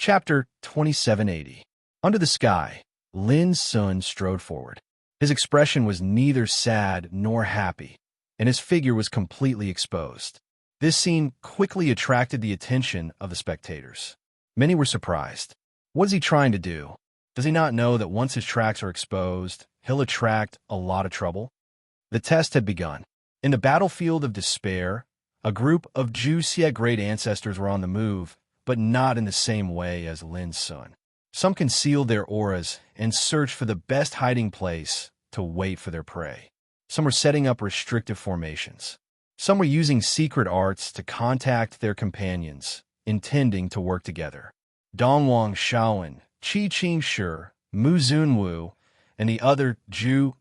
Chapter 2780. Under the sky, Lin Sun strode forward. His expression was neither sad nor happy, and his figure was completely exposed. This scene quickly attracted the attention of the spectators. Many were surprised. What is he trying to do? Does he not know that once his tracks are exposed, he'll attract a lot of trouble? The test had begun. In the battlefield of despair, a group of Zhu great ancestors were on the move, but not in the same way as Lin Sun. Some concealed their auras and searched for the best hiding place to wait for their prey. Some were setting up restrictive formations. Some were using secret arts to contact their companions, intending to work together. Dongwang Shaowen, Qi Qing Shi, Mu Zunwu, and the other Zhu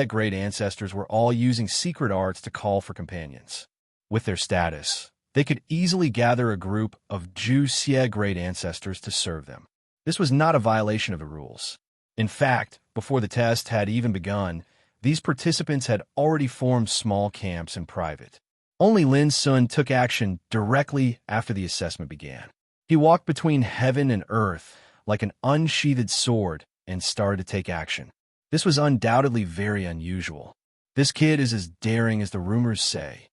great ancestors were all using secret arts to call for companions. With their status, they could easily gather a group of Zhu great ancestors to serve them. This was not a violation of the rules. In fact, before the test had even begun, these participants had already formed small camps in private. Only Lin Sun took action directly after the assessment began. He walked between heaven and earth like an unsheathed sword and started to take action. This was undoubtedly very unusual. This kid is as daring as the rumors say.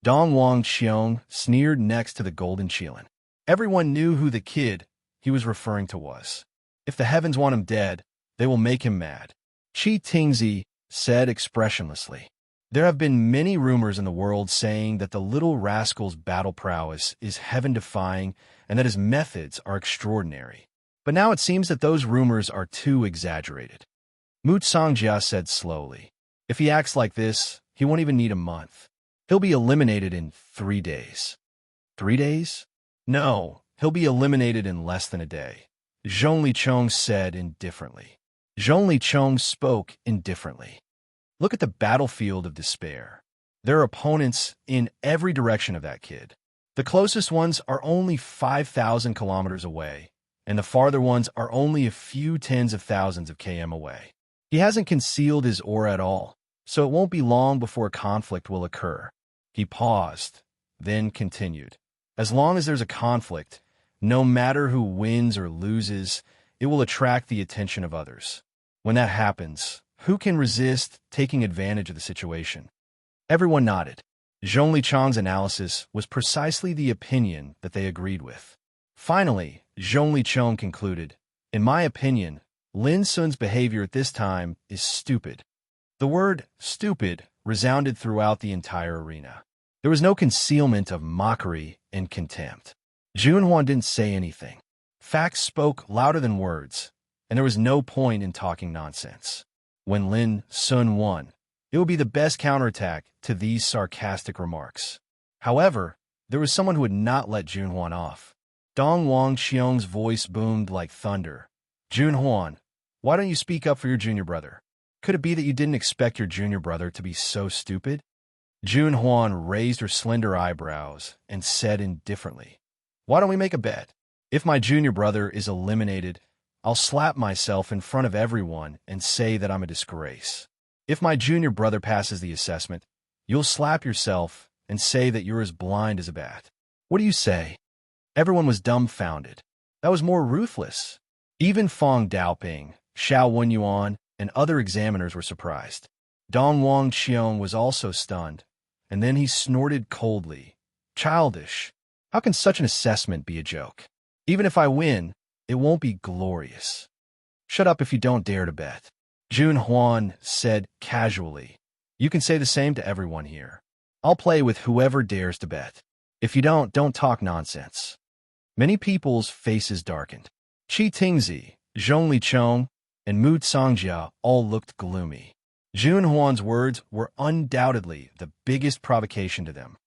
Dong Wang Qiong sneered next to the golden Qilin. Everyone knew who the kid he was referring to was. If the heavens want him dead, they will make him mad. Qi Tingzi said expressionlessly. There have been many rumors in the world saying that the little rascal's battle prowess is heaven-defying and that his methods are extraordinary. But now it seems that those rumors are too exaggerated. Mu Songjia said slowly. If he acts like this, he won't even need a month. He'll be eliminated in 3 days. 3 days? No, he'll be eliminated in less than a day. Zhong Lichong said indifferently. Zhong Lichong spoke indifferently. Look at the battlefield of despair. There are opponents in every direction of that kid. The closest ones are only 5,000 kilometers away, and the farther ones are only a few tens of thousands of km away. He hasn't concealed his aura at all, so it won't be long before a conflict will occur. He paused, then continued. As long as there's a conflict, no matter who wins or loses, it will attract the attention of others. When that happens, who can resist taking advantage of the situation? Everyone nodded. Zhong Lichong's analysis was precisely the opinion that they agreed with. Finally, Zhong Lichong concluded, in my opinion, Lin Sun's behavior at this time is stupid. The word stupid resounded throughout the entire arena. There was no concealment of mockery and contempt. Junhuan didn't say anything. Facts spoke louder than words, and there was no point in talking nonsense. When Lin Sun won, it would be the best counterattack to these sarcastic remarks. However, there was someone who would not let Junhuan off. Dong Wang Qiong's voice boomed like thunder. Junhuan, why don't you speak up for your junior brother? Could it be that you didn't expect your junior brother to be so stupid? Junhuan raised her slender eyebrows and said indifferently, why don't we make a bet? If my junior brother is eliminated, I'll slap myself in front of everyone and say that I'm a disgrace. If my junior brother passes the assessment, you'll slap yourself and say that you're as blind as a bat. What do you say? Everyone was dumbfounded. That was more ruthless. Even Fong Daoping, Xiao Wenyuan, and other examiners were surprised. Dong Wang Qiong was also stunned, and then he snorted coldly. Childish. How can such an assessment be a joke? Even if I win, it won't be glorious. Shut up if you don't dare to bet. Junhuan said casually. You can say the same to everyone here. I'll play with whoever dares to bet. If you don't talk nonsense. Many people's faces darkened. Qi Tingzi, Zhong Lichong, and Mu Songjia all looked gloomy. Junhuan's words were undoubtedly the biggest provocation to them.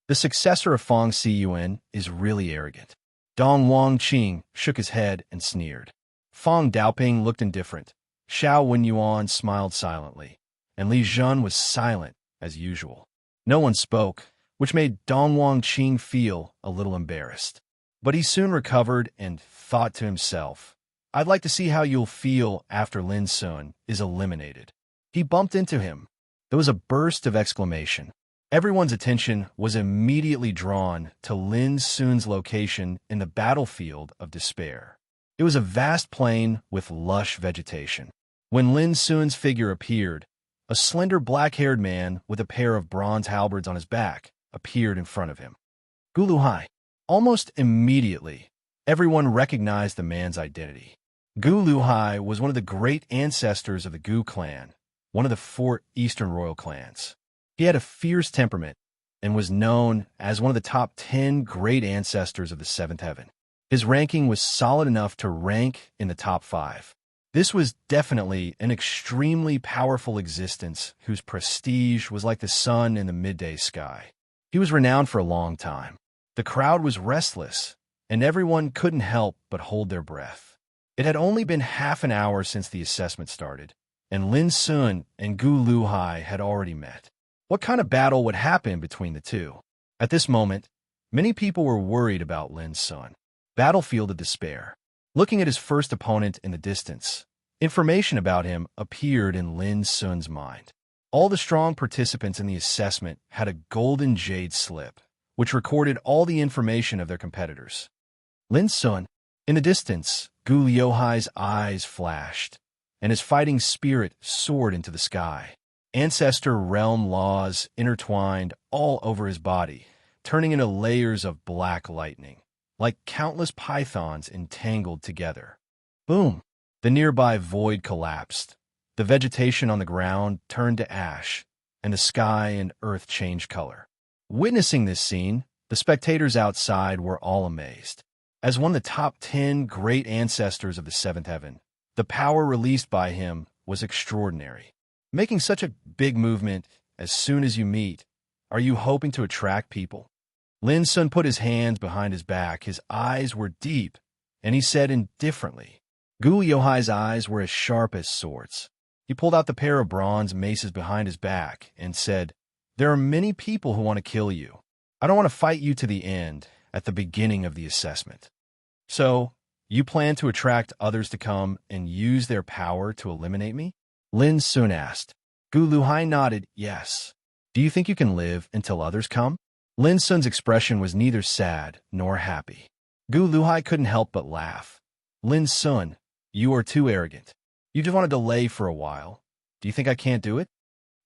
The successor of Fong Siyuan is really arrogant. Dong Wang Qing shook his head and sneered. Fong Daoping looked indifferent. Xiao Wenyuan smiled silently, and Li Zhun was silent as usual. No one spoke, which made Dong Wang Qing feel a little embarrassed. But he soon recovered and thought to himself, I'd like to see how you'll feel after Lin Sun is eliminated. He bumped into him. There was a burst of exclamation. Everyone's attention was immediately drawn to Lin Sun's location in the battlefield of despair. It was a vast plain with lush vegetation. When Lin Sun's figure appeared, a slender black-haired man with a pair of bronze halberds on his back appeared in front of him. Guluhai. Almost immediately, everyone recognized the man's identity. Guluhai was one of the great ancestors of the Gu clan, one of the 4 eastern royal clans. He had a fierce temperament and was known as one of the top 10 great ancestors of the 7th heaven. His ranking was solid enough to rank in the top 5. This was definitely an extremely powerful existence whose prestige was like the sun in the midday sky. He was renowned for a long time. The crowd was restless, and everyone couldn't help but hold their breath. It had only been half an hour since the assessment started, and Lin Sun and Gu Luhai had already met. What kind of battle would happen between the two? At this moment, many people were worried about Lin Sun. Battlefield of despair. Looking at his first opponent in the distance, information about him appeared in Lin Sun's mind. All the strong participants in the assessment had a golden jade slip, which recorded all the information of their competitors. Lin Sun. In the distance, Gu Liohai's eyes flashed, and his fighting spirit soared into the sky. Ancestor realm laws intertwined all over his body, turning into layers of black lightning, like countless pythons entangled together. Boom! The nearby void collapsed. The vegetation on the ground turned to ash, and the sky and earth changed color. Witnessing this scene, the spectators outside were all amazed. As one of the top 10 great ancestors of the 7th heaven, the power released by him was extraordinary. Making such a big movement as soon as you meet, are you hoping to attract people? Lin Sun put his hands behind his back. His eyes were deep, and he said indifferently. Gu Yohai's eyes were as sharp as swords. He pulled out the pair of bronze maces behind his back and said, "There are many people who want to kill you. I don't want to fight you to the end at the beginning of the assessment. So, you plan to attract others to come and use their power to eliminate me?" Lin Sun asked. Gu Luhai nodded, "Yes. Do you think you can live until others come?" Lin Sun's expression was neither sad nor happy. Gu Luhai couldn't help but laugh. "Lin Sun, you are too arrogant. You just want to delay for a while. Do you think I can't do it?"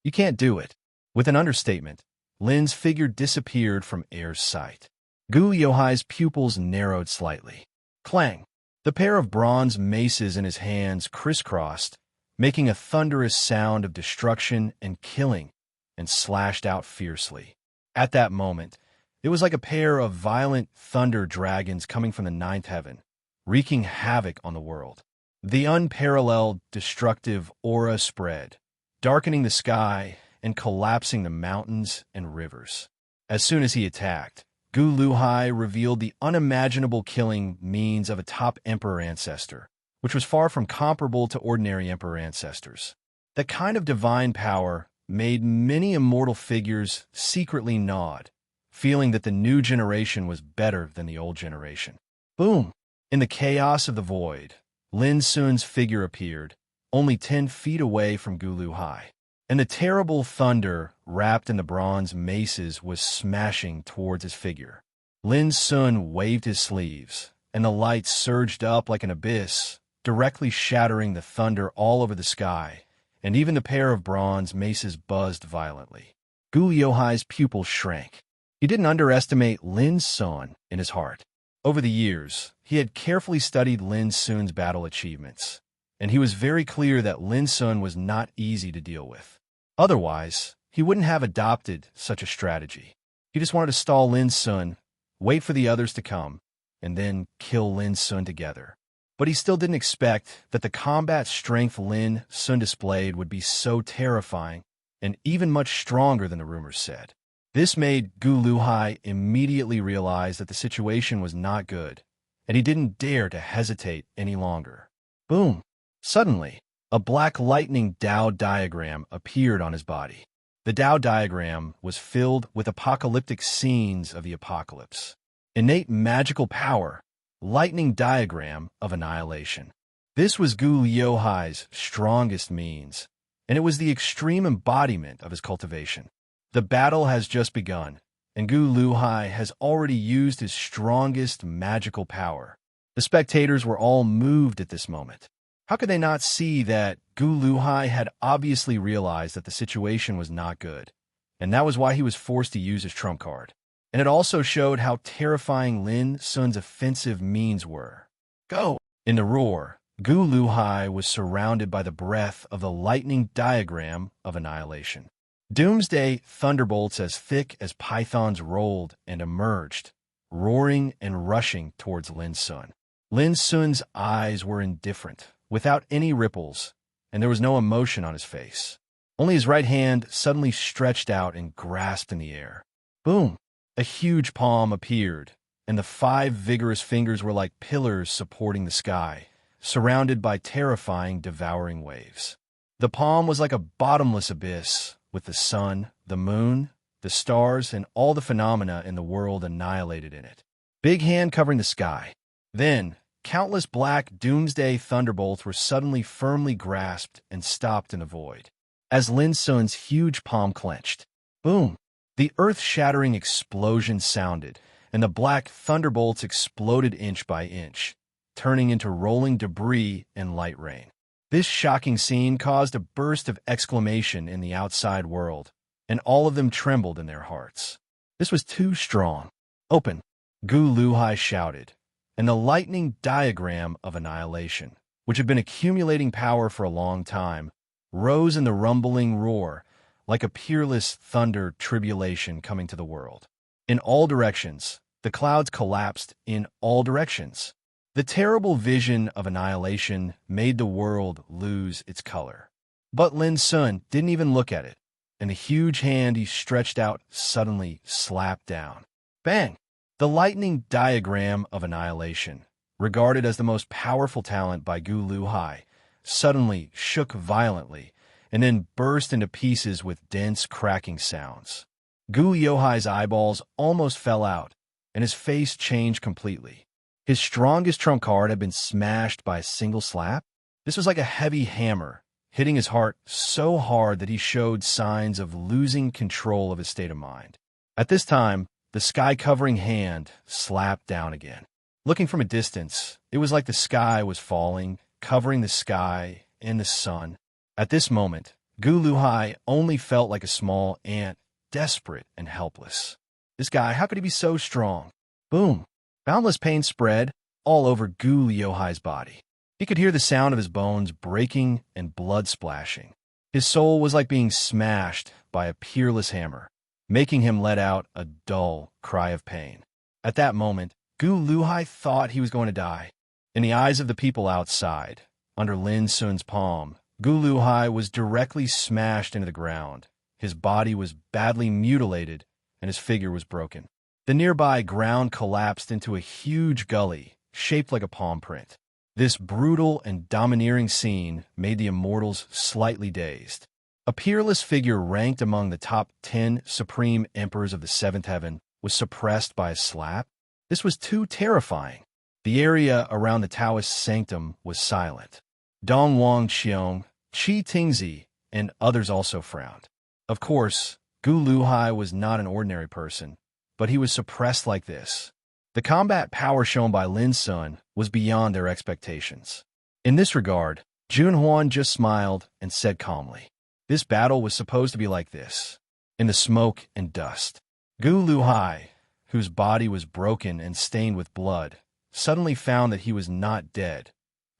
"You can't do it." With an understatement, Lin's figure disappeared from Air's sight. Gu Yohai's pupils narrowed slightly. Clang! The pair of bronze maces in his hands crisscrossed, making a thunderous sound of destruction and killing, and slashed out fiercely. At that moment, it was like a pair of violent thunder dragons coming from the 9th heaven, wreaking havoc on the world. The unparalleled, destructive aura spread, darkening the sky and collapsing the mountains and rivers. As soon as he attacked, Gu Luhai revealed the unimaginable killing means of a top emperor ancestor, which was far from comparable to ordinary emperor ancestors. That kind of divine power made many immortal figures secretly nod, feeling that the new generation was better than the old generation. Boom! In the chaos of the void, Lin Sun's figure appeared, only 10 feet away from Gu Luhai, and the terrible thunder wrapped in the bronze maces was smashing towards his figure. Lin Sun waved his sleeves, and the light surged up like an abyss, directly shattering the thunder all over the sky, and even the pair of bronze maces buzzed violently. Gu Yohai's pupils shrank. He didn't underestimate Lin Sun in his heart. Over the years, he had carefully studied Lin Sun's battle achievements, and he was very clear that Lin Sun was not easy to deal with. Otherwise, he wouldn't have adopted such a strategy. He just wanted to stall Lin Sun, wait for the others to come, and then kill Lin Sun together. But he still didn't expect that the combat strength Lin Sun displayed would be so terrifying and even much stronger than the rumors said. This made Gu Luhai immediately realize that the situation was not good, and he didn't dare to hesitate any longer. Boom! Suddenly, a black lightning Tao diagram appeared on his body. The Tao diagram was filled with apocalyptic scenes of the apocalypse. Innate magical power, lightning diagram of annihilation. This was Gu Yohai's strongest means, and it was the extreme embodiment of his cultivation. The battle has just begun, and Gu Luhai has already used his strongest magical power. The spectators were all moved at this moment. How could they not see that Gu Luhai had obviously realized that the situation was not good, and that was why he was forced to use his trump card. And it also showed how terrifying Lin Sun's offensive means were. Go! In the roar, Gu Luhai was surrounded by the breath of the lightning diagram of annihilation. Doomsday thunderbolts as thick as pythons rolled and emerged, roaring and rushing towards Lin Sun. Lin Sun's eyes were indifferent, without any ripples, and there was no emotion on his face. Only his right hand suddenly stretched out and grasped in the air. Boom! A huge palm appeared, and the 5 vigorous fingers were like pillars supporting the sky, surrounded by terrifying, devouring waves. The palm was like a bottomless abyss, with the sun, the moon, the stars, and all the phenomena in the world annihilated in it. Big hand covering the sky. Then, countless black doomsday thunderbolts were suddenly firmly grasped and stopped in the void. As Lin Sun's huge palm clenched. Boom! The earth-shattering explosion sounded, and the black thunderbolts exploded inch by inch, turning into rolling debris and light rain. This shocking scene caused a burst of exclamation in the outside world, and all of them trembled in their hearts. This was too strong. Open! Gu Luhai shouted, and the lightning diagram of annihilation, which had been accumulating power for a long time, rose in the rumbling roar, like a peerless thunder tribulation coming to the world. In all directions, the clouds collapsed in all directions. The terrible vision of annihilation made the world lose its color. But Lin Sun didn't even look at it, and the huge hand he stretched out suddenly slapped down. Bang! The lightning diagram of annihilation, regarded as the most powerful talent by Gu Luhai, suddenly shook violently, and then burst into pieces with dense cracking sounds. Gu Yohai's eyeballs almost fell out, and his face changed completely. His strongest trump card had been smashed by a single slap. This was like a heavy hammer, hitting his heart so hard that he showed signs of losing control of his state of mind. At this time, the sky-covering hand slapped down again. Looking from a distance, it was like the sky was falling, covering the sky and the sun. At this moment, Gu Luhai only felt like a small ant, desperate and helpless. This guy, how could he be so strong? Boom! Boundless pain spread all over Gu Yohai's body. He could hear the sound of his bones breaking and blood splashing. His soul was like being smashed by a peerless hammer, making him let out a dull cry of pain. At that moment, Gu Luhai thought he was going to die. In the eyes of the people outside, under Lin Sun's palm, Gu Luhai was directly smashed into the ground. His body was badly mutilated, and his figure was broken. The nearby ground collapsed into a huge gully, shaped like a palm print. This brutal and domineering scene made the immortals slightly dazed. A peerless figure ranked among the top 10 supreme emperors of the seventh heaven was suppressed by a slap. This was too terrifying. The area around the Taoist sanctum was silent. Dong Wang Qiong, Qi Tingzi, and others also frowned. Of course, Gu Luhai was not an ordinary person, but he was suppressed like this. The combat power shown by Lin Sun was beyond their expectations. In this regard, Jun Huan just smiled and said calmly, "This battle was supposed to be like this, in the smoke and dust." Gu Luhai, whose body was broken and stained with blood, suddenly found that he was not dead,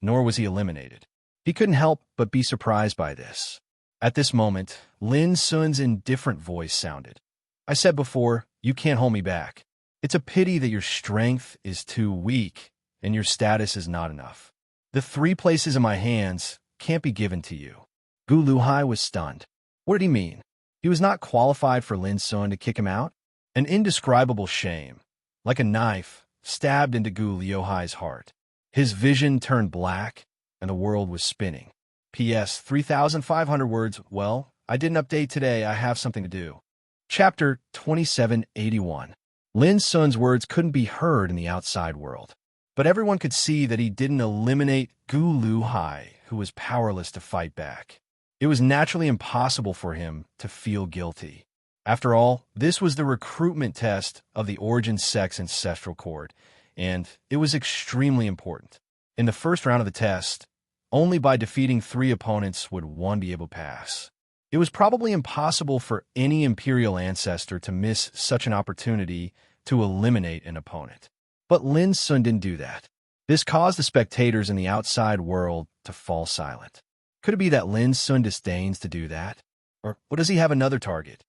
nor was he eliminated. He couldn't help but be surprised by this. At this moment, Lin Sun's indifferent voice sounded. "I said before, you can't hold me back. It's a pity that your strength is too weak and your status is not enough. The 3 places in my hands can't be given to you." Gu Luhai was stunned. What did he mean? He was not qualified for Lin Sun to kick him out? An indescribable shame, like a knife, stabbed into Gu Luhai's heart. His vision turned black, and the world was spinning. P.S. 3,500 words. Well, I didn't update today. I have something to do. Chapter 2781. Lin Sun's words couldn't be heard in the outside world, but everyone could see that he didn't eliminate Gu Luhai, who was powerless to fight back. It was naturally impossible for him to feel guilty. After all, this was the recruitment test of the origin sex ancestral cord, and it was extremely important. In the first round of the test, only by defeating 3 opponents would one be able to pass. It was probably impossible for any Imperial ancestor to miss such an opportunity to eliminate an opponent. But Lin Sun didn't do that. This caused the spectators in the outside world to fall silent. Could it be that Lin Sun disdains to do that? Or does he have another target?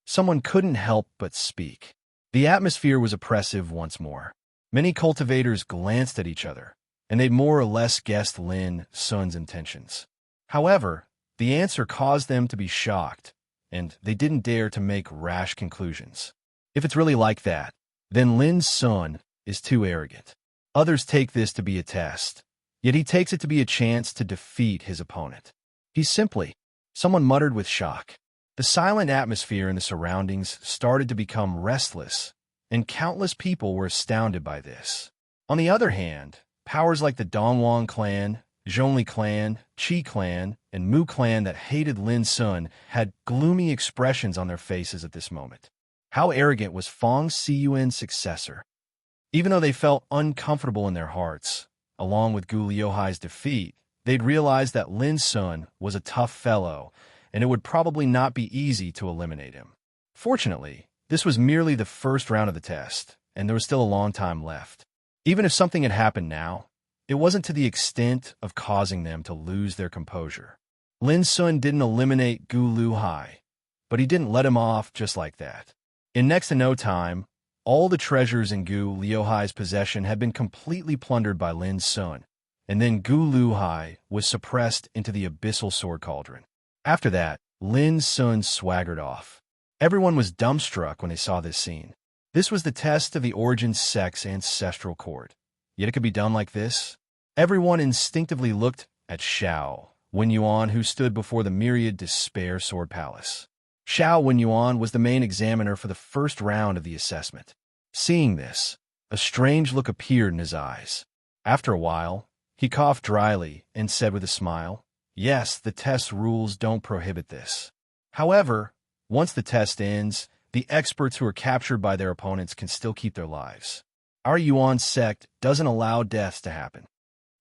Someone couldn't help but speak. The atmosphere was oppressive once more. Many cultivators glanced at each other, and they more or less guessed Lin Sun's intentions. However, the answer caused them to be shocked, and they didn't dare to make rash conclusions. If it's really like that, then Lin Sun is too arrogant. Others take this to be a test, yet he takes it to be a chance to defeat his opponent. He's simply, someone muttered with shock. The silent atmosphere in the surroundings started to become restless, and countless people were astounded by this. On the other hand, powers like the Dongwang clan, Zhongli clan, Qi clan, and Mu clan that hated Lin Sun had gloomy expressions on their faces at this moment. How arrogant was Feng Siyuan's successor? Even though they felt uncomfortable in their hearts, along with Gu Liuhai's defeat, they'd realized that Lin Sun was a tough fellow, and it would probably not be easy to eliminate him. Fortunately, this was merely the first round of the test, and there was still a long time left. Even if something had happened now, it wasn't to the extent of causing them to lose their composure. Lin Sun didn't eliminate Gu Liuhai, but he didn't let him off just like that. In next to no time, all the treasures in Gu Liuhai's possession had been completely plundered by Lin Sun, and then Gu Liuhai was suppressed into the abyssal sword cauldron. After that, Lin Sun swaggered off. Everyone was dumbstruck when they saw this scene. This was the test of the origin sex ancestral cord. Yet it could be done like this? Everyone instinctively looked at Xiao Wenyuan, who stood before the myriad despair sword palace. Xiao Wenyuan was the main examiner for the first round of the assessment. Seeing this, a strange look appeared in his eyes. After a while, he coughed dryly and said with a smile, "Yes, the test rules don't prohibit this. However, once the test ends, the experts who are captured by their opponents can still keep their lives. Our Yuan sect doesn't allow deaths to happen."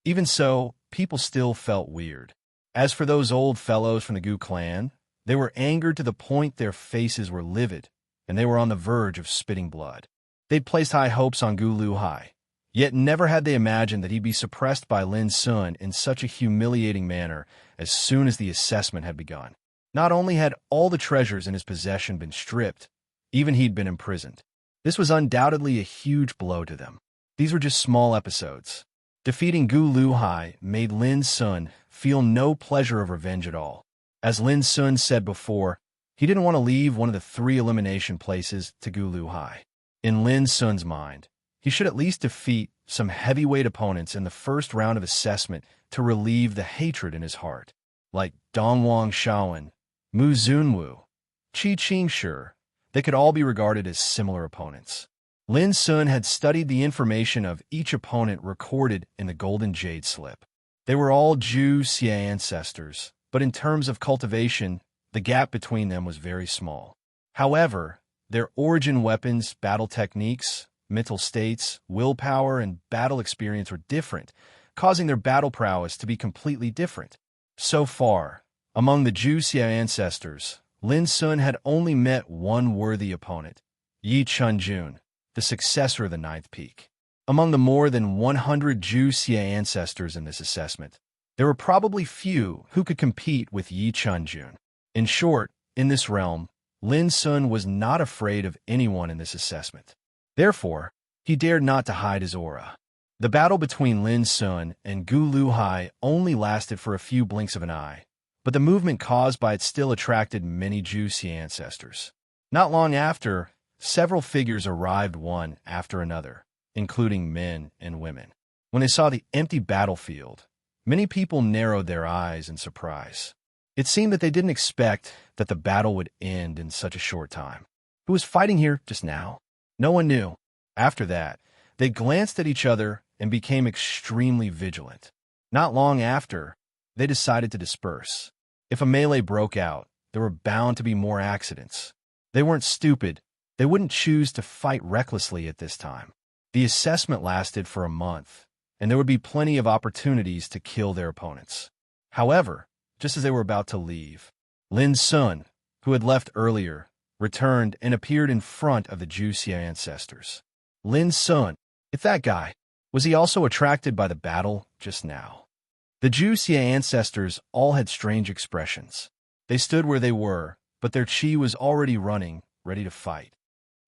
Even so, people still felt weird. As for those old fellows from the Gu clan, they were angered to the point their faces were livid, and they were on the verge of spitting blood. They'd placed high hopes on Gu Liuhai, yet never had they imagined that he'd be suppressed by Lin Sun in such a humiliating manner as soon as the assessment had begun. Not only had all the treasures in his possession been stripped, even he'd been imprisoned. This was undoubtedly a huge blow to them. These were just small episodes. Defeating Gu Liuhai made Lin Sun feel no pleasure of revenge at all. As Lin Sun said before, he didn't want to leave one of the 3 elimination places to Gu Liuhai. In Lin Sun's mind, he should at least defeat some heavyweight opponents in the first round of assessment to relieve the hatred in his heart, like Dongwang Shaoan, Mu Zunwu, Qi Qingshi. They could all be regarded as similar opponents. Lin Sun had studied the information of each opponent recorded in the Golden Jade Slip. They were all Zhu Xie ancestors, but in terms of cultivation, the gap between them was very small. However, their origin weapons, battle techniques, mental states, willpower, and battle experience were different, causing their battle prowess to be completely different. So far, among the Zhu Xie ancestors, Lin Sun had only met one worthy opponent, Yi Chunjun, the successor of the Ninth Peak. Among the more than 100 Zhu Xie ancestors in this assessment, there were probably few who could compete with Yi Chunjun. In short, in this realm, Lin Sun was not afraid of anyone in this assessment. Therefore, he dared not to hide his aura. The battle between Lin Sun and Gu Liuhai only lasted for a few blinks of an eye, but the movement caused by it still attracted many Zhu Xie ancestors. Not long after, several figures arrived one after another, including men and women. When they saw the empty battlefield, many people narrowed their eyes in surprise. It seemed that they didn't expect that the battle would end in such a short time. Who was fighting here just now? No one knew. After that, they glanced at each other and became extremely vigilant. Not long after, they decided to disperse. If a melee broke out, there were bound to be more accidents. They weren't stupid. They wouldn't choose to fight recklessly at this time. The assessment lasted for a month, and there would be plenty of opportunities to kill their opponents. However, just as they were about to leave, Lin Sun, who had left earlier, returned and appeared in front of the Juxia ancestors. Lin Sun, it's that guy. Was he also attracted by the battle just now? The Juxia ancestors all had strange expressions. They stood where they were, but their chi was already running, ready to fight.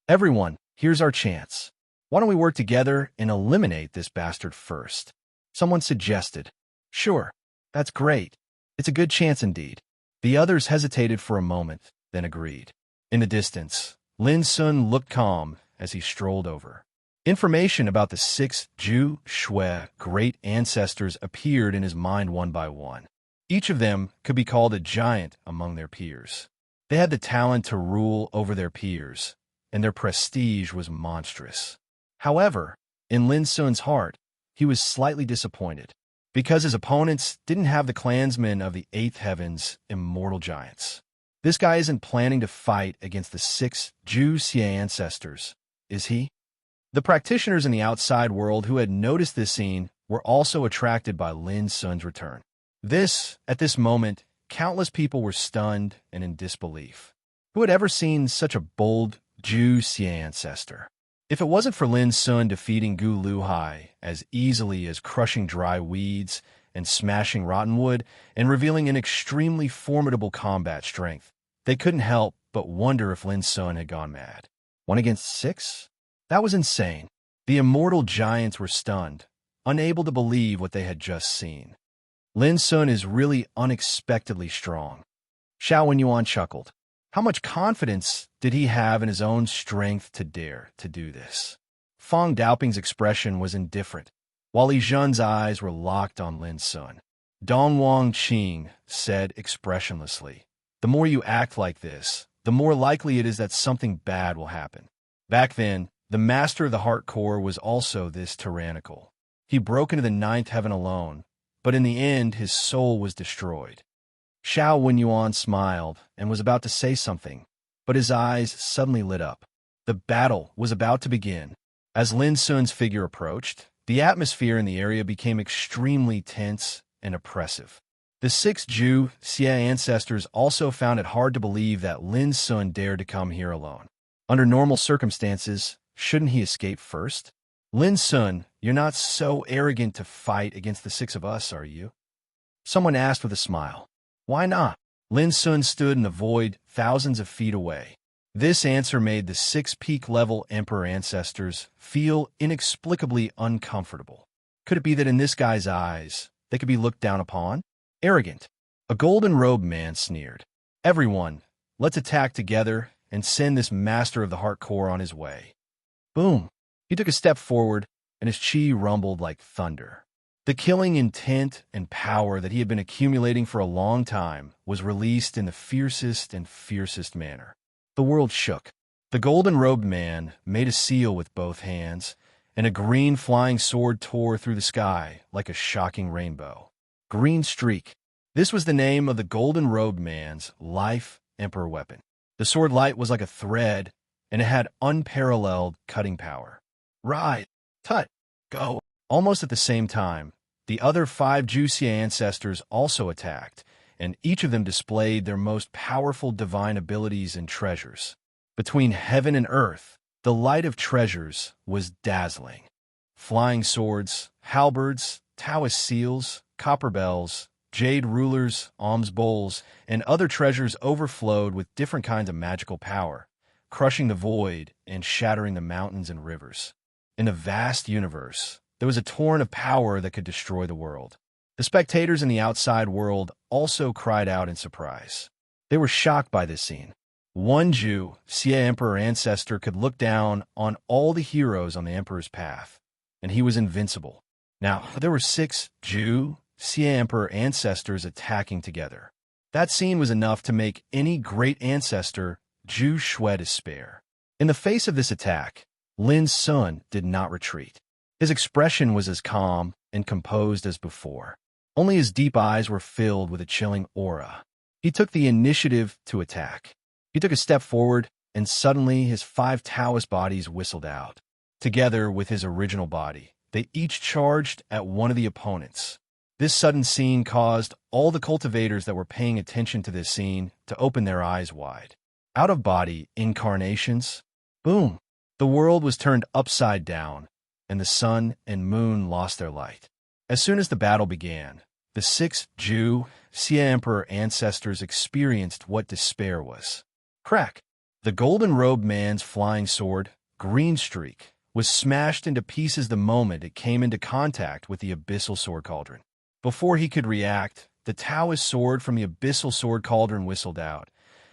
Everyone, here's our chance. Why don't we work together and eliminate this bastard first? Someone suggested. Sure, that's great. It's a good chance indeed. The others hesitated for a moment, then agreed. In the distance, Lin Sun looked calm as he strolled over. Information about the 6 Zhu Shui great ancestors appeared in his mind one by one. Each of them could be called a giant among their peers. They had the talent to rule over their peers, and their prestige was monstrous. However, in Lin Sun's heart, he was slightly disappointed, because his opponents didn't have the clansmen of the 8th Heaven's immortal giants. This guy isn't planning to fight against the 6 Juxia ancestors, is he? The practitioners in the outside world who had noticed this scene were also attracted by Lin Sun's return. At this moment, countless people were stunned and in disbelief. Who had ever seen such a bold Juxia ancestor? If it wasn't for Lin Sun defeating Gu Luhai as easily as crushing dry weeds and smashing rotten wood and revealing an extremely formidable combat strength, they couldn't help but wonder if Lin Sun had gone mad. 1 against 6? That was insane. The immortal giants were stunned, unable to believe what they had just seen. Lin Sun is really unexpectedly strong. Xiao Wenyuan chuckled. How much confidence did he have in his own strength to dare to do this? Fang Daoping's expression was indifferent, while Li Zhen's eyes were locked on Lin Sun. Dong Wang Qing said expressionlessly, "The more you act like this, the more likely it is that something bad will happen." Back then, the master of the heart core was also this tyrannical. He broke into the 9th heaven alone, but in the end his soul was destroyed. Xiao Wenyuan smiled and was about to say something, but his eyes suddenly lit up. The battle was about to begin. As Lin Sun's figure approached, the atmosphere in the area became extremely tense and oppressive. The 6 Juxia ancestors also found it hard to believe that Lin Sun dared to come here alone. Under normal circumstances, shouldn't he escape first? Lin Sun, you're not so arrogant to fight against the 6 of us, are you? Someone asked with a smile. Why not? Lin Sun stood in the void thousands of feet away. This answer made the 6 peak-level Emperor ancestors feel inexplicably uncomfortable. Could it be that in this guy's eyes, they could be looked down upon? Arrogant. A golden-robed man sneered. Everyone, let's attack together and send this master of the heart core on his way. Boom. He took a step forward, and his chi rumbled like thunder. The killing intent and power that he had been accumulating for a long time was released in the fiercest manner. The world shook. The golden-robed man made a seal with both hands, and a green flying sword tore through the sky like a shocking rainbow. Green Streak. This was the name of the golden-robed man's life emperor weapon. The sword light was like a thread, and it had unparalleled cutting power. Ride, tut, go. Almost at the same time, the other 5 Juxia ancestors also attacked, and each of them displayed their most powerful divine abilities and treasures. Between heaven and earth, the light of treasures was dazzling. Flying swords, halberds, Taoist seals, copper bells, jade rulers, alms bowls, and other treasures overflowed with different kinds of magical power, crushing the void and shattering the mountains and rivers. In the vast universe, there was a torrent of power that could destroy the world. The spectators in the outside world also cried out in surprise. They were shocked by this scene. One Juxia Emperor ancestor could look down on all the heroes on the Emperor's path, and he was invincible. Now, there were 6 Juxia Emperor ancestors attacking together. That scene was enough to make any great ancestor Zhu Shui despair. In the face of this attack, Lin Sun did not retreat. His expression was as calm and composed as before. Only his deep eyes were filled with a chilling aura. He took the initiative to attack. He took a step forward and suddenly his 5 Taoist bodies whistled out. Together with his original body, they each charged at one of the opponents. This sudden scene caused all the cultivators that were paying attention to this scene to open their eyes wide. Out-of-body incarnations? Boom! The world was turned upside down, and the sun and moon lost their light. As soon as the battle began, the 6 Zhu Xia Emperor ancestors experienced what despair was. Crack! The golden-robed man's flying sword, Green Streak, was smashed into pieces the moment it came into contact with the abyssal sword cauldron. Before he could react, the Taoist sword from the abyssal sword cauldron whistled out,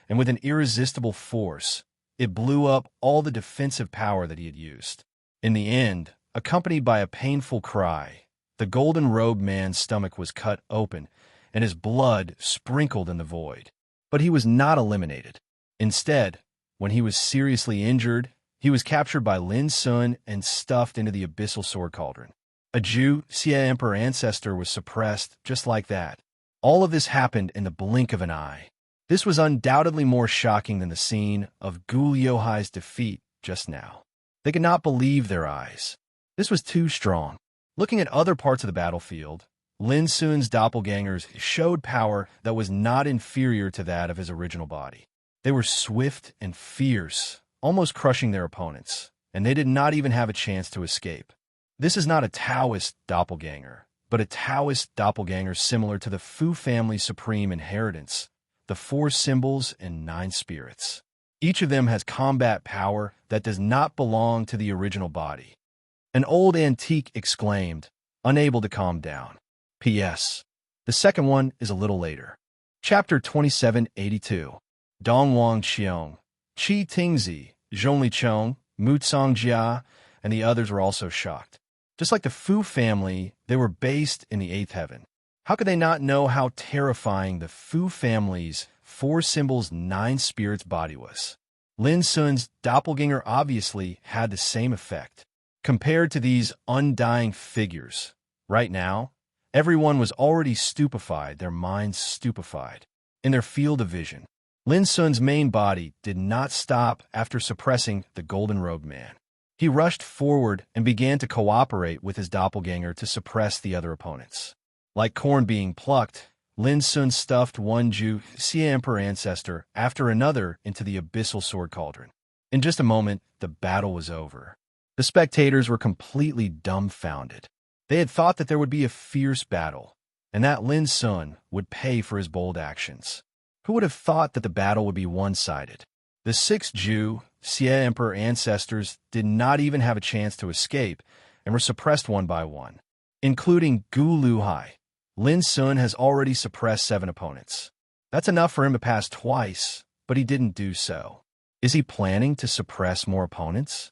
and with an irresistible force, it blew up all the defensive power that he had used. In the end, accompanied by a painful cry, the golden-robed man's stomach was cut open, and his blood sprinkled in the void. But he was not eliminated. Instead, when he was seriously injured, he was captured by Lin Sun and stuffed into the abyssal sword cauldron. A Zhu Xia Emperor ancestor was suppressed just like that. All of this happened in the blink of an eye. This was undoubtedly more shocking than the scene of Gu Yohai's defeat just now. They could not believe their eyes. This was too strong. Looking at other parts of the battlefield, Lin Sun's doppelgangers showed power that was not inferior to that of his original body. They were swift and fierce, almost crushing their opponents, and they did not even have a chance to escape. This is not a Taoist doppelganger, but a Taoist doppelganger similar to the Fu family's supreme inheritance, the 4 symbols and 9 spirits. Each of them has combat power that does not belong to the original body. An old antique exclaimed, unable to calm down. P.S. The second one is a little later. Chapter 2782. Dong Wang Qiong, Qi Tingzi, Zhongli Chong, Mu Tsang Jia, and the others were also shocked. Just like the Fu family, they were based in the 8th heaven. How could they not know how terrifying the Fu family's 4 symbols 9 spirits body was? Lin Sun's doppelganger obviously had the same effect. Compared to these undying figures, right now, everyone was already stupefied, their minds stupefied. In their field of vision, Lin Sun's main body did not stop after suppressing the golden-robed man. He rushed forward and began to cooperate with his doppelganger to suppress the other opponents. Like corn being plucked, Lin Sun stuffed one Zhu Xia Emperor ancestor after another into the abyssal sword cauldron. In just a moment, the battle was over. The spectators were completely dumbfounded. They had thought that there would be a fierce battle, and that Lin Sun would pay for his bold actions. Who would have thought that the battle would be one-sided? The 6 Zhu Xia Emperor ancestors did not even have a chance to escape and were suppressed one by one, including Gu Luhai. Lin Sun has already suppressed 7 opponents. That's enough for him to pass twice, but he didn't do so. Is he planning to suppress more opponents?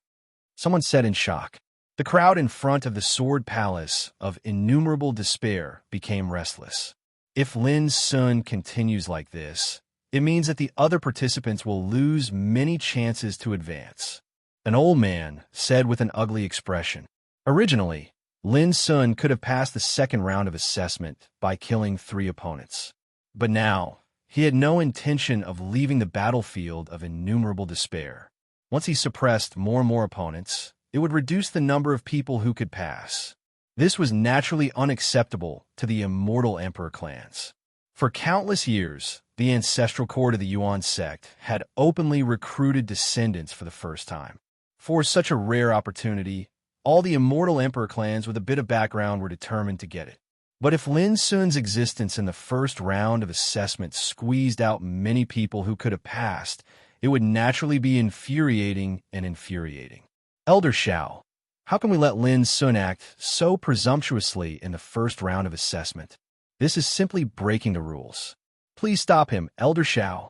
Someone said in shock. The crowd in front of the sword palace of innumerable despair became restless. If Lin Sun continues like this, it means that the other participants will lose many chances to advance. An old man said with an ugly expression. Originally, Lin Sun could have passed the second round of assessment by killing 3 opponents. But now, he had no intention of leaving the battlefield of innumerable despair. Once he suppressed more and more opponents, it would reduce the number of people who could pass. This was naturally unacceptable to the immortal emperor clans. For countless years, the ancestral court of the Yuan sect had openly recruited descendants for the first time. For such a rare opportunity, all the immortal emperor clans with a bit of background were determined to get it. But if Lin Sun's existence in the first round of assessment squeezed out many people who could have passed, it would naturally be infuriating and infuriating. Elder Shao, how can we let Lin Sun act so presumptuously in the first round of assessment? This is simply breaking the rules. Please stop him, Elder Shao.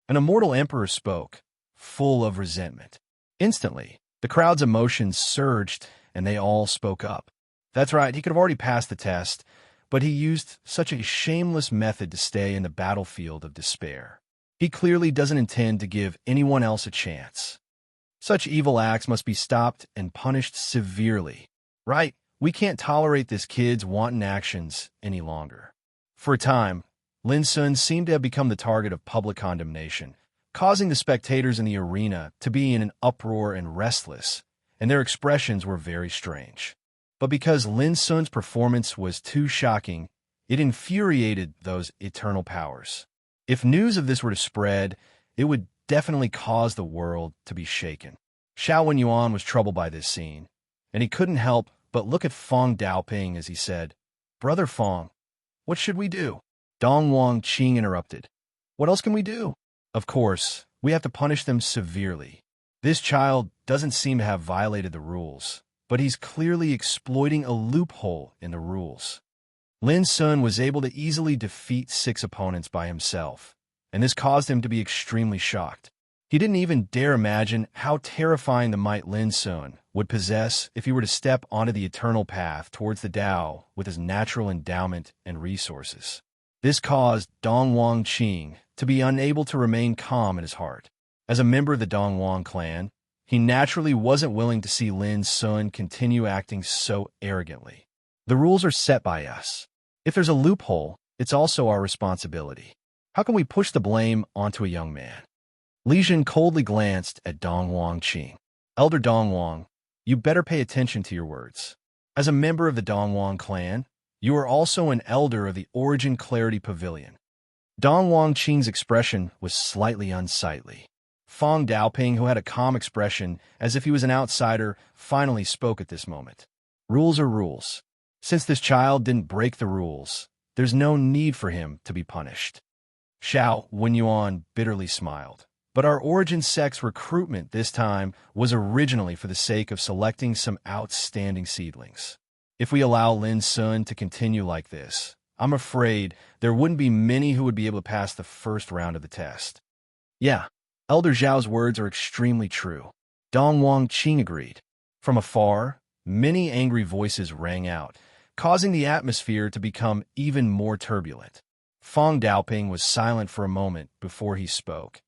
An immortal emperor spoke, full of resentment. Instantly, the crowd's emotions surged, and they all spoke up. That's right, he could have already passed the test, but he used such a shameless method to stay in the battlefield of despair. He clearly doesn't intend to give anyone else a chance. Such evil acts must be stopped and punished severely. Right? We can't tolerate this kid's wanton actions any longer. For a time, Lin Sun seemed to have become the target of public condemnation, causing the spectators in the arena to be in an uproar and restless, and their expressions were very strange. But because Lin Sun's performance was too shocking, it infuriated those eternal powers. If news of this were to spread, it would definitely cause the world to be shaken. Xiao Wenyuan was troubled by this scene, and he couldn't help but look at Fong Daoping as he said, "Brother Fong, what should we do?" Dong Wang Qing interrupted. "What else can we do? Of course, we have to punish them severely. This child doesn't seem to have violated the rules, but he's clearly exploiting a loophole in the rules." Lin Sun was able to easily defeat 6 opponents by himself, and this caused him to be extremely shocked. He didn't even dare imagine how terrifying the might Lin Sun would possess if he were to step onto the eternal path towards the Tao with his natural endowment and resources. This caused Dong Wang Qing to be unable to remain calm in his heart. As a member of the Dongwang clan, he naturally wasn't willing to see Lin Sun continue acting so arrogantly. The rules are set by us. If there's a loophole, it's also our responsibility. How can we push the blame onto a young man? Li Jin coldly glanced at Dong Wang Qing. "Elder Dong Wang, you better pay attention to your words. As a member of the Dongwang clan, you are also an elder of the Origin Clarity Pavilion." Dong Wang Qing's expression was slightly unsightly. Fong Daoping, who had a calm expression as if he was an outsider, finally spoke at this moment. "Rules are rules. Since this child didn't break the rules, there's no need for him to be punished." Xiao Wenyuan bitterly smiled. "But our Origin Sect's recruitment this time was originally for the sake of selecting some outstanding seedlings. If we allow Lin Sun to continue like this, I'm afraid there wouldn't be many who would be able to pass the first round of the test." "Yeah, Elder Zhao's words are extremely true," Dong Wang Qing agreed. From afar, many angry voices rang out, causing the atmosphere to become even more turbulent. Fong Daoping was silent for a moment before he spoke.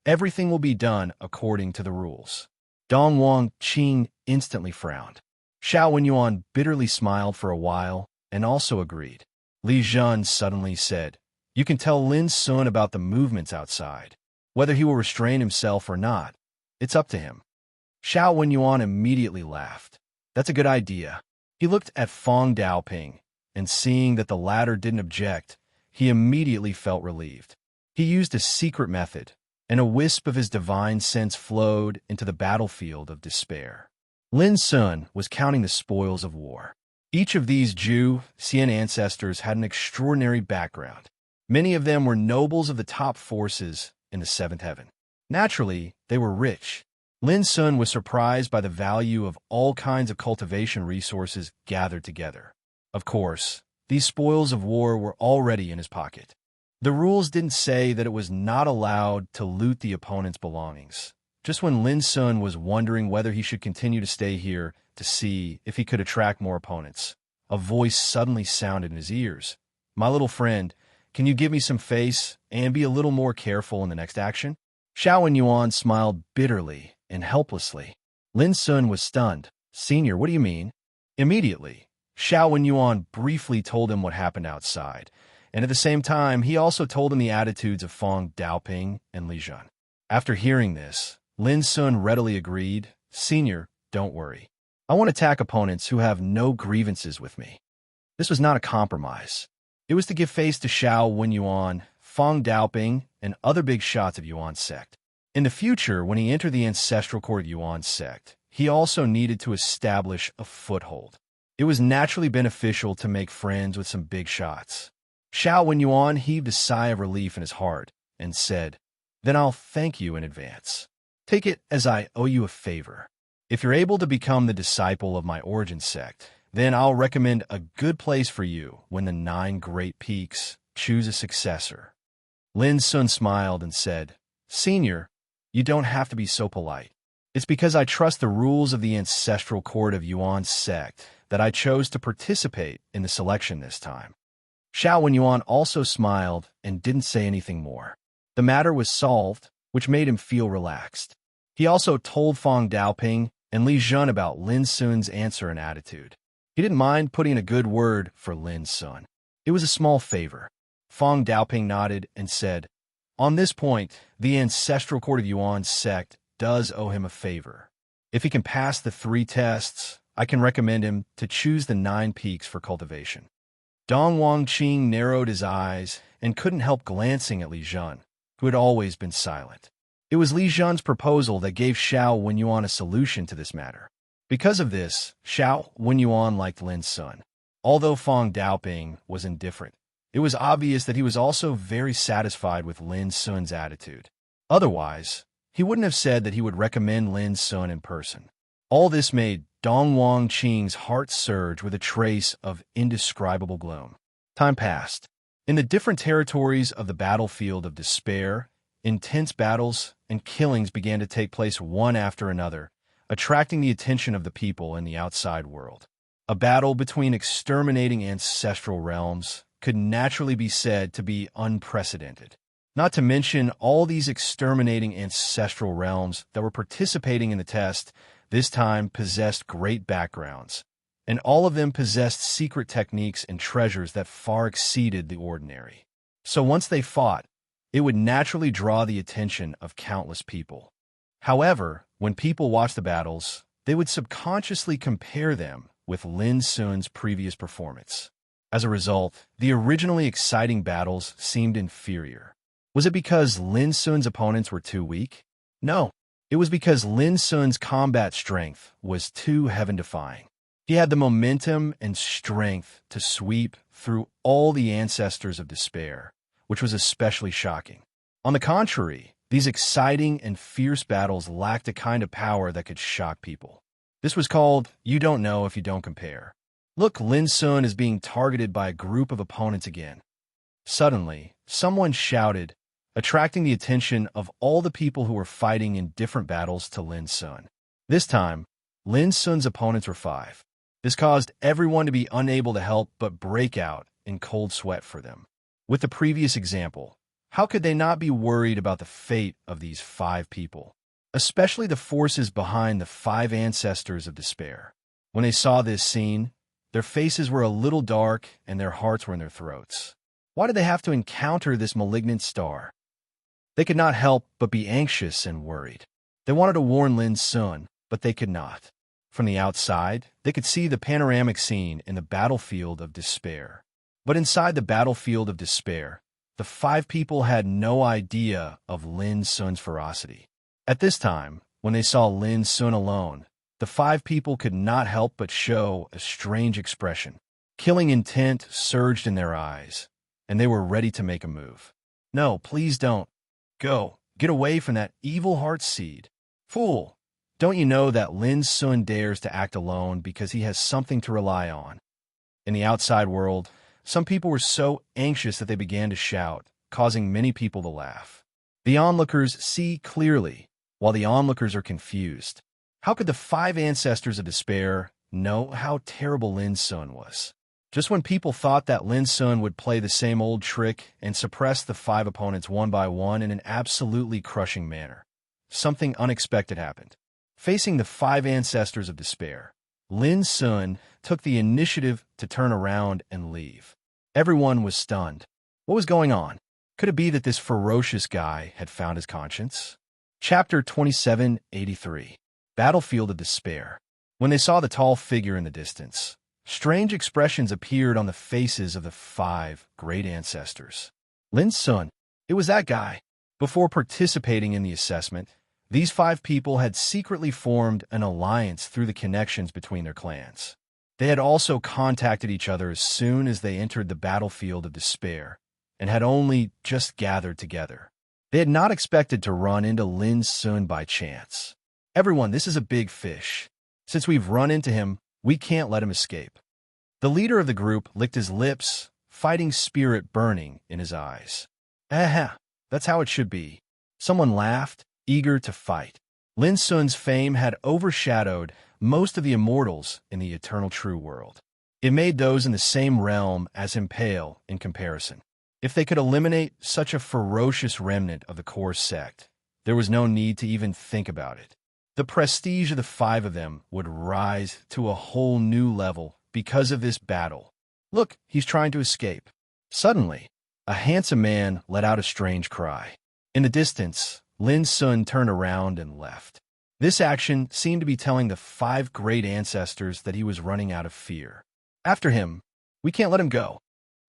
"Everything will be done according to the rules." Dong Wang Qing instantly frowned. Xiao Wenyuan bitterly smiled for a while and also agreed. Li Jun suddenly said, "You can tell Lin Sun about the movements outside. Whether he will restrain himself or not, it's up to him." Xiao Wenyuan immediately laughed. "That's a good idea." He looked at Fong Daoping, and seeing that the latter didn't object, he immediately felt relieved. He used a secret method, and a wisp of his divine sense flowed into the battlefield of despair. Lin Sun was counting the spoils of war. Each of these Xian ancestors had an extraordinary background. Many of them were nobles of the top forces in the seventh heaven. Naturally, they were rich. Lin Sun was surprised by the value of all kinds of cultivation resources gathered together. Of course, these spoils of war were already in his pocket. The rules didn't say that it was not allowed to loot the opponent's belongings. Just when Lin Sun was wondering whether he should continue to stay here to see if he could attract more opponents, a voice suddenly sounded in his ears. "My little friend, can you give me some face and be a little more careful in the next action?" Xiao Wenyuan smiled bitterly and helplessly. Lin Sun was stunned. "Senior, what do you mean?" Immediately, Xiao Wenyuan briefly told him what happened outside, and at the same time, he also told him the attitudes of Fong Daoping and Li Jun. After hearing this, Lin Sun readily agreed, "Senior, don't worry. I won't attack opponents who have no grievances with me." This was not a compromise. It was to give face to Xiao Wenyuan, Fong Daoping, and other big shots of Yuan's sect. In the future, when he entered the ancestral court of Yuan's sect, he also needed to establish a foothold. It was naturally beneficial to make friends with some big shots. Xiao Wenyuan heaved a sigh of relief in his heart and said, "Then I'll thank you in advance. Take it as I owe you a favor. If you're able to become the disciple of my origin sect, then I'll recommend a good place for you when the 9 great peaks choose a successor." Lin Sun smiled and said, "Senior, you don't have to be so polite. It's because I trust the rules of the ancestral court of Yuan's sect that I chose to participate in the selection this time." Xiao Wenyuan also smiled and didn't say anything more. The matter was solved, which made him feel relaxed. He also told Fong Daoping and Li Jun about Lin Sun's answer and attitude. He didn't mind putting in a good word for Lin Sun. It was a small favor. Fong Daoping nodded and said, On this point, the ancestral court of Yuan's sect does owe him a favor. If he can pass the 3 tests, I can recommend him to choose the 9 peaks for cultivation. Dong Wangqing narrowed his eyes and couldn't help glancing at Li Zhen, who had always been silent. It was Li Zhen's proposal that gave Xiao Wenyuan a solution to this matter. Because of this, Xiao Wenyuan liked Lin Sun. Although Fang Daoping was indifferent, it was obvious that he was also very satisfied with Lin Sun's attitude. Otherwise, he wouldn't have said that he would recommend Lin Sun in person. All this made Dong Wangqing's heart surge with a trace of indescribable gloom. Time passed. In the different territories of the battlefield of despair, intense battles and killings began to take place one after another, attracting the attention of the people in the outside world. A battle between exterminating ancestral realms could naturally be said to be unprecedented. Not to mention all these exterminating ancestral realms that were participating in the test this time possessed great backgrounds, and all of them possessed secret techniques and treasures that far exceeded the ordinary. So once they fought, it would naturally draw the attention of countless people. However, when people watched the battles, they would subconsciously compare them with Lin Sun's previous performance. As a result, the originally exciting battles seemed inferior. Was it because Lin Sun's opponents were too weak? No, it was because Lin Sun's combat strength was too heaven-defying. He had the momentum and strength to sweep through all the ancestors of despair, which was especially shocking. On the contrary, these exciting and fierce battles lacked a kind of power that could shock people. This was called, you don't know if you don't compare. Look, Lin Sun is being targeted by a group of opponents again. Suddenly, someone shouted, attracting the attention of all the people who were fighting in different battles to Lin Sun. This time, Lin Sun's opponents were 5. This caused everyone to be unable to help but break out in cold sweat for them. With the previous example, how could they not be worried about the fate of these 5 people? Especially the forces behind the 5 ancestors of despair. When they saw this scene, their faces were a little dark and their hearts were in their throats. Why did they have to encounter this malignant star? They could not help but be anxious and worried. They wanted to warn Lin Sun, but they could not. From the outside, they could see the panoramic scene in the battlefield of despair. But inside the battlefield of despair, the 5 people had no idea of Lin Sun's ferocity. At this time, when they saw Lin Sun alone, the 5 people could not help but show a strange expression. Killing intent surged in their eyes, and they were ready to make a move. No, please don't. Go. Get away from that evil heart seed. Fool! Don't you know that Lin Sun dares to act alone because he has something to rely on? In the outside world, some people were so anxious that they began to shout, causing many people to laugh. The onlookers see clearly, while the onlookers are confused. How could the 5 ancestors of despair know how terrible Lin Sun was? Just when people thought that Lin Sun would play the same old trick and suppress the 5 opponents one by one in an absolutely crushing manner, something unexpected happened. Facing the 5 ancestors of despair, Lin Sun took the initiative to turn around and leave. Everyone was stunned. What was going on? Could it be that this ferocious guy had found his conscience? Chapter 2783. Battlefield of Despair. When they saw the tall figure in the distance, strange expressions appeared on the faces of the 5 great ancestors. Lin Sun, it was that guy. Before participating in the assessment, these 5 people had secretly formed an alliance through the connections between their clans. They had also contacted each other as soon as they entered the battlefield of despair, and had only just gathered together. They had not expected to run into Lin Sun by chance. Everyone, this is a big fish. Since we've run into him, we can't let him escape. The leader of the group licked his lips, fighting spirit burning in his eyes. That's how it should be. Someone laughed, eager to fight. Lin Sun's fame had overshadowed most of the immortals in the eternal true world. It made those in the same realm as him pale in comparison. If they could eliminate such a ferocious remnant of the core sect, there was no need to even think about it. The prestige of the 5 of them would rise to a whole new level because of this battle. Look, he's trying to escape. Suddenly, a handsome man let out a strange cry. In the distance, Lin Sun turned around and left. This action seemed to be telling the 5 great ancestors that he was running out of fear. After him, we can't let him go,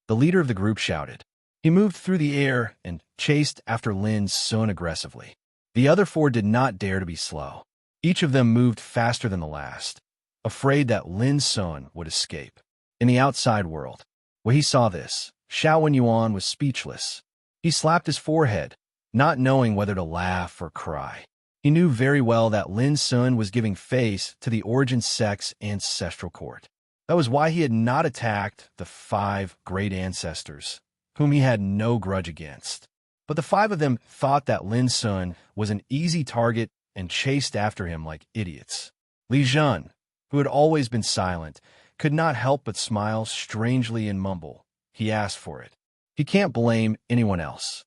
the leader of the group shouted. He moved through the air and chased after Lin Sun aggressively. The other 4 did not dare to be slow. Each of them moved faster than the last, afraid that Lin Sun would escape. In the outside world, when he saw this, Xiao Wenyuan was speechless. He slapped his forehead, not knowing whether to laugh or cry. He knew very well that Lin Sun was giving face to the Origin Sect's ancestral court. That was why he had not attacked the 5 great ancestors, whom he had no grudge against. But the 5 of them thought that Lin Sun was an easy target and chased after him like idiots. Li Jun, who had always been silent, could not help but smile strangely and mumble. He asked for it. He can't blame anyone else.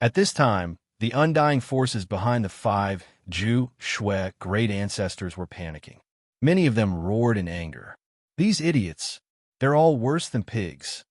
At this time, the undying forces behind the 5 Zhu Shui great ancestors were panicking. Many of them roared in anger. These idiots, they're all worse than pigs.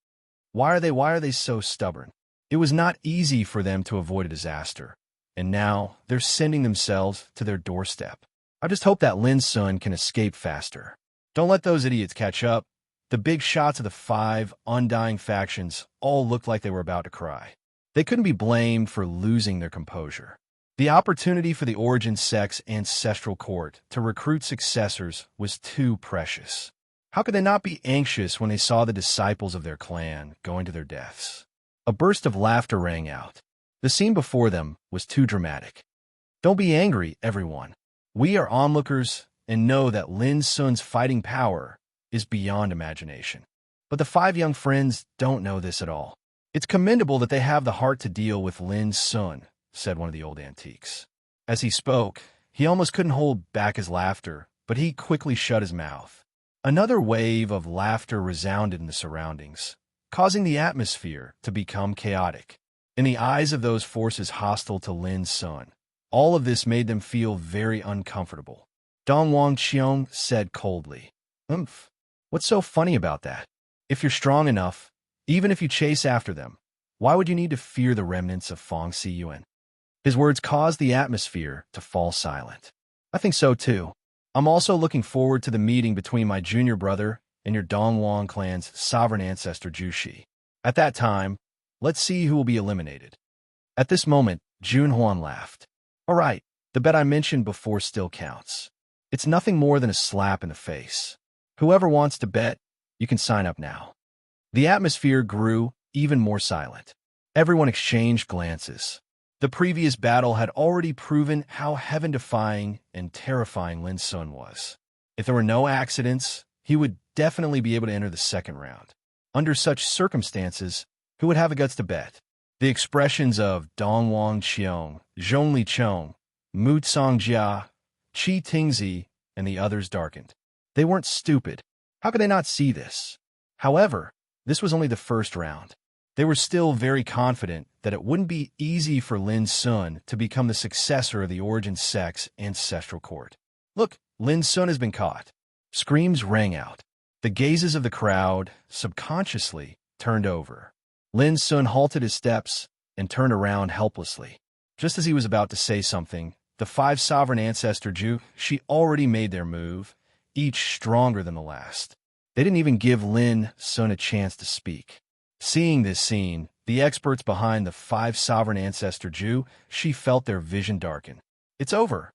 Why are they so stubborn? It was not easy for them to avoid a disaster, and now they're sending themselves to their doorstep. I just hope that Lin Sun can escape faster. Don't let those idiots catch up. The big shots of the 5 undying factions all looked like they were about to cry. They couldn't be blamed for losing their composure. The opportunity for the Origin Sect's ancestral court to recruit successors was too precious. How could they not be anxious when they saw the disciples of their clan going to their deaths? A burst of laughter rang out. The scene before them was too dramatic. Don't be angry, everyone. We are onlookers and know that Lin Sun's fighting power is beyond imagination. But the 5 young friends don't know this at all. It's commendable that they have the heart to deal with Lin Sun, said one of the old antiques. As he spoke, he almost couldn't hold back his laughter, but he quickly shut his mouth. Another wave of laughter resounded in the surroundings, causing the atmosphere to become chaotic. In the eyes of those forces hostile to Lin Sun, all of this made them feel very uncomfortable. Dong Wangqiong said coldly, What's so funny about that? If you're strong enough, even if you chase after them, why would you need to fear the remnants of Fong Siyuan? His words caused the atmosphere to fall silent. I think so too. I'm also looking forward to the meeting between my junior brother and your Dongwang clan's sovereign ancestor Jushi. At that time, let's see who will be eliminated. At this moment, Junhuan laughed. All right, the bet I mentioned before still counts. It's nothing more than a slap in the face. Whoever wants to bet, you can sign up now. The atmosphere grew even more silent. Everyone exchanged glances. The previous battle had already proven how heaven-defying and terrifying Lin Sun was. If there were no accidents, he would definitely be able to enter the second round. Under such circumstances, who would have the guts to bet? The expressions of Dong Wangqiong, Zhong Lichong, Mu Songjia, Qi Tingzi, and the others darkened. They weren't stupid. How could they not see this? However, this was only the first round. They were still very confident that it wouldn't be easy for Lin Sun to become the successor of the Origin Sect's ancestral court. Look, Lin Sun has been caught. Screams rang out. The gazes of the crowd, subconsciously, turned over. Lin Sun halted his steps and turned around helplessly. Just as he was about to say something, the 5 sovereign ancestor Zhu, she already made their move, each stronger than the last. They didn't even give Lin Sun a chance to speak. Seeing this scene, the experts behind the 5 sovereign ancestor Zhu, she felt their vision darken. It's over.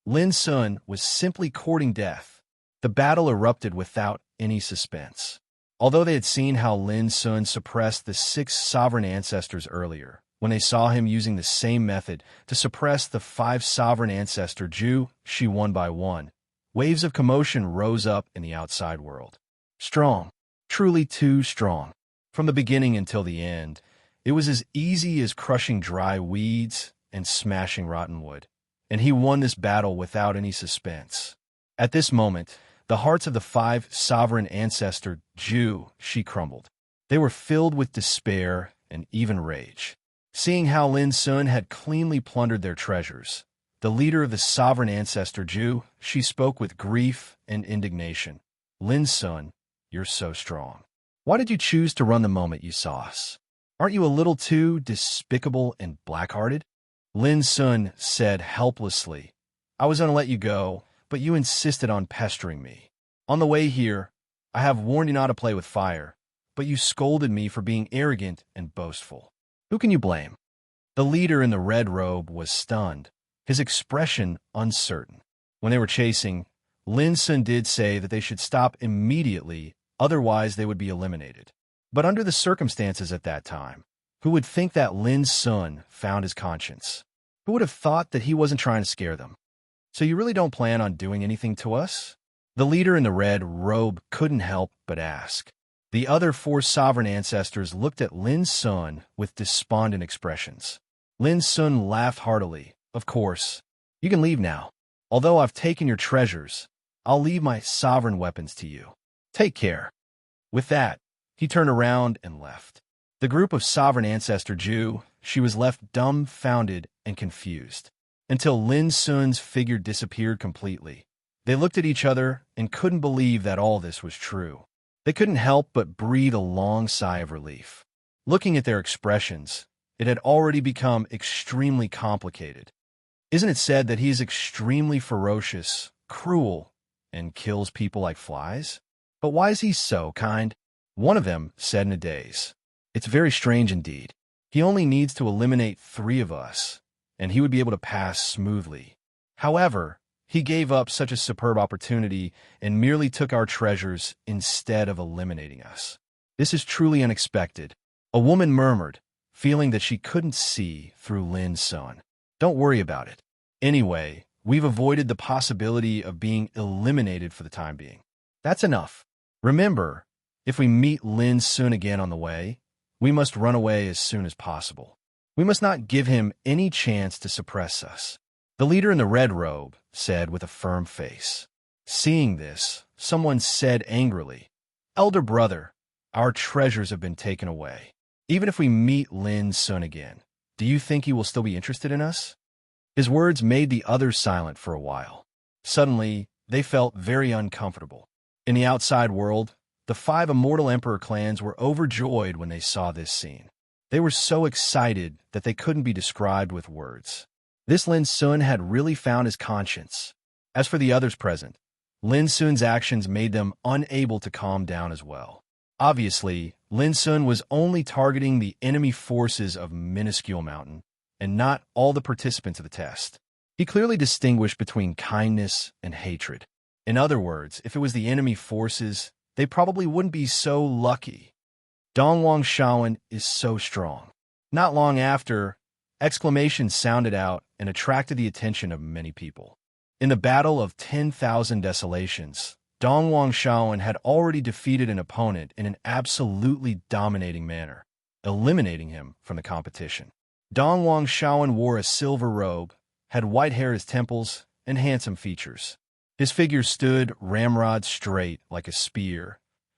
Lin Sun was simply courting death. The battle erupted without any suspense. Although they had seen how Lin Sun suppressed the 6 sovereign ancestors earlier, when they saw him using the same method to suppress the 5 sovereign ancestor Zhu, she one by one. Waves of commotion rose up in the outside world. Strong. Truly too strong. From the beginning until the end, it was as easy as crushing dry weeds and smashing rotten wood. And he won this battle without any suspense. At this moment, the hearts of the 5 sovereign ancestor Zhu, she crumbled. They were filled with despair and even rage. Seeing how Lin Sun had cleanly plundered their treasures, the leader of the sovereign ancestor Zhu, she spoke with grief and indignation. Lin Sun, you're so strong. Why did you choose to run the moment you saw us? Aren't you a little too despicable and black-hearted? Lin Sun said helplessly. I was going to let you go, but you insisted on pestering me. On the way here, I have warned you not to play with fire, but you scolded me for being arrogant and boastful. Who can you blame? The leader in the red robe was stunned, his expression uncertain. When they were chasing, Lin Sun did say that they should stop immediately, otherwise they would be eliminated. But under the circumstances at that time, who would think that Lin Sun found his conscience? Who would have thought that he wasn't trying to scare them? So you really don't plan on doing anything to us? The leader in the red robe couldn't help but ask. The other 4 sovereign ancestors looked at Lin Sun with despondent expressions. Lin Sun laughed heartily. Of course. You can leave now. Although I've taken your treasures, I'll leave my sovereign weapons to you. Take care. With that, he turned around and left. The group of sovereign ancestor Jew, she was left dumbfounded and confused, until Lin Sun's figure disappeared completely. They looked at each other and couldn't believe that all this was true. They couldn't help but breathe a long sigh of relief. Looking at their expressions, it had already become extremely complicated. Isn't it said that he is extremely ferocious, cruel, and kills people like flies? But why is he so kind? One of them said in a daze. It's very strange indeed. He only needs to eliminate 3 of us, and he would be able to pass smoothly. However, he gave up such a superb opportunity and merely took our treasures instead of eliminating us. This is truly unexpected, a woman murmured, feeling that she couldn't see through Lin Sun. Don't worry about it. Anyway, we've avoided the possibility of being eliminated for the time being. That's enough. Remember, if we meet Lin Sun again on the way, we must run away as soon as possible. We must not give him any chance to suppress us. The leader in the red robe said with a firm face. Seeing this, someone said angrily, Elder brother, our treasures have been taken away. Even if we meet Lin Sun again, do you think he will still be interested in us? His words made the others silent for a while. Suddenly, they felt very uncomfortable. In the outside world, the 5 immortal emperor clans were overjoyed when they saw this scene. They were so excited that they couldn't be described with words. This Lin Sun had really found his conscience. As for the others present, Lin Sun's actions made them unable to calm down as well. Obviously, Lin Sun was only targeting the enemy forces of Minuscule Mountain, and not all the participants of the test. He clearly distinguished between kindness and hatred. In other words, if it was the enemy forces, they probably wouldn't be so lucky. Dongwang Shaoan is so strong. Not long after, exclamations sounded out and attracted the attention of many people. In the Battle of 10,000 Desolations, Dongwang Shaoan had already defeated an opponent in an absolutely dominating manner, eliminating him from the competition. Dongwang Shaoan wore a silver robe, had white hair as temples, and handsome features. His figure stood ramrod straight like a spear,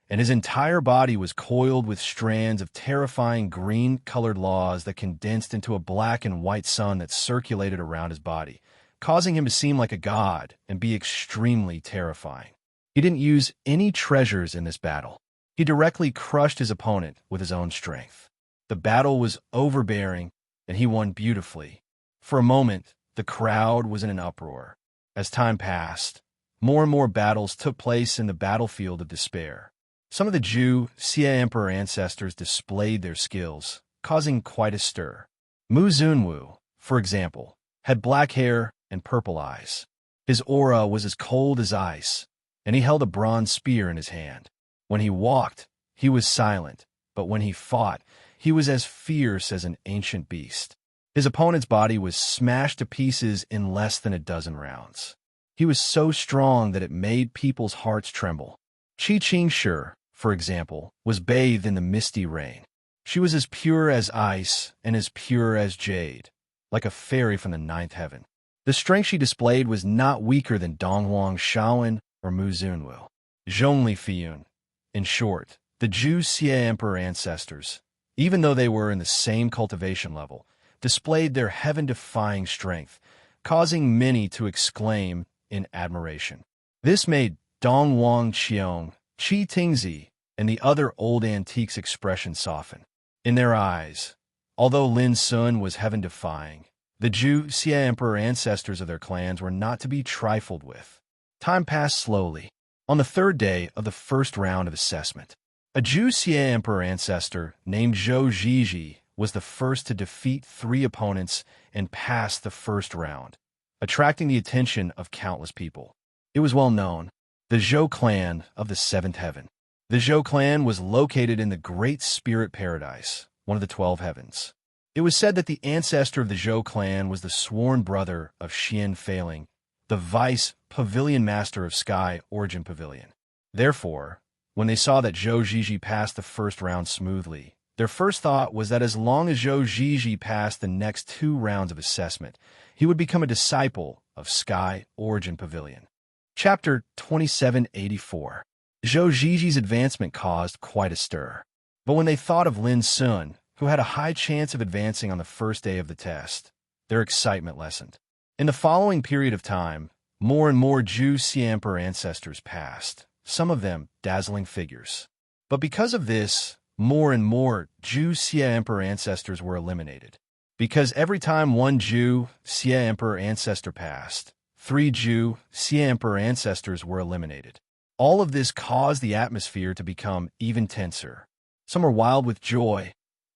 and his entire body was coiled with strands of terrifying green-colored laws that condensed into a black and white sun that circulated around his body, causing him to seem like a god and be extremely terrifying. He didn't use any treasures in this battle. He directly crushed his opponent with his own strength. The battle was overbearing, and he won beautifully. For a moment, the crowd was in an uproar. As time passed, more and more battles took place in the battlefield of despair. Some of the Zhu Xie Emperor ancestors displayed their skills, causing quite a stir. Mu Zunwu, for example, had black hair and purple eyes. His aura was as cold as ice, and he held a bronze spear in his hand. When he walked, he was silent, but when he fought, he was as fierce as an ancient beast. His opponent's body was smashed to pieces in less than a dozen rounds. He was so strong that it made people's hearts tremble. Qi Qingshi, for example, was bathed in the misty rain. She was as pure as ice and as pure as jade, like a fairy from the ninth heaven. The strength she displayed was not weaker than Dongwang Shaoan or Mu Zunwu. Zhongli Fiyun. In short, the Zhu Xie Emperor ancestors, even though they were in the same cultivation level, displayed their heaven-defying strength, causing many to exclaim in admiration. This made Dongwang Qiong, Qi Tingzi, and the other old antiques' expression soften. In their eyes, although Lin Sun was heaven-defying, The Zhou Xia Emperor ancestors of their clans were not to be trifled with. Time passed slowly. On the third day of the first round of assessment, a Zhou Xia Emperor ancestor named Zhou Zhiji was the first to defeat 3 opponents and pass the first round, attracting the attention of countless people. It was well known, the Zhou clan of the Seventh Heaven. The Zhou clan was located in the Great Spirit Paradise, one of the 12 heavens. It was said that the ancestor of the Zhou clan was the sworn brother of Xian Failing, the vice pavilion master of Sky Origin Pavilion. Therefore, when they saw that Zhou Zhiji passed the first round smoothly, their first thought was that as long as Zhou Zhiji passed the next 2 rounds of assessment, he would become a disciple of Sky Origin Pavilion. Chapter 2784. Zhou Zhiji's advancement caused quite a stir. But when they thought of Lin Sun, who had a high chance of advancing on the first day of the test, their excitement lessened. In the following period of time, more and more Zhou Xia Emperor ancestors passed, some of them dazzling figures. But because of this, more and more Zhou Xia Emperor ancestors were eliminated. Because every time one Zhou Xia Emperor ancestor passed, 3 Zhou Xia Emperor ancestors were eliminated. All of this caused the atmosphere to become even tenser. Some were wild with joy,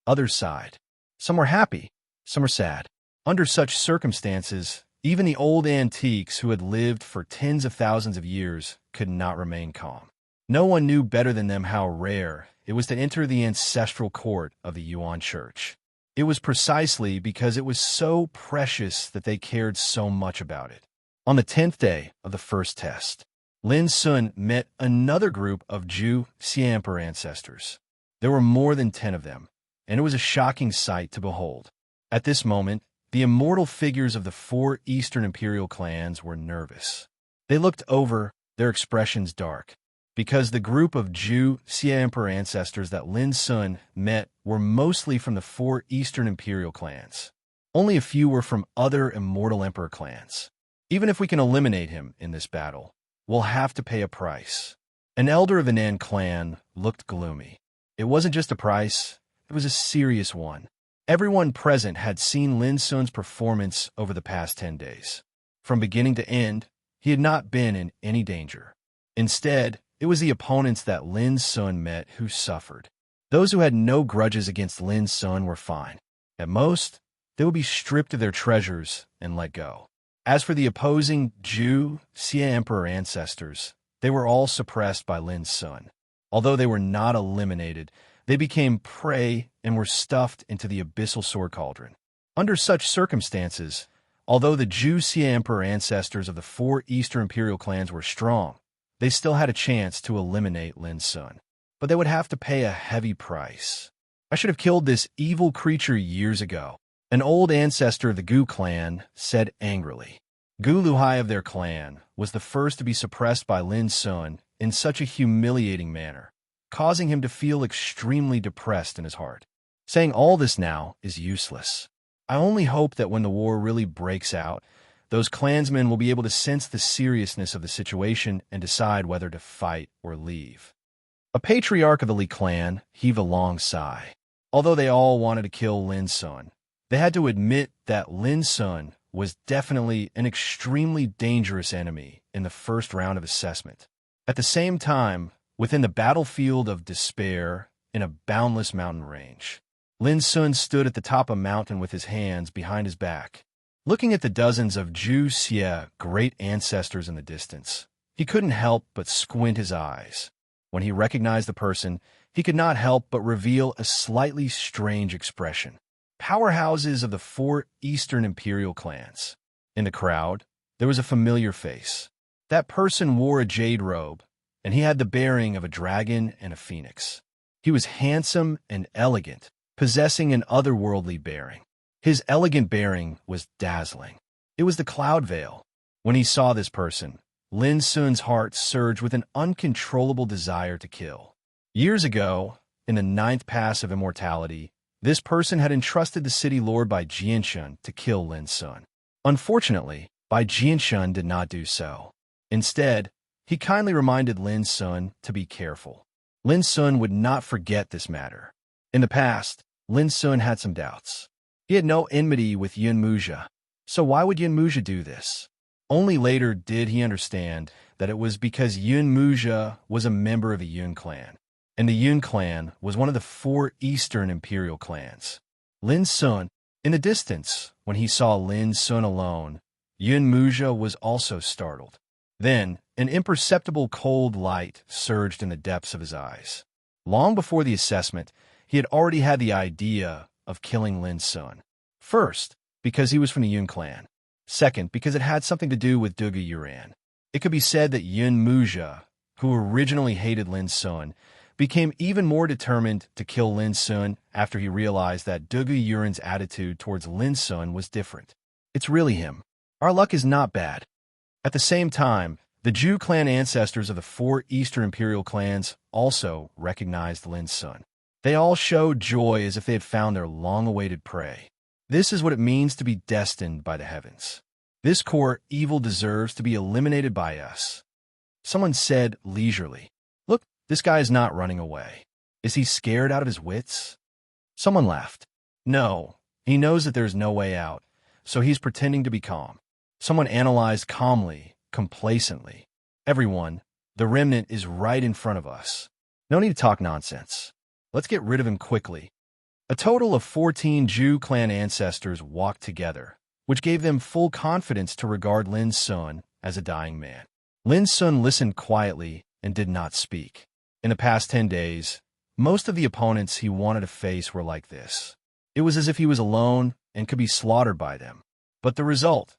others sighed. Some were happy, some were sad. Under such circumstances, even the old antiques who had lived for tens of thousands of years could not remain calm. No one knew better than them how rare it was to enter the ancestral court of the Yuan Church. It was precisely because it was so precious that they cared so much about it. On the 10th day of the first test, Lin Sun met another group of Zhou Xia Emperor ancestors. There were more than 10 of them, and it was a shocking sight to behold. At this moment, the immortal figures of the 4 Eastern Imperial clans were nervous. They looked over, their expressions dark, because the group of Zhou Xia Emperor ancestors that Lin Sun met were mostly from the 4 Eastern Imperial clans. Only a few were from other immortal emperor clans. Even if we can eliminate him in this battle, we'll have to pay a price. An elder of the Nan clan looked gloomy. It wasn't just a price, it was a serious one. Everyone present had seen Lin Sun's performance over the past 10 days. From beginning to end, he had not been in any danger. Instead, it was the opponents that Lin Sun met who suffered. Those who had no grudges against Lin Sun were fine. At most, they would be stripped of their treasures and let go. As for the opposing Zhou Xia Emperor ancestors, they were all suppressed by Lin Sun. Although they were not eliminated, they became prey and were stuffed into the abyssal sword cauldron. Under such circumstances, although the Zhou Xia Emperor ancestors of the 4 Eastern Imperial clans were strong, they still had a chance to eliminate Lin Sun. But they would have to pay a heavy price. I should have killed this evil creature years ago, an old ancestor of the Gu clan said angrily. Gu Luhai of their clan was the first to be suppressed by Lin Sun in such a humiliating manner, causing him to feel extremely depressed in his heart. Saying all this now is useless. I only hope that when the war really breaks out, those clansmen will be able to sense the seriousness of the situation and decide whether to fight or leave. A patriarch of the Li clan heaved a long sigh. Although they all wanted to kill Lin Sun, they had to admit that Lin Sun was definitely an extremely dangerous enemy in the first round of assessment. At the same time, within the battlefield of despair in a boundless mountain range, Lin Sun stood at the top of a mountain with his hands behind his back. Looking at the dozens of Zhou Xia great ancestors in the distance, he couldn't help but squint his eyes. When he recognized the person, he could not help but reveal a slightly strange expression. Powerhouses of the 4 Eastern Imperial clans. In the crowd, there was a familiar face. That person wore a jade robe, and he had the bearing of a dragon and a phoenix. He was handsome and elegant, possessing an otherworldly bearing. His elegant bearing was dazzling. It was the Cloud Veil. When he saw this person, Lin Sun's heart surged with an uncontrollable desire to kill. Years ago, in the 9th Pass of Immortality, this person had entrusted the city lord Bai Jianshun to kill Lin Sun. Unfortunately, Bai Jianshun did not do so. Instead, he kindly reminded Lin Sun to be careful. Lin Sun would not forget this matter. In the past, Lin Sun had some doubts. He had no enmity with Yun Muzha, So why would Yun Muja do this? Only later did he understand that it was because Yun Muja was a member of the Yun clan, and the Yun clan was one of the 4 eastern imperial clans. Lin Sun, in the distance, when he saw Lin Sun alone, Yun Muja was also startled. Then, an imperceptible cold light surged in the depths of his eyes. Long before the assessment, he had already had the idea of killing Lin Sun. First, because he was from the Yun clan. Second, because it had something to do with Dugu Yuran. It could be said that Yun Muja, who originally hated Lin Sun, became even more determined to kill Lin Sun after he realized that Dugu Yuran's attitude towards Lin Sun was different. It's really him. Our luck is not bad. At the same time, the Zhu clan ancestors of the 4 Eastern Imperial clans also recognized Lin Sun. They all showed joy as if they had found their long-awaited prey. This is what it means to be destined by the heavens. This core evil deserves to be eliminated by us. Someone said leisurely, "Look, this guy is not running away. Is he scared out of his wits?" Someone laughed. "No, he knows that there's no way out, so he's pretending to be calm." Someone analyzed calmly, complacently. "Everyone, the remnant is right in front of us. No need to talk nonsense. Let's get rid of him quickly." A total of 14 Zhu clan ancestors walked together, which gave them full confidence to regard Lin Sun as a dying man. Lin Sun listened quietly and did not speak. In the past 10 days, most of the opponents he wanted to face were like this. It was as if he was alone and could be slaughtered by them. But the result?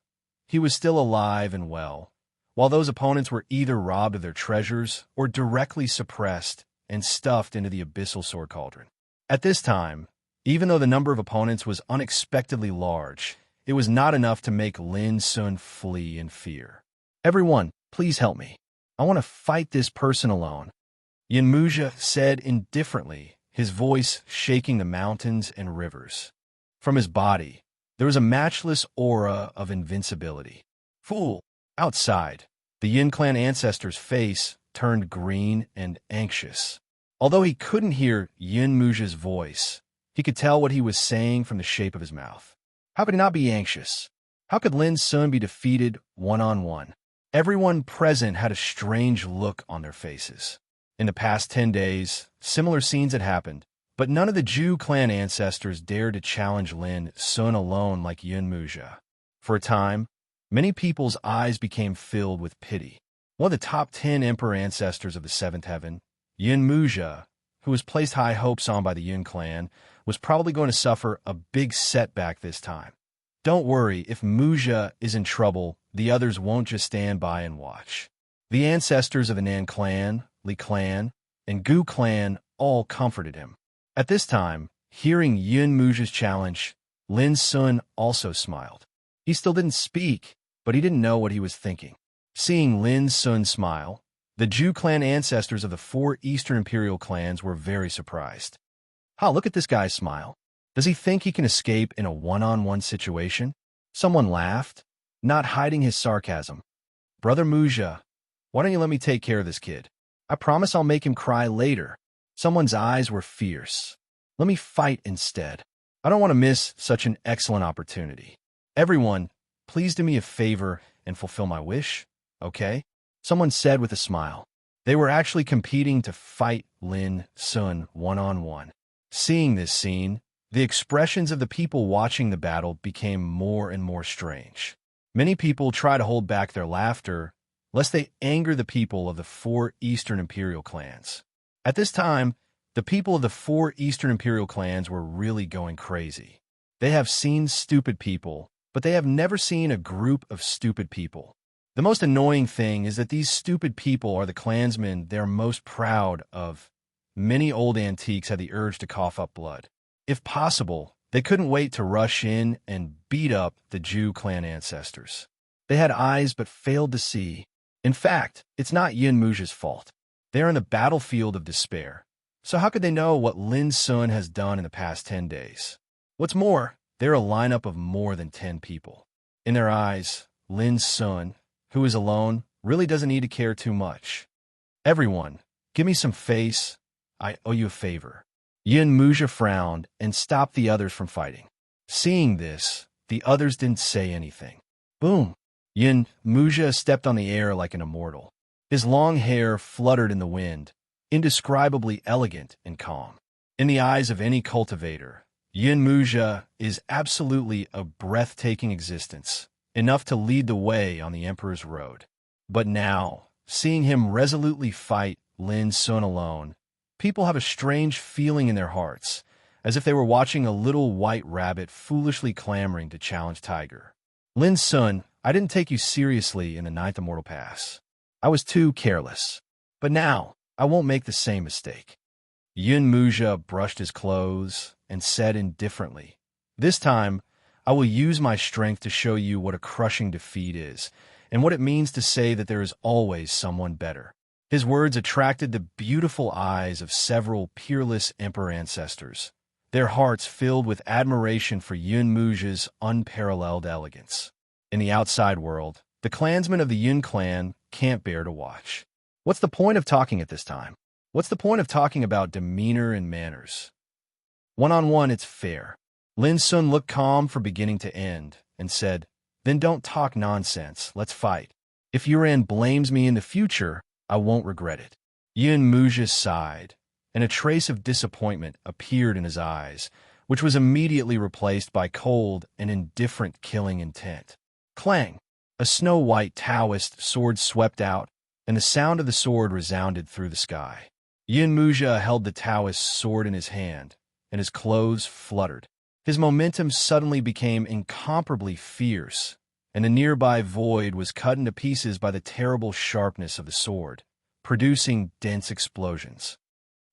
He was still alive and well, while those opponents were either robbed of their treasures or directly suppressed and stuffed into the abyssal sword cauldron. At this time, even though the number of opponents was unexpectedly large, it was not enough to make Lin Sun flee in fear. "Everyone, please help me. I want to fight this person alone," Yun Muja said indifferently, his voice shaking the mountains and rivers. From his body, there was a matchless aura of invincibility. "Fool!" Outside, the Yin clan ancestor's face turned green and anxious. Although he couldn't hear Yun Muja's voice, he could tell what he was saying from the shape of his mouth. How could he not be anxious? How could Lin Sun be defeated one-on-one? Everyone present had a strange look on their faces. In the past 10 days, similar scenes had happened, but none of the Zhu clan ancestors dared to challenge Lin Sun alone like Yun Muja. For a time, many people's eyes became filled with pity. One of the top 10 emperor ancestors of the Seventh Heaven, Yun Muja, who was placed high hopes on by the Yun clan, was probably going to suffer a big setback this time. Don't worry, if Muja is in trouble, the others won't just stand by and watch. The ancestors of the Nan clan, Li clan, and Gu clan all comforted him. At this time, hearing Yun Muja's challenge, Lin Sun also smiled. He still didn't speak, but he didn't know what he was thinking. Seeing Lin Sun smile, the Zhu clan ancestors of the 4 Eastern Imperial clans were very surprised. Look at this guy's smile. Does he think he can escape in a one-on-one situation? Someone laughed, not hiding his sarcasm. "Brother Muja, why don't you let me take care of this kid? I promise I'll make him cry later." Someone's eyes were fierce. "Let me fight instead. I don't want to miss such an excellent opportunity. Everyone, please do me a favor and fulfill my wish, okay?" Someone said with a smile. They were actually competing to fight Lin Sun one-on-one. Seeing this scene, the expressions of the people watching the battle became more and more strange. Many people try to hold back their laughter, lest they anger the people of the 4 Eastern Imperial clans. At this time, the people of the 4 Eastern Imperial clans were really going crazy. They have seen stupid people, but they have never seen a group of stupid people. The most annoying thing is that these stupid people are the clansmen they're most proud of. Many old antiques had the urge to cough up blood. If possible, they couldn't wait to rush in and beat up the Zhu clan ancestors. They had eyes but failed to see. In fact, it's not Yun Muja's fault. They are in the battlefield of despair. So how could they know what Lin Sun has done in the past 10 days? What's more, they're a lineup of more than 10 people. In their eyes, Lin Sun, who is alone, really doesn't need to care too much. "Everyone, give me some face. I owe you a favor." Yun Muja frowned and stopped the others from fighting. Seeing this, The others didn't say anything. Boom! Yin Muja stepped on the air like an immortal. His long hair fluttered in the wind, indescribably elegant and calm. In the eyes of any cultivator, Yin Muja is absolutely a breathtaking existence, enough to lead the way on the Emperor's road. But now, seeing him resolutely fight Lin Sun alone, people have a strange feeling in their hearts, as if they were watching a little white rabbit foolishly clamoring to challenge Tiger. Lin Sun, I didn't take you seriously in the Ninth Immortal Pass. I was too careless. But now, I won't make the same mistake. Yun Muja brushed his clothes and said indifferently, "This time, I will use my strength to show you what a crushing defeat is, and what it means to say that there is always someone better." His words attracted the beautiful eyes of several peerless emperor ancestors, their hearts filled with admiration for Yun Muja's unparalleled elegance. In the outside world, the clansmen of the Yun clan can't bear to watch. What's the point of talking at this time? What's the point of talking about demeanor and manners? One-on-one, it's fair. Lin Sun looked calm from beginning to end and said, "Then don't talk nonsense, let's fight. If Yuran blames me in the future, I won't regret it." Yun Muja sighed, and a trace of disappointment appeared in his eyes, which was immediately replaced by cold and indifferent killing intent. Clang! A snow-white Taoist sword swept out, and the sound of the sword resounded through the sky. Yun Muja held the Taoist's sword in his hand, and his clothes fluttered. His momentum suddenly became incomparably fierce, and the nearby void was cut into pieces by the terrible sharpness of the sword, producing dense explosions.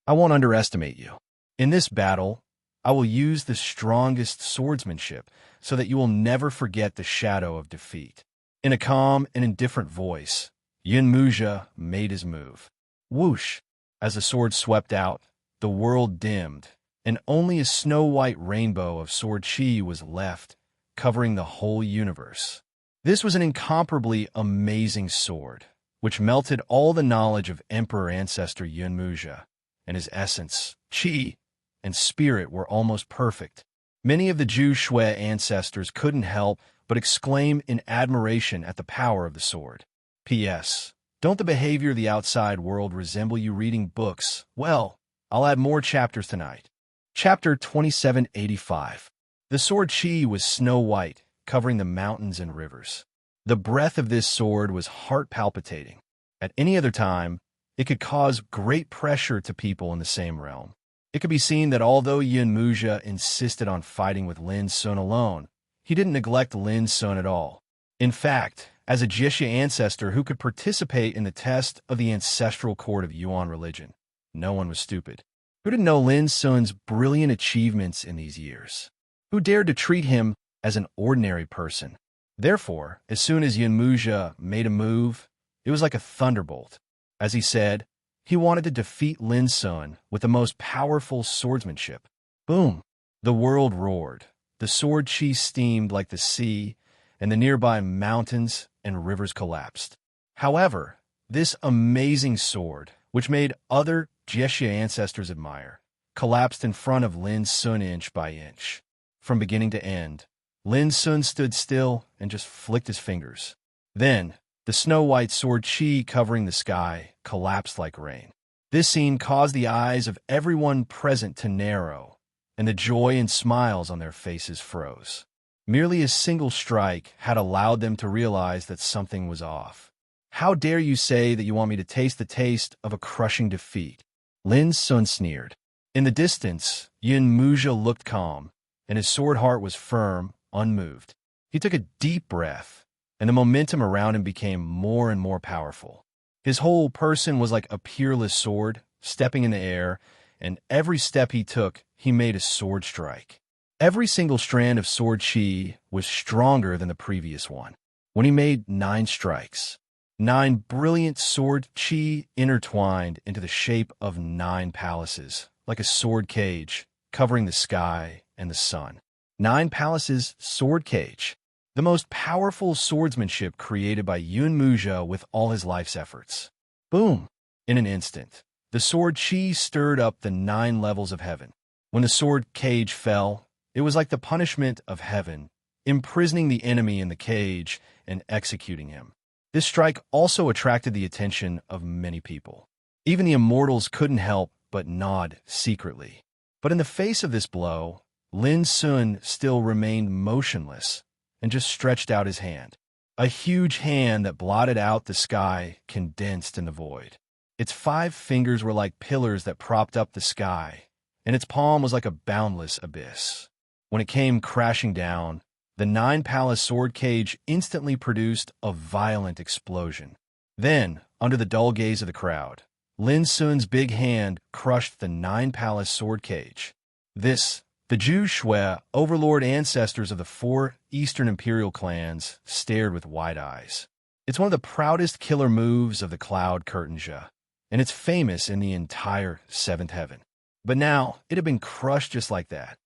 I won't underestimate you. In this battle, I will use the strongest swordsmanship so that you will never forget the shadow of defeat. In a calm and indifferent voice, Yun Muja made his move. Whoosh! As the sword swept out, the world dimmed, and only a snow-white rainbow of sword chi was left, covering the whole universe. This was an incomparably amazing sword, which melted all the knowledge of Emperor Ancestor Yun Muja, and his essence, chi, and spirit were almost perfect. Many of the Zhu Shui ancestors couldn't help but exclaim in admiration at the power of the sword. P.S. Don't the behavior of the outside world resemble you reading books? Well, I'll add more chapters tonight. Chapter 2785. The sword chi was snow-white, covering the mountains and rivers. The breath of this sword was heart-palpitating. At any other time, it could cause great pressure to people in the same realm. It could be seen that although Yun Muja insisted on fighting with Lin Sun alone, he didn't neglect Lin Sun at all. In fact, as a Jixia ancestor who could participate in the test of the ancestral court of Yuan religion, no one was stupid. Who didn't know Lin Sun's brilliant achievements in these years? Who dared to treat him as an ordinary person? Therefore, as soon as Yun Muja made a move, it was like a thunderbolt. As he said, he wanted to defeat Lin Sun with the most powerful swordsmanship. Boom! The world roared. The sword chi steamed like the sea, and the nearby mountains and rivers collapsed. However, this amazing sword, which made other Jixia ancestors admire, collapsed in front of Lin Sun inch by inch. From beginning to end, Lin Sun stood still and just flicked his fingers. Then, the snow-white sword chi covering the sky collapsed like rain. This scene caused the eyes of everyone present to narrow, and the joy and smiles on their faces froze. Merely a single strike had allowed them to realize that something was off. "How dare you say that you want me to taste the taste of a crushing defeat?" Lin Sun sneered. In the distance, Yun Muja looked calm, and his sword heart was firm, unmoved. He took a deep breath, and the momentum around him became more and more powerful. His whole person was like a peerless sword, stepping in the air, and every step he took, he made a sword strike. Every single strand of sword chi was stronger than the previous one. When he made 9 strikes, 9 brilliant sword chi intertwined into the shape of 9 palaces, like a sword cage, covering the sky and the sun. 9 palaces, sword cage. The most powerful swordsmanship created by Yun Muja with all his life's efforts. Boom! In an instant, the sword chi stirred up the 9 levels of heaven. When the sword cage fell, it was like the punishment of heaven, imprisoning the enemy in the cage and executing him. This strike also attracted the attention of many people. Even the immortals couldn't help but nod secretly. But in the face of this blow, Lin Sun still remained motionless and just stretched out his hand. A huge hand that blotted out the sky condensed in the void. Its 5 fingers were like pillars that propped up the sky, and its palm was like a boundless abyss. When it came crashing down, the 9-palace sword cage instantly produced a violent explosion. Then, under the dull gaze of the crowd, Lin Sun's big hand crushed the 9-palace sword cage. The Zhu Shui, overlord ancestors of the 4 Eastern Imperial clans, stared with wide eyes. It's one of the proudest killer moves of the Cloud Curtain Zhe, and it's famous in the entire 7th heaven. But now, it had been crushed just like that.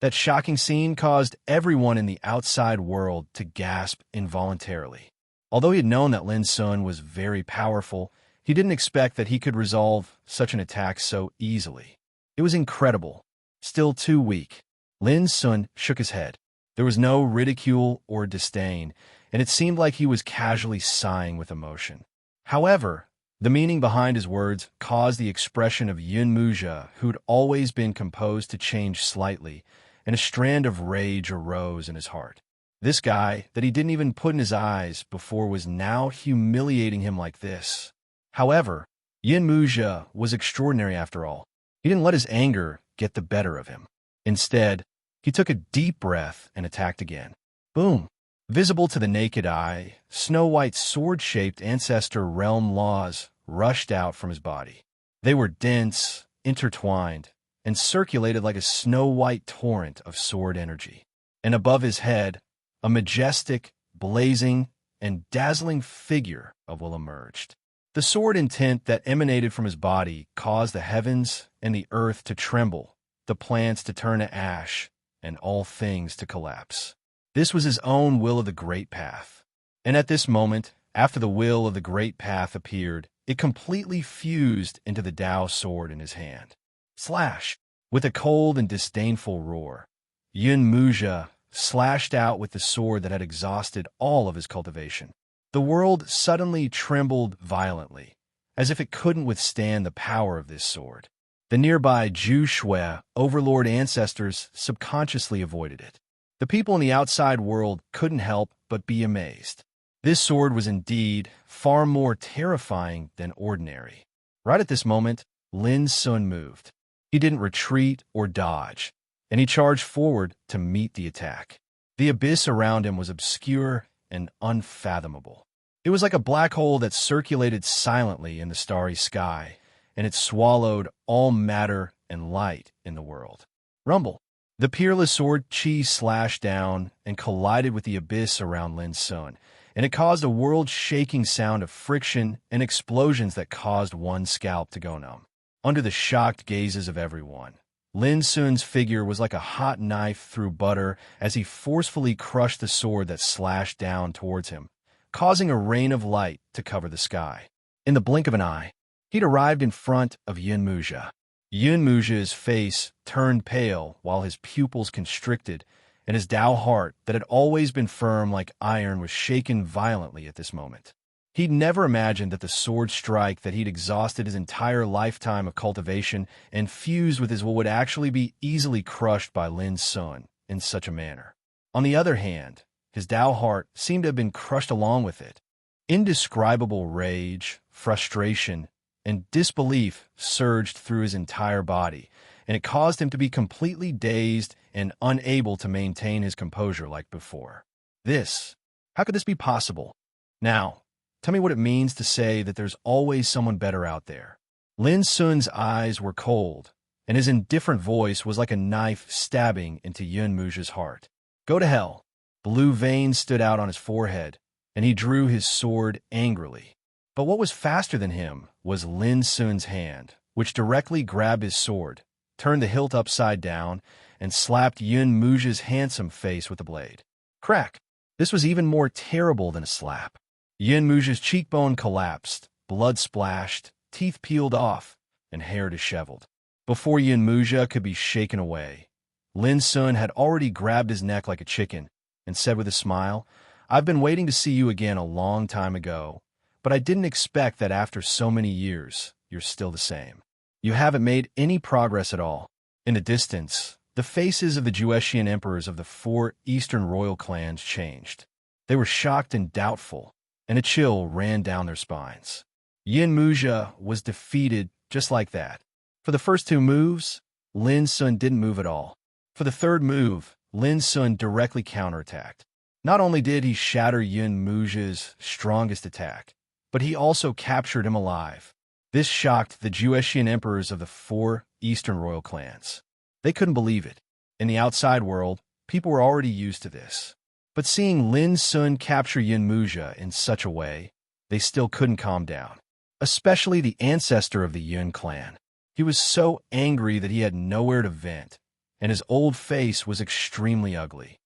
That shocking scene caused everyone in the outside world to gasp involuntarily. Although he had known that Lin Sun was very powerful, he didn't expect that he could resolve such an attack so easily. It was incredible. Still too weak. Lin Sun shook his head. There was no ridicule or disdain, and it seemed like he was casually sighing with emotion. However, the meaning behind his words caused the expression of Yun Muzha, who'd always been composed, to change slightly, and a strand of rage arose in his heart. This guy that he didn't even put in his eyes before was now humiliating him like this. However, Yun Muzha was extraordinary after all. He didn't let his anger get the better of him. Instead, he took a deep breath and attacked again. Boom! Visible to the naked eye, Snow White's sword-shaped ancestor realm laws rushed out from his body. They were dense, intertwined, and circulated like a snow-white torrent of sword energy. And above his head, a majestic, blazing, and dazzling figure of will emerged. The sword intent that emanated from his body caused the heavens and the earth to tremble, the plants to turn to ash, and all things to collapse. This was his own will of the Great Path. And at this moment, after the will of the Great Path appeared, it completely fused into the Tao sword in his hand. Slash! With a cold and disdainful roar, Yun Muzha slashed out with the sword that had exhausted all of his cultivation. The world suddenly trembled violently, as if it couldn't withstand the power of this sword. The nearby Zhu Shui overlord ancestors subconsciously avoided it. The people in the outside world couldn't help but be amazed. This sword was indeed far more terrifying than ordinary. Right at this moment, Lin Sun moved. He didn't retreat or dodge, and he charged forward to meet the attack. The abyss around him was obscure and unfathomable. It was like a black hole that circulated silently in the starry sky, and it swallowed all matter and light in the world. Rumble! The peerless sword chi slashed down and collided with the abyss around Lin Sun, and it caused a world-shaking sound of friction and explosions that caused one scalp to go numb. Under the shocked gazes of everyone, Lin Sun's figure was like a hot knife through butter as he forcefully crushed the sword that slashed down towards him, causing a rain of light to cover the sky. In the blink of an eye, he'd arrived in front of Yun Muzha. Yun Muzha's face turned pale while his pupils constricted, and his Tao heart that had always been firm like iron was shaken violently at this moment. He'd never imagined that the sword strike that he'd exhausted his entire lifetime of cultivation and fused with his will would actually be easily crushed by Lin Sun in such a manner. On the other hand, his Tao heart seemed to have been crushed along with it. Indescribable rage, frustration, and disbelief surged through his entire body, and it caused him to be completely dazed and unable to maintain his composure like before. How could this be possible? Now, tell me what it means to say that there's always someone better out there. Lin Sun's eyes were cold, and his indifferent voice was like a knife stabbing into Yun Muzha's heart. Go to hell. Blue veins stood out on his forehead, and he drew his sword angrily. But what was faster than him was Lin Sun's hand, which directly grabbed his sword, turned the hilt upside down, and slapped Yun Muzha's handsome face with the blade. Crack! This was even more terrible than a slap. Yun Muzha's cheekbone collapsed, blood splashed, teeth peeled off, and hair disheveled. Before Yun Muzha could be shaken away, Lin Sun had already grabbed his neck like a chicken and said with a smile, "I've been waiting to see you again a long time ago, but I didn't expect that after so many years, you're still the same. You haven't made any progress at all." In the distance, the faces of the Juetian emperors of the 4 eastern royal clans changed. They were shocked and doubtful, and a chill ran down their spines. Yin Muzha was defeated just like that. For the first 2 moves, Lin Sun didn't move at all. For the third move, Lin Sun directly counterattacked. Not only did he shatter Yin Muzha's strongest attack, but he also captured him alive. This shocked the Juetian emperors of the 4 eastern royal clans. They couldn't believe it. In the outside world, people were already used to this. But seeing Lin Sun capture Yin Muzha in such a way, they still couldn't calm down. Especially the ancestor of the Yun clan. He was so angry that he had nowhere to vent, and his old face was extremely ugly.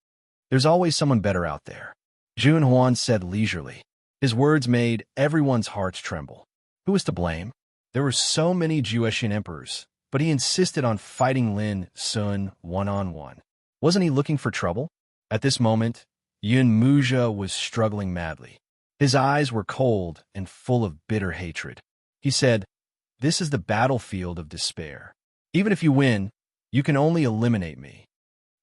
"There's always someone better out there," Jun Huan said leisurely. His words made everyone's hearts tremble. Who was to blame? There were so many Juetian emperors, but he insisted on fighting Lin Sun one-on-one. Wasn't he looking for trouble? At this moment, Yin Muzha was struggling madly. His eyes were cold and full of bitter hatred. He said, "This is the battlefield of despair. Even if you win, you can only eliminate me.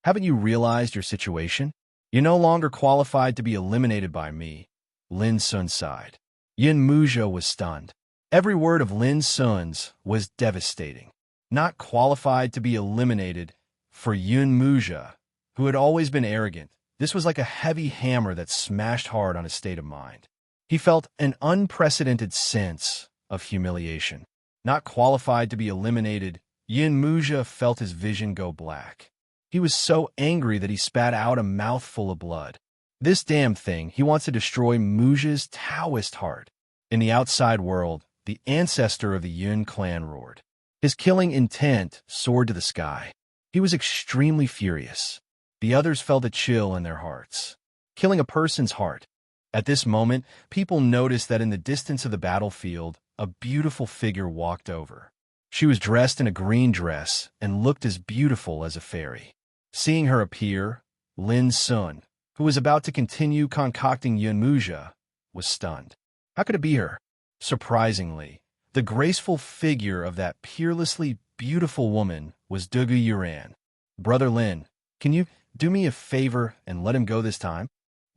Haven't you realized your situation? You're no longer qualified to be eliminated by me." Lin Sun sighed. Yin Muzha was stunned. Every word of Lin Sun's was devastating. Not qualified to be eliminated for Yin Muzha, who had always been arrogant. This was like a heavy hammer that smashed hard on his state of mind. He felt an unprecedented sense of humiliation. Not qualified to be eliminated, Yin Muzha felt his vision go black. He was so angry that he spat out a mouthful of blood. This damn thing, he wants to destroy Muzha's Taoist heart. In the outside world, the ancestor of the Yun clan roared. His killing intent soared to the sky. He was extremely furious. The others felt a chill in their hearts. Killing a person's heart. At this moment, people noticed that in the distance of the battlefield, a beautiful figure walked over. She was dressed in a green dress and looked as beautiful as a fairy. Seeing her appear, Lin Sun, who was about to continue concocting Yin Muzha, was stunned. How could it be her? Surprisingly, the graceful figure of that peerlessly beautiful woman was Dugu Yuran. "Brother Lin, can you do me a favor and let him go this time?"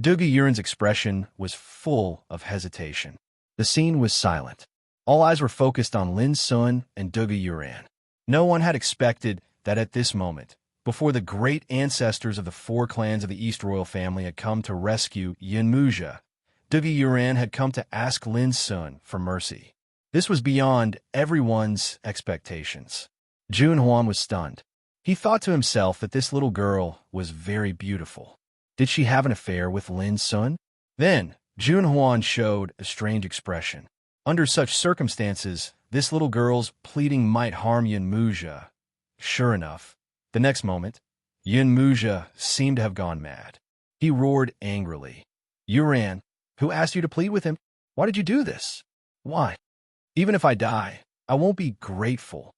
Dugu Yuran's expression was full of hesitation. The scene was silent. All eyes were focused on Lin Sun and Dugu Yuran. No one had expected that at this moment, before the great ancestors of the 4 clans of the East Royal family had come to rescue Yin Muzha, Dugu Yuran had come to ask Lin Sun for mercy. This was beyond everyone's expectations. Jun Huan was stunned. He thought to himself that this little girl was very beautiful. Did she have an affair with Lin Sun? Then, Jun Huan showed a strange expression. Under such circumstances, this little girl's pleading might harm Yin Muzha. Sure enough, the next moment, Yin Muzha seemed to have gone mad. He roared angrily. "Yuran, who asked you to plead with him? Why did you do this? Why? Even if I die, I won't be grateful."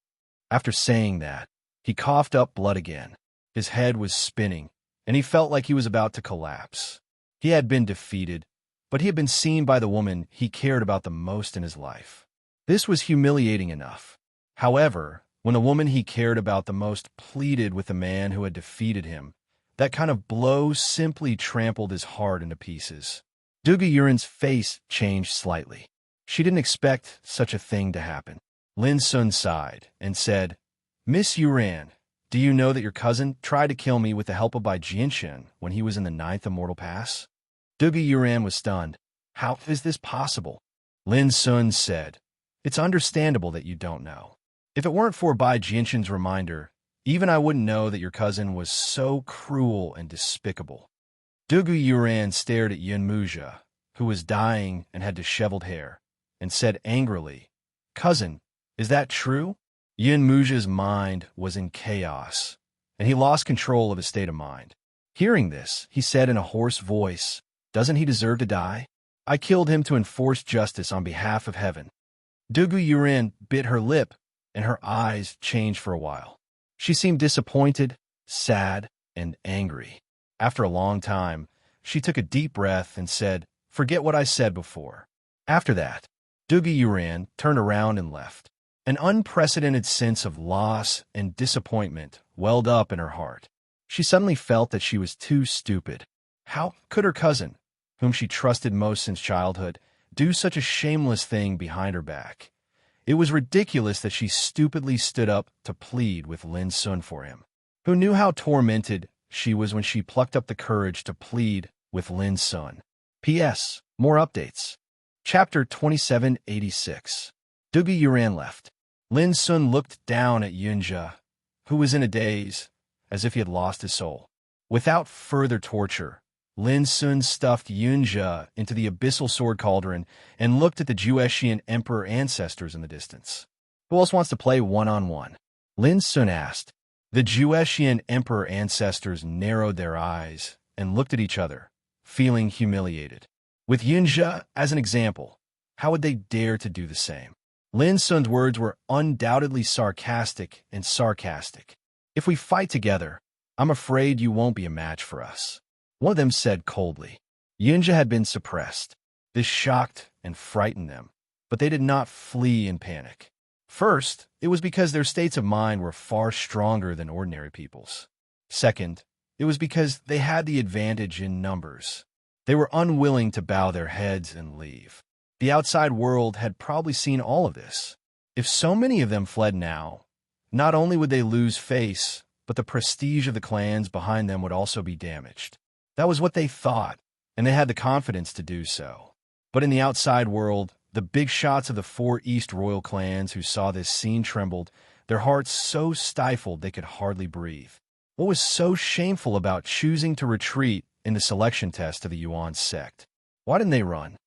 After saying that, he coughed up blood again. His head was spinning, and he felt like he was about to collapse. He had been defeated, but he had been seen by the woman he cared about the most in his life. This was humiliating enough. However, when the woman he cared about the most pleaded with the man who had defeated him, that kind of blow simply trampled his heart into pieces. Dugu Yuran's face changed slightly. She didn't expect such a thing to happen. Lin Sun sighed and said, "Miss Yuran, do you know that your cousin tried to kill me with the help of Bai Jianshen when he was in the 9th Immortal Pass?" Dugu Yuran was stunned. "How is this possible?" Lin Sun said, "It's understandable that you don't know. If it weren't for Bai Jianshen's reminder, even I wouldn't know that your cousin was so cruel and despicable." Dugu Yuran stared at Yin Muzha, who was dying and had disheveled hair, and said angrily, "Cousin, is that true?" Yin Muzha's mind was in chaos, and he lost control of his state of mind. Hearing this, he said in a hoarse voice, "Doesn't he deserve to die? I killed him to enforce justice on behalf of heaven." Dugu Yuran bit her lip, and her eyes changed for a while. She seemed disappointed, sad, and angry. After a long time, she took a deep breath and said, "Forget what I said before." After that, Dugi Yuran turned around and left. An unprecedented sense of loss and disappointment welled up in her heart. She suddenly felt that she was too stupid. How could her cousin, whom she trusted most since childhood, do such a shameless thing behind her back? It was ridiculous that she stupidly stood up to plead with Lin Sun for him. Who knew how tormented she was when she plucked up the courage to plead with Lin Sun? P.S. More updates. Chapter 2786. Dugi Yuran left. Lin Sun looked down at Yunjia, who was in a daze, as if he had lost his soul. Without further torture, Lin Sun stuffed Yunjia into the abyssal sword cauldron and looked at the Juetian emperor ancestors in the distance. "Who else wants to play one-on-one?" Lin Sun asked. The Juetian emperor ancestors narrowed their eyes and looked at each other, feeling humiliated. With Yunjia as an example, how would they dare to do the same? Lin Sun's words were undoubtedly sarcastic. "If we fight together, I'm afraid you won't be a match for us," one of them said coldly. Yunjia had been suppressed. This shocked and frightened them, but they did not flee in panic. First, it was because their states of mind were far stronger than ordinary people's. Second, it was because they had the advantage in numbers. They were unwilling to bow their heads and leave. The outside world had probably seen all of this. If so many of them fled now, not only would they lose face, but the prestige of the clans behind them would also be damaged. That was what they thought, and they had the confidence to do so. But in the outside world, the big shots of the 4 East royal clans who saw this scene trembled, their hearts so stifled they could hardly breathe. What was so shameful about choosing to retreat in the selection test of the Yuan sect? Why didn't they run?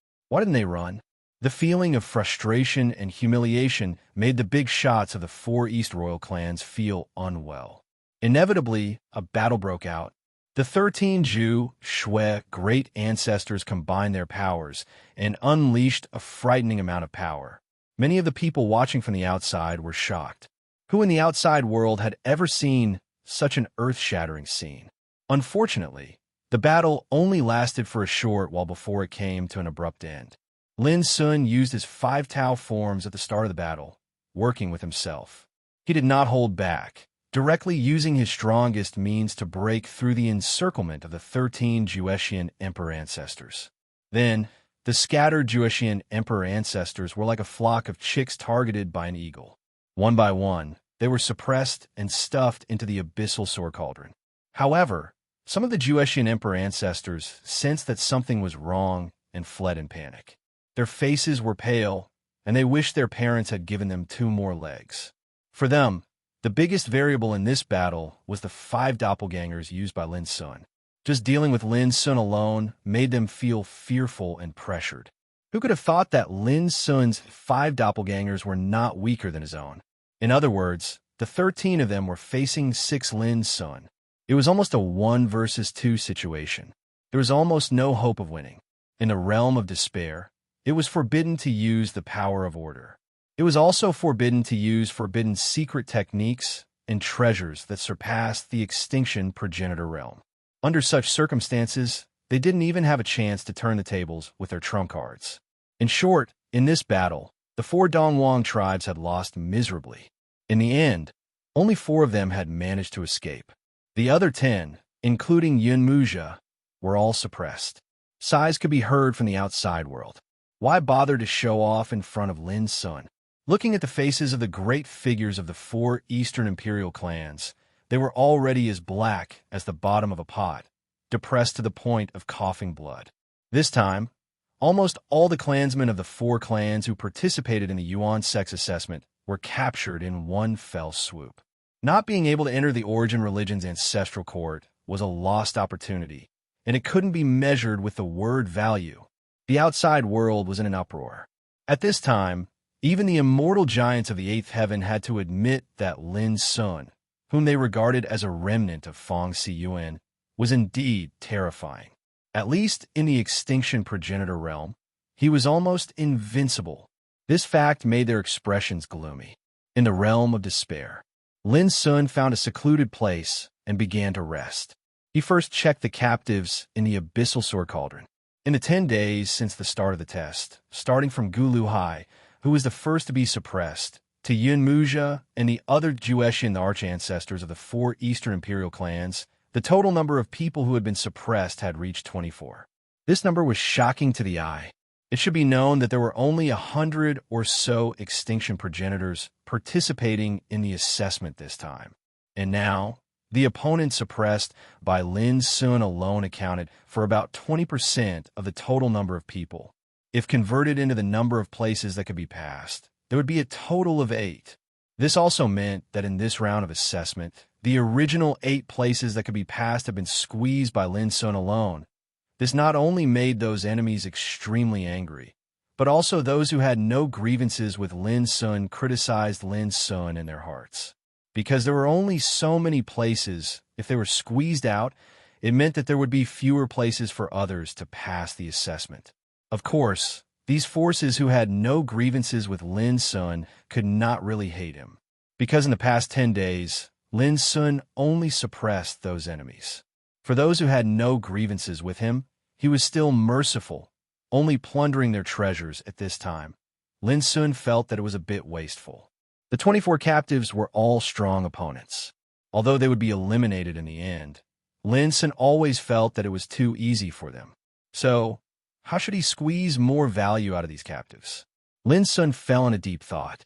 The feeling of frustration and humiliation made the big shots of the 4 East royal clans feel unwell. Inevitably, a battle broke out. The 13 Shui great ancestors combined their powers and unleashed a frightening amount of power. Many of the people watching from the outside were shocked. Who in the outside world had ever seen such an earth-shattering scene? Unfortunately, the battle only lasted for a short while before it came to an abrupt end. Lin Sun used his 5 Tao forms at the start of the battle, working with himself. He did not hold back, directly using his strongest means to break through the encirclement of the 13 Juetian emperor ancestors. Then, the scattered Juetian emperor ancestors were like a flock of chicks targeted by an eagle. One by one, they were suppressed and stuffed into the abyssal sword cauldron. However, some of the Juetian emperor ancestors sensed that something was wrong and fled in panic. Their faces were pale, and they wished their parents had given them 2 more legs. For them, the biggest variable in this battle was the 5 doppelgangers used by Lin Sun. Just dealing with Lin Sun alone made them feel fearful and pressured. Who could have thought that Lin Sun's 5 doppelgangers were not weaker than his own? In other words, the 13 of them were facing 6 Lin Sun. It was almost a 1 versus 2 situation. There was almost no hope of winning. In the realm of despair, it was forbidden to use the power of order. It was also forbidden to use forbidden secret techniques and treasures that surpassed the extinction progenitor realm. Under such circumstances, they didn't even have a chance to turn the tables with their trump cards. In short, in this battle, the 4 Dongwang tribes had lost miserably. In the end, only 4 of them had managed to escape. The other 10, including Yun Muzha, were all suppressed. Sighs could be heard from the outside world. Why bother to show off in front of Lin Sun? Looking at the faces of the great figures of the 4 Eastern Imperial clans, they were already as black as the bottom of a pot, depressed to the point of coughing blood. This time, almost all the clansmen of the 4 clans who participated in the Yuan sex assessment were captured in one fell swoop. Not being able to enter the Origin Religion's ancestral court was a lost opportunity, and it couldn't be measured with the word value. The outside world was in an uproar. At this time, even the immortal giants of the 8th heaven had to admit that Lin Sun, whom they regarded as a remnant of Feng Siyuan, was indeed terrifying. At least in the extinction progenitor realm, he was almost invincible. This fact made their expressions gloomy. In the realm of despair, Lin Sun found a secluded place and began to rest. He first checked the captives in the abyssal sword cauldron. In the 10 days since the start of the test, starting from Gulu Hai, who was the first to be suppressed, to Yun Muja and the other Jueshin arch-ancestors of the 4 Eastern Imperial clans, the total number of people who had been suppressed had reached 24. This number was shocking to the eye. It should be known that there were only 100 or so extinction progenitors participating in the assessment this time. And now, the opponent suppressed by Lin Sun alone accounted for about 20% of the total number of people. If converted into the number of places that could be passed, there would be a total of 8. This also meant that in this round of assessment, the original 8 places that could be passed had been squeezed by Lin Sun alone. This not only made those enemies extremely angry, but also those who had no grievances with Lin Sun criticized Lin Sun in their hearts. Because there were only so many places, if they were squeezed out, it meant that there would be fewer places for others to pass the assessment. Of course, these forces who had no grievances with Lin Sun could not really hate him, because in the past 10 days, Lin Sun only suppressed those enemies. For those who had no grievances with him, he was still merciful, only plundering their treasures at this time. Lin Sun felt that it was a bit wasteful. The 24 captives were all strong opponents. Although they would be eliminated in the end, Lin Sun always felt that it was too easy for them. So, how should he squeeze more value out of these captives? Lin Sun fell in a deep thought.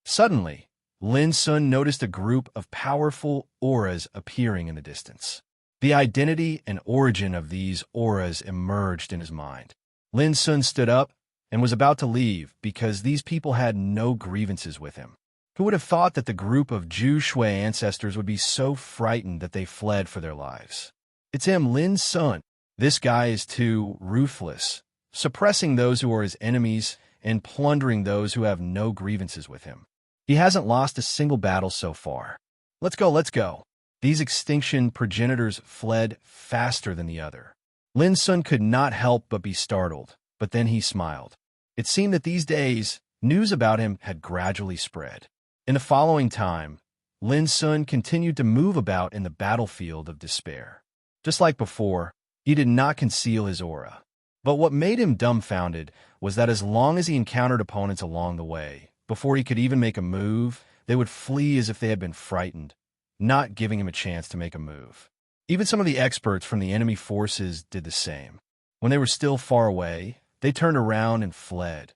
Suddenly, Lin Sun noticed a group of powerful auras appearing in the distance. The identity and origin of these auras emerged in his mind. Lin Sun stood up and was about to leave because these people had no grievances with him. Who would have thought that the group of Zhu Shui ancestors would be so frightened that they fled for their lives? It's him, Lin Sun. This guy is too ruthless, suppressing those who are his enemies and plundering those who have no grievances with him. He hasn't lost a single battle so far. Let's go, let's go. These extinction progenitors fled faster than the other. Lin Sun could not help but be startled, but then he smiled. It seemed that these days, news about him had gradually spread. In the following time, Lin Sun continued to move about in the battlefield of despair. Just like before, he did not conceal his aura. But what made him dumbfounded was that as long as he encountered opponents along the way, before he could even make a move, they would flee as if they had been frightened, not giving him a chance to make a move. Even some of the experts from the enemy forces did the same. When they were still far away, they turned around and fled.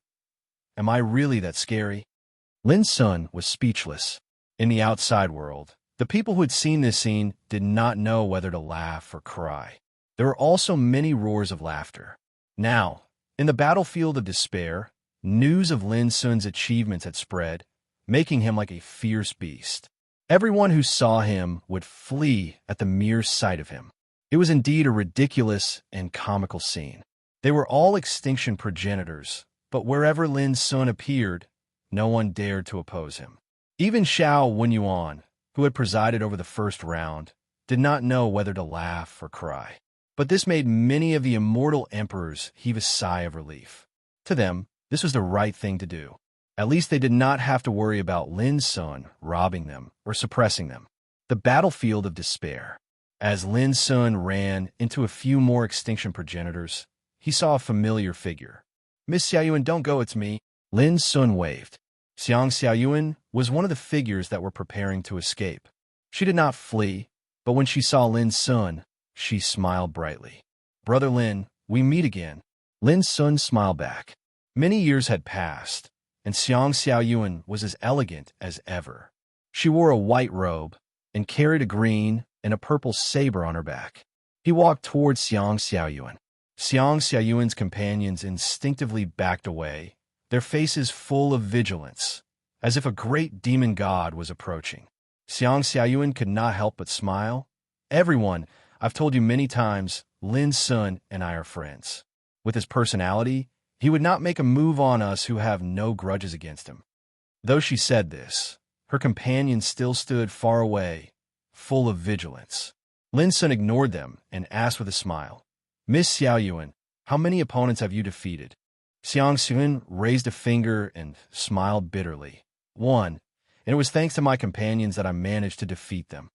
Am I really that scary? Lin Sun was speechless. In the outside world, the people who had seen this scene did not know whether to laugh or cry. There were also many roars of laughter. Now, in the battlefield of despair, news of Lin Sun's achievements had spread, making him like a fierce beast. Everyone who saw him would flee at the mere sight of him. It was indeed a ridiculous and comical scene. They were all extinction progenitors, but wherever Lin Sun appeared, no one dared to oppose him. Even Xiao Wenyuan, who had presided over the first round, did not know whether to laugh or cry. But this made many of the immortal emperors heave a sigh of relief. To them, this was the right thing to do. At least they did not have to worry about Lin Sun robbing them or suppressing them. The battlefield of despair. As Lin Sun ran into a few more extinction progenitors, he saw a familiar figure. Miss Xiaoyuan, don't go, it's me. Lin Sun waved. Xiang Xiaoyuan was one of the figures that were preparing to escape. She did not flee, but when she saw Lin Sun, she smiled brightly. Brother Lin, we meet again. Lin Sun smiled back. Many years had passed, and Xiang Xiaoyuan was as elegant as ever. She wore a white robe and carried a green and a purple saber on her back. He walked towards Xiang Xiaoyuan. Xiang Xiaoyuan's companions instinctively backed away, their faces full of vigilance, as if a great demon god was approaching. Xiang Xiaoyuan could not help but smile. Everyone, I've told you many times, Lin Sun and I are friends. With his personality, he would not make a move on us who have no grudges against him. Though she said this, her companions still stood far away, full of vigilance. Lin Sun ignored them and asked with a smile, Miss Xiaoyuan, how many opponents have you defeated? Xiang Xiaoyuan raised a finger and smiled bitterly. 1, and it was thanks to my companions that I managed to defeat them.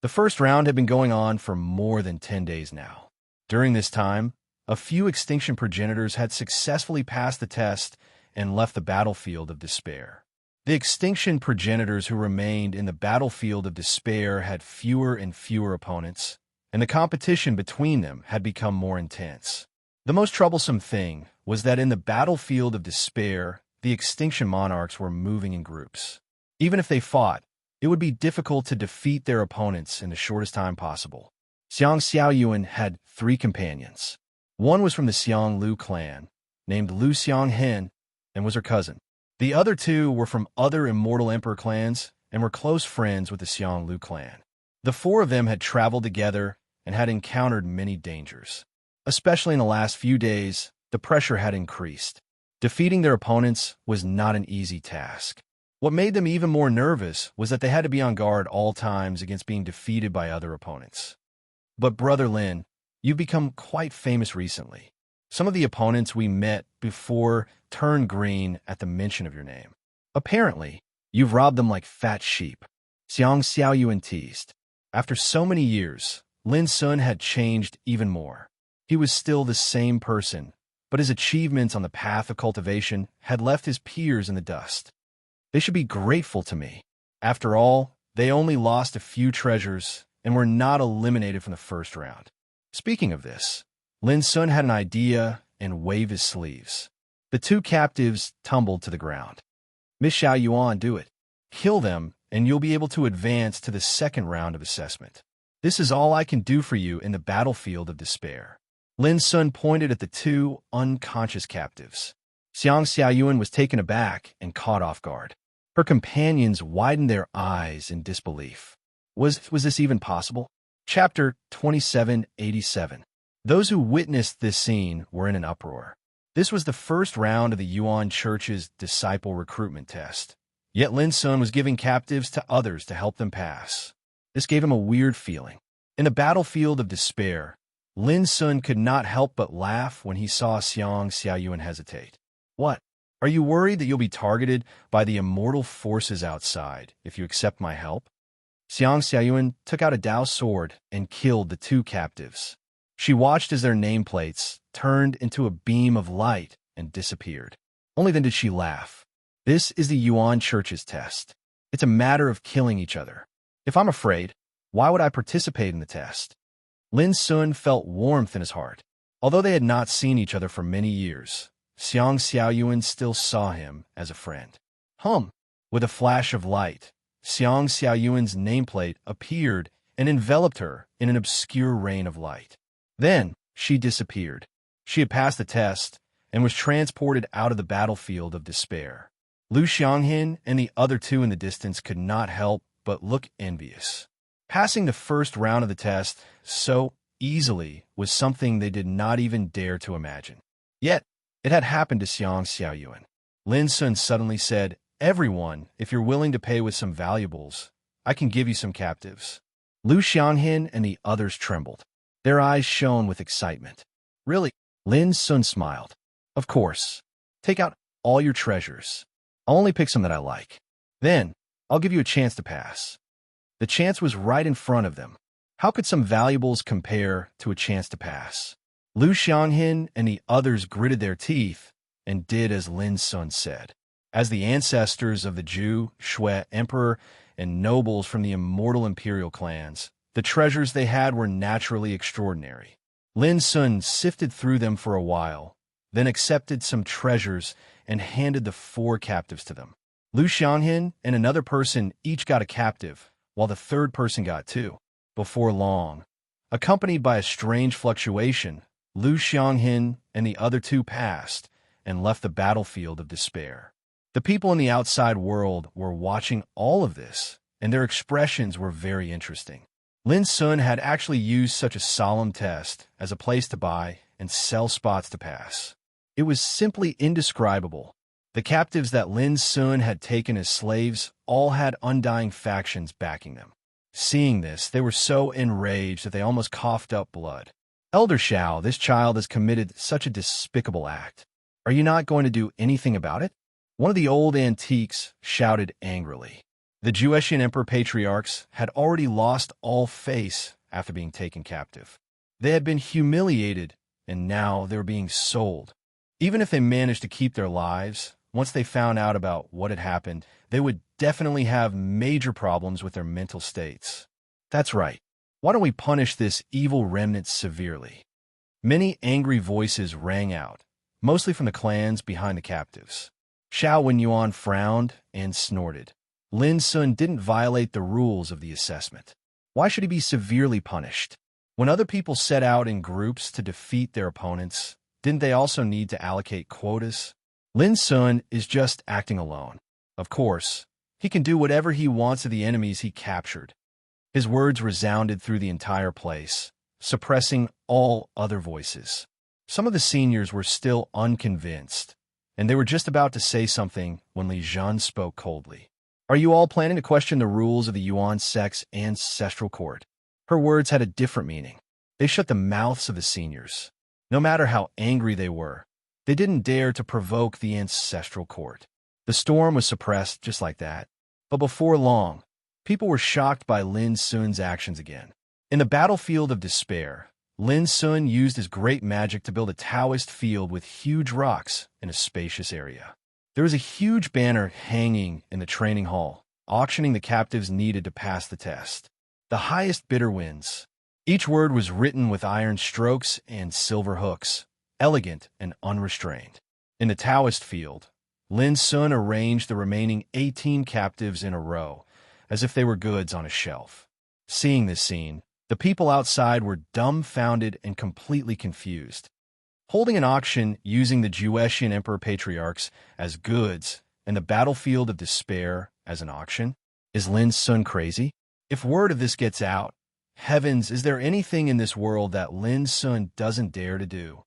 The first round had been going on for more than 10 days now. During this time, a few extinction progenitors had successfully passed the test and left the battlefield of despair. The extinction progenitors who remained in the battlefield of despair had fewer and fewer opponents, and the competition between them had become more intense. The most troublesome thing was that in the battlefield of despair, the extinction monarchs were moving in groups. Even if they fought, it would be difficult to defeat their opponents in the shortest time possible. Xiang Xiaoyuan had 3 companions. One was from the Xiang Lu clan, named Lu Xianghen, and was her cousin. The other 2 were from other immortal emperor clans and were close friends with the Xiang Lu clan. The 4 of them had traveled together and had encountered many dangers. Especially in the last few days, the pressure had increased. Defeating their opponents was not an easy task. What made them even more nervous was that they had to be on guard all times against being defeated by other opponents. But Brother Lin, you've become quite famous recently. Some of the opponents we met before turned green at the mention of your name. Apparently, you've robbed them like fat sheep. Xiang Xiaoyuan teased. After so many years, Lin Sun had changed even more. He was still the same person, but his achievements on the path of cultivation had left his peers in the dust. They should be grateful to me. After all, they only lost a few treasures and were not eliminated from the first round. Speaking of this, Lin Sun had an idea and waved his sleeves. The 2 captives tumbled to the ground. Miss Xiao Yuan, do it. Kill them, and you'll be able to advance to the second round of assessment. This is all I can do for you in the battlefield of despair. Lin Sun pointed at the 2 unconscious captives. Xiang Xiaoyuan was taken aback and caught off guard. Her companions widened their eyes in disbelief. Was this even possible? Chapter 2787. Those who witnessed this scene were in an uproar. This was the first round of the Yuan Church's disciple recruitment test. Yet Lin Sun was giving captives to others to help them pass. This gave him a weird feeling. In the battlefield of despair, Lin Sun could not help but laugh when he saw Xiang Xiaoyuan hesitate. What? Are you worried that you'll be targeted by the immortal forces outside if you accept my help? Xiang Xiaoyuan took out a Dao sword and killed the 2 captives. She watched as their nameplates turned into a beam of light and disappeared. Only then did she laugh. This is the Yuan Church's test. It's a matter of killing each other. If I'm afraid, why would I participate in the test? Lin Sun felt warmth in his heart. Although they had not seen each other for many years, Xiang Xiaoyuan still saw him as a friend. With a flash of light, Xiang Xiaoyuan's nameplate appeared and enveloped her in an obscure rain of light. Then she disappeared. She had passed the test and was transported out of the battlefield of despair. Lu Xianghin and the other 2 in the distance could not help but look envious. Passing the first round of the test so easily was something they did not even dare to imagine. Yet, it had happened to Xiang Xiaoyuan. Lin Sun suddenly said, "Everyone, if you're willing to pay with some valuables, I can give you some captives." Lu Xianghin and the others trembled. Their eyes shone with excitement. "Really?" Lin Sun smiled. "Of course. Take out all your treasures. I'll only pick some that I like. Then, I'll give you a chance to pass." The chance was right in front of them. How could some valuables compare to a chance to pass? Lu Xianghin and the others gritted their teeth and did as Lin Sun said. As the ancestors of the Zhu, Shui emperor, and nobles from the immortal imperial clans, the treasures they had were naturally extraordinary. Lin Sun sifted through them for a while, then accepted some treasures and handed the 4 captives to them. Lu Xianghin and another person each got a captive, while the 3rd person got 2. Before long, accompanied by a strange fluctuation, Lu Xianghin and the other 2 passed and left the battlefield of despair. The people in the outside world were watching all of this, and their expressions were very interesting. Lin Sun had actually used such a solemn test as a place to buy and sell spots to pass. It was simply indescribable. The captives that Lin Sun had taken as slaves all had undying factions backing them. Seeing this, they were so enraged that they almost coughed up blood. "Elder Xiao, this child has committed such a despicable act. Are you not going to do anything about it?" One of the old antiques shouted angrily. The Juetian Emperor Patriarchs had already lost all face after being taken captive. They had been humiliated, and now they were being sold. Even if they managed to keep their lives, once they found out about what had happened, they would definitely have major problems with their mental states. That's right. Why don't we punish this evil remnant severely? Many angry voices rang out, mostly from the clans behind the captives. Xiao Wenyuan frowned and snorted. Lin Sun didn't violate the rules of the assessment. Why should he be severely punished? When other people set out in groups to defeat their opponents, didn't they also need to allocate quotas? Lin Sun is just acting alone. Of course, he can do whatever he wants to the enemies he captured. His words resounded through the entire place, suppressing all other voices. Some of the seniors were still unconvinced, and they were just about to say something when Li Zhan spoke coldly. Are you all planning to question the rules of the Yuan sect's ancestral court? Her words had a different meaning. They shut the mouths of the seniors. No matter how angry they were, they didn't dare to provoke the ancestral court. The storm was suppressed just like that. But before long, people were shocked by Lin Sun's actions again. In the battlefield of despair, Lin Sun used his great magic to build a Taoist field with huge rocks in a spacious area. There was a huge banner hanging in the training hall, auctioning the captives needed to pass the test. The highest bidder wins. Each word was written with iron strokes and silver hooks, elegant and unrestrained. In the Taoist field, Lin Sun arranged the remaining 18 captives in a row, as if they were goods on a shelf. Seeing this scene, the people outside were dumbfounded and completely confused. Holding an auction using the Juetian Emperor Patriarchs as goods and the battlefield of despair as an auction? Is Lin Sun crazy? If word of this gets out, heavens, is there anything in this world that Lin Sun doesn't dare to do?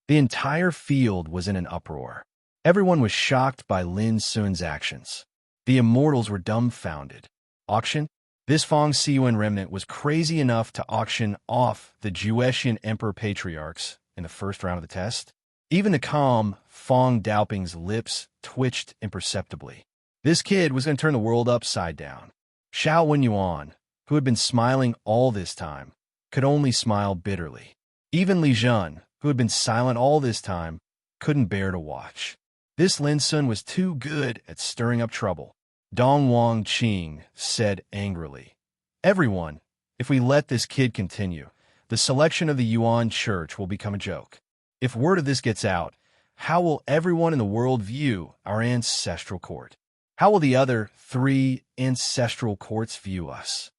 The entire field was in an uproar. Everyone was shocked by Lin Sun's actions. The immortals were dumbfounded. Auction? This Fong Siyuan remnant was crazy enough to auction off the Juetian Emperor Patriarchs in the first round of the test? Even the calm Fong Daoping's lips twitched imperceptibly. This kid was going to turn the world upside down. Xiao Wenyuan, who had been smiling all this time, could only smile bitterly. Even Li Zhan, who had been silent all this time, couldn't bear to watch. This Lin Sun was too good at stirring up trouble. Dong Wang Qing said angrily, "Everyone, if we let this kid continue, the selection of the Yuan Church will become a joke. If word of this gets out, how will everyone in the world view our ancestral court? How will the other 3 ancestral courts view us?"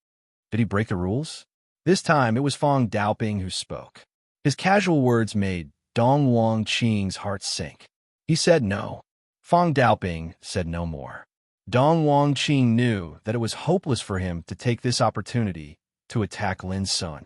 Did he break the rules? This time it was Fong Daoping who spoke. His casual words made Dong Wang Qing's heart sink. He said no. Fong Daoping said no more. Dong Wang Qing knew that it was hopeless for him to take this opportunity to attack Lin Sun.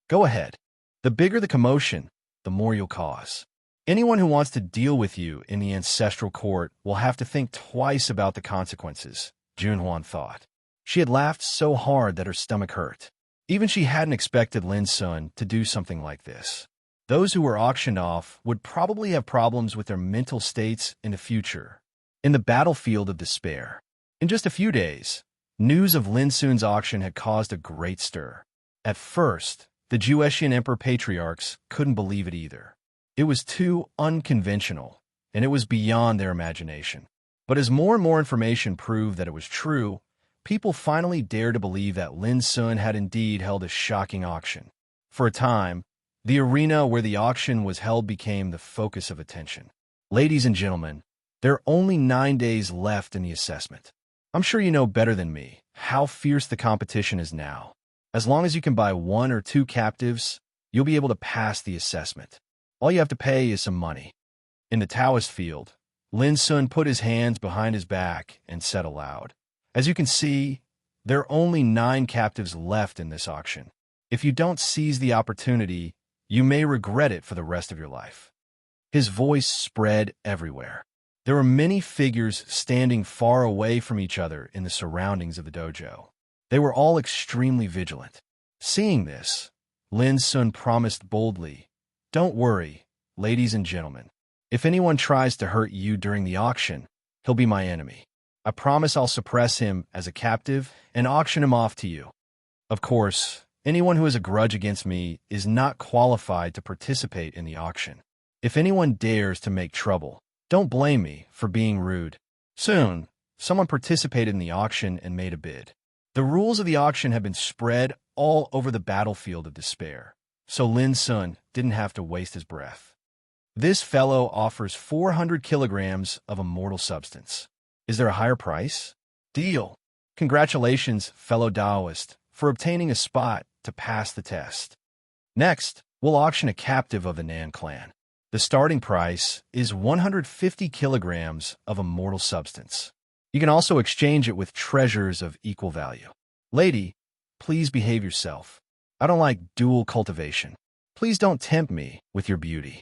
Go ahead. The bigger the commotion, the more you'll cause. Anyone who wants to deal with you in the ancestral court will have to think twice about the consequences, Junhuan thought. She had laughed so hard that her stomach hurt. Even she hadn't expected Lin Sun to do something like this. Those who were auctioned off would probably have problems with their mental states in the future. In the battlefield of despair. In just a few days, news of Lin Sun's auction had caused a great stir. At first, the Juetian Emperor Patriarchs couldn't believe it either. It was too unconventional, and it was beyond their imagination. But as more and more information proved that it was true, people finally dared to believe that Lin Sun had indeed held a shocking auction. For a time, the arena where the auction was held became the focus of attention. Ladies and gentlemen, there are only 9 days left in the assessment. I'm sure you know better than me how fierce the competition is now. As long as you can buy 1 or 2 captives, you'll be able to pass the assessment. All you have to pay is some money. In the Taoist field, Lin Sun put his hands behind his back and said aloud, "As you can see, there are only 9 captives left in this auction. If you don't seize the opportunity, you may regret it for the rest of your life." His voice spread everywhere. There were many figures standing far away from each other in the surroundings of the dojo. They were all extremely vigilant. Seeing this, Lin Sun promised boldly, "Don't worry, ladies and gentlemen. If anyone tries to hurt you during the auction, he'll be my enemy. I promise I'll suppress him as a captive and auction him off to you. Of course, anyone who has a grudge against me is not qualified to participate in the auction. If anyone dares to make trouble, don't blame me for being rude. Soon, someone participated in the auction and made a bid. The rules of the auction had been spread all over the battlefield of despair, so Lin Sun didn't have to waste his breath. This fellow offers 400 kilograms of immortal substance. Is there a higher price? Deal. Congratulations, fellow Taoist, for obtaining a spot to pass the test. Next, we'll auction a captive of the Nan clan. The starting price is 150 kilograms of immortal substance. You can also exchange it with treasures of equal value. Lady, please behave yourself. I don't like dual cultivation. Please don't tempt me with your beauty.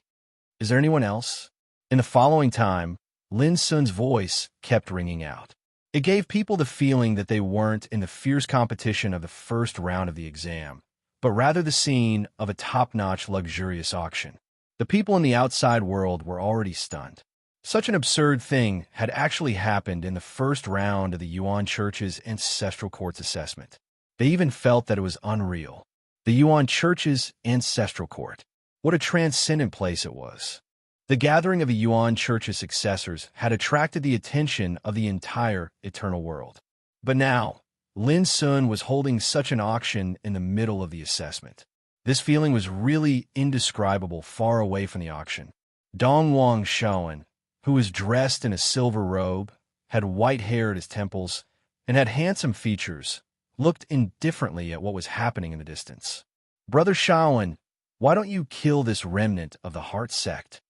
Is there anyone else? In the following time, Lin Sun's voice kept ringing out. It gave people the feeling that they weren't in the fierce competition of the first round of the exam, but rather the scene of a top-notch luxurious auction. The people in the outside world were already stunned. Such an absurd thing had actually happened in the first round of the Yuan Church's ancestral court's assessment. They even felt that it was unreal. The Yuan Church's ancestral court. What a transcendent place it was. The gathering of the Yuan Church's successors had attracted the attention of the entire eternal world. But now, Lin Sun was holding such an auction in the middle of the assessment. This feeling was really indescribable far away from the auction. Dong Wang Shaoan, who was dressed in a silver robe, had white hair at his temples, and had handsome features, looked indifferently at what was happening in the distance. Brother Shaoan, why don't you kill this remnant of the heart sect?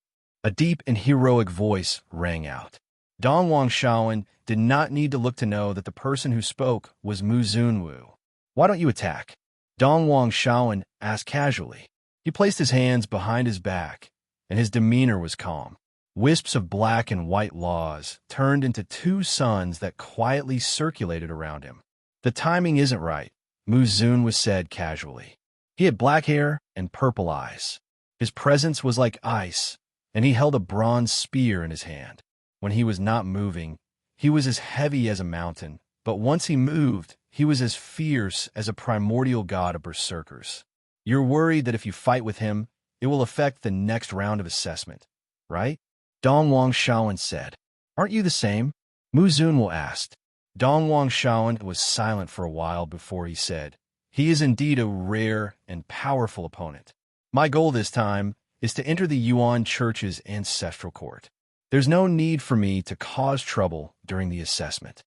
A deep and heroic voice rang out. Dong Wang Shaoan did not need to look to know that the person who spoke was Mu Zunwu. Why don't you attack? Dong Wang Shaoan asked casually. He placed his hands behind his back, and his demeanor was calm. Wisps of black and white laws turned into two suns that quietly circulated around him. The timing isn't right, Mu Zunwu said casually. He had black hair and purple eyes. His presence was like ice, and he held a bronze spear in his hand. When he was not moving, he was as heavy as a mountain, but once he moved, he was as fierce as a primordial god of berserkers. You're worried that if you fight with him, it will affect the next round of assessment, right? Dong Wang Shaoan said. Aren't you the same? Mu Zunwu asked. Dong Wang Shaoan was silent for a while before he said, he is indeed a rare and powerful opponent. My goal this time is to enter the Yuan Church's ancestral court. There's no need for me to cause trouble during the assessment.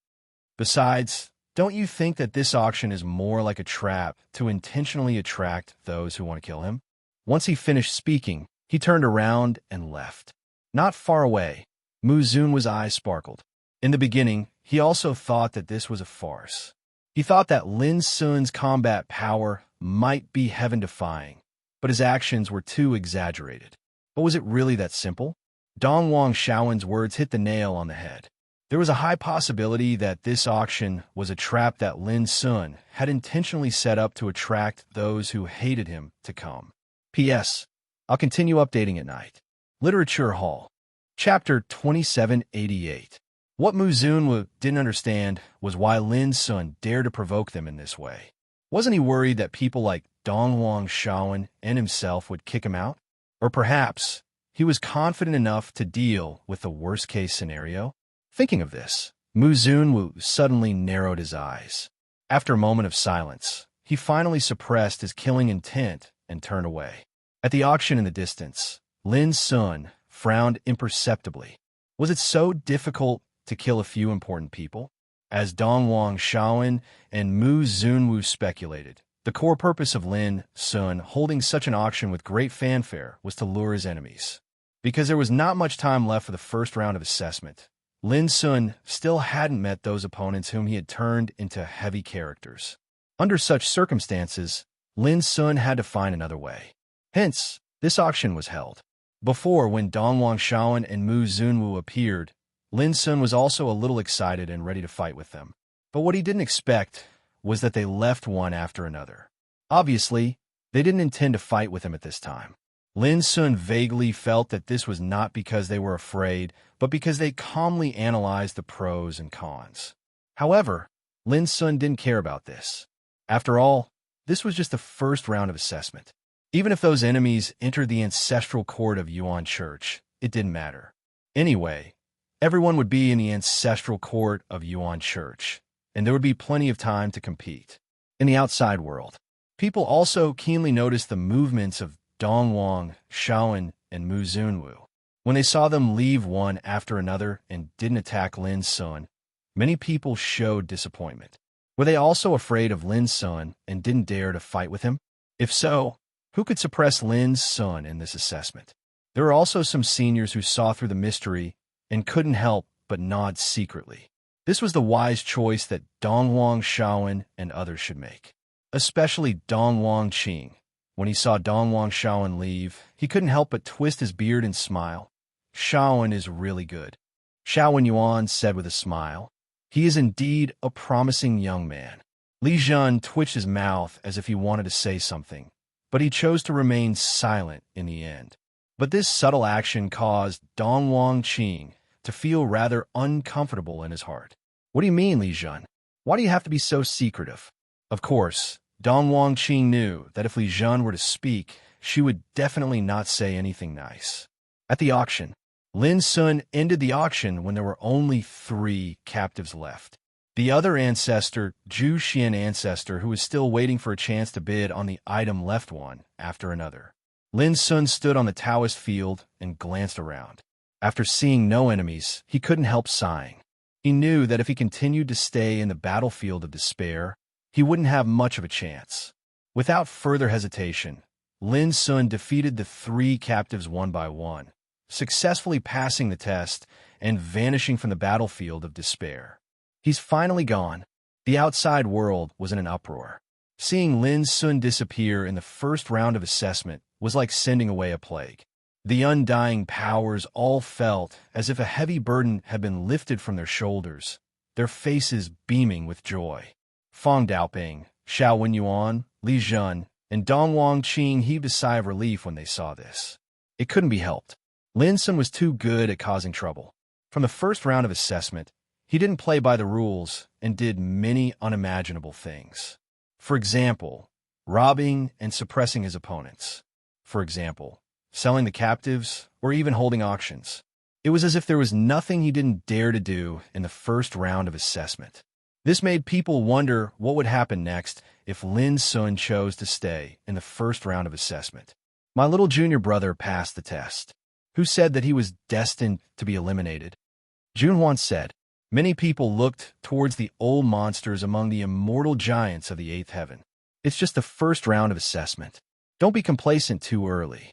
Besides, don't you think that this auction is more like a trap to intentionally attract those who want to kill him? Once he finished speaking, he turned around and left. Not far away, Mu Zunwu's eyes sparkled. In the beginning, he also thought that this was a farce. He thought that Lin Sun's combat power might be heaven-defying, but his actions were too exaggerated. But was it really that simple? Dong Wang Shaoan's words hit the nail on the head. There was a high possibility that this auction was a trap that Lin Sun had intentionally set up to attract those who hated him to come. P.S. I'll continue updating at night. Literature Hall. Chapter 2788. What Mu Zunwu didn't understand was why Lin Sun dared to provoke them in this way. Wasn't he worried that people like Dong Wang Shaoan and himself would kick him out? Or perhaps he was confident enough to deal with the worst-case scenario? Thinking of this, Mu Zunwu suddenly narrowed his eyes. After a moment of silence, he finally suppressed his killing intent and turned away. At the auction in the distance, Lin Sun frowned imperceptibly. Was it so difficult to kill a few important people? As Dong Wang Shaoan and Mu Zunwu speculated, the core purpose of Lin Sun holding such an auction with great fanfare was to lure his enemies. Because there was not much time left for the first round of assessment, Lin Sun still hadn't met those opponents whom he had turned into heavy characters. Under such circumstances, Lin Sun had to find another way. Hence, this auction was held. Before, when Dong Wang Shaoan and Mu Zunwu appeared, Lin Sun was also a little excited and ready to fight with them. But what he didn't expect was that they left one after another. Obviously, they didn't intend to fight with him at this time. Lin Sun vaguely felt that this was not because they were afraid, but because they calmly analyzed the pros and cons. However, Lin Sun didn't care about this. After all, this was just the first round of assessment. Even if those enemies entered the ancestral court of Yuan Church, it didn't matter. Anyway, everyone would be in the ancestral court of Yuan Church, and there would be plenty of time to compete. In the outside world, people also keenly noticed the movements of Dongwang, Shaoan, and Mu Zunwu. When they saw them leave one after another and didn't attack Lin Sun, many people showed disappointment. Were they also afraid of Lin Sun and didn't dare to fight with him? If so, who could suppress Lin Sun in this assessment? There were also some seniors who saw through the mystery and couldn't help but nod secretly. This was the wise choice that Dongwang Shaoan and others should make. Especially Dongwang Qing. When he saw Dongwang Shaoan leave, he couldn't help but twist his beard and smile. Shaoan is really good, Xiaowen Yuan said with a smile. He is indeed a promising young man. Li Jun twitched his mouth as if he wanted to say something, but he chose to remain silent in the end. But this subtle action caused Dongwang Qing to feel rather uncomfortable in his heart. What do you mean, Li Jun? Why do you have to be so secretive? Of course, Dongwang Qing knew that if Li Jun were to speak, she would definitely not say anything nice. At the auction, Lin Sun ended the auction when there were only 3 captives left. The other ancestor, Zhu Xian ancestor, who was still waiting for a chance to bid on the item, left one after another. Lin Sun stood on the Taoist field and glanced around. After seeing no enemies, he couldn't help sighing. He knew that if he continued to stay in the battlefield of despair, he wouldn't have much of a chance. Without further hesitation, Lin Sun defeated the 3 captives one by one, successfully passing the test and vanishing from the battlefield of despair. He's finally gone. The outside world was in an uproar. Seeing Lin Sun disappear in the first round of assessment was like sending away a plague. The undying powers all felt as if a heavy burden had been lifted from their shoulders, their faces beaming with joy. Fang Daoping, Xiao Wenyuan, Li Jun, and Dongwang Qing heaved a sigh of relief when they saw this. It couldn't be helped. Lin Sun was too good at causing trouble. From the first round of assessment, he didn't play by the rules and did many unimaginable things. For example, robbing and suppressing his opponents. For example, selling the captives, or even holding auctions. It was as if there was nothing he didn't dare to do in the first round of assessment. This made people wonder what would happen next if Lin Sun chose to stay in the first round of assessment. My little junior brother passed the test. Who said that he was destined to be eliminated? Junhuan said. Many people looked towards the old monsters among the immortal giants of the 8th heaven. It's just the first round of assessment. Don't be complacent too early.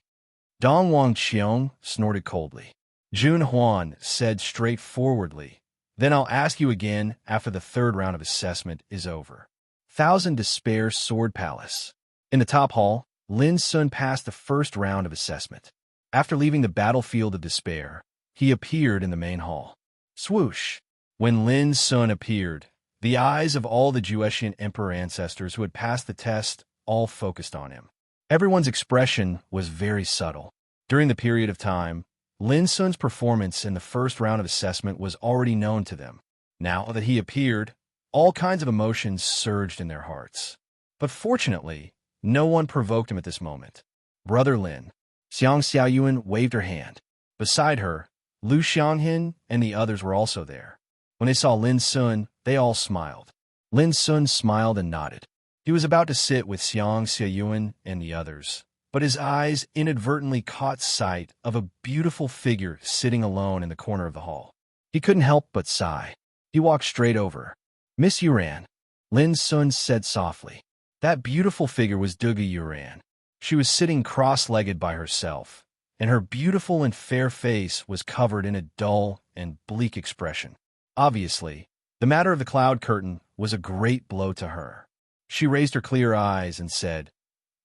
Dongwang Qiong snorted coldly. Junhuan said straightforwardly, then I'll ask you again after the 3rd round of assessment is over. Thousand Despair Sword Palace. In the top hall, Lin Sun passed the first round of assessment. After leaving the battlefield of despair, he appeared in the main hall. Swoosh! When Lin Sun appeared, the eyes of all the Juetian Emperor ancestors who had passed the test all focused on him. Everyone's expression was very subtle. During the period of time, Lin Sun's performance in the first round of assessment was already known to them. Now that he appeared, all kinds of emotions surged in their hearts. But fortunately, no one provoked him at this moment. Brother Lin, Xiang Xiaoyuan waved her hand. Beside her, Lu Xianghin and the others were also there. When they saw Lin Sun, they all smiled. Lin Sun smiled and nodded. He was about to sit with Xiang Xiaoyuan and the others, but his eyes inadvertently caught sight of a beautiful figure sitting alone in the corner of the hall. He couldn't help but sigh. He walked straight over. Miss Yuran, Lin Sun said softly. That beautiful figure was Duga Yuran. She was sitting cross-legged by herself, and her beautiful and fair face was covered in a dull and bleak expression. Obviously, the matter of the cloud curtain was a great blow to her. She raised her clear eyes and said,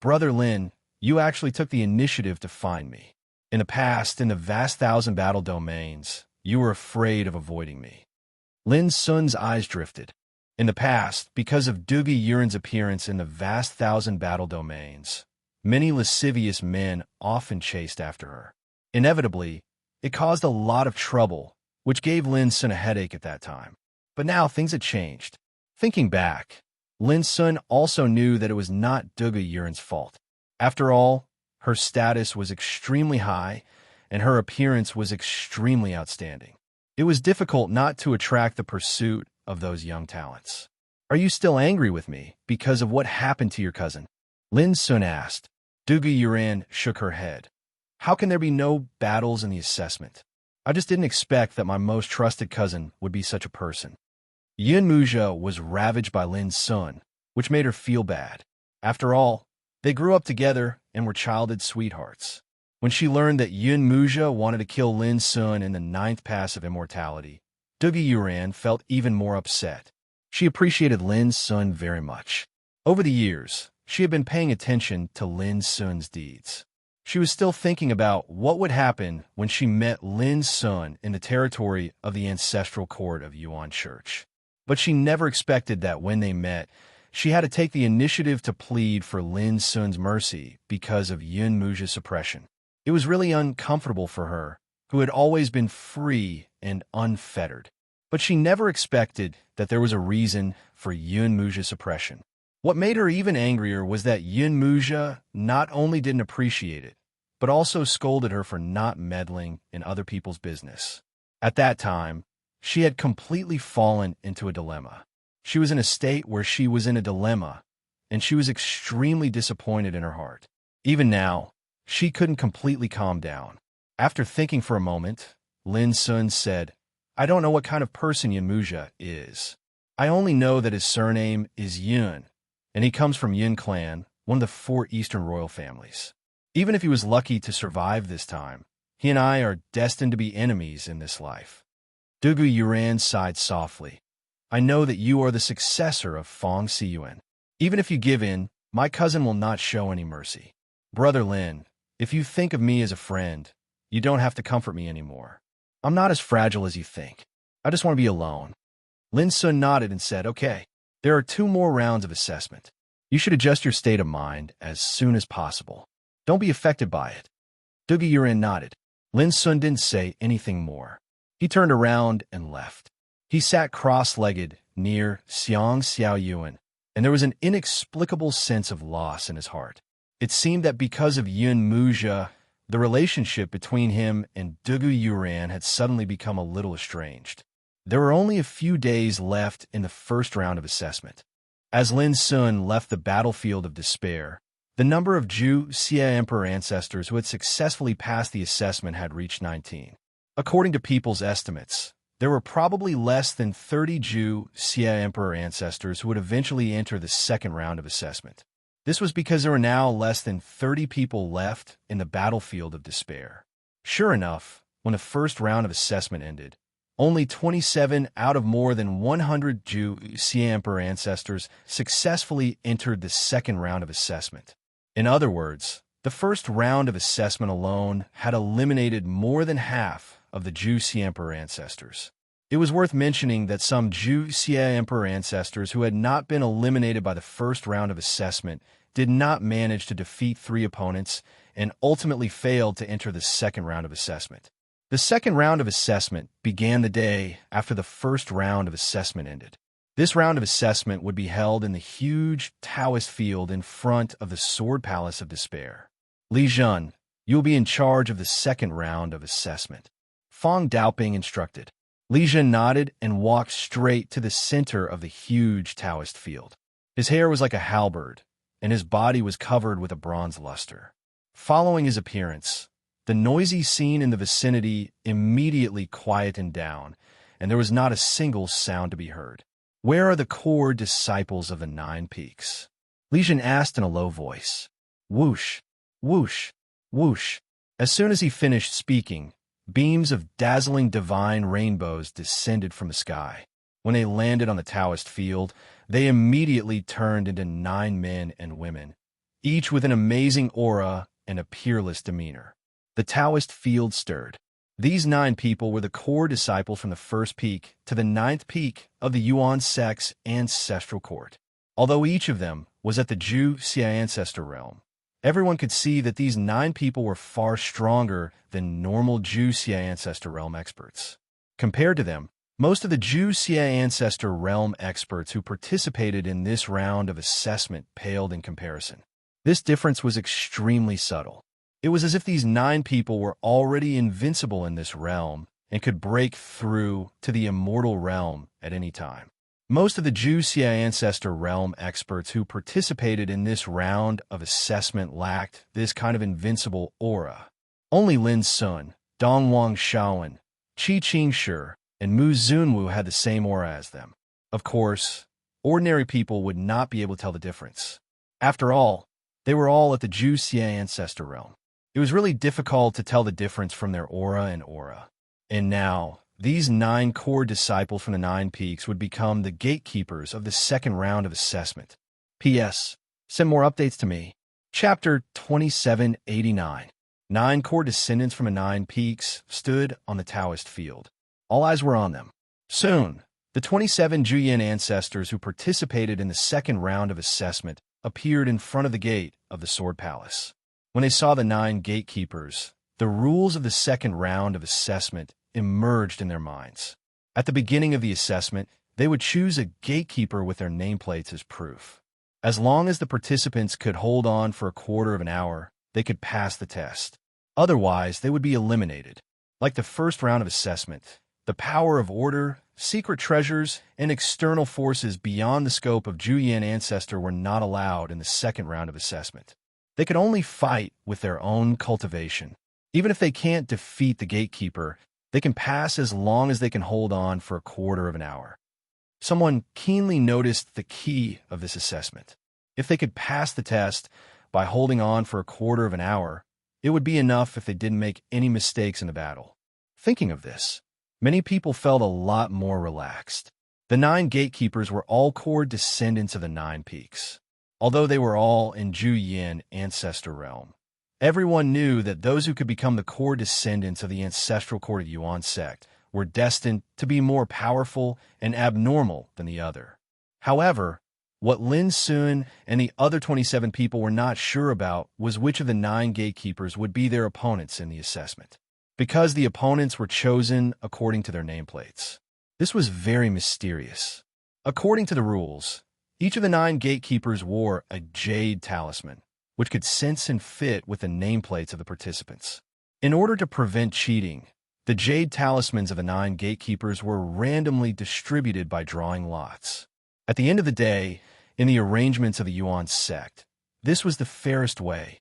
Brother Lin, you actually took the initiative to find me. In the past, in the vast 1,000 battle domains, you were afraid of avoiding me. Lin Sun's eyes drifted. In the past, because of Dugi Yuran's appearance in the vast 1,000 battle domains, Many lascivious men often chased after her. Inevitably, it caused a lot of trouble, which gave Lin Sun a headache at that time. But now things had changed. Thinking back, Lin Sun also knew that it was not Dugu Yuren's fault. After all, her status was extremely high, and her appearance was extremely outstanding. It was difficult not to attract the pursuit of those young talents. "Are you still angry with me because of what happened to your cousin?" Lin Sun asked. Dugu Yuren shook her head. "How can there be no battles in the assessment? I just didn't expect that my most trusted cousin would be such a person." Yun Muzha was ravaged by Lin Sun, which made her feel bad. After all, they grew up together and were childhood sweethearts. When she learned that Yun Muzha wanted to kill Lin Sun in the 9th pass of immortality, Dugu Yuren felt even more upset. She appreciated Lin Sun very much. Over the years, she had been paying attention to Lin Sun's deeds. She was still thinking about what would happen when she met Lin Sun in the territory of the ancestral court of Yuan Church. But she never expected that when they met, she had to take the initiative to plead for Lin Sun's mercy because of Yun Muzha's suppression. It was really uncomfortable for her, who had always been free and unfettered. But she never expected that there was a reason for Yun Muzha's suppression. What made her even angrier was that Yun Muzha not only didn't appreciate it, but also scolded her for not meddling in other people's business. At that time, she had completely fallen into a dilemma. She was in a state where she was in a dilemma, and she was extremely disappointed in her heart. Even now, she couldn't completely calm down. After thinking for a moment, Lin Sun said, "I don't know what kind of person Yun Muzha is. I only know that his surname is Yun, and he comes from Yun clan, one of the 4 Eastern royal families. Even if he was lucky to survive this time, he and I are destined to be enemies in this life." Dugu Yuren sighed softly. "I know that you are the successor of Fong Siyuan. Even if you give in, my cousin will not show any mercy. Brother Lin, if you think of me as a friend, you don't have to comfort me anymore. I'm not as fragile as you think. I just want to be alone." Lin Sun nodded and said, "Okay, there are 2 more rounds of assessment. You should adjust your state of mind as soon as possible. Don't be affected by it." Dugu Yuren nodded. Lin Sun didn't say anything more. He turned around and left. He sat cross-legged near Xiang Xiaoyuan, and there was an inexplicable sense of loss in his heart. It seemed that because of Yun Muzha, the relationship between him and Dugu Yuren had suddenly become a little estranged. There were only a few days left in the first round of assessment. As Lin Sun left the battlefield of despair, the number of Zhu Xia Emperor ancestors who had successfully passed the assessment had reached 19. According to people's estimates, there were probably less than 30 Zhu Xia Emperor ancestors who would eventually enter the second round of assessment. This was because there were now less than 30 people left in the battlefield of despair. Sure enough, when the first round of assessment ended, only 27 out of more than 100 Zhu Xia Emperor ancestors successfully entered the second round of assessment. In other words, the first round of assessment alone had eliminated more than half of the Zhu Xia Emperor ancestors. It was worth mentioning that some Zhu Xia Emperor ancestors who had not been eliminated by the first round of assessment did not manage to defeat 3 opponents and ultimately failed to enter the second round of assessment. The second round of assessment began the day after the first round of assessment ended. This round of assessment would be held in the huge Taoist field in front of the Sword Palace of Despair. "Li Jun, you will be in charge of the second round of assessment," Fong Daoping instructed. Li Jun nodded and walked straight to the center of the huge Taoist field. His hair was like a halberd, and his body was covered with a bronze luster. Following his appearance, the noisy scene in the vicinity immediately quietened down, and there was not a single sound to be heard. "Where are the core disciples of the 9 Peaks?" Li Jun asked in a low voice. Whoosh, whoosh, whoosh. As soon as he finished speaking, beams of dazzling divine rainbows descended from the sky. When they landed on the Taoist field, they immediately turned into 9 men and women, each with an amazing aura and a peerless demeanor. The Taoist field stirred. These 9 people were the core disciples from the first peak to the 9th peak of the Yuan sect's ancestral court. Although each of them was at the Zhu Xia ancestor realm, Everyone could see that these 9 people were far stronger than normal Juxia Ancestor Realm experts. Compared to them, most of the Juxia Ancestor Realm experts who participated in this round of assessment paled in comparison. This difference was extremely subtle. It was as if these 9 people were already invincible in this realm and could break through to the immortal realm at any time. Most of the Juxia Ancestor Realm experts who participated in this round of assessment lacked this kind of invincible aura. Only Lin Sun, Dongwang Shaoan, Qi Qingshi, and Mu Zunwu had the same aura as them. Of course, ordinary people would not be able to tell the difference. After all, they were all at the Juxia Ancestor Realm. It was really difficult to tell the difference from their aura and aura. And now, these 9 core disciples from the 9 peaks would become the gatekeepers of the second round of assessment. P.S. Send more updates to me. Chapter 2789. 9 core descendants from the 9 peaks stood on the Taoist field. All eyes were on them. Soon, the 27 Juyin ancestors who participated in the second round of assessment appeared in front of the gate of the Sword Palace. When they saw the 9 gatekeepers, the rules of the second round of assessment emerged in their minds. At the beginning of the assessment, they would choose a gatekeeper with their nameplates as proof. As long as the participants could hold on for a quarter of an hour, they could pass the test. Otherwise, they would be eliminated. Like the first round of assessment, the power of order, secret treasures, and external forces beyond the scope of Juyin Ancestor were not allowed in the second round of assessment. They could only fight with their own cultivation. Even if they can't defeat the gatekeeper, they can pass as long as they can hold on for a quarter of an hour. Someone keenly noticed the key of this assessment. If they could pass the test by holding on for a quarter of an hour, it would be enough if they didn't make any mistakes in the battle. Thinking of this, many people felt a lot more relaxed. The 9 gatekeepers were all core descendants of the 9 peaks. Although they were all in Juyin Ancestor Realm, everyone knew that those who could become the core descendants of the ancestral court of Yuan sect were destined to be more powerful and abnormal than the other. However, what Lin Sun and the other 27 people were not sure about was which of the 9 gatekeepers would be their opponents in the assessment, because the opponents were chosen according to their nameplates. This was very mysterious. According to the rules, each of the 9 gatekeepers wore a jade talisman, which could sense and fit with the nameplates of the participants. In order to prevent cheating, the jade talismans of the 9 gatekeepers were randomly distributed by drawing lots. At the end of the day, in the arrangements of the Yuan sect, this was the fairest way.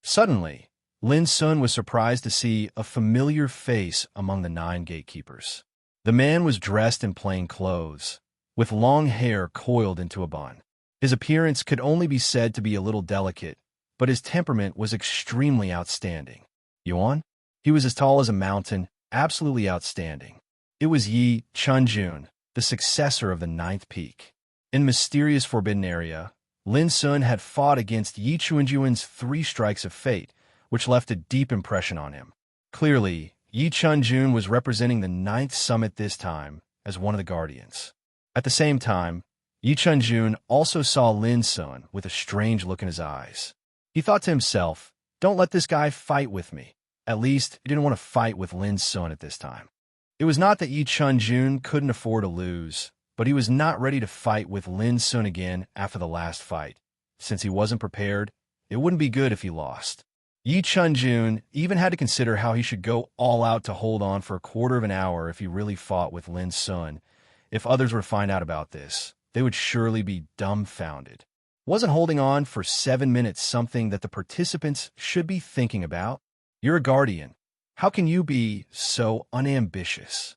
Suddenly, Lin Sun was surprised to see a familiar face among the 9 gatekeepers. The man was dressed in plain clothes, with long hair coiled into a bun. His appearance could only be said to be a little delicate, but his temperament was extremely outstanding. Yuan? He was as tall as a mountain, absolutely outstanding. It was Yi Chunjun, the successor of the 9th peak. In mysterious forbidden area, Lin Sun had fought against Yi Chunjun's 3 strikes of fate, which left a deep impression on him. Clearly, Yi Chunjun was representing the 9th summit this time as one of the guardians. At the same time, Yi Chunjun also saw Lin Sun with a strange look in his eyes. He thought to himself, don't let this guy fight with me. At least, he didn't want to fight with Lin Sun at this time. It was not that Yi Chunjun couldn't afford to lose, but he was not ready to fight with Lin Sun again after the last fight. Since he wasn't prepared, it wouldn't be good if he lost. Yi Chunjun even had to consider how he should go all out to hold on for a quarter of an hour if he really fought with Lin Sun. If others were to find out about this, they would surely be dumbfounded. Wasn't holding on for 7 minutes something that the participants should be thinking about? You're a guardian. How can you be so unambitious?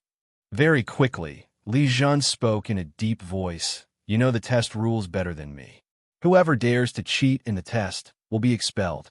Very quickly, Li Jun spoke in a deep voice. You know the test rules better than me. Whoever dares to cheat in the test will be expelled.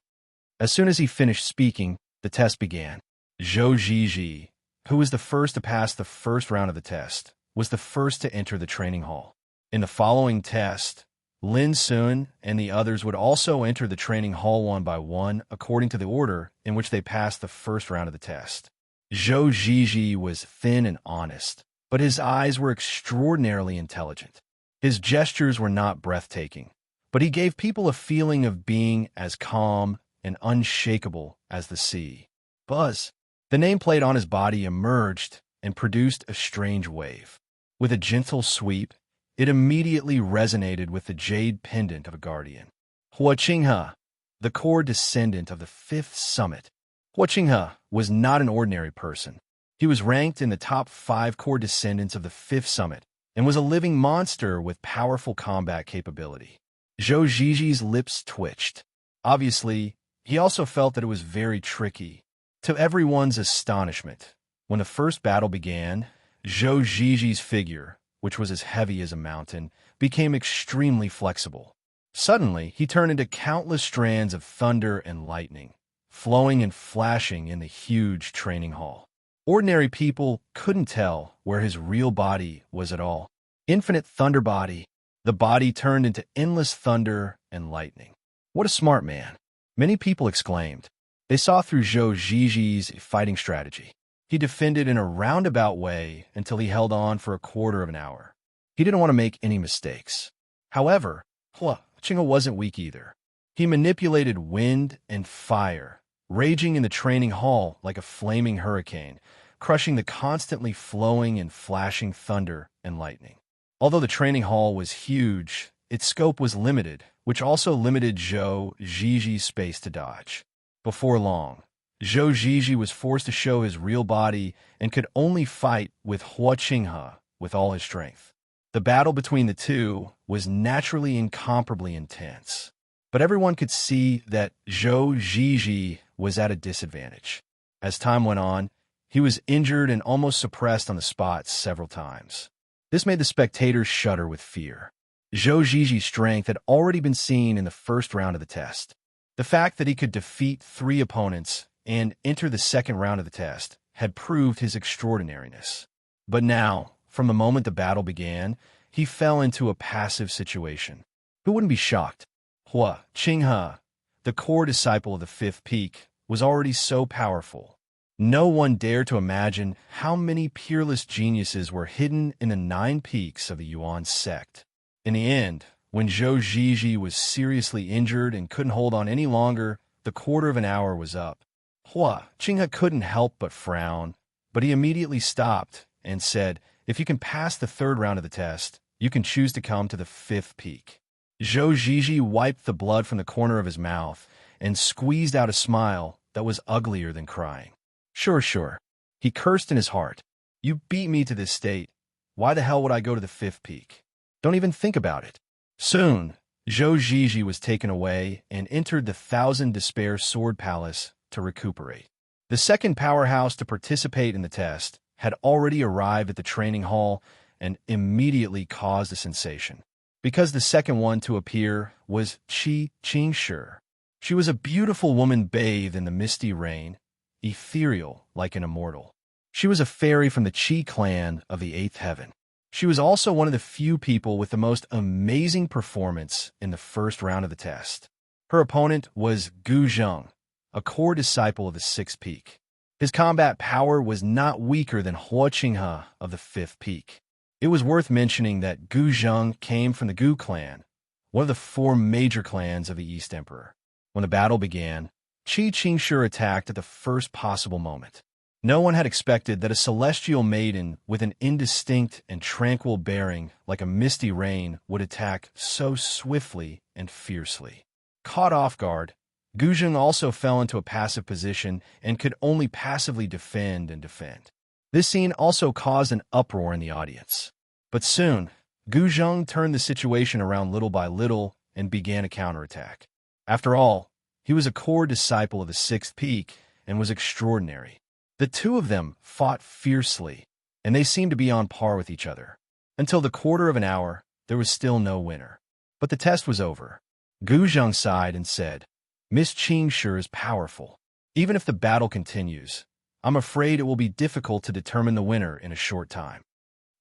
As soon as he finished speaking, the test began. Zhou Zhiji, who was the first to pass the first round of the test, was the first to enter the training hall. In the following test, Lin Sun and the others would also enter the training hall one by one according to the order in which they passed the first round of the test. Zhou Zhiji was thin and honest, but his eyes were extraordinarily intelligent. His gestures were not breathtaking, but he gave people a feeling of being as calm and unshakable as the sea. Buzz, the nameplate on his body, emerged and produced a strange wave. With a gentle sweep, it immediately resonated with the jade pendant of a guardian. Hua Qinghe, the core descendant of the fifth summit. Hua Qinghe was not an ordinary person. He was ranked in the top 5 core descendants of the fifth summit and was a living monster with powerful combat capability. Zhou Ziji's lips twitched. Obviously, he also felt that it was very tricky. To everyone's astonishment, when the first battle began, Zhou Ziji's figure, which was as heavy as a mountain, became extremely flexible. Suddenly, he turned into countless strands of thunder and lightning, flowing and flashing in the huge training hall. Ordinary people couldn't tell where his real body was at all. Infinite thunder body. The body turned into endless thunder and lightning. What a smart man, many people exclaimed. They saw through Zhou Ziji's fighting strategy. He defended in a roundabout way until he held on for a quarter of an hour. He didn't want to make any mistakes. However, Hua Qinghe wasn't weak either. He manipulated wind and fire, raging in the training hall like a flaming hurricane, crushing the constantly flowing and flashing thunder and lightning. Although the training hall was huge, its scope was limited, which also limited Zhou Ziji's space to dodge. Before long, Zhou Ziji was forced to show his real body and could only fight with Hua Qinghe with all his strength. The battle between the two was naturally incomparably intense, but everyone could see that Zhou Ziji was at a disadvantage. As time went on, he was injured and almost suppressed on the spot several times. This made the spectators shudder with fear. Zhou Ziji's strength had already been seen in the first round of the test. The fact that he could defeat 3 opponents and enter the second round of the test had proved his extraordinariness. But now, from the moment the battle began, he fell into a passive situation. Who wouldn't be shocked? Hua Qinghe, the core disciple of the fifth peak, was already so powerful. No one dared to imagine how many peerless geniuses were hidden in the 9 peaks of the Yuan sect. In the end, when Zhou Ziji was seriously injured and couldn't hold on any longer, the quarter of an hour was up. Hua Qinghe couldn't help but frown, but he immediately stopped and said, "If you can pass the 3rd round of the test, you can choose to come to the 5th peak." Zhou Ziji wiped the blood from the corner of his mouth and squeezed out a smile that was uglier than crying. Sure. He cursed in his heart. "You beat me to this state. Why the hell would I go to the 5th peak? Don't even think about it." Soon, Zhou Ziji was taken away and entered the Thousand Despair Sword Palace to recuperate. The second powerhouse to participate in the test had already arrived at the training hall and immediately caused a sensation. Because the second one to appear was Qi Qingshi. She was a beautiful woman bathed in the misty rain, ethereal like an immortal. She was a fairy from the Qi clan of the 8th heaven. She was also one of the few people with the most amazing performance in the first round of the test. Her opponent was Gu Zheng, a core disciple of the 6th peak. His combat power was not weaker than Hua Qinghe of the 5th peak. It was worth mentioning that Gu Zheng came from the Gu clan, one of the 4 major clans of the East Emperor. When the battle began, Qi Qingshi attacked at the first possible moment. No one had expected that a celestial maiden with an indistinct and tranquil bearing like a misty rain would attack so swiftly and fiercely. Caught off guard, Gu Zheng also fell into a passive position and could only passively defend and defend. This scene also caused an uproar in the audience. But soon, Gu Zheng turned the situation around little by little and began a counterattack. After all, he was a core disciple of the 6th peak and was extraordinary. The two of them fought fiercely, and they seemed to be on par with each other. Until the quarter of an hour, there was still no winner. But the test was over. Gu Zheng sighed and said, "Miss Qingshi is powerful. Even if the battle continues, I'm afraid it will be difficult to determine the winner in a short time.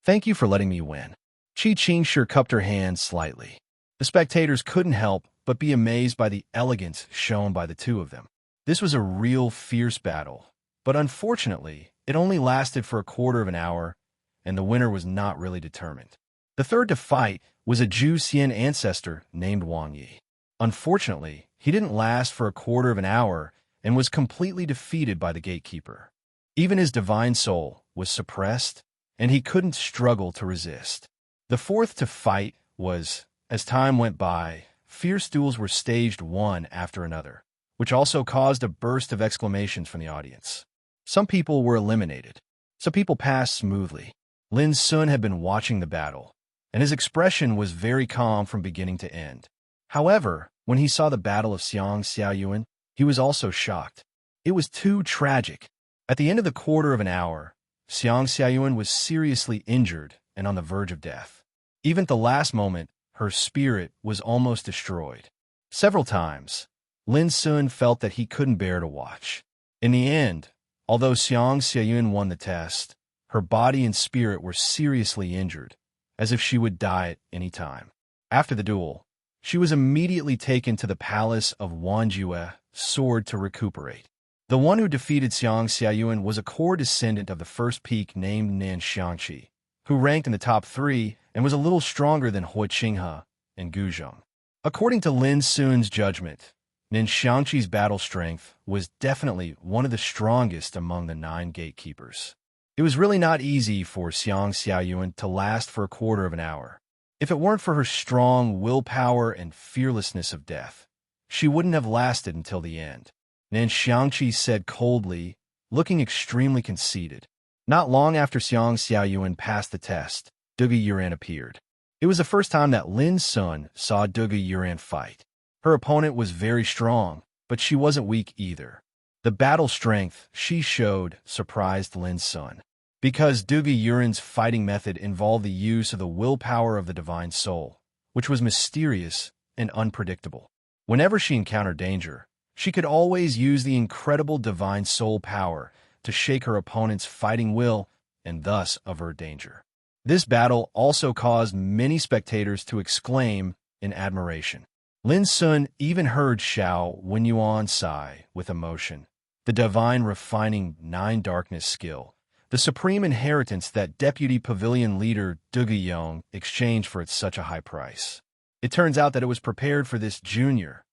Thank you for letting me win." Qi Qingshi cupped her hands slightly. The spectators couldn't help but be amazed by the elegance shown by the two of them. This was a real fierce battle, but unfortunately, it only lasted for a quarter of an hour, and the winner was not really determined. The third to fight was a Zhu Xian ancestor named Wang Yi. Unfortunately, he didn't last for a quarter of an hour and was completely defeated by the gatekeeper. Even his divine soul was suppressed, and he couldn't struggle to resist. The fourth to fight was, as time went by, fierce duels were staged one after another, which also caused a burst of exclamations from the audience. Some people were eliminated. Some people passed smoothly. Lin Sun had been watching the battle, and his expression was very calm from beginning to end. However, when he saw the battle of Xiang Xiaoyuan, he was also shocked. It was too tragic. At the end of the quarter of an hour, Xiang Xiaoyuan was seriously injured and on the verge of death. Even at the last moment, her spirit was almost destroyed. Several times, Lin Sun felt that he couldn't bear to watch. In the end, although Xiang Xiaoyuan won the test, her body and spirit were seriously injured, as if she would die at any time. After the duel, she was immediately taken to the palace of Wanjue Sword to recuperate. The one who defeated Xiang Xiaoyuan was a core descendant of the first peak named Nan Xiangqi, who ranked in the top 3 and was a little stronger than Hui Qinghe and Gu Zheng. According to Lin Sun's judgment, Nan Xiangqi's battle strength was definitely one of the strongest among the 9 gatekeepers. It was really not easy for Xiang Xiaoyuan to last for a quarter of an hour. If it weren't for her strong willpower and fearlessness of death, she wouldn't have lasted until the end. Nan Xiangqi said coldly, looking extremely conceited. Not long after Xiang Xiaoyuan passed the test, Duge Yuran appeared. It was the first time that Lin Sun saw Duge Yuran fight. Her opponent was very strong, but she wasn't weak either. The battle strength she showed surprised Lin Sun. Because Duge Yuran's fighting method involved the use of the willpower of the divine soul, which was mysterious and unpredictable. Whenever she encountered danger, she could always use the incredible divine soul power to shake her opponent's fighting will and thus avert danger. This battle also caused many spectators to exclaim in admiration. Lin Sun even heard Xiao Wenyuan sigh with emotion. The divine refining 9 darkness skill, the supreme inheritance that Deputy Pavilion Leader Duge Yong exchanged for such a high price. It turns out that it was prepared for this junior,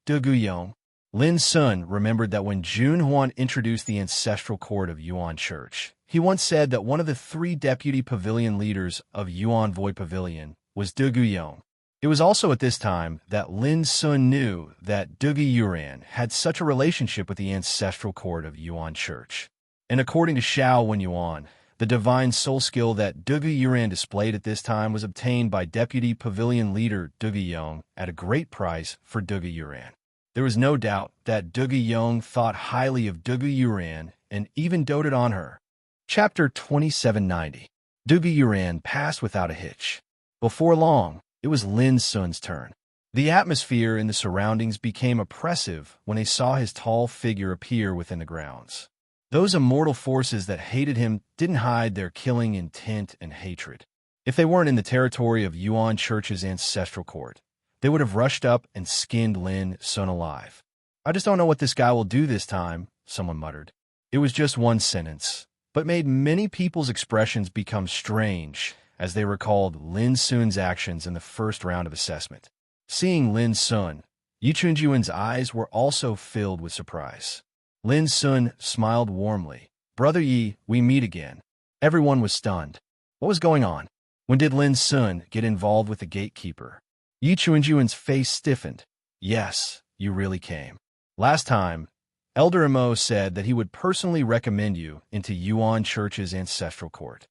Duge Yong. Lin Sun remembered that when Jun Huan introduced the ancestral court of Yuan Church, he once said that one of the 3 deputy pavilion leaders of Yuan Void Pavilion was Duge Yong. It was also at this time that Lin Sun knew that Duge Yuran had such a relationship with the ancestral court of Yuan Church. And according to Xiao Wenyuan, the divine soul skill that Duge Yuran displayed at this time was obtained by Deputy Pavilion Leader Duge Yong at a great price for Duge Yuran. There was no doubt that Duge Yong thought highly of Duge Yuran and even doted on her. Chapter 2790. Duge Yuran passed without a hitch. Before long, it was Lin Sun's turn. The atmosphere in the surroundings became oppressive when they saw his tall figure appear within the grounds. Those immortal forces that hated him didn't hide their killing intent and hatred. If they weren't in the territory of Yuan Church's ancestral court, they would have rushed up and skinned Lin Sun alive. "I just don't know what this guy will do this time," someone muttered. It was just one sentence, but made many people's expressions become strange as they recalled Lin Sun's actions in the first round of assessment. Seeing Lin Sun, Yi Chunjuan's eyes were also filled with surprise. Lin Sun smiled warmly. "Brother Yi, we meet again." Everyone was stunned. What was going on? When did Lin Sun get involved with the gatekeeper? Yi Chunjuan's face stiffened. "Yes, you really came. Last time, Elder Mo said that he would personally recommend you into Yuan Church's ancestral court."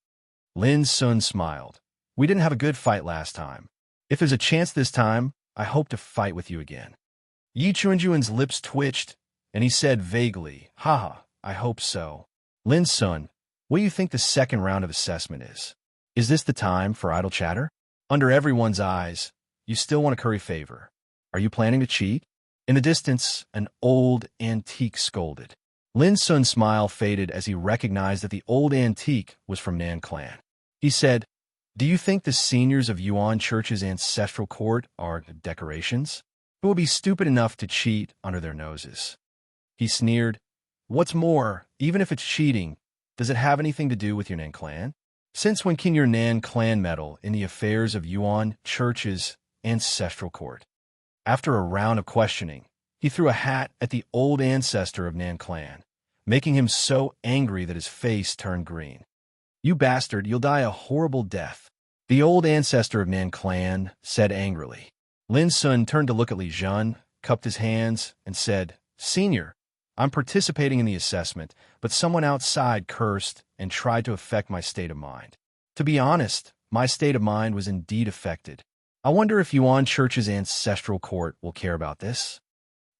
Lin Sun smiled. "We didn't have a good fight last time. If there's a chance this time, I hope to fight with you again." Yi Chunjuan's lips twitched, and he said vaguely, "Haha, I hope so." "Lin Sun, what do you think the second round of assessment is? Is this the time for idle chatter? Under everyone's eyes, you still want to curry favor. Are you planning to cheat?" In the distance, an old antique scolded. Lin Sun's smile faded as he recognized that the old antique was from Nan Clan. He said, "Do you think the seniors of Yuan Church's ancestral court are decorations? Who will be stupid enough to cheat under their noses?" He sneered. "What's more, even if it's cheating, does it have anything to do with your Nan Clan? Since when can your Nan clan meddle in the affairs of Yuan Church's ancestral court? After a round of questioning, he threw a hat at the old ancestor of Nan clan, making him so angry that his face turned green. "You bastard, you'll die a horrible death," the old ancestor of Nan clan said angrily. Lin Sun turned to look at Li Jun, cupped his hands, and said, "Senior, I'm participating in the assessment, but someone outside cursed and tried to affect my state of mind. To be honest, my state of mind was indeed affected. I wonder if Yuan Church's ancestral court will care about this."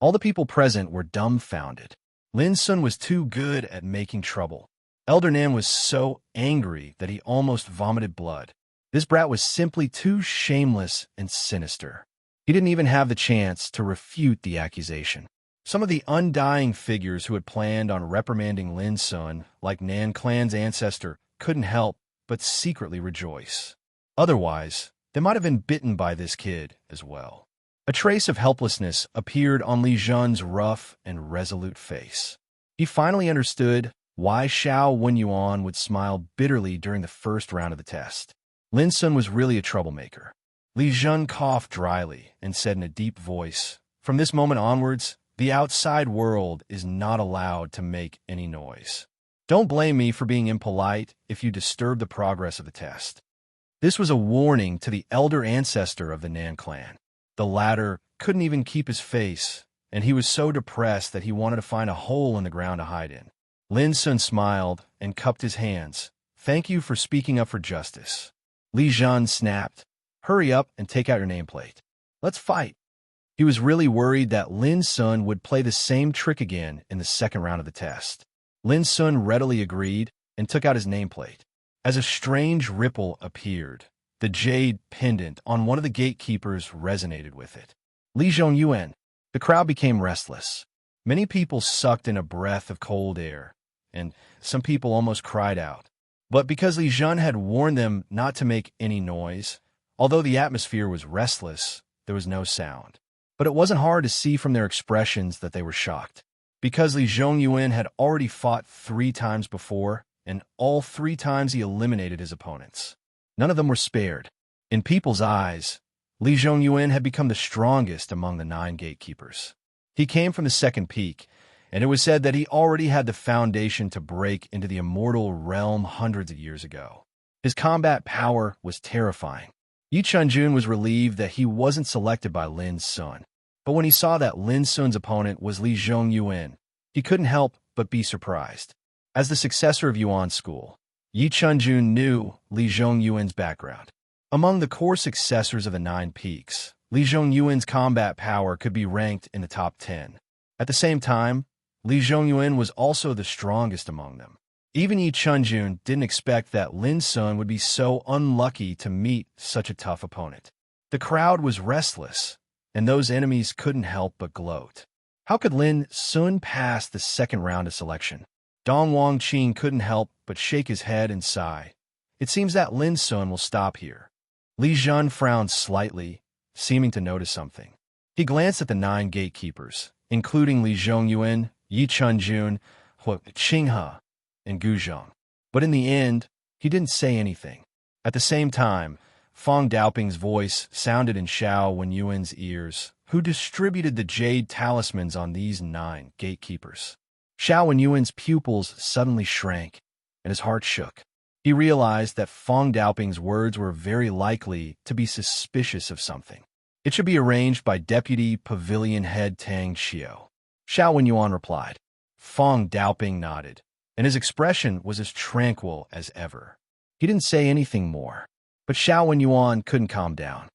All the people present were dumbfounded. Lin Sun was too good at making trouble. Elder Nan was so angry that he almost vomited blood. This brat was simply too shameless and sinister. He didn't even have the chance to refute the accusation. Some of the undying figures who had planned on reprimanding Lin Sun, like Nan clan's ancestor, couldn't help but secretly rejoice. Otherwise, they might have been bitten by this kid as well. A trace of helplessness appeared on Li Jun's rough and resolute face. He finally understood why Xiao Wenyuan would smile bitterly during the first round of the test. Lin Sun was really a troublemaker. Li Jun coughed dryly and said in a deep voice, "From this moment onwards, the outside world is not allowed to make any noise. Don't blame me for being impolite if you disturb the progress of the test." This was a warning to the elder ancestor of the Nan clan. The latter couldn't even keep his face, and he was so depressed that he wanted to find a hole in the ground to hide in. Lin Sun smiled and cupped his hands. "Thank you for speaking up for justice." Li Jun snapped, "Hurry up and take out your nameplate. Let's fight." He was really worried that Lin Sun would play the same trick again in the second round of the test. Lin Sun readily agreed and took out his nameplate. As a strange ripple appeared, the jade pendant on one of the gatekeepers resonated with it. Li Zhongyuan. The crowd became restless. Many people sucked in a breath of cold air, and some people almost cried out. But because Li Jun had warned them not to make any noise, although the atmosphere was restless, there was no sound. But it wasn't hard to see from their expressions that they were shocked. Because Li Zhongyuan had already fought 3 times before, and all 3 times he eliminated his opponents. None of them were spared. In people's eyes, Li Zhongyuan had become the strongest among the 9 gatekeepers. He came from the second peak, and it was said that he already had the foundation to break into the immortal realm hundreds of years ago. His combat power was terrifying. Yi Chunjun was relieved that he wasn't selected by Lin Sun. But when he saw that Lin Sun's opponent was Li Zhongyuan, he couldn't help but be surprised. As the successor of Yuan School, Yi Chunjun knew Li Zhongyuan's background. Among the core successors of the 9 peaks, Li Zhongyuan's combat power could be ranked in the top 10. At the same time, Li Zhongyuan was also the strongest among them. Even Yi Chunjun didn't expect that Lin Sun would be so unlucky to meet such a tough opponent. The crowd was restless, and those enemies couldn't help but gloat. How could Lin Sun pass the second round of selection? Dong Wangqing couldn't help but shake his head and sigh. It seems that Lin Sun will stop here. Li Jun frowned slightly, seeming to notice something. He glanced at the 9 gatekeepers, including Li Zhongyuan, Yi Chunjun, Qinghe, and Gu Zhong. But in the end, he didn't say anything. At the same time, Fong Daoping's voice sounded in Xiao Wenyuan's ears, who distributed the jade talismans on these 9 gatekeepers. Xiao Wenyuan's pupils suddenly shrank, and his heart shook. He realized that Fong Daoping's words were very likely to be suspicious of something. It should be arranged by Deputy Pavilion Head Tang Xiao. Xiao Wenyuan replied. Fong Daoping nodded, and his expression was as tranquil as ever. He didn't say anything more, but Xiao Wenyuan couldn't calm down.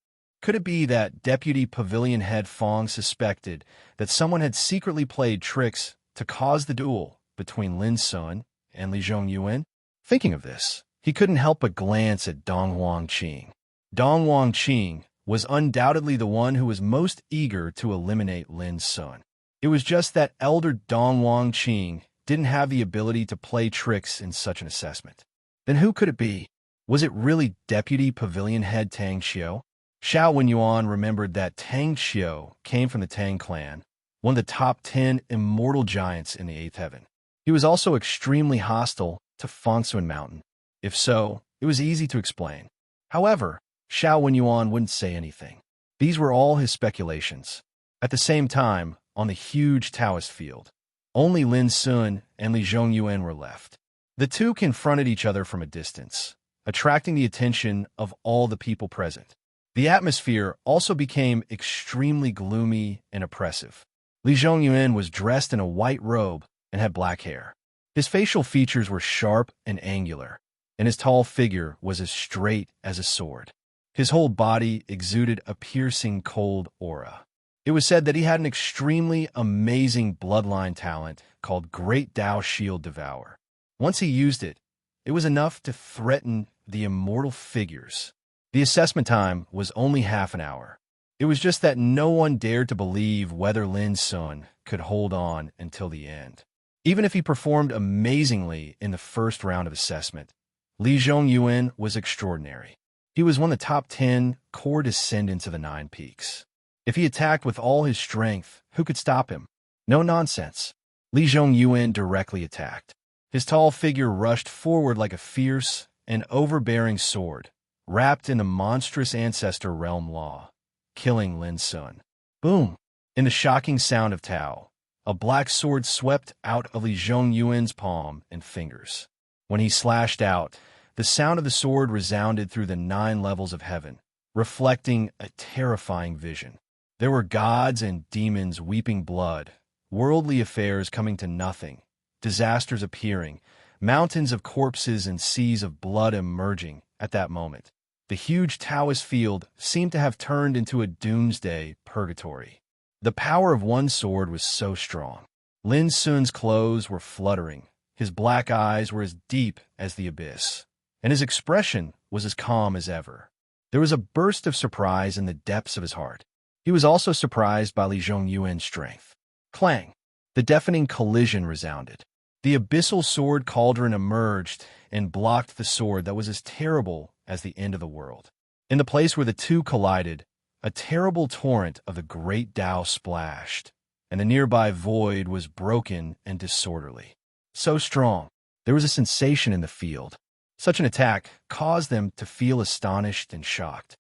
Could it be that Deputy Pavilion Head Fong suspected that someone had secretly played tricks to cause the duel between Lin Sun and Li Zhongyuan? Thinking of this, he couldn't help but glance at Dong Wangqing. Dong Wangqing was undoubtedly the one who was most eager to eliminate Lin Sun. It was just that Elder Dong Wangqing didn't have the ability to play tricks in such an assessment. Then who could it be? Was it really Deputy Pavilion Head Tang Xiao? Xiao Wenyuan remembered that Tang Xiao came from the Tang clan, one of the top 10 immortal giants in the 8th heaven. He was also extremely hostile to Fengsuan Mountain. If so, It was easy to explain. However, Xiao Wenyuan wouldn't say anything. These were all his speculations. At the same time, on the huge Taoist field, only Lin Sun and Li Zhongyuan were left. The two confronted each other from a distance, attracting the attention of all the people present. The atmosphere also became extremely gloomy and oppressive. Li Zhongyuan was dressed in a white robe and had black hair. His facial features were sharp and angular, and his tall figure was as straight as a sword. His whole body exuded a piercing cold aura. It was said that he had an extremely amazing bloodline talent called Great Tao Shield Devour. Once he used it, it was enough to threaten the immortal figures. The assessment time was only half an hour. It was just that no one dared to believe whether Lin Sun could hold on until the end. Even if he performed amazingly in the first round of assessment, Li Zhongyuan was extraordinary. He was one of the top 10 core descendants of the Nine Peaks. If he attacked with all his strength, who could stop him? No nonsense. Li Zhongyuan directly attacked. His tall figure rushed forward like a fierce and overbearing sword, wrapped in the monstrous ancestor realm law, killing Lin Sun. Boom! In the shocking sound of Tao, a black sword swept out of Li Zhongyuan's palm and fingers. When he slashed out, the sound of the sword resounded through the 9 levels of heaven, reflecting a terrifying vision. There were gods and demons weeping blood, worldly affairs coming to nothing, disasters appearing, mountains of corpses and seas of blood emerging at that moment. The huge Taoist field seemed to have turned into a doomsday purgatory. The power of one sword was so strong. Lin Sun's clothes were fluttering, his black eyes were as deep as the abyss, and his expression was as calm as ever. There was a burst of surprise in the depths of his heart. He was also surprised by Li Zhongyuan's strength. Clang! The deafening collision resounded. The abyssal sword cauldron emerged and blocked the sword that was as terrible as the end of the world. In the place where the two collided, a terrible torrent of the great Tao splashed, and the nearby void was broken and disorderly. So strong, there was a sensation in the field. Such an attack caused them to feel astonished and shocked.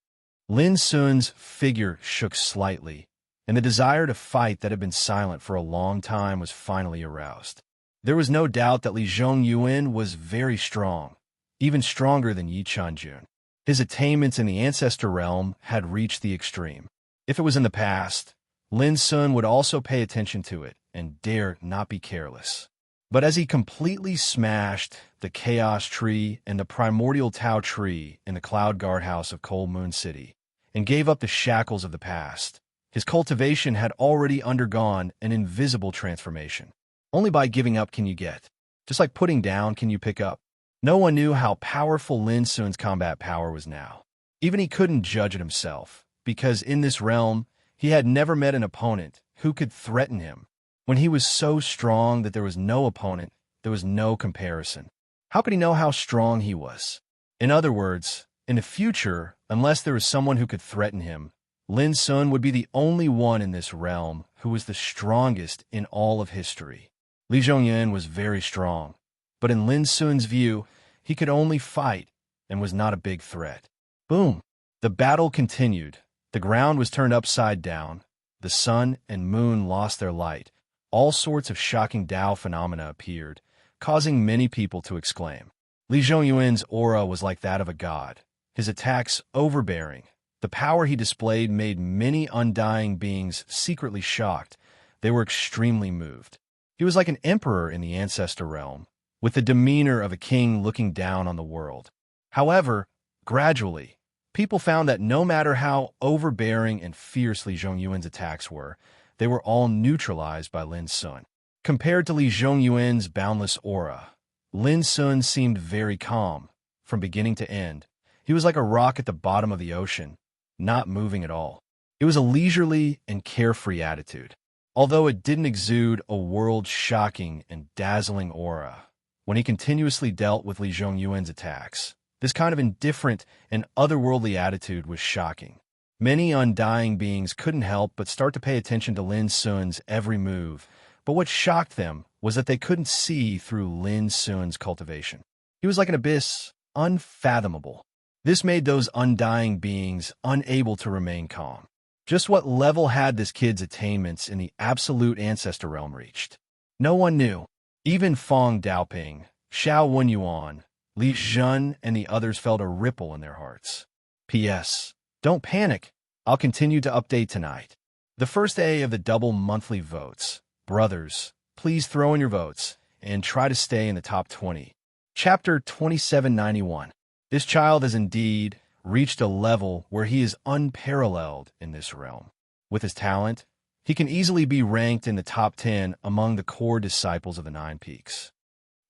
Lin Sun's figure shook slightly, and the desire to fight that had been silent for a long time was finally aroused. There was no doubt that Li Zhongyuan was very strong, even stronger than Yi Chanjun. His attainments in the ancestor realm had reached the extreme. If it was in the past, Lin Sun would also pay attention to it and dare not be careless. But as he completely smashed the Chaos Tree and the Primordial Tao Tree in the Cloud Guardhouse of Cold Moon City, and gave up the shackles of the past, his cultivation had already undergone an invisible transformation. Only by giving up can you get. Just like putting down can you pick up. No one knew how powerful Lin Sun's combat power was now. Even he couldn't judge it himself, because in this realm, he had never met an opponent who could threaten him. When he was so strong that there was no opponent, there was no comparison. How could he know how strong he was? In other words, in the future, unless there was someone who could threaten him, Lin Sun would be the only one in this realm who was the strongest in all of history. Li Zhongyuan was very strong, but in Lin Sun's view, he could only fight and was not a big threat. Boom! The battle continued. The ground was turned upside down. The sun and moon lost their light. All sorts of shocking Tao phenomena appeared, causing many people to exclaim. Li Zhongyuan's aura was like that of a god, his attacks overbearing. The power he displayed made many undying beings secretly shocked. They were extremely moved. He was like an emperor in the ancestor realm, with the demeanor of a king looking down on the world. However, gradually, people found that no matter how overbearing and fierce Li Zhongyuan's attacks were, they were all neutralized by Lin Sun. Compared to Li Zhongyuan's boundless aura, Lin Sun seemed very calm, from beginning to end. He was like a rock at the bottom of the ocean, not moving at all. It was a leisurely and carefree attitude. Although it didn't exude a world-shocking and dazzling aura, when he continuously dealt with Li Zhongyuan's attacks, this kind of indifferent and otherworldly attitude was shocking. Many undying beings couldn't help but start to pay attention to Lin Sun's every move, but what shocked them was that they couldn't see through Lin Sun's cultivation. He was like an abyss, unfathomable. This made those undying beings unable to remain calm. Just what level had this kid's attainments in the absolute ancestor realm reached? No one knew. Even Fong Daoping, Xiao Wenyuan, Li Zhen, and the others felt a ripple in their hearts. P.S. Don't panic. I'll continue to update tonight. The first day of the double monthly votes. Brothers, please throw in your votes and try to stay in the top 20. Chapter 2791. This child has indeed reached a level where he is unparalleled in this realm. With his talent, he can easily be ranked in the top 10 among the core disciples of the Nine Peaks.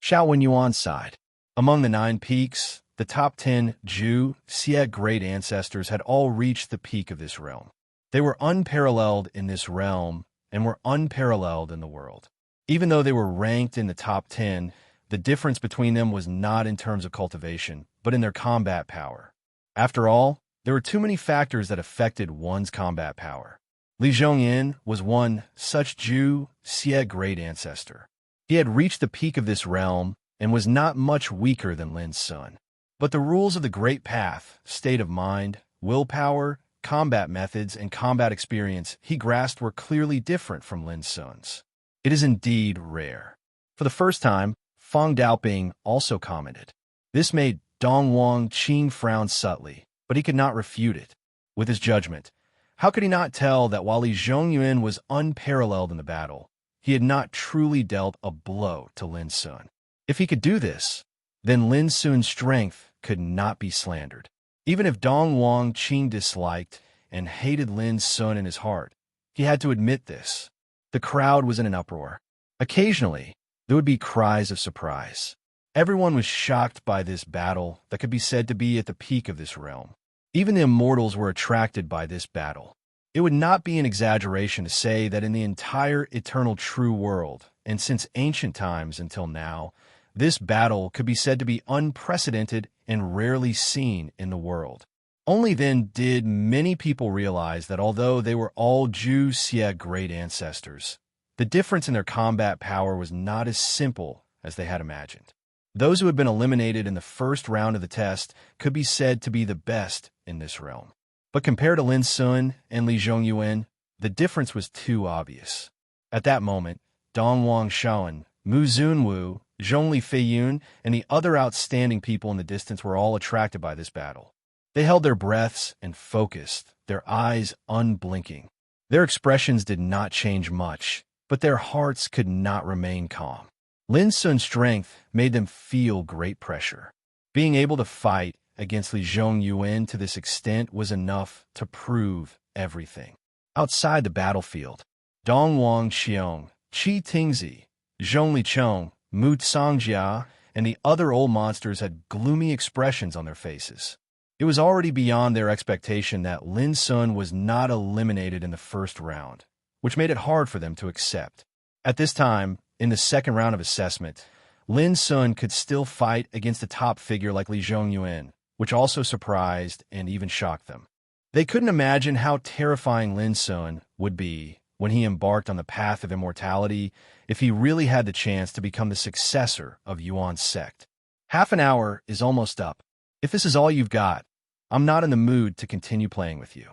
Xiao Wenyuan sighed. Among the Nine Peaks, the top 10 Zhu Xie great ancestors had all reached the peak of this realm. They were unparalleled in this realm and were unparalleled in the world. Even though they were ranked in the top 10, the difference between them was not in terms of cultivation, but in their combat power. After all, there were too many factors that affected one's combat power. Li Zhongyin was one such Zhu Xie great ancestor. He had reached the peak of this realm and was not much weaker than Lin's son. But the rules of the Great Path, state of mind, willpower, combat methods, and combat experience he grasped were clearly different from Lin's son's. It is indeed rare. For the first time, Fong Daoping also commented. This made Dong Wang Qing frown subtly, but he could not refute it. With his judgment, how could he not tell that while Li Zhongyuan was unparalleled in the battle, he had not truly dealt a blow to Lin's son? If he could do this, then Lin Sun's strength could not be slandered. Even if Dong Wang Qing disliked and hated Lin's son in his heart, he had to admit this. The crowd was in an uproar. Occasionally, there would be cries of surprise. Everyone was shocked by this battle that could be said to be at the peak of this realm. Even the immortals were attracted by this battle. It would not be an exaggeration to say that in the entire eternal true world, and since ancient times until now, this battle could be said to be unprecedented and rarely seen in the world. Only then did many people realize that although they were all Zhu Xie great ancestors, the difference in their combat power was not as simple as they had imagined. Those who had been eliminated in the first round of the test could be said to be the best in this realm. But compared to Lin Sun and Li Zhongyuan, the difference was too obvious. At that moment, Dong Wang Shaoan, Mu Zunwu, Zhongli Feiyun, and the other outstanding people in the distance were all attracted by this battle. They held their breaths and focused, their eyes unblinking. Their expressions did not change much, but their hearts could not remain calm. Lin Sun's strength made them feel great pressure. Being able to fight against Li Zhongyuan to this extent was enough to prove everything. Outside the battlefield, Dong Wang Xiong, Qi Tingzi, Zhong Lichong, Mu Cangjia, and the other old monsters had gloomy expressions on their faces. It was already beyond their expectation that Lin Sun was not eliminated in the first round, which made it hard for them to accept. At this time, in the second round of assessment, Lin Sun could still fight against a top figure like Li Zhongyuan, which also surprised and even shocked them. They couldn't imagine how terrifying Lin Sun would be when he embarked on the path of immortality if he really had the chance to become the successor of Yuan's sect. Half an hour is almost up. If this is all you've got, I'm not in the mood to continue playing with you.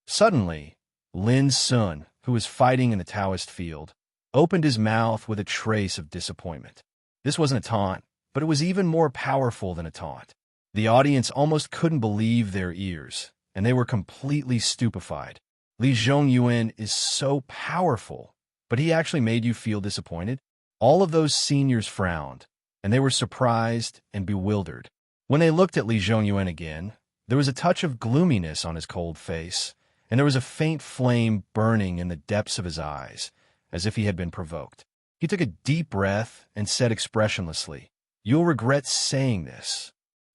Suddenly, Lin Sun, who was fighting in the Taoist field, opened his mouth with a trace of disappointment. This wasn't a taunt, but it was even more powerful than a taunt. The audience almost couldn't believe their ears, and they were completely stupefied. Li Zhongyuan is so powerful, but he actually made you feel disappointed? All of those seniors frowned, and they were surprised and bewildered. When they looked at Li Zhongyuan again, there was a touch of gloominess on his cold face, and there was a faint flame burning in the depths of his eyes, as if he had been provoked. He took a deep breath and said expressionlessly, "You'll regret saying this."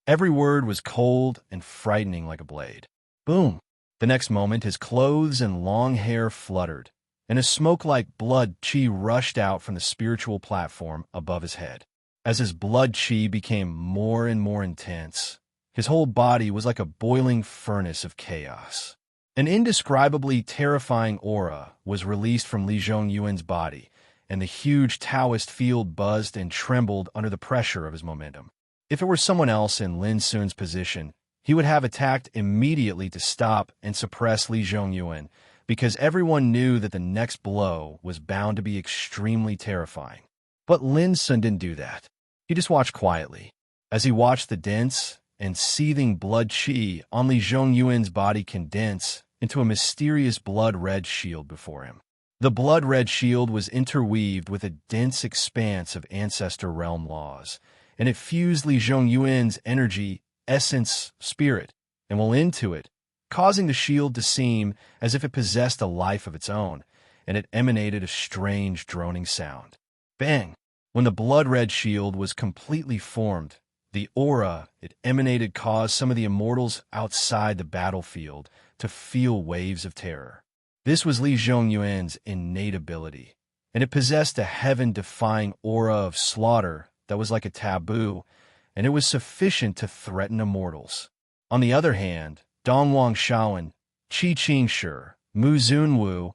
Every word was cold and frightening like a blade. Boom! The next moment, his clothes and long hair fluttered, and a smoke like blood chi rushed out from the spiritual platform above his head. As his blood chi became more and more intense, his whole body was like a boiling furnace of chaos. An indescribably terrifying aura was released from Li Zhongyuan's body, and the huge Taoist field buzzed and trembled under the pressure of his momentum. If it were someone else in Lin Sun's position, he would have attacked immediately to stop and suppress Li Zhongyuan, because everyone knew that the next blow was bound to be extremely terrifying. But Lin Sun didn't do that. He just watched quietly. As he watched the dense and seething blood qi on Li Zhongyuan's body condense into a mysterious blood-red shield before him. The blood-red shield was interweaved with a dense expanse of ancestor realm laws, and it fused Li Zhongyuan's energy, essence, spirit, and will into it, causing the shield to seem as if it possessed a life of its own, and it emanated a strange droning sound. Bang! When the blood-red shield was completely formed, the aura it emanated caused some of the immortals outside the battlefield to feel waves of terror. This was Li Zhongyuan's innate ability, and it possessed a heaven-defying aura of slaughter that was like a taboo, and it was sufficient to threaten immortals. On the other hand, Dongwang Shaoan, Qi Qingshi, Mu Zunwu,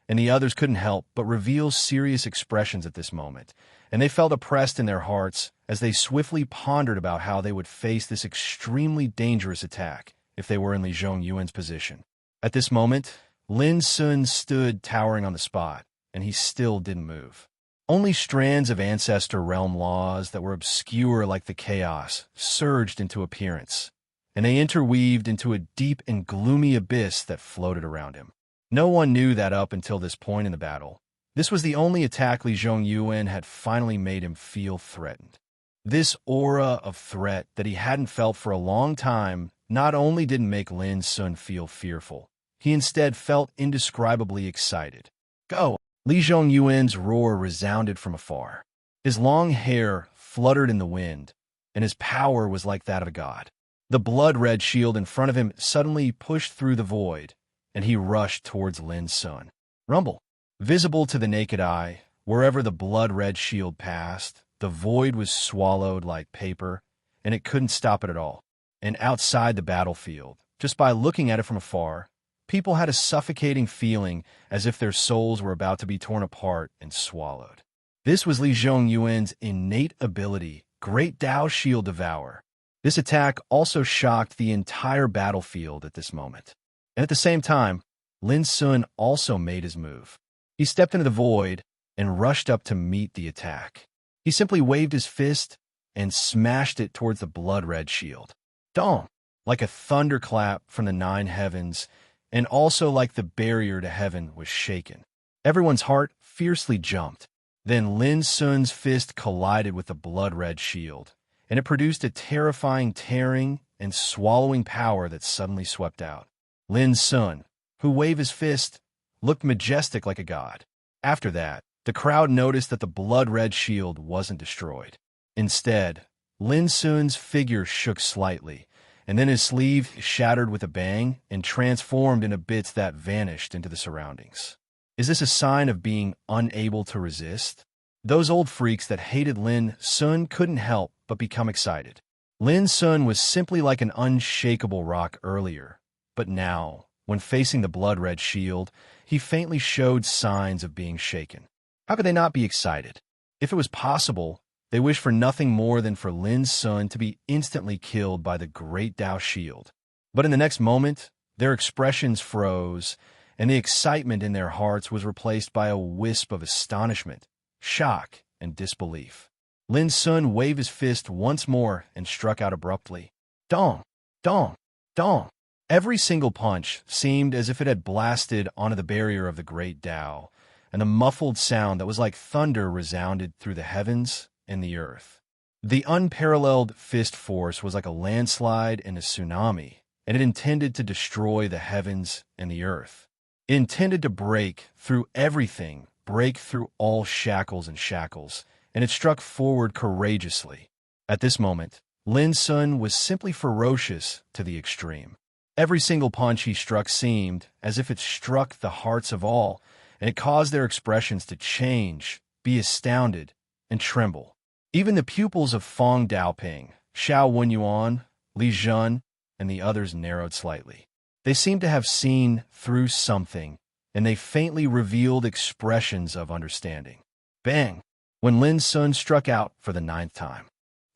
and the others couldn't help but reveal serious expressions at this moment, and they felt oppressed in their hearts as they swiftly pondered about how they would face this extremely dangerous attack if they were in Li Zhongyuan's position. At this moment, Lin Sun stood towering on the spot, and he still didn't move. Only strands of ancestor realm laws that were obscure like the chaos surged into appearance, and they interweaved into a deep and gloomy abyss that floated around him. No one knew that up until this point in the battle. This was the only attack Li Zhongyuan had finally made him feel threatened. This aura of threat that he hadn't felt for a long time not only didn't make Lin Sun feel fearful, he instead felt indescribably excited. Go! Li Zhongyuan's roar resounded from afar. His long hair fluttered in the wind, and his power was like that of a god. The blood-red shield in front of him suddenly pushed through the void, and he rushed towards Lin Sun. Rumble! Visible to the naked eye, wherever the blood-red shield passed, the void was swallowed like paper, and it couldn't stop it at all. And outside the battlefield, just by looking at it from afar, people had a suffocating feeling as if their souls were about to be torn apart and swallowed. This was Li Zhongyuan's innate ability, Great Tao Shield Devour. This attack also shocked the entire battlefield at this moment. And at the same time, Lin Sun also made his move. He stepped into the void and rushed up to meet the attack. He simply waved his fist and smashed it towards the blood-red shield. Dong! Like a thunderclap from the nine heavens, and also like the barrier to heaven was shaken. Everyone's heart fiercely jumped. Then Lin Sun's fist collided with the blood-red shield, and it produced a terrifying tearing and swallowing power that suddenly swept out. Lin Sun, who waved his fist, looked majestic like a god. After that, the crowd noticed that the blood-red shield wasn't destroyed. Instead, Lin Sun's figure shook slightly, and then his sleeve shattered with a bang and transformed into bits that vanished into the surroundings. Is this a sign of being unable to resist? Those old freaks that hated Lin Sun couldn't help but become excited. Lin Sun was simply like an unshakable rock earlier, but now, when facing the blood-red shield, he faintly showed signs of being shaken. How could they not be excited? If it was possible, they wished for nothing more than for Lin Sun to be instantly killed by the Great Tao Shield. But in the next moment, their expressions froze, and the excitement in their hearts was replaced by a wisp of astonishment, shock, and disbelief. Lin Sun waved his fist once more and struck out abruptly. Dong! Dong! Dong! Every single punch seemed as if it had blasted onto the barrier of the Great Tao, and the muffled sound that was like thunder resounded through the heavens and the earth. The unparalleled fist force was like a landslide and a tsunami, and it intended to destroy the heavens and the earth. It intended to break through everything, break through all shackles, and it struck forward courageously. At this moment, Lin Sun was simply ferocious to the extreme. Every single punch he struck seemed as if it struck the hearts of all, and it caused their expressions to change, be astounded, and tremble. Even the pupils of Fong Daoping, Xiao Wenyuan, Li Zhen, and the others narrowed slightly. They seemed to have seen through something, and they faintly revealed expressions of understanding. Bang! When Lin Sun struck out for the 9th time.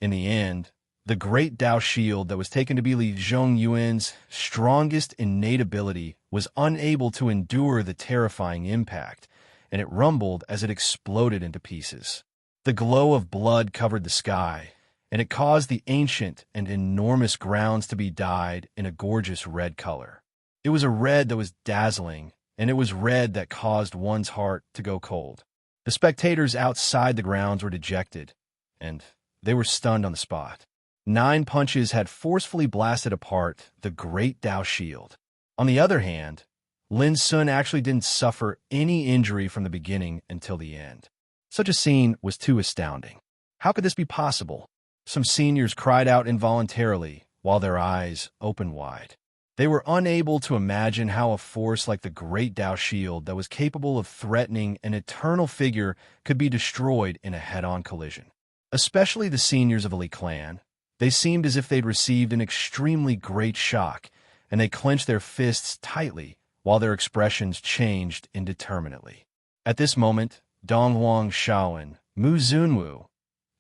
In the end, The great Dao shield that was taken to be Li Zhongyuan's strongest innate ability was unable to endure the terrifying impact, and it rumbled as it exploded into pieces. The glow of blood covered the sky, and it caused the ancient and enormous grounds to be dyed in a gorgeous red color. It was a red that was dazzling, and it was red that caused one's heart to go cold. The spectators outside the grounds were dejected, and they were stunned on the spot. 9 punches had forcefully blasted apart the great Dao shield. On the other hand, Lin Sun actually didn't suffer any injury from the beginning until the end. Such a scene was too astounding. How could this be possible? Some seniors cried out involuntarily while their eyes opened wide. They were unable to imagine how a force like the great Dao shield that was capable of threatening an eternal figure could be destroyed in a head-on collision. Especially the seniors of a Li clan. They seemed as if they'd received an extremely great shock, and they clenched their fists tightly while their expressions changed indeterminately. At this moment, Donghuang Shaoan, Mu Zunwu,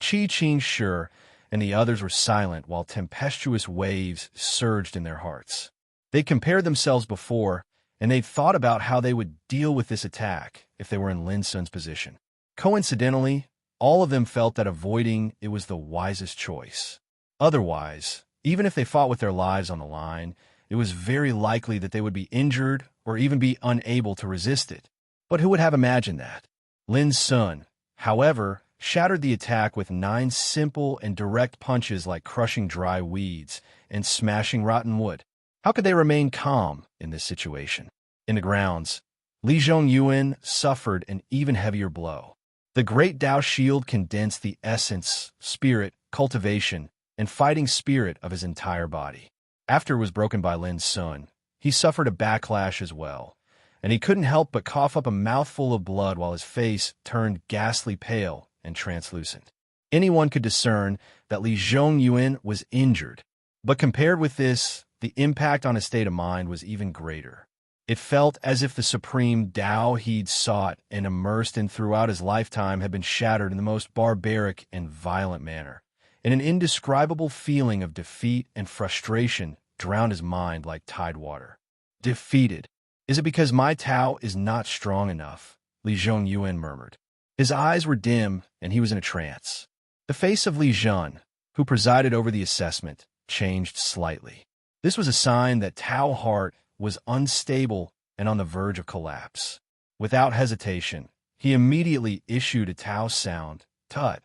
Qi Qing Shi, and the others were silent while tempestuous waves surged in their hearts. They compared themselves before, and they'd thought about how they would deal with this attack if they were in Lin Sun's position. Coincidentally, all of them felt that avoiding it was the wisest choice. Otherwise, even if they fought with their lives on the line, it was very likely that they would be injured or even be unable to resist it. But who would have imagined that? Lin Sun, however, shattered the attack with 9 simple and direct punches like crushing dry weeds and smashing rotten wood. How could they remain calm in this situation? In the grounds, Li Zhongyuan suffered an even heavier blow. The great Dao shield condensed the essence, spirit, cultivation, and fighting spirit of his entire body. After it was broken by Lin Sun, he suffered a backlash as well, and he couldn't help but cough up a mouthful of blood while his face turned ghastly pale and translucent. Anyone could discern that Li Zhongyuan was injured, but compared with this, the impact on his state of mind was even greater. It felt as if the supreme Dao he'd sought and immersed in throughout his lifetime had been shattered in the most barbaric and violent manner, and an indescribable feeling of defeat and frustration drowned his mind like tide water. Defeated. Is it because my Tao is not strong enough? Li Zhongyuan murmured. His eyes were dim, and he was in a trance. The face of Li Zhun, who presided over the assessment, changed slightly. This was a sign that Tao heart was unstable and on the verge of collapse. Without hesitation, he immediately issued a Tao sound, tut.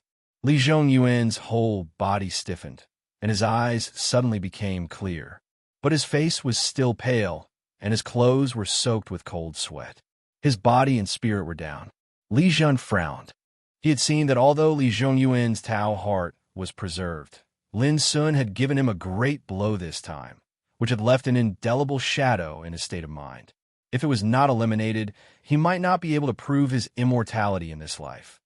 Li Zhongyuan's whole body stiffened, and his eyes suddenly became clear. But his face was still pale, and his clothes were soaked with cold sweat. His body and spirit were down. Li Zhun frowned. He had seen that although Li Zhongyuan's Tao heart was preserved, Lin Sun had given him a great blow this time, which had left an indelible shadow in his state of mind. If it was not eliminated, he might not be able to prove his immortality in this life.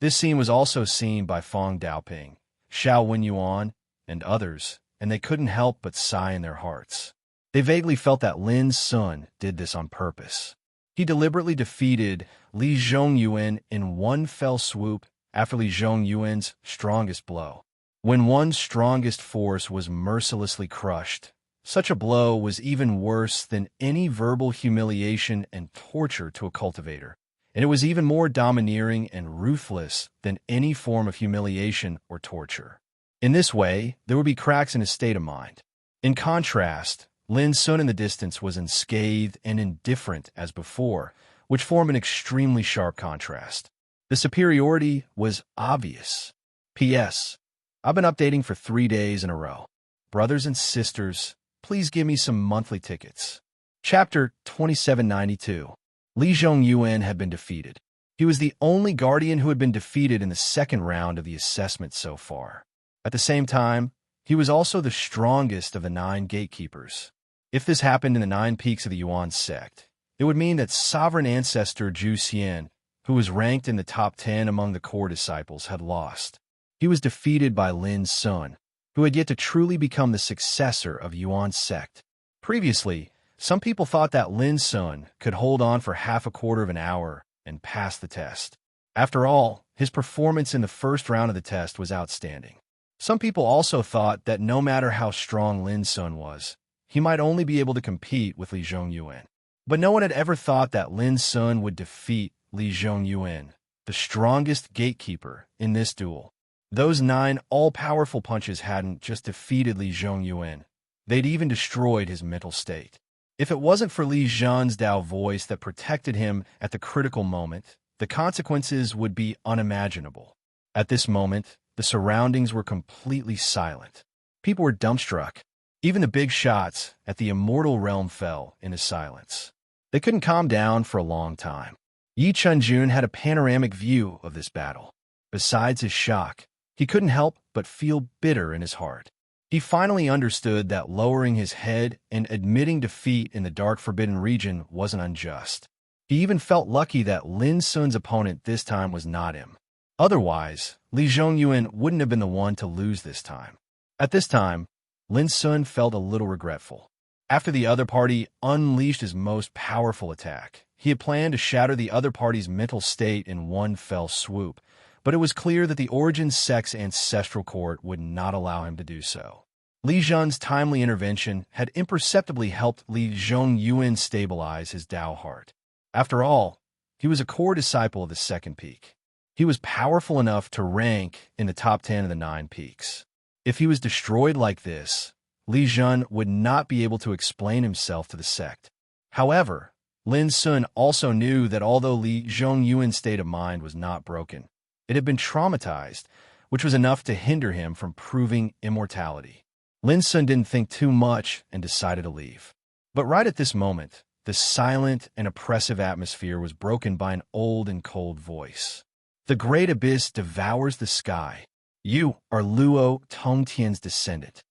This scene was also seen by Fong Daoping, Xiao Wenyuan, and others, and they couldn't help but sigh in their hearts. They vaguely felt that Lin Sun did this on purpose. He deliberately defeated Li Zhongyuan in one fell swoop after Li Zhongyuan's strongest blow. When one's strongest force was mercilessly crushed, such a blow was even worse than any verbal humiliation and torture to a cultivator, and it was even more domineering and ruthless than any form of humiliation or torture. In this way, there would be cracks in his state of mind. In contrast, Lin Sun in the distance was unscathed and indifferent as before, which formed an extremely sharp contrast. The superiority was obvious. P.S. I've been updating for 3 days in a row. Brothers and sisters, please give me some monthly tickets. Chapter 2792. Li Zhongyuan had been defeated. He was the only guardian who had been defeated in the second round of the assessment so far. At the same time, he was also the strongest of the 9 gatekeepers. If this happened in the 9 peaks of the Yuan sect, it would mean that sovereign ancestor Zhu Xian, who was ranked in the top 10 among the core disciples, had lost. He was defeated by Lin Sun, who had yet to truly become the successor of Yuan sect. Previously, some people thought that Lin Sun could hold on for half a quarter of an hour and pass the test. After all, his performance in the first round of the test was outstanding. Some people also thought that no matter how strong Lin Sun was, he might only be able to compete with Li Zhongyuan. But no one had ever thought that Lin Sun would defeat Li Zhongyuan, the strongest gatekeeper in this duel. Those 9 all-powerful punches hadn't just defeated Li Zhongyuan, they'd even destroyed his mental state. If it wasn't for Li Zhan's Dao voice that protected him at the critical moment, the consequences would be unimaginable. At this moment, the surroundings were completely silent. People were dumbstruck. Even the big shots at the immortal realm fell into silence. They couldn't calm down for a long time. Yi Chunjun had a panoramic view of this battle. Besides his shock, he couldn't help but feel bitter in his heart. He finally understood that lowering his head and admitting defeat in the Dark Forbidden region wasn't unjust. He even felt lucky that Lin Sun's opponent this time was not him. Otherwise, Li Zhongyuan wouldn't have been the one to lose this time. At this time, Lin Sun felt a little regretful. After the other party unleashed his most powerful attack, he had planned to shatter the other party's mental state in one fell swoop, but it was clear that the Origin Sect's ancestral court would not allow him to do so. Li Zhan's timely intervention had imperceptibly helped Li Zhongyuan stabilize his Dao heart. After all, he was a core disciple of the Second Peak. He was powerful enough to rank in the top 10 of the 9 peaks. If he was destroyed like this, Li Zhan would not be able to explain himself to the sect. However, Lin Sun also knew that although Li Zhongyuan's state of mind was not broken, it had been traumatized, which was enough to hinder him from proving immortality. Lin Sun didn't think too much and decided to leave. But right at this moment, the silent and oppressive atmosphere was broken by an old and cold voice. The great abyss devours the sky. You are Luo Tongtian's descendant.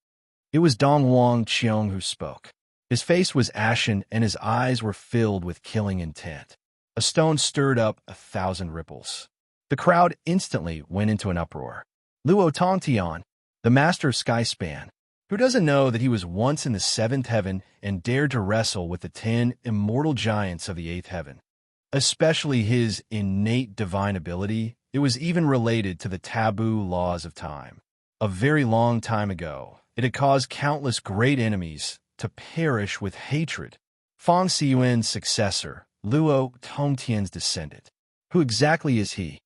It was Dong Wang Qiong who spoke. His face was ashen and his eyes were filled with killing intent. A stone stirred up 1,000 ripples. The crowd instantly went into an uproar. Luo Tongtian, the master of Skyspan, who doesn't know that he was once in the 7th heaven and dared to wrestle with the 10 immortal giants of the 8th heaven. Especially his innate divine ability, it was even related to the taboo laws of time. A very long time ago, it had caused countless great enemies to perish with hatred. Fang Xiyuan's successor, Luo Tongtian's descendant. Who exactly is he?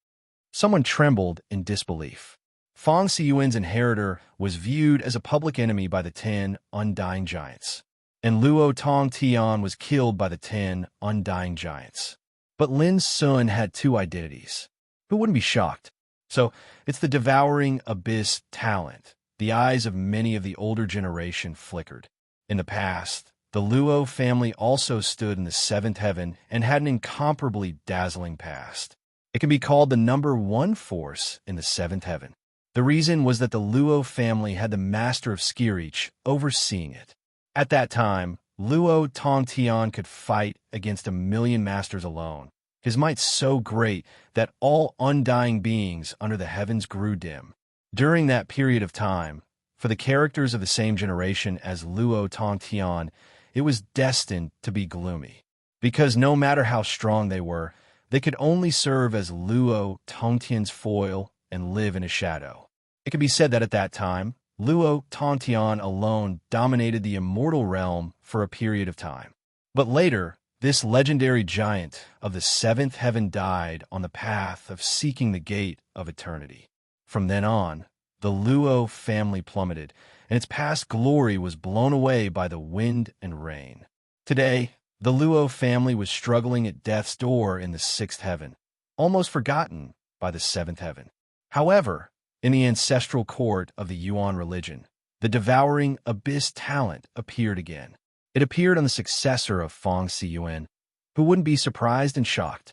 Someone trembled in disbelief. Fang Xiyuan's inheritor was viewed as a public enemy by the 10 undying giants, and Luo Tongtian was killed by the 10 undying giants. But Lin Sun had 2 identities. Who wouldn't be shocked? So, it's the devouring abyss talent. The eyes of many of the older generation flickered. In the past, the Luo family also stood in the 7th heaven and had an incomparably dazzling past. It can be called the number 1 force in the 7th heaven. The reason was that the Luo family had the master of Skirich overseeing it. At that time, Luo Tongtian could fight against 1,000,000 masters alone. His might so great that all undying beings under the heavens grew dim. During that period of time, for the characters of the same generation as Luo Tongtian, it was destined to be gloomy. Because no matter how strong they were, they could only serve as Luo Tongtian's foil and live in his shadow. It can be said that at that time, Luo Tongtian alone dominated the immortal realm for a period of time. But later, this legendary giant of the 7th heaven died on the path of seeking the gate of eternity. From then on, the Luo family plummeted, and its past glory was blown away by the wind and rain. Today, the Luo family was struggling at death's door in the 6th heaven, almost forgotten by the 7th heaven. However, in the ancestral court of the Yuan religion, the devouring abyss talent appeared again. It appeared on the successor of Fang Xiyuan, who wouldn't be surprised and shocked.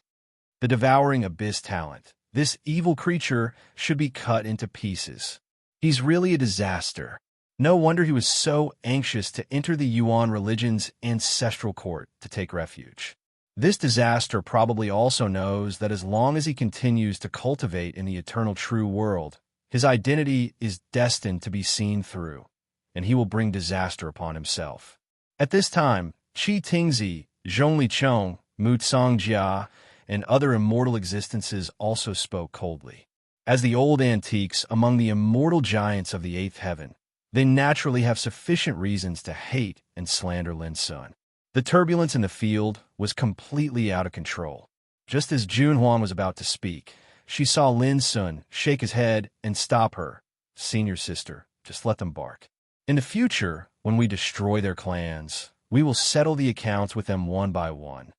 The devouring abyss talent, this evil creature, should be cut into pieces. He's really a disaster. No wonder he was so anxious to enter the Yuan religion's ancestral court to take refuge. This disaster probably also knows that as long as he continues to cultivate in the eternal true world, his identity is destined to be seen through, and he will bring disaster upon himself. At this time, Qi Tingzi, Zhongli Chong, Mu Tsang Jia, and other immortal existences also spoke coldly. As the old antiques among the immortal giants of the eighth heaven, they naturally have sufficient reasons to hate and slander Lin Sun. The turbulence in the field was completely out of control. Just as Jun Huan was about to speak, she saw Lin Sun shake his head and stop her. "Senior sister, just let them bark. In the future, when we destroy their clans, we will settle the accounts with them one by one."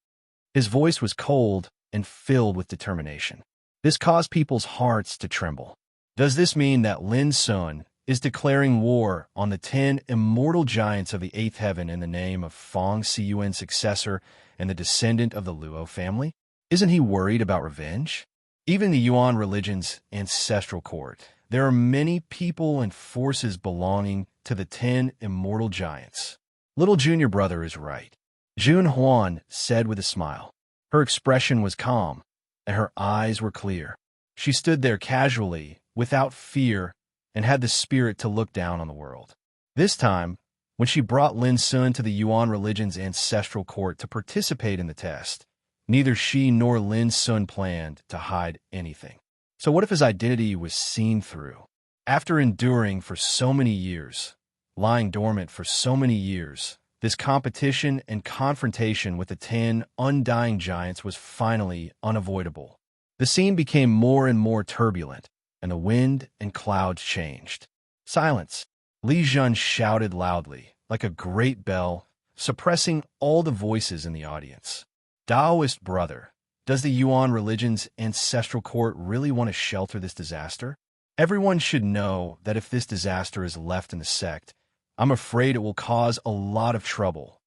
His voice was cold and filled with determination. This caused people's hearts to tremble. Does this mean that Lin Sun is declaring war on the 10 immortal giants of the eighth heaven in the name of Fong Siyuan's successor and the descendant of the Luo family? Isn't he worried about revenge? Even the Yuan religion's ancestral court, there are many people and forces belonging to the 10 immortal giants. Little junior brother is right, Jun Huan said with a smile. Her expression was calm, and her eyes were clear. She stood there casually, without fear, and had the spirit to look down on the world. This time, when she brought Lin Sun to the Yuan religion's ancestral court to participate in the test, neither she nor Lin Sun planned to hide anything. So what if his identity was seen through? After enduring for so many years, lying dormant for so many years, this competition and confrontation with the 10 undying giants was finally unavoidable. The scene became more and more turbulent, and the wind and clouds changed. Silence. Li Jun shouted loudly, like a great bell, suppressing all the voices in the audience. Taoist brother, does the Yuan religion's ancestral court really want to shelter this disaster? Everyone should know that if this disaster is left in the sect, I'm afraid it will cause a lot of trouble.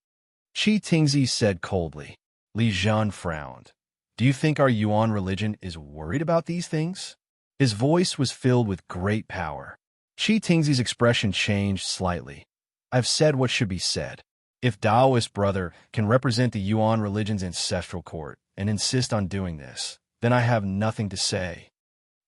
Qi Tingzi said coldly. Li Jun frowned. Do you think our Yuan religion is worried about these things? His voice was filled with great power. Qi Tingzi's expression changed slightly. I've said what should be said. If Taoist brother can represent the Yuan religion's ancestral court and insist on doing this, then I have nothing to say.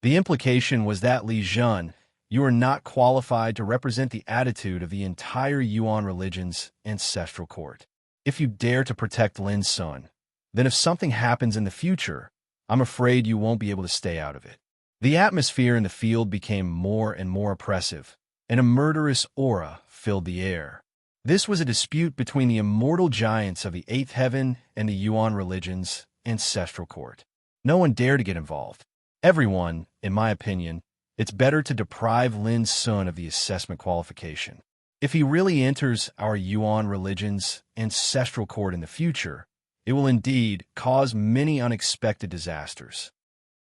The implication was that Li Jun, you are not qualified to represent the attitude of the entire Yuan religion's ancestral court. If you dare to protect Lin Sun, then if something happens in the future, I'm afraid you won't be able to stay out of it. The atmosphere in the field became more and more oppressive, and a murderous aura filled the air. This was a dispute between the immortal giants of the eighth heaven and the Yuan religion's ancestral court. No one dared to get involved. Everyone, in my opinion, it's better to deprive Lin Sun of the assessment qualification. If he really enters our Yuan religion's ancestral court in the future, it will indeed cause many unexpected disasters.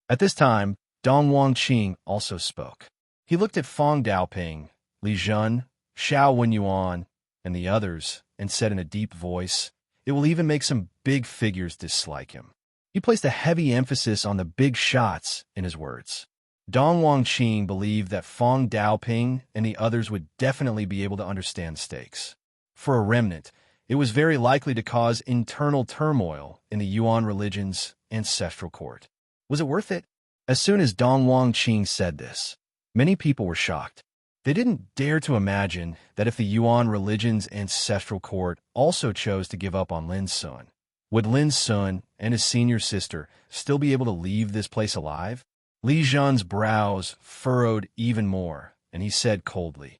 At this time, Dong Wangqing also spoke. He looked at Fong Daoping, Li Jun, Xiao Wenyuan, and the others, and said in a deep voice, it will even make some big figures dislike him. He placed a heavy emphasis on the big shots in his words. Dong Wangqing believed that Fong Daoping and the others would definitely be able to understand stakes. For a remnant, it was very likely to cause internal turmoil in the Yuan religion's ancestral court. Was it worth it? As soon as Dong Wangqing said this, many people were shocked. They didn't dare to imagine that if the Yuan religion's ancestral court also chose to give up on Lin Sun, would Lin Sun and his senior sister still be able to leave this place alive? Li Jun's brows furrowed even more, and he said coldly,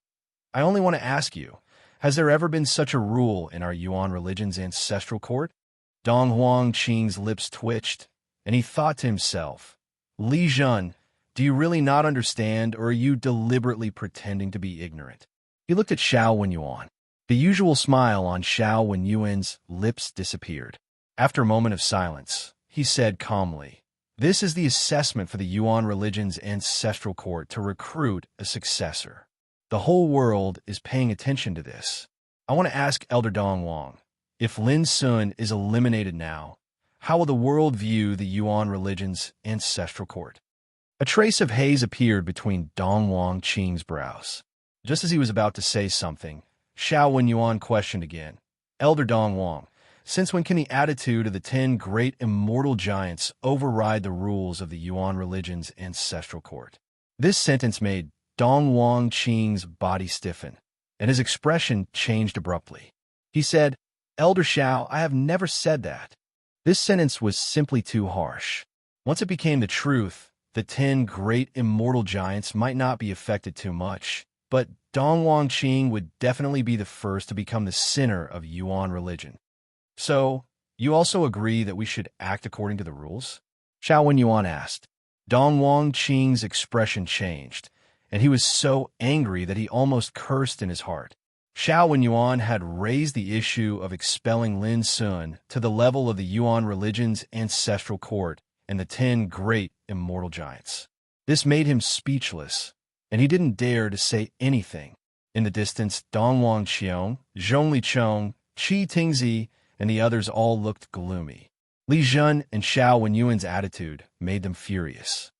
I only want to ask you, has there ever been such a rule in our Yuan religion's ancestral court? Dong Wangqing's lips twitched, and he thought to himself, Li Jun, do you really not understand, or are you deliberately pretending to be ignorant? He looked at Xiao Wenyuan. The usual smile on Xiao Wenyuan's lips disappeared. After a moment of silence, he said calmly, this is the assessment for the Yuan religion's ancestral court to recruit a successor. The whole world is paying attention to this. I want to ask Elder Dong Wang, if Lin Sun is eliminated now, how will the world view the Yuan religion's ancestral court? A trace of haze appeared between Dong Wangqing's brows. Just as he was about to say something, Xiao Wenyuan questioned again, Elder Dong Wang, since when can the attitude of the 10 great immortal giants override the rules of the Yuan religion's ancestral court? This sentence made Dong Wangqing's body stiffen, and his expression changed abruptly. He said, Elder Xiao, I have never said that. This sentence was simply too harsh. Once it became the truth, the 10 great immortal giants might not be affected too much, but Dong Wangqing would definitely be the first to become the center of Yuan religion. So, you also agree that we should act according to the rules? Xiao Wenyuan asked. Dong Wangqing's expression changed, and he was so angry that he almost cursed in his heart. Xiao Wenyuan had raised the issue of expelling Lin Sun to the level of the Yuan religion's ancestral court and the 10 great immortal giants. This made him speechless, and he didn't dare to say anything. In the distance, Dong Wangqiong, Zhong Lichong, Qi Tingzi, and the others all looked gloomy. Li Zhen and Xiao Wenyuan's attitude made them furious.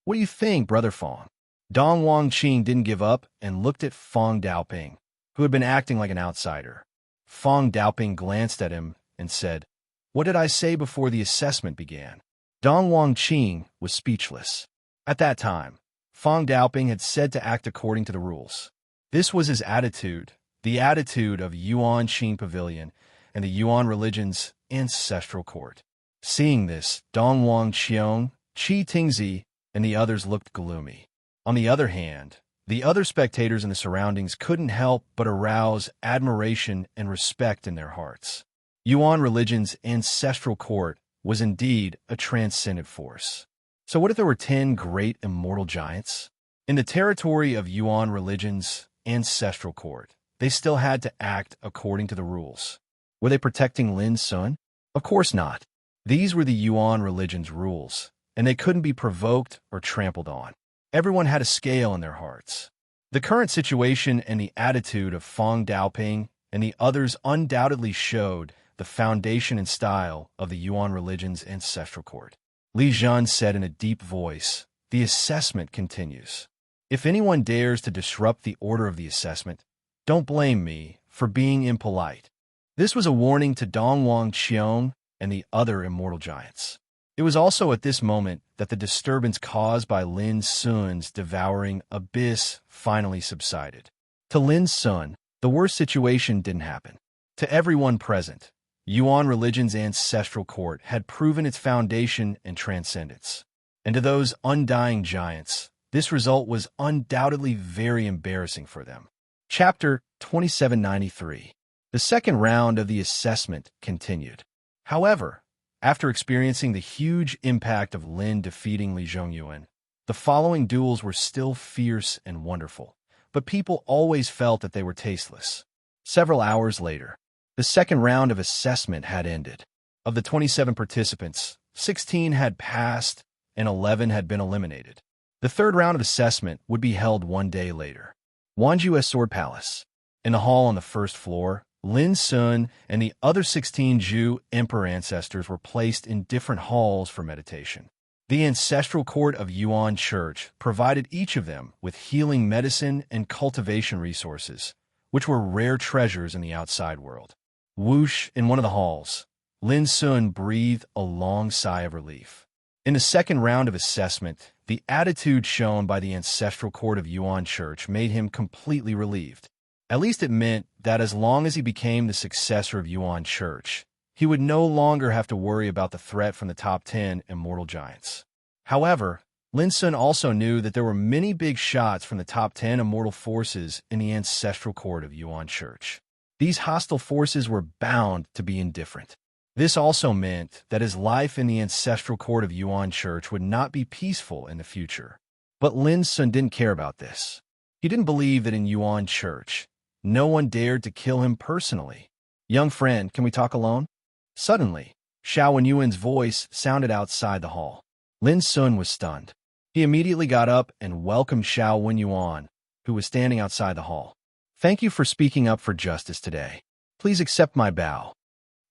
What do you think, Brother Fong? Dong Wangqing didn't give up and looked at Fong Daoping, who had been acting like an outsider. Fong Daoping glanced at him and said, "What did I say before the assessment began?" Dong Wangqing was speechless. At that time, Fong Daoping had said to act according to the rules. This was his attitude, the attitude of Yuan Qing Pavilion and the Yuan religion's ancestral court. Seeing this, Dong Wangqiong, Qi Tingzi, and the others looked gloomy. On the other hand, the other spectators in the surroundings couldn't help but arouse admiration and respect in their hearts. Yuan religion's ancestral court was indeed a transcendent force. So what if there were 10 great immortal giants? In the territory of Yuan religion's ancestral court, they still had to act according to the rules. Were they protecting Lin Sun? Of course not. These were the Yuan religion's rules, and they couldn't be provoked or trampled on. Everyone had a scale in their hearts. The current situation and the attitude of Fong Daoping and the others undoubtedly showed the foundation and style of the Yuan religion's ancestral court. Li Zhen said in a deep voice, "The assessment continues. If anyone dares to disrupt the order of the assessment, don't blame me for being impolite." This was a warning to Dong Wangqiong and the other immortal giants. It was also at this moment that the disturbance caused by Lin Sun's devouring abyss finally subsided. To Lin Sun, the worst situation didn't happen. To everyone present, Yuan religion's ancestral court had proven its foundation and transcendence. And to those undying giants, this result was undoubtedly very embarrassing for them. Chapter 2793. The second round of the assessment continued. However, after experiencing the huge impact of Lin defeating Li Zhongyuan, the following duels were still fierce and wonderful, but people always felt that they were tasteless. Several hours later, the second round of assessment had ended. Of the 27 participants, 16 had passed and 11 had been eliminated. The third round of assessment would be held one day later. Wanju's Sword Palace. In the hall on the first floor, Lin Sun and the other 16 Zhou emperor ancestors were placed in different halls for meditation. The ancestral court of Yuan Church provided each of them with healing medicine and cultivation resources, which were rare treasures in the outside world. Whoosh, in one of the halls, Lin Sun breathed a long sigh of relief. In the second round of assessment, the attitude shown by the ancestral court of Yuan Church made him completely relieved. At least it meant that as long as he became the successor of Yuan Church, he would no longer have to worry about the threat from the top 10 immortal giants. However, Lin Sun also knew that there were many big shots from the top 10 immortal forces in the ancestral court of Yuan Church. These hostile forces were bound to be indifferent. This also meant that his life in the ancestral court of Yuan Church would not be peaceful in the future. But Lin Sun didn't care about this. He didn't believe that in Yuan Church, no one dared to kill him personally. "Young friend, can we talk alone?" Suddenly, Xiao Wenyuan's voice sounded outside the hall. Lin Sun was stunned. He immediately got up and welcomed Xiao Wenyuan, who was standing outside the hall. "Thank you for speaking up for justice today. Please accept my bow."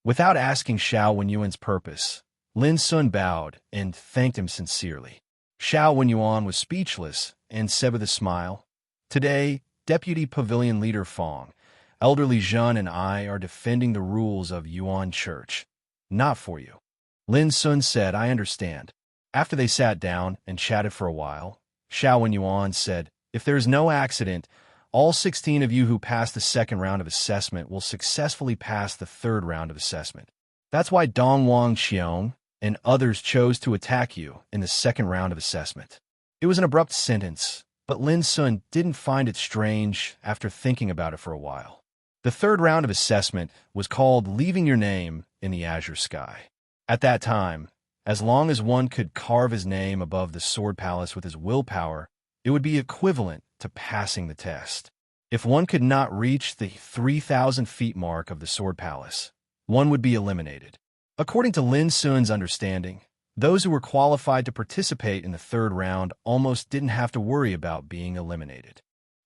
Without asking Xiao Wenyuan's purpose, Lin Sun bowed and thanked him sincerely. Xiao Wenyuan was speechless and said with a smile, "Today, Deputy Pavilion Leader Fong, Elderly Zhen and I are defending the rules of Yuan Church. Not for you." Lin Sun said, "I understand." After they sat down and chatted for a while, Xiao Wenyuan said, "If there is no accident, all 16 of you who passed the second round of assessment will successfully pass the third round of assessment. That's why Dong Wangqiong, and others chose to attack you in the second round of assessment. It was an abrupt sentence, but Lin Sun didn't find it strange after thinking about it for a while. The third round of assessment was called Leaving Your Name in the Azure Sky. At that time, as long as one could carve his name above the Sword Palace with his willpower, it would be equivalent to passing the test. If one could not reach the 3,000 feet mark of the Sword Palace, one would be eliminated. According to Lin Sun's understanding, those who were qualified to participate in the third round almost didn't have to worry about being eliminated.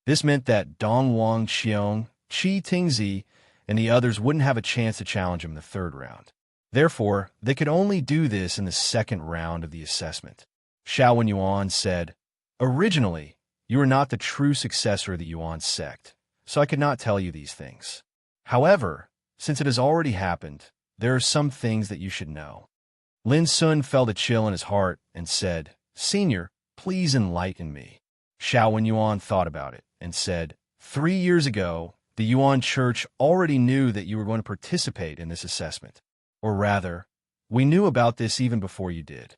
This meant that Dong Wang Xiong, Qi Tingzi, and the others wouldn't have a chance to challenge him in the third round. Therefore, they could only do this in the second round of the assessment. Xiao Wenyuan said, "Originally, you are not the true successor of the Yuan sect, so I could not tell you these things. However, since it has already happened, there are some things that you should know." Lin Sun felt a chill in his heart and said, "Senior, please enlighten me." Xiao Wenyuan thought about it and said, 3 years ago, the Yuan Church already knew that you were going to participate in this assessment. Or rather, we knew about this even before you did."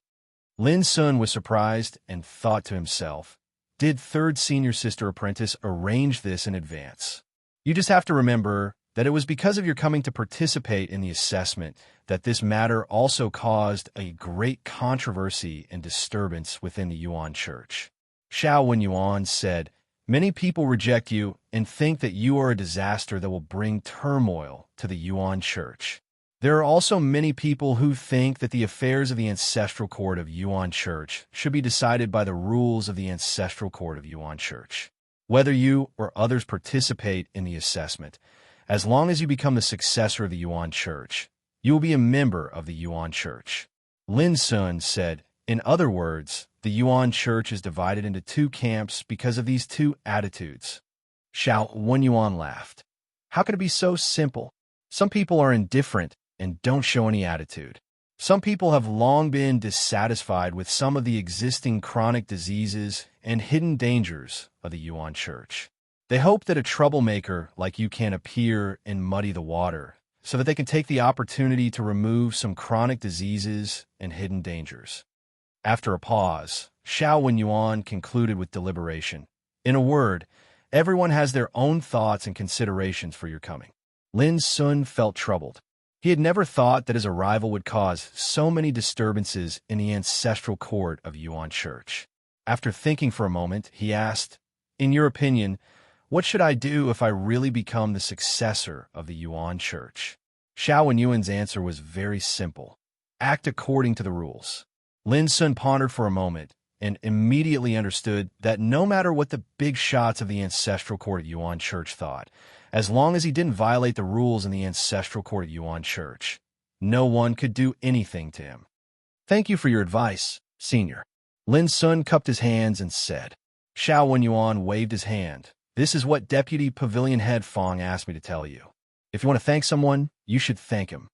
Lin Sun was surprised and thought to himself, did third senior sister apprentice arrange this in advance? You just have to remember that it was because of your coming to participate in the assessment that this matter also caused a great controversy and disturbance within the Yuan Church. Xiao Wenyuan said, "Many people reject you and think that you are a disaster that will bring turmoil to the Yuan Church. There are also many people who think that the affairs of the Ancestral Court of Yuan Church should be decided by the rules of the Ancestral Court of Yuan Church. Whether you or others participate in the assessment, as long as you become the successor of the Yuan Church, you will be a member of the Yuan Church." Lin Sun said, "In other words, the Yuan Church is divided into two camps because of these two attitudes." Xiao Wenyuan laughed. "How can it be so simple? Some people are indifferent and don't show any attitude. Some people have long been dissatisfied with some of the existing chronic diseases and hidden dangers of the Yuan Church. They hope that a troublemaker like you can appear and muddy the water so that they can take the opportunity to remove some chronic diseases and hidden dangers." After a pause, Xiao Wenyuan concluded with deliberation. "In a word, everyone has their own thoughts and considerations for your coming." Lin Sun felt troubled. He had never thought that his arrival would cause so many disturbances in the Ancestral Court of Yuan Church. After thinking for a moment, he asked, "In your opinion, what should I do if I really become the successor of the Yuan Church?" Xiao Wenyuan's answer was very simple. "Act according to the rules." Lin Sun pondered for a moment and immediately understood that no matter what the big shots of the Ancestral Court of Yuan Church thought, as long as he didn't violate the rules in the Ancestral Court of Yuan Church, no one could do anything to him. "Thank you for your advice, Senior." Lin Sun cupped his hands and said. Xiao Wenyuan waved his hand. "This is what Deputy Pavilion Head Fong asked me to tell you. If you want to thank someone, you should thank him."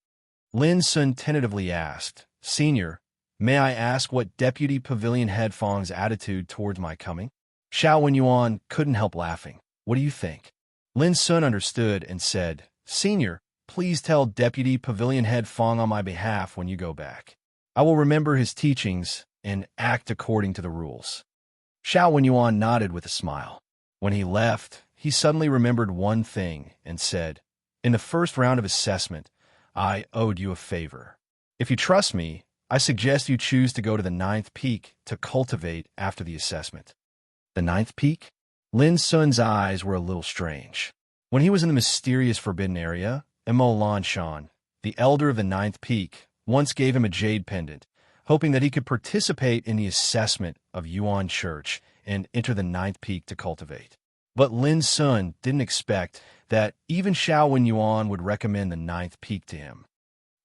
Lin Sun tentatively asked, "Senior, may I ask what Deputy Pavilion Head Fong's attitude towards my coming?" Xiao Wenyuan couldn't help laughing. "What do you think?" Lin Sun understood and said, "Senior, please tell Deputy Pavilion Head Fong on my behalf when you go back. I will remember his teachings and act according to the rules." Xiao Wenyuan nodded with a smile. When he left, he suddenly remembered one thing and said, "In the first round of assessment, I owed you a favor. If you trust me, I suggest you choose to go to the 9th peak to cultivate after the assessment." The 9th peak? Lin Sun's eyes were a little strange. When he was in the mysterious forbidden area, Emo Lanshan, the elder of the 9th peak, once gave him a jade pendant, hoping that he could participate in the assessment of Yuan Church and enter the 9th peak to cultivate. But Lin Sun didn't expect that even Xiao Wenyuan would recommend the 9th peak to him.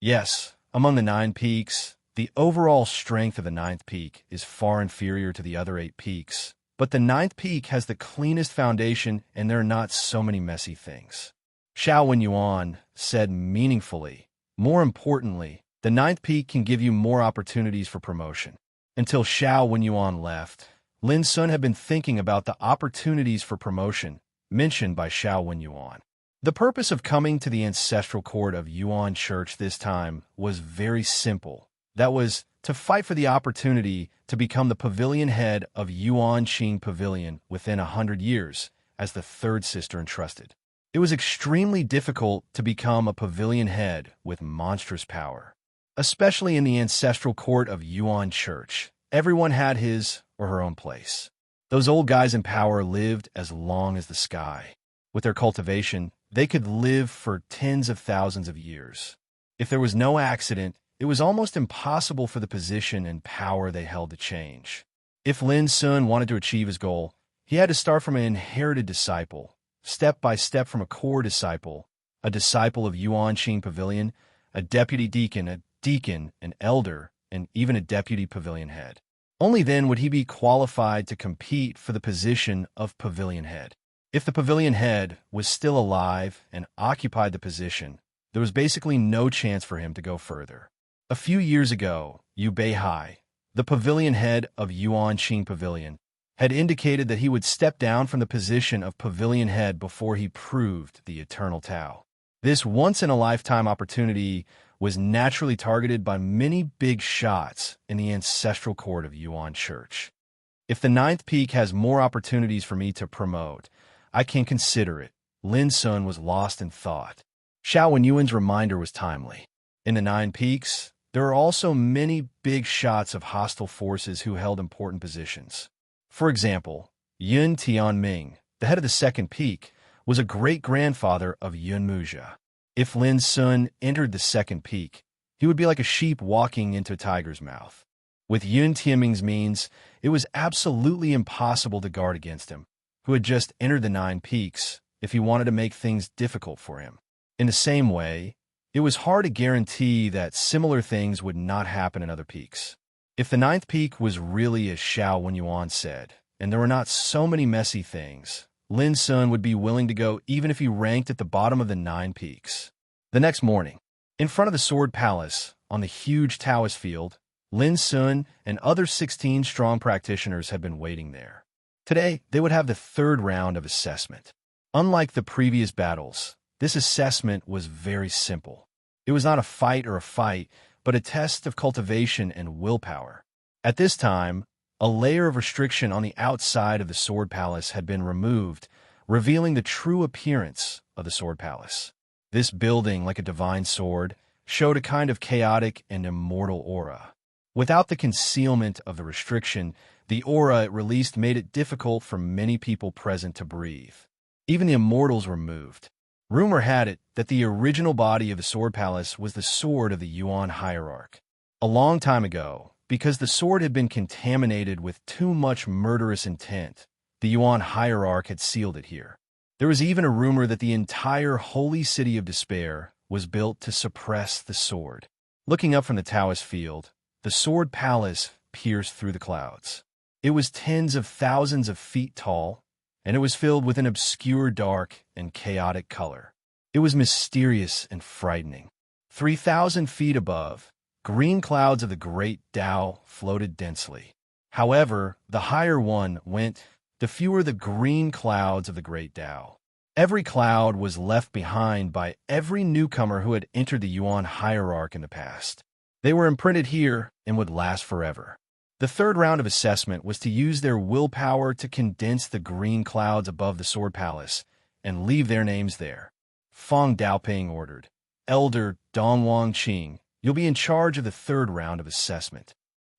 Yes, among the 9 peaks, the overall strength of the 9th peak is far inferior to the other 8 peaks, but the 9th peak has the cleanest foundation and there are not so many messy things. Xiao Wenyuan said meaningfully, "More importantly, the 9th peak can give you more opportunities for promotion." Until Xiao Wenyuan left, Lin Sun had been thinking about the opportunities for promotion mentioned by Xiao Wenyuan. The purpose of coming to the Ancestral Court of Yuan Church this time was very simple That was to fight for the opportunity to become the pavilion head of Yuanqing Pavilion within 100 years, as the third sister entrusted. It was extremely difficult to become a pavilion head with monstrous power, especially in the ancestral court of Yuan Church. Everyone had his or her own place. Those old guys in power lived as long as the sky. With their cultivation, they could live for tens of thousands of years. If there was no accident, it was almost impossible for the position and power they held to change. If Lin Sun wanted to achieve his goal, he had to start from an inherited disciple, step by step from a core disciple, a disciple of Yuanqing Pavilion, a deputy deacon, an elder, and even a deputy pavilion head. Only then would he be qualified to compete for the position of pavilion head. If the pavilion head was still alive and occupied the position, there was basically no chance for him to go further. A few years ago, Yu Beihai, the pavilion head of Yuanqing Pavilion, had indicated that he would step down from the position of pavilion head before he proved the eternal Tao. This once-in-a-lifetime opportunity was naturally targeted by many big shots in the ancestral court of Yuan Church. If the ninth peak has more opportunities for me to promote, I can consider it. Lin Sun was lost in thought. Xiao Wenyuan's reminder was timely. In the 9 peaks, there are also many big shots of hostile forces who held important positions. For example, Yun Tianming, the head of the 2nd peak, was a great-grandfather of Yun Muzha. If Lin Sun entered the 2nd peak, he would be like a sheep walking into a tiger's mouth. With Yun Tianming's means, it was absolutely impossible to guard against him, who had just entered the 9 peaks, if he wanted to make things difficult for him. In the same way, it was hard to guarantee that similar things would not happen in other peaks. If the 9th peak was really as Xiao Wenyuan said, and there were not so many messy things, Lin Sun would be willing to go even if he ranked at the bottom of the 9 peaks. The next morning, in front of the Sword Palace, on the huge Taoist field, Lin Sun and other 16 strong practitioners had been waiting there. Today, they would have the 3rd round of assessment. Unlike the previous battles, this assessment was very simple. It was not a fight, but a test of cultivation and willpower. At this time, a layer of restriction on the outside of the Sword Palace had been removed, revealing the true appearance of the Sword Palace. This building, like a divine sword, showed a kind of chaotic and immortal aura. Without the concealment of the restriction, the aura it released made it difficult for many people present to breathe. Even the immortals were moved. Rumor had it that the original body of the Sword Palace was the sword of the Yuan hierarch. A long time ago, because the sword had been contaminated with too much murderous intent, the Yuan hierarch had sealed it here. There was even a rumor that the entire holy city of despair was built to suppress the sword. Looking up from the Taoist field, the Sword Palace pierced through the clouds. It was tens of thousands of feet tall, and it was filled with an obscure dark and chaotic color. It was mysterious and frightening. 3,000 feet above, green clouds of the great Tao floated densely. However, the higher one went, the fewer the green clouds of the great Tao. Every cloud was left behind by every newcomer who had entered the Yuan hierarch in the past. They were imprinted here and would last forever. The 3rd round of assessment was to use their willpower to condense the green clouds above the Sword Palace and leave their names there. Feng Daoping ordered, "Elder Dong Wangqing, you'll be in charge of the 3rd round of assessment."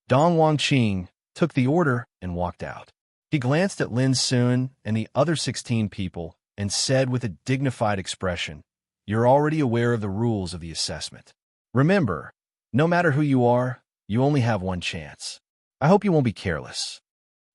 Dong Wangqing took the order and walked out. He glanced at Lin Sun and the other 16 people and said with a dignified expression, "You're already aware of the rules of the assessment. Remember, no matter who you are, you only have one chance. I hope you won't be careless."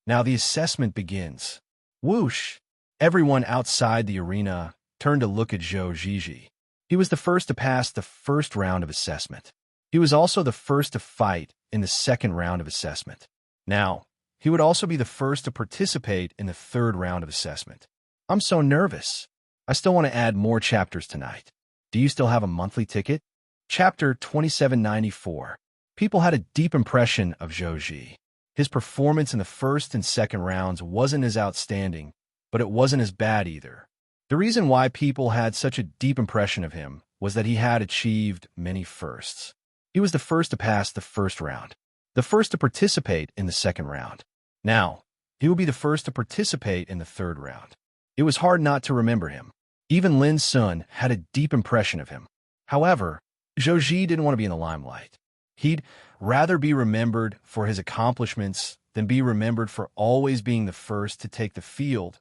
Now the assessment begins. Whoosh! Everyone outside the arena turned to look at Zhou Zhizhi. He was the first to pass the 1st round of assessment. He was also the first to fight in the 2nd round of assessment. Now, he would also be the first to participate in the 3rd round of assessment. I'm so nervous. I still want to add more chapters tonight. Do you still have a monthly ticket? Chapter 2794. People had a deep impression of Zhou Zhi. His performance in the 1st and 2nd rounds wasn't as outstanding, but it wasn't as bad either. The reason why people had such a deep impression of him was that he had achieved many firsts. He was the first to pass the first round, the first to participate in the second round. Now, he would be the first to participate in the third round. It was hard not to remember him. Even Lin Sun had a deep impression of him. However, Zhou Ji didn't want to be in the limelight. He'd rather be remembered for his accomplishments than be remembered for always being the first to take the field.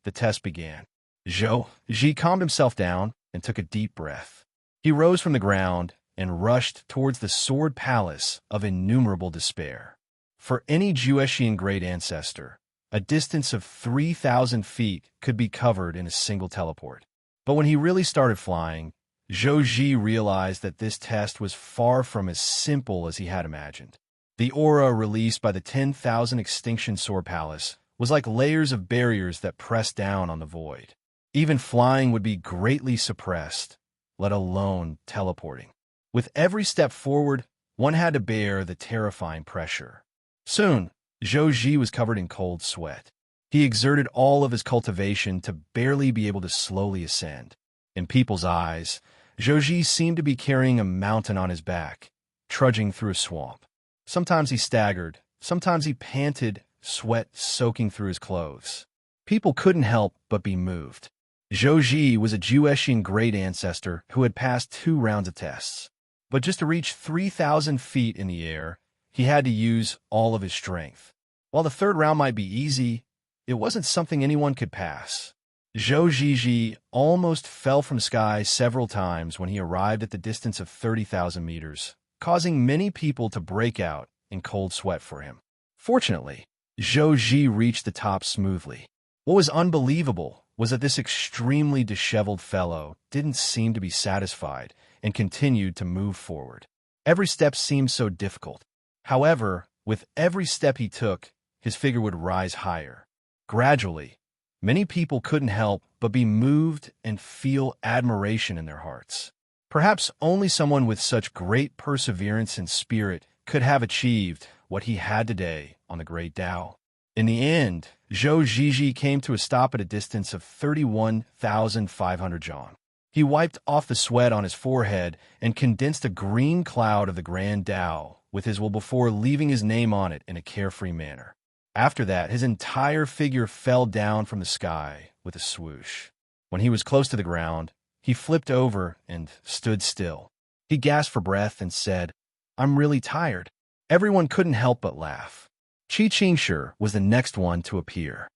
The test began. Zhou Ji calmed himself down and took a deep breath. He rose from the ground and rushed towards the sword palace of innumerable despair. For any Jueshian great ancestor, a distance of 3,000 feet could be covered in a single teleport. But when he really started flying, Zhou Ji realized that this test was far from as simple as he had imagined. The aura released by the 10,000 Extinction Sword Palace was like layers of barriers that pressed down on the void. Even flying would be greatly suppressed, let alone teleporting. With every step forward, one had to bear the terrifying pressure. Soon, Zhou Ji was covered in cold sweat. He exerted all of his cultivation to barely be able to slowly ascend. In people's eyes, Zhou Ji seemed to be carrying a mountain on his back, trudging through a swamp. Sometimes he staggered, sometimes he panted, sweat soaking through his clothes. People couldn't help but be moved. Zhou Ji was a Jueshian great ancestor who had passed 2 rounds of tests. But just to reach 3,000 feet in the air, he had to use all of his strength. While the third round might be easy, it wasn't something anyone could pass. Zhou Ji almost fell from sky several times when he arrived at the distance of 30,000 meters, causing many people to break out in cold sweat for him. Fortunately, Zhou Ji reached the top smoothly. What was unbelievable was that this extremely disheveled fellow didn't seem to be satisfied and continued to move forward. Every step seemed so difficult. However, with every step he took, his figure would rise higher. Gradually, many people couldn't help but be moved and feel admiration in their hearts. Perhaps only someone with such great perseverance and spirit could have achieved what he had today on the Great Tao. In the end, Zhou Ji came to a stop at a distance of 31,500 zhang. He wiped off the sweat on his forehead and condensed a green cloud of the Grand Tao with his will before leaving his name on it in a carefree manner. After that, his entire figure fell down from the sky with a swoosh. When he was close to the ground, he flipped over and stood still. He gasped for breath and said, "I'm really tired." Everyone couldn't help but laugh. Qi Qingshi was the next one to appear.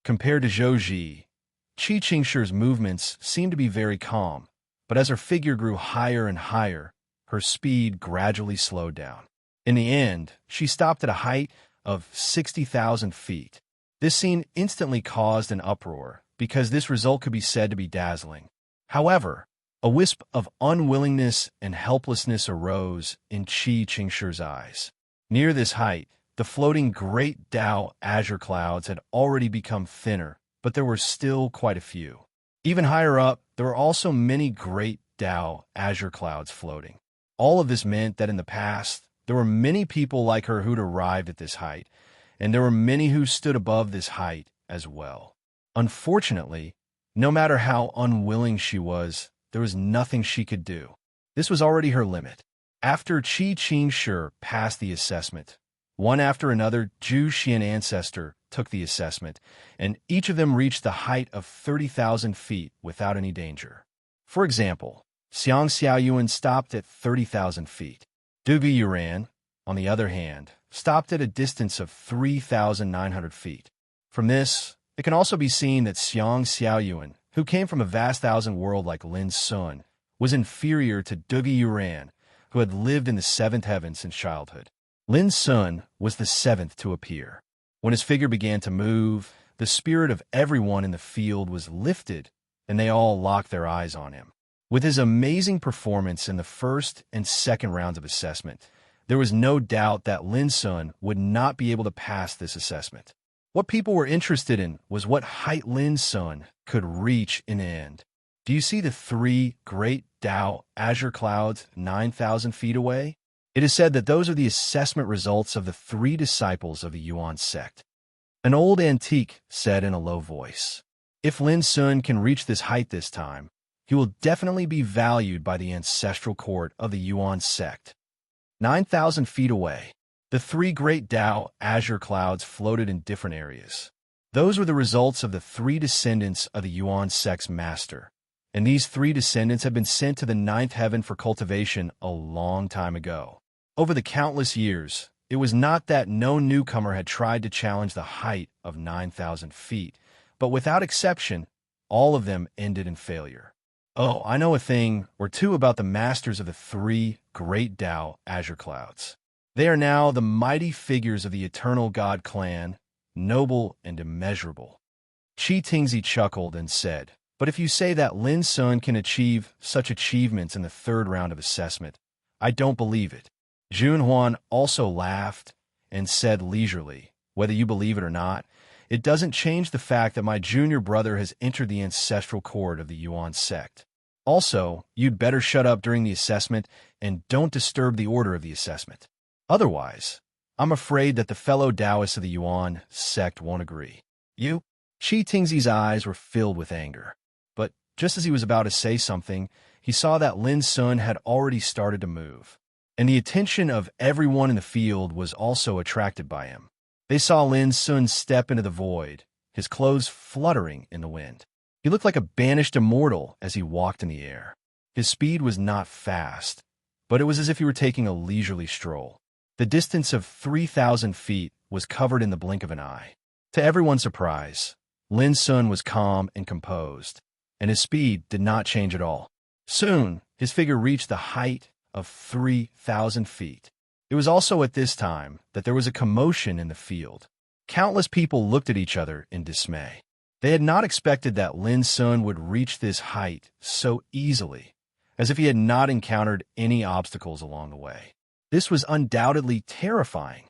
Compared to Zhou Ji, Qi Qingshi's movements seemed to be very calm, but as her figure grew higher and higher, her speed gradually slowed down. In the end, she stopped at a height of 60,000 feet. This scene instantly caused an uproar, because this result could be said to be dazzling. However, a wisp of unwillingness and helplessness arose in Qi Qingshi's eyes. Near this height, the floating Great Tao azure clouds had already become thinner, but there were still quite a few. Even higher up, there were also many Great Tao azure clouds floating. All of this meant that in the past, there were many people like her who'd arrived at this height, and there were many who stood above this height as well. Unfortunately, no matter how unwilling she was, there was nothing she could do. This was already her limit. After Qi Qingshi passed the assessment, one after another Jueshian ancestor took the assessment, and each of them reached the height of 30,000 feet without any danger. For example, Xiang Xiaoyuan stopped at 30,000 feet. Dugu Yuran, on the other hand, stopped at a distance of 3,900 feet. From this, it can also be seen that Xiang Xiaoyuan, who came from a vast thousand world like Lin Sun, was inferior to Dugu Yuran, who had lived in the 7th heaven since childhood. Lin Sun was the 7th to appear. When his figure began to move, the spirit of everyone in the field was lifted, and they all locked their eyes on him. With his amazing performance in the first and second rounds of assessment, there was no doubt that Lin Sun would not be able to pass this assessment. What people were interested in was what height Lin Sun could reach in the end. Do you see the 3 Great Tao azure clouds 9,000 feet away? It is said that those are the assessment results of the 3 disciples of the Yuan sect. An old antique said in a low voice, "If Lin Sun can reach this height this time, he will definitely be valued by the ancestral court of the Yuan sect." 9,000 feet away, the three great Tao azure clouds floated in different areas. Those were the results of the three descendants of the Yuan sect's master, and these three descendants had been sent to the ninth heaven for cultivation a long time ago. Over the countless years, it was not that no newcomer had tried to challenge the height of 9,000 feet, but without exception, all of them ended in failure. Oh, I know a thing or two about the masters of the three great Tao azure clouds. They are now the mighty figures of the eternal God clan, noble and immeasurable. Qi Tingzi chuckled and said, "But if you say that Lin Sun can achieve such achievements in the third round of assessment, I don't believe it." Jun Huan also laughed and said leisurely, "Whether you believe it or not, it doesn't change the fact that my junior brother has entered the ancestral court of the Yuan sect. Also, you'd better shut up during the assessment and don't disturb the order of the assessment. Otherwise, I'm afraid that the fellow Taoists of the Yuan sect won't agree." "You?" Qi Tingzi's eyes were filled with anger. But just as he was about to say something, he saw that Lin Sun had already started to move, and the attention of everyone in the field was also attracted by him. They saw Lin Sun step into the void, his clothes fluttering in the wind. He looked like a banished immortal as he walked in the air. His speed was not fast, but it was as if he were taking a leisurely stroll. The distance of 3,000 feet was covered in the blink of an eye. To everyone's surprise, Lin Sun was calm and composed, and his speed did not change at all. Soon, his figure reached the height of 3,000 feet. It was also at this time that there was a commotion in the field. Countless people looked at each other in dismay. They had not expected that Lin Sun would reach this height so easily, as if he had not encountered any obstacles along the way. This was undoubtedly terrifying.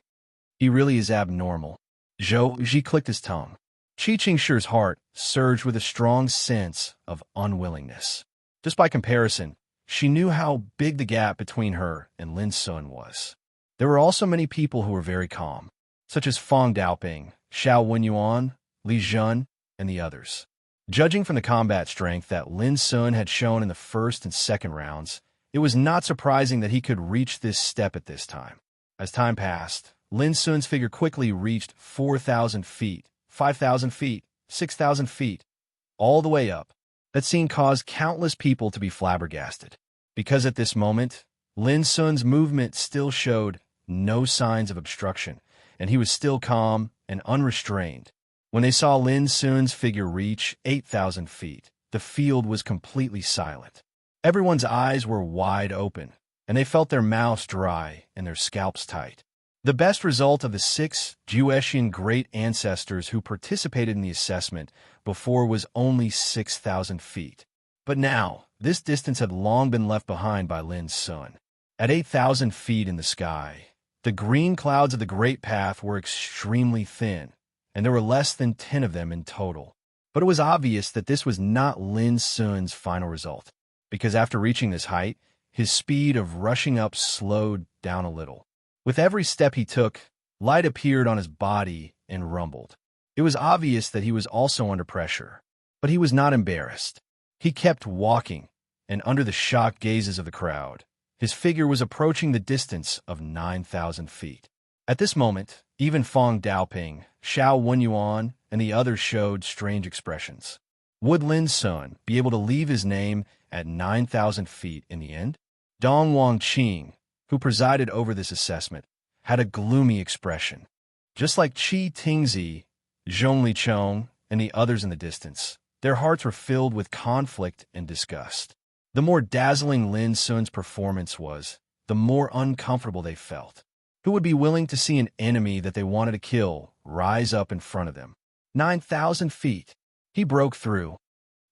He really is abnormal. Zhou Ji clicked his tongue. Qi Qingshi's heart surged with a strong sense of unwillingness. Just by comparison, she knew how big the gap between her and Lin Sun was. There were also many people who were very calm, such as Fang Daoping, Xiao Wenyuan, Li Zhen, and the others. Judging from the combat strength that Lin Sun had shown in the first and second rounds, it was not surprising that he could reach this step at this time. As time passed, Lin Sun's figure quickly reached 4,000 feet, 5,000 feet, 6,000 feet, all the way up. That scene caused countless people to be flabbergasted, because at this moment, Lin Sun's movement still showed no signs of obstruction, and he was still calm and unrestrained. When they saw Lin Sun's figure reach 8,000 feet, the field was completely silent. Everyone's eyes were wide open, and they felt their mouths dry and their scalps tight. The best result of the 6 Juetian great ancestors who participated in the assessment before was only 6,000 feet. But now, this distance had long been left behind by Lin Sun. At 8,000 feet in the sky, the green clouds of the Great Path were extremely thin, and there were less than 10 of them in total. But it was obvious that this was not Lin Sun's final result, because after reaching this height, his speed of rushing up slowed down a little. With every step he took, light appeared on his body and rumbled. It was obvious that he was also under pressure, but he was not embarrassed. He kept walking, and under the shocked gazes of the crowd, his figure was approaching the distance of 9,000 feet. At this moment, even Fang Daoping, Xiao Wenyuan, and the others showed strange expressions. Would Lin Sun be able to leave his name at 9,000 feet in the end? Dong Wangqing, who presided over this assessment, had a gloomy expression. Just like Qi Tingzi, Zhong Lichong, and the others in the distance, their hearts were filled with conflict and disgust. The more dazzling Lin Sun's performance was, the more uncomfortable they felt. Who would be willing to see an enemy that they wanted to kill rise up in front of them? 9,000 feet. He broke through.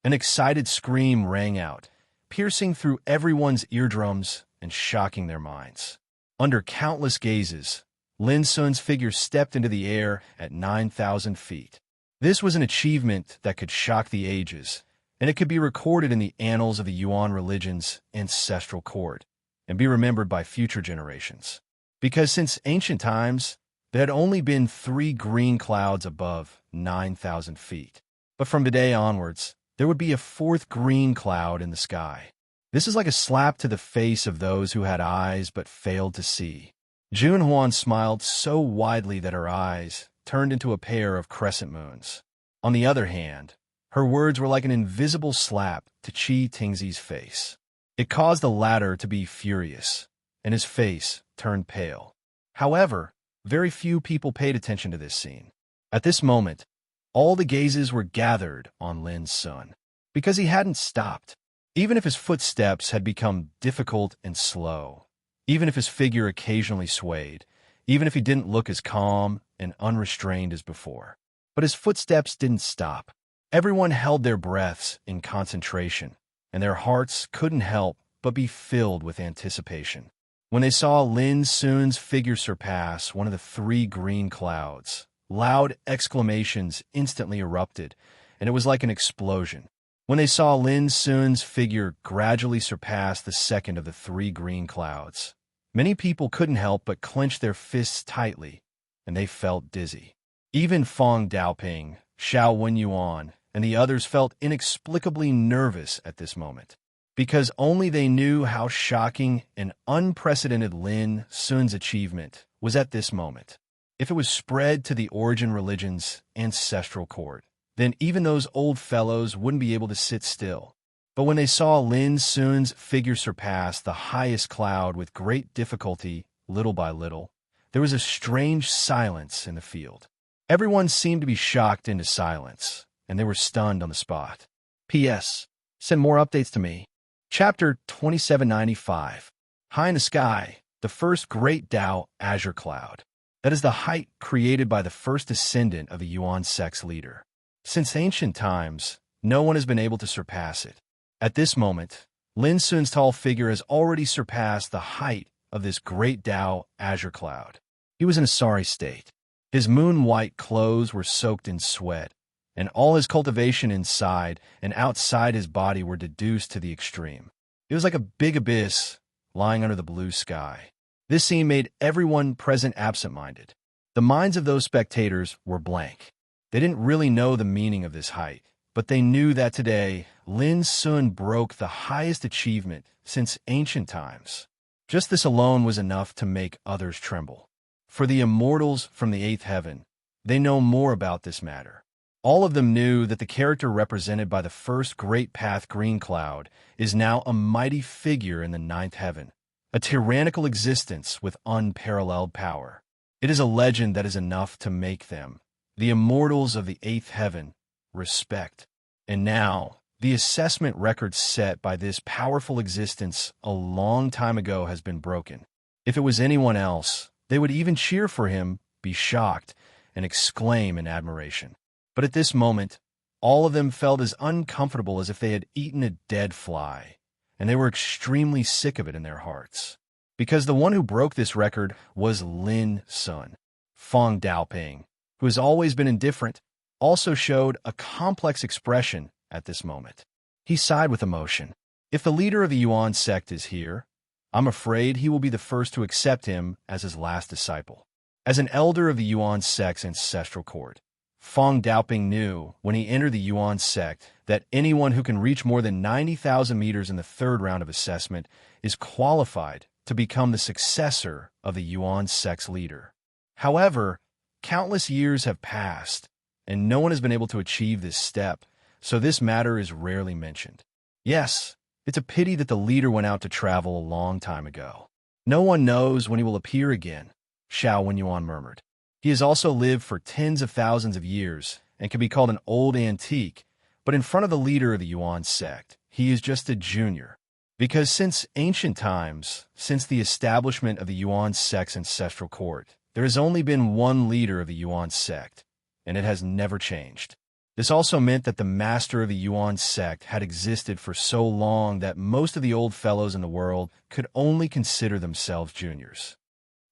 An excited scream rang out, piercing through everyone's eardrums and shocking their minds. Under countless gazes, Lin Sun's figure stepped into the air at 9,000 feet. This was an achievement that could shock the ages, and it could be recorded in the annals of the Yuan religion's ancestral court and be remembered by future generations. Because since ancient times, there had only been 3 green clouds above 9,000 feet. But from today onwards, there would be a 4th green cloud in the sky. This is like a slap to the face of those who had eyes but failed to see. Jun Huan smiled so widely that her eyes turned into a pair of crescent moons. On the other hand, her words were like an invisible slap to Qi Tingzi's face. It caused the latter to be furious, and his face turned pale. However, very few people paid attention to this scene. At this moment, all the gazes were gathered on Lin Sun, because he hadn't stopped. Even if his footsteps had become difficult and slow, even if his figure occasionally swayed, even if he didn't look as calm and unrestrained as before. But his footsteps didn't stop. Everyone held their breaths in concentration, and their hearts couldn't help but be filled with anticipation. When they saw Lin Sun's figure surpass one of the 3 green clouds, loud exclamations instantly erupted, and it was like an explosion. When they saw Lin Sun's figure gradually surpass the second of the 3 green clouds, many people couldn't help but clench their fists tightly, and they felt dizzy. Even Feng Daoping, Xiao Wenyuan, and the others felt inexplicably nervous at this moment, because only they knew how shocking and unprecedented Lin Sun's achievement was at this moment. If it was spread to the Origin religion's ancestral court, then even those old fellows wouldn't be able to sit still. But when they saw Lin Sun's figure surpass the highest cloud with great difficulty, little by little, there was a strange silence in the field. Everyone seemed to be shocked into silence, and they were stunned on the spot. P.S. Send more updates to me. Chapter 2795. High in the sky, the first great Tao azure cloud. That is the height created by the first descendant of the Yuan sect's leader. Since ancient times, no one has been able to surpass it. At this moment, Lin Sun's tall figure has already surpassed the height of this great Tao azure cloud. He was in a sorry state. His moon-white clothes were soaked in sweat, and all his cultivation inside and outside his body were deduced to the extreme. It was like a big abyss lying under the blue sky. This scene made everyone present absent-minded. The minds of those spectators were blank. They didn't really know the meaning of this height, but they knew that today, Lin Sun broke the highest achievement since ancient times. Just this alone was enough to make others tremble. For the immortals from the 8th heaven, they know more about this matter. All of them knew that the character represented by the first great path green cloud is now a mighty figure in the 9th heaven, a tyrannical existence with unparalleled power. It is a legend that is enough to make them, the immortals of the 8th heaven, respect. And now, the assessment record set by this powerful existence a long time ago has been broken. If it was anyone else, they would even cheer for him, be shocked, and exclaim in admiration. But at this moment, all of them felt as uncomfortable as if they had eaten a dead fly, and they were extremely sick of it in their hearts. Because the one who broke this record was Lin Sun. Feng Daoping, who has always been indifferent, also showed a complex expression at this moment. He sighed with emotion. If the leader of the Yuan sect is here, I'm afraid he will be the first to accept him as his last disciple. As an elder of the Yuan sect's ancestral court, Feng Daoping knew when he entered the Yuan sect that anyone who can reach more than 90,000 meters in the 3rd round of assessment is qualified to become the successor of the Yuan sect's leader. However, countless years have passed, and no one has been able to achieve this step, so this matter is rarely mentioned. Yes, it's a pity that the leader went out to travel a long time ago. No one knows when he will appear again, Xiao Wenyuan murmured. He has also lived for tens of thousands of years and can be called an old antique, but in front of the leader of the Yuan sect, he is just a junior. Because since ancient times, since the establishment of the Yuan sect's ancestral court, there has only been one leader of the Yuan sect, and it has never changed. This also meant that the master of the Yuan sect had existed for so long that most of the old fellows in the world could only consider themselves juniors.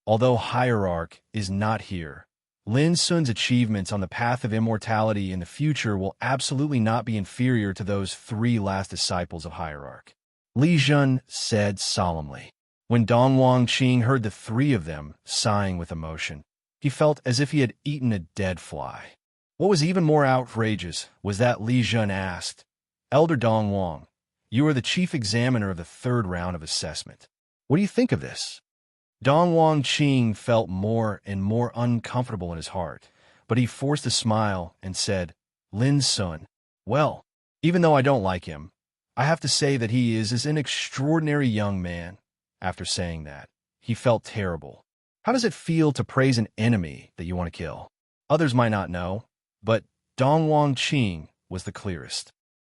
Although Hierarch is not here, Lin Sun's achievements on the path of immortality in the future will absolutely not be inferior to those 3 last disciples of Hierarch. Li Jun said solemnly. When Dong Wangqing heard the 3 of them sighing with emotion, he felt as if he had eaten a dead fly. What was even more outrageous was that Li Jun asked, "Elder Dong Wang, You are the chief examiner of the third round of assessment. What do you think of this? Dong Wang Qing felt more and more uncomfortable in his heart, but he forced a smile and said, Lin Sun, well, even though I don't like him, I have to say that he is an extraordinary young man. After saying that, he felt terrible. How does it feel to praise an enemy that you want to kill? Others might not know, but Dong Wang Qing was the clearest.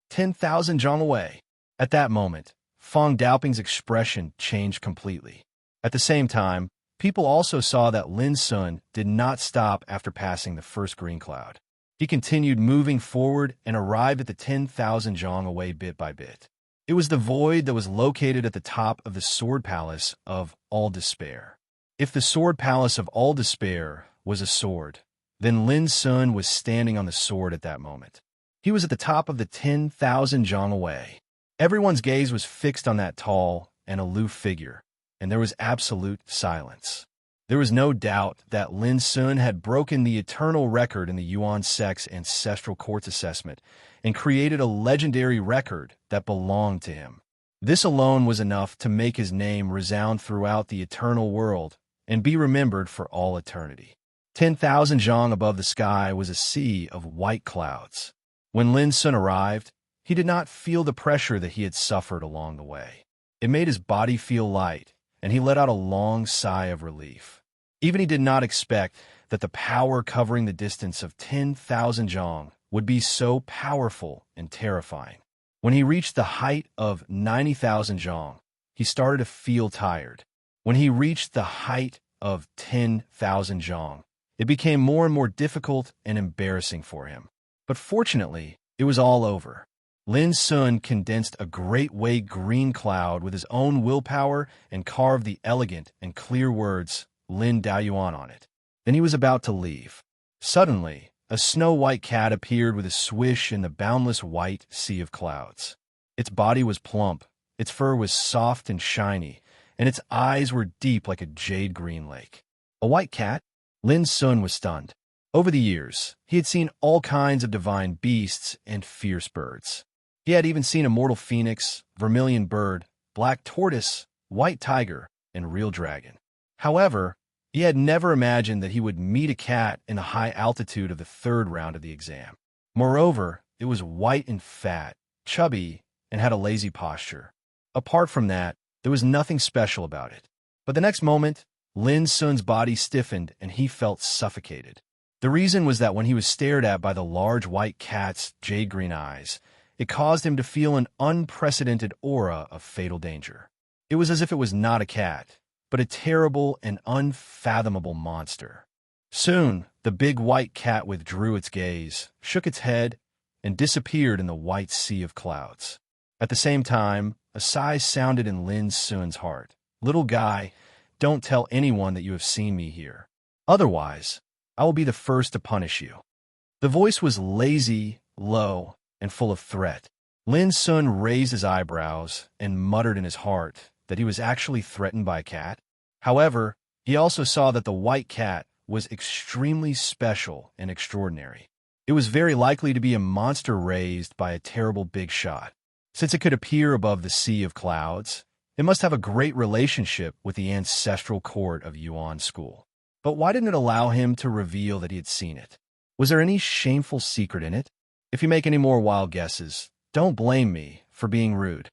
10,000 zhang away. At that moment, Feng Daoping's expression changed completely. At the same time, people also saw that Lin Sun did not stop after passing the first green cloud. He continued moving forward and arrived at the 10,000 zhang away bit by bit. It was the void that was located at the top of the Sword Palace of All Despair. If the Sword Palace of All Despair was a sword, then Lin Sun was standing on the sword at that moment. He was at the top of the 10,000 zhang away. Everyone's gaze was fixed on that tall and aloof figure, and there was absolute silence. There was no doubt that Lin Sun had broken the eternal record in the Yuan Sect's ancestral courts assessment and created a legendary record that belonged to him. This alone was enough to make his name resound throughout the eternal world and be remembered for all eternity. 10,000 zhang above the sky was a sea of white clouds. When Lin Sun arrived, he did not feel the pressure that he had suffered along the way. It made his body feel light, and he let out a long sigh of relief. Even he did not expect that the power covering the distance of 10,000 zhang would be so powerful and terrifying. When he reached the height of 90,000 zhang, he started to feel tired. When he reached the height of 10,000 zhang, it became more and more difficult and embarrassing for him. But fortunately, it was all over. Lin Sun condensed a great white green cloud with his own willpower and carved the elegant and clear words Lin Daoyuan on it. Then he was about to leave. Suddenly, a snow-white cat appeared with a swish in the boundless white sea of clouds. Its body was plump, its fur was soft and shiny, and its eyes were deep like a jade-green lake. A white cat? Lin Sun was stunned. Over the years, he had seen all kinds of divine beasts and fierce birds. He had even seen a mortal phoenix, vermilion bird, black tortoise, white tiger, and real dragon. However, he had never imagined that he would meet a cat in the high altitude of the third round of the exam. Moreover, it was white and fat, chubby, and had a lazy posture. Apart from that, there was nothing special about it. But the next moment, Lin Sun's body stiffened and he felt suffocated. The reason was that when he was stared at by the large white cat's jade-green eyes, it caused him to feel an unprecedented aura of fatal danger. It was as if it was not a cat, but a terrible and unfathomable monster. Soon, the big white cat withdrew its gaze, shook its head, and disappeared in the white sea of clouds. At the same time, a sigh sounded in Lin Sun's heart. Little guy, don't tell anyone that you have seen me here. Otherwise, I will be the first to punish you. The voice was lazy, low, and full of threat. Lin Sun raised his eyebrows and muttered in his heart that he was actually threatened by a cat. However, he also saw that the white cat was extremely special and extraordinary. It was very likely to be a monster raised by a terrible big shot. Since it could appear above the sea of clouds, it must have a great relationship with the ancestral court of Yuan School. But why didn't it allow him to reveal that he had seen it? Was there any shameful secret in it? If you make any more wild guesses, don't blame me for being rude.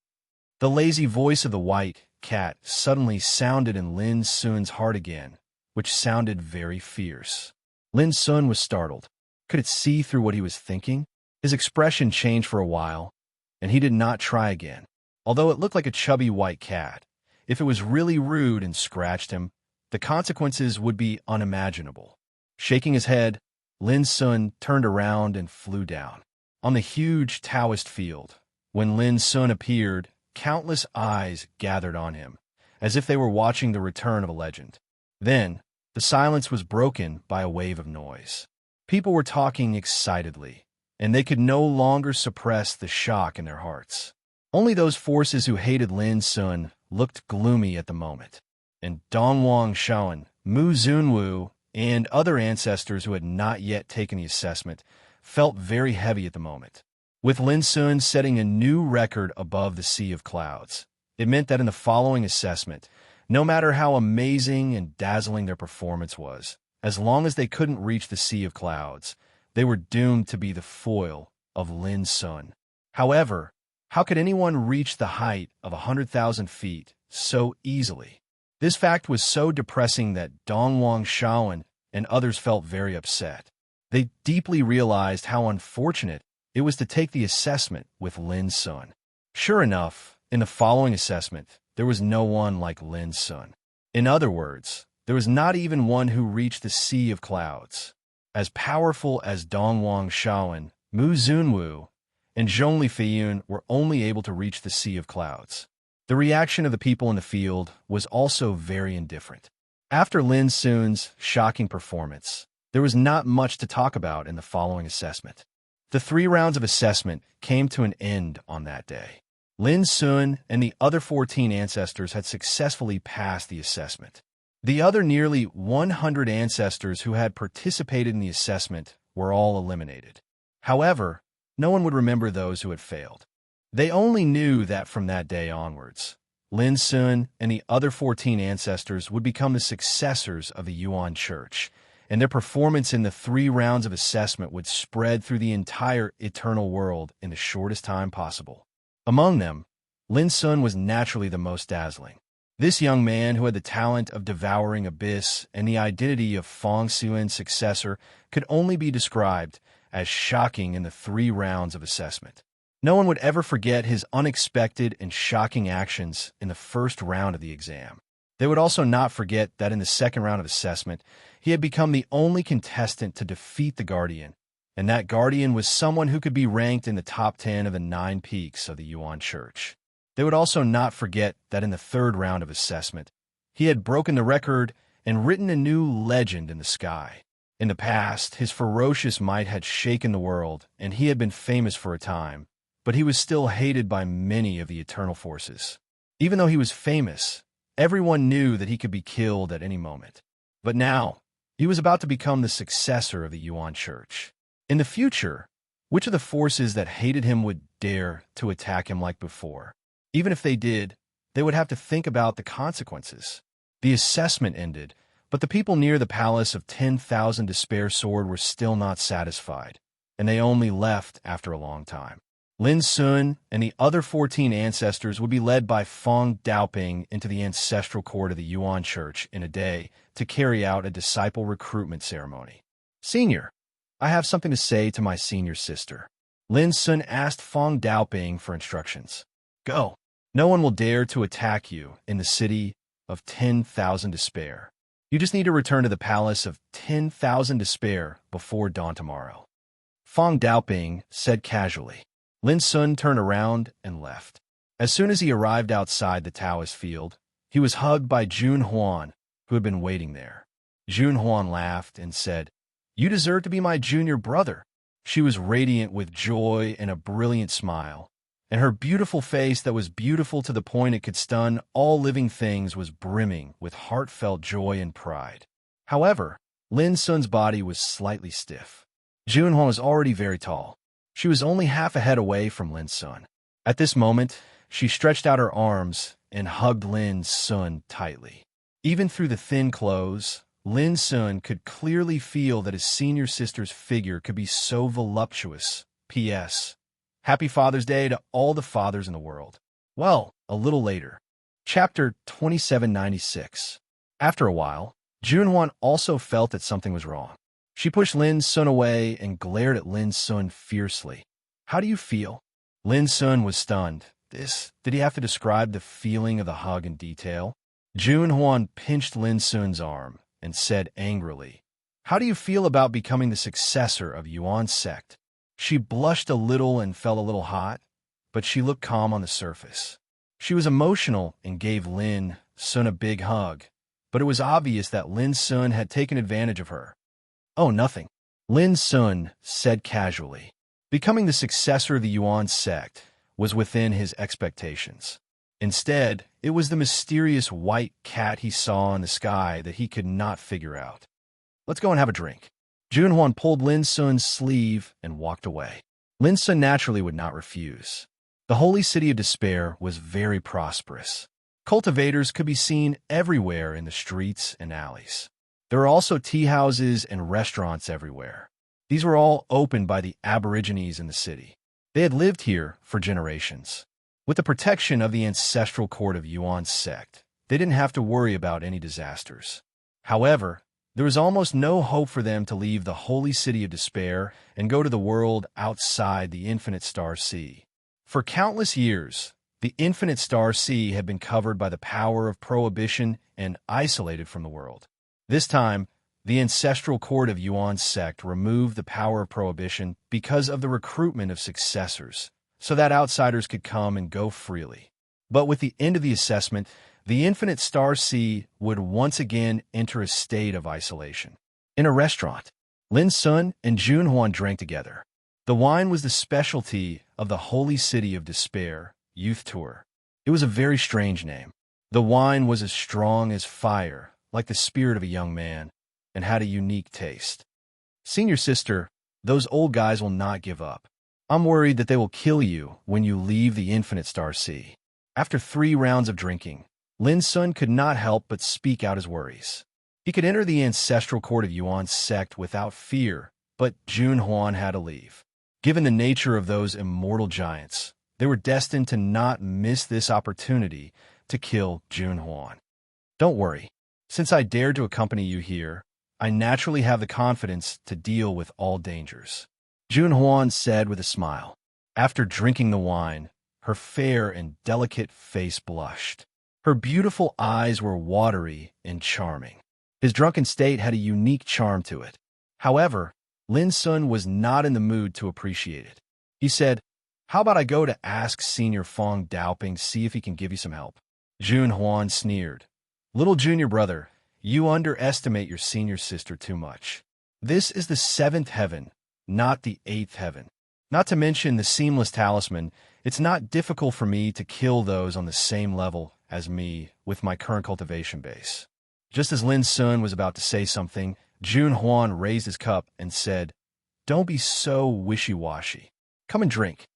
The lazy voice of the white cat suddenly sounded in Lin Sun's heart again, which sounded very fierce. Lin Sun was startled. Could it see through what he was thinking? His expression changed for a while, and he did not try again. Although it looked like a chubby white cat, if it was really rude and scratched him, the consequences would be unimaginable. Shaking his head, Lin Sun turned around and flew down. On the huge Taoist field, when Lin Sun appeared, countless eyes gathered on him, as if they were watching the return of a legend. Then, the silence was broken by a wave of noise. People were talking excitedly, and they could no longer suppress the shock in their hearts. Only those forces who hated Lin Sun looked gloomy at the moment, and Dong Wang Shaoan, Mu Zunwu, and other ancestors who had not yet taken the assessment felt very heavy at the moment. with Lin Sun setting a new record above the sea of clouds. It meant that in the following assessment, no matter how amazing and dazzling their performance was, as long as they couldn't reach the sea of clouds, they were doomed to be the foil of Lin Sun. However, how could anyone reach the height of 100,000 feet so easily? This fact was so depressing that Dongwang Shaoan and others felt very upset. They deeply realized how unfortunate it was to take the assessment with Lin Sun. Sure enough, in the following assessment, there was no one like Lin Sun. In other words, there was not even one who reached the sea of clouds. As powerful as Dongwang Shaoan, Mu Zunwu, and Zhongli Feiyun were only able to reach the sea of clouds. The reaction of the people in the field was also very indifferent. After Lin Sun's shocking performance, there was not much to talk about in the following assessment. The 3 rounds of assessment came to an end on that day. Lin Sun and the other 14 ancestors had successfully passed the assessment. The other nearly 100 ancestors who had participated in the assessment were all eliminated. However, no one would remember those who had failed. They only knew that from that day onwards, Lin Sun and the other 14 ancestors would become the successors of the Yuan Church, and their performance in the 3 rounds of assessment would spread through the entire eternal world in the shortest time possible. Among them, Lin Sun was naturally the most dazzling. This young man, who had the talent of devouring abyss and the identity of Feng Xuan's successor, could only be described as shocking in the 3 rounds of assessment. No one would ever forget his unexpected and shocking actions in the first round of the exam. They would also not forget that in the second round of assessment, he had become the only contestant to defeat the Guardian, and that Guardian was someone who could be ranked in the top 10 of the 9 peaks of the Yuan Church. They would also not forget that in the third round of assessment, he had broken the record and written a new legend in the sky. In the past, his ferocious might had shaken the world, and he had been famous for a time, but he was still hated by many of the eternal forces. Even though he was famous, everyone knew that he could be killed at any moment. But now, he was about to become the successor of the Yuan Church. In the future, which of the forces that hated him would dare to attack him like before? Even if they did, they would have to think about the consequences. The assessment ended, but the people near the Palace of 10,000 Despair Sword were still not satisfied, and they only left after a long time. Lin Sun and the other 14 ancestors would be led by Feng Daoping into the ancestral court of the Yuan Church in a day to carry out a disciple recruitment ceremony. "Senior, I have something to say to my senior sister." Lin Sun asked Feng Daoping for instructions. "Go. No one will dare to attack you in the city of 10,000 Despair. You just need to return to the Palace of 10,000 Despair before dawn tomorrow." Feng Daoping said casually. Lin Sun turned around and left. As soon as he arrived outside the Taoist field, he was hugged by Jun Huan, who had been waiting there. Jun Huan laughed and said, "You deserve to be my junior brother." She was radiant with joy and a brilliant smile, and her beautiful face that was beautiful to the point it could stun all living things was brimming with heartfelt joy and pride. However, Lin Sun's body was slightly stiff. Jun Huan was already very tall. She was only half a head away from Lin Sun. At this moment, she stretched out her arms and hugged Lin Sun tightly. Even through the thin clothes, Lin Sun could clearly feel that his senior sister's figure could be so voluptuous. P.S. Happy Father's Day to all the fathers in the world. Well, a little later. Chapter 2796. After a while, Jun Huan also felt that something was wrong. She pushed Lin Sun away and glared at Lin Sun fiercely. "How do you feel?" Lin Sun was stunned. Did he have to describe the feeling of the hug in detail? Jun Huan pinched Lin Sun's arm and said angrily, "How do you feel about becoming the successor of Yuan's sect?" She blushed a little and felt a little hot, but she looked calm on the surface. She was emotional and gave Lin Sun a big hug, but it was obvious that Lin Sun had taken advantage of her. "Oh, nothing," Lin Sun said casually. Becoming the successor of the Yuan sect was within his expectations. Instead, it was the mysterious white cat he saw in the sky that he could not figure out. "Let's go and have a drink." Jun Huan pulled Lin Sun's sleeve and walked away. Lin Sun naturally would not refuse. The holy city of despair was very prosperous. Cultivators could be seen everywhere in the streets and alleys. There were also tea houses and restaurants everywhere. These were all opened by the Aborigines in the city. They had lived here for generations. With the protection of the ancestral court of Yuan's sect, they didn't have to worry about any disasters. However, there was almost no hope for them to leave the holy city of despair and go to the world outside the infinite star sea. For countless years, the infinite star sea had been covered by the power of prohibition and isolated from the world. This time, the ancestral court of Yuan's sect removed the power of prohibition because of the recruitment of successors, so that outsiders could come and go freely. But with the end of the assessment, the infinite star sea would once again enter a state of isolation. In a restaurant, Lin Sun and Jun Huan drank together. The wine was the specialty of the Holy City of Despair Youth Tour. It was a very strange name. The wine was as strong as fire, like the spirit of a young man, and had a unique taste. Senior sister, those old guys will not give up. I'm worried that they will kill you when you leave the infinite star sea. After 3 rounds of drinking, Lin Sun could not help but speak out his worries. He could enter the ancestral court of Yuan's sect without fear, but Jun Huan had to leave. Given the nature of those immortal giants, they were destined to not miss this opportunity to kill Jun Huan. Don't worry. Since I dared to accompany you here, I naturally have the confidence to deal with all dangers. Jun Huan said with a smile. After drinking the wine, her fair and delicate face blushed. Her beautiful eyes were watery and charming. His drunken state had a unique charm to it. However, Lin Sun was not in the mood to appreciate it. He said, "How about I go to ask Senior Fong Daoping see if he can give you some help?" Jun Huan sneered. "Little junior brother, you underestimate your senior sister too much. This is the 7th heaven, not the 8th heaven. Not to mention the seamless talisman, it's not difficult for me to kill those on the same level as me with my current cultivation base." Just as Lin Sun was about to say something, Jun Huan raised his cup and said, "Don't be so wishy-washy. Come and drink."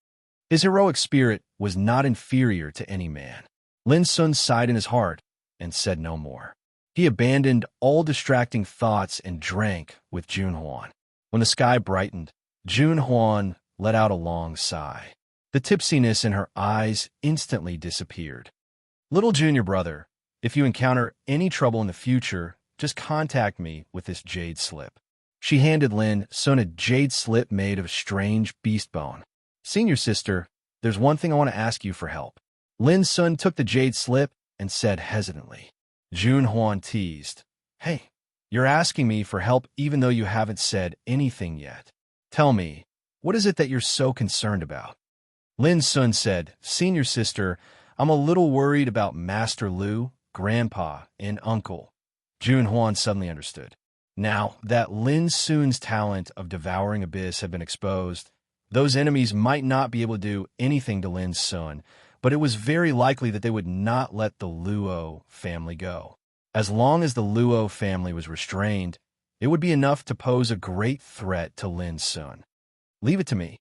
His heroic spirit was not inferior to any man. Lin Sun sighed in his heart and said no more. He abandoned all distracting thoughts and drank with Jun Huan. When the sky brightened, Jun Huan let out a long sigh. The tipsiness in her eyes instantly disappeared. "Little junior brother, if you encounter any trouble in the future, just contact me with this jade slip." She handed Lin Sun a jade slip made of strange beast bone. "Senior sister, there's one thing I want to ask you for help." Lin Sun took the jade slip and said hesitantly. Jun Huan teased, "Hey, you're asking me for help even though you haven't said anything yet. Tell me, what is it that you're so concerned about?" Lin Sun said, "Senior sister, I'm a little worried about Master Lu, Grandpa, and Uncle." Jun Huan suddenly understood. Now that Lin Sun's talent of devouring abyss had been exposed, those enemies might not be able to do anything to Lin Sun, but it was very likely that they would not let the Luo family go. As long as the Luo family was restrained, it would be enough to pose a great threat to Lin Sun. "Leave it to me."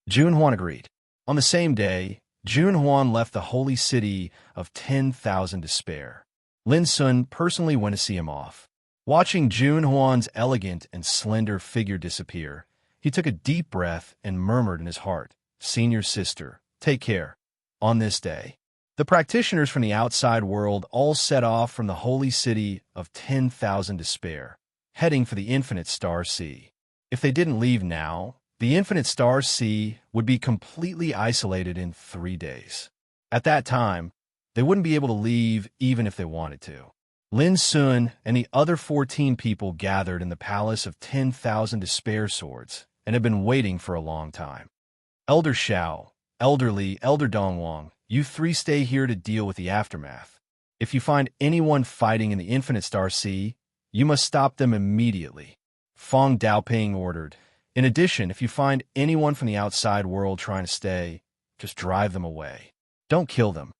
Jun Huan agreed. On the same day, Jun Huan left the holy city of 10,000 Despair. Lin Sun personally went to see him off. Watching Jun Huan's elegant and slender figure disappear, he took a deep breath and murmured in his heart, "Senior sister, take care." On this day, the practitioners from the outside world all set off from the holy city of 10,000 Despair, heading for the infinite star sea. If they didn't leave now, the infinite star sea would be completely isolated in 3 days. At that time, they wouldn't be able to leave even if they wanted to. Lin Sun and the other 14 people gathered in the palace of 10,000 Despair Swords and had been waiting for a long time. "Elder Xiao, Elder Li, Elder Dongwang, you 3 stay here to deal with the aftermath. If you find anyone fighting in the infinite star sea, you must stop them immediately," Fong Daoping ordered. "In addition, if you find anyone from the outside world trying to stay, just drive them away. Don't kill them."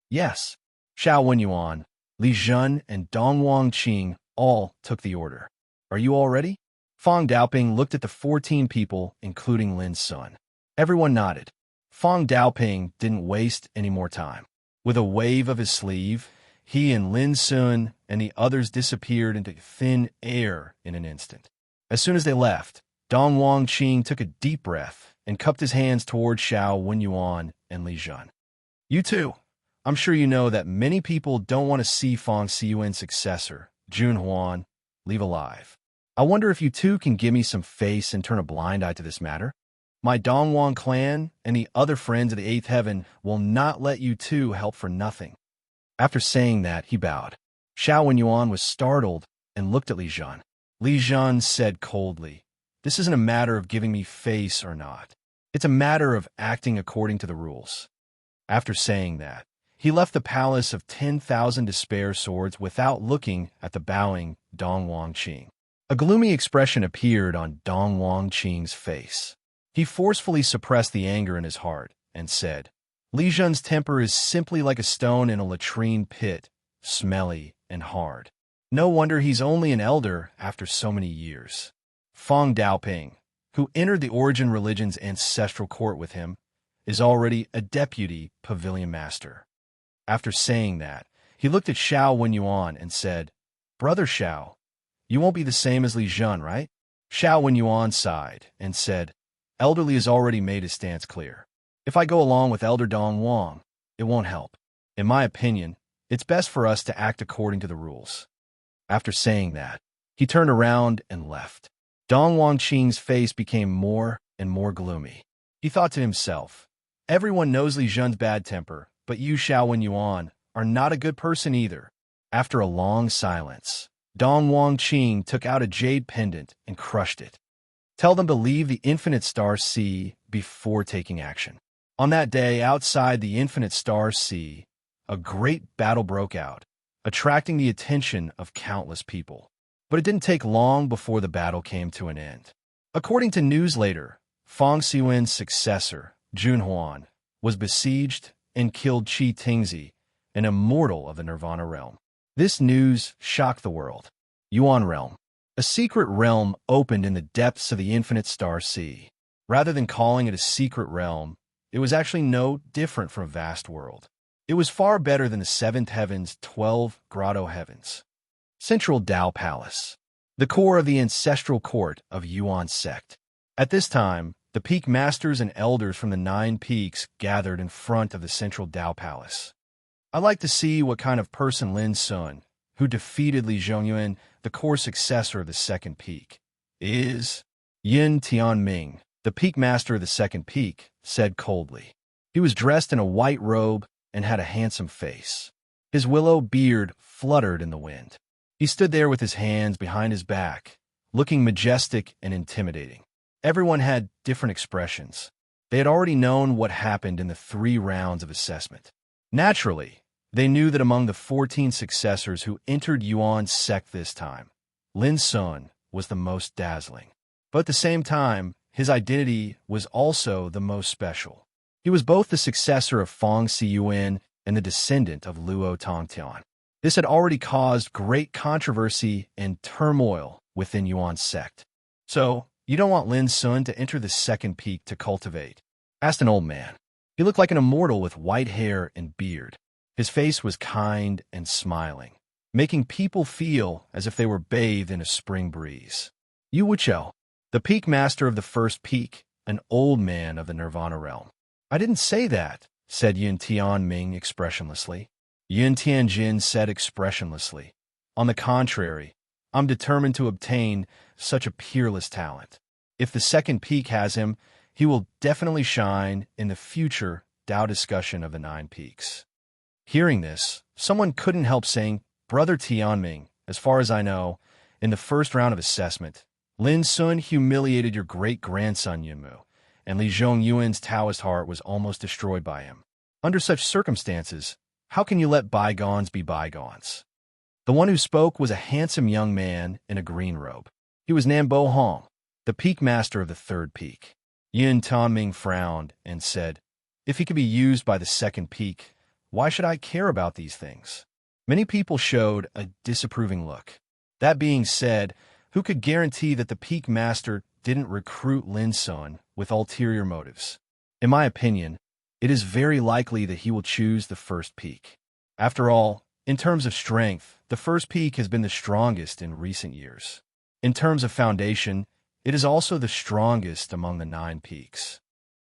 "Yes." Xiao Wenyuan, Li Zhen, and Dongwang Qing all took the order. "Are you all ready?" Fong Daoping looked at the 14 people, including Lin Sun. Everyone nodded. Fong Daoping didn't waste any more time. With a wave of his sleeve, he and Lin Sun and the others disappeared into thin air in an instant. As soon as they left, Dong Wangqing took a deep breath and cupped his hands toward Xiao Wenyuan and Li Jun. You too. I'm sure you know that many people don't want to see Fong Siyuan's successor, Jun Huan, leave alive. I wonder if you two can give me some face and turn a blind eye to this matter? My Dongwon clan and the other friends of the Eighth Heaven will not let you two help for nothing. After saying that, he bowed. Xiao Wenyuan was startled and looked at Li Jun. Li Jun said coldly, "This isn't a matter of giving me face or not. It's a matter of acting according to the rules." After saying that, he left the palace of 10,000 despair swords without looking at the bowing Dong Wangqing. A gloomy expression appeared on Dong Wangqing's face. He forcefully suppressed the anger in his heart and said, "Li Jun's temper is simply like a stone in a latrine pit, smelly and hard. No wonder he's only an elder after so many years." Fong Daoping, who entered the Origin Religion's ancestral court with him, is already a deputy pavilion master. After saying that, he looked at Xiao Wenyuan and said, "Brother Xiao, you won't be the same as Li Jun, right?" Xiao Wenyuan sighed and said, "Elderly has already made his stance clear. If I go along with Elder Dong Wang, it won't help. In my opinion, it's best for us to act according to the rules." After saying that, he turned around and left. Dong Wangqing's face became more and more gloomy. He thought to himself, "Everyone knows Li Jun's bad temper, but you, Xiao Wenyuan, are not a good person either." After a long silence, Dong Wangqing took out a jade pendant and crushed it. "Tell them to leave the Infinite Star Sea before taking action." On that day, outside the Infinite Star Sea, a great battle broke out, attracting the attention of countless people. But it didn't take long before the battle came to an end. According to news later, Fong Siyuan's successor, Jun Huan, was besieged and killed Qi Tingzi, an immortal of the Nirvana realm. This news shocked the world. Yuan Realm. A secret realm opened in the depths of the Infinite Star Sea. Rather than calling it a secret realm, it was actually no different from a vast world. It was far better than the Seventh Heaven's 12 grotto heavens. Central Tao Palace, the core of the ancestral court of Yuan sect. At this time, the peak masters and elders from the 9 peaks gathered in front of the Central Tao Palace. "I'd like to see what kind of person Lin Sun, who defeated Li Zhongyuan, the core successor of the second peak, is." Yin Tianming, the peak master of the second peak, said coldly. He was dressed in a white robe and had a handsome face. His willow beard fluttered in the wind. He stood there with his hands behind his back, looking majestic and intimidating. Everyone had different expressions. They had already known what happened in the 3 rounds of assessment. Naturally, they knew that among the 14 successors who entered Yuan's sect this time, Lin Sun was the most dazzling. But at the same time, his identity was also the most special. He was both the successor of Fong Siyuan and the descendant of Luo Tongtian. This had already caused great controversy and turmoil within Yuan's sect. "So, you don't want Lin Sun to enter the second peak to cultivate?" asked an old man. He looked like an immortal with white hair and beard. His face was kind and smiling, making people feel as if they were bathed in a spring breeze. Yu Wuchou, the peak master of the first peak, an old man of the Nirvana realm. "I didn't say that," said Yin Tianming expressionlessly. Yin Tianjin said expressionlessly, "On the contrary, I'm determined to obtain such a peerless talent. If the second peak has him, he will definitely shine in the future Tao discussion of the 9 peaks." Hearing this, someone couldn't help saying, "Brother Tianming, as far as I know, in the first round of assessment, Lin Sun humiliated your great-grandson Yunmu, and Li Zhongyuan's Taoist heart was almost destroyed by him. Under such circumstances, how can you let bygones be bygones?" The one who spoke was a handsome young man in a green robe. He was Nambo Hong, the peak master of the 3rd peak. Yin Tanming frowned and said, "If he could be used by the second peak, why should I care about these things?" Many people showed a disapproving look. That being said, who could guarantee that the peak master didn't recruit Lin Sun with ulterior motives? In my opinion, it is very likely that he will choose the first peak. After all, in terms of strength, the first peak has been the strongest in recent years. In terms of foundation, it is also the strongest among the 9 peaks.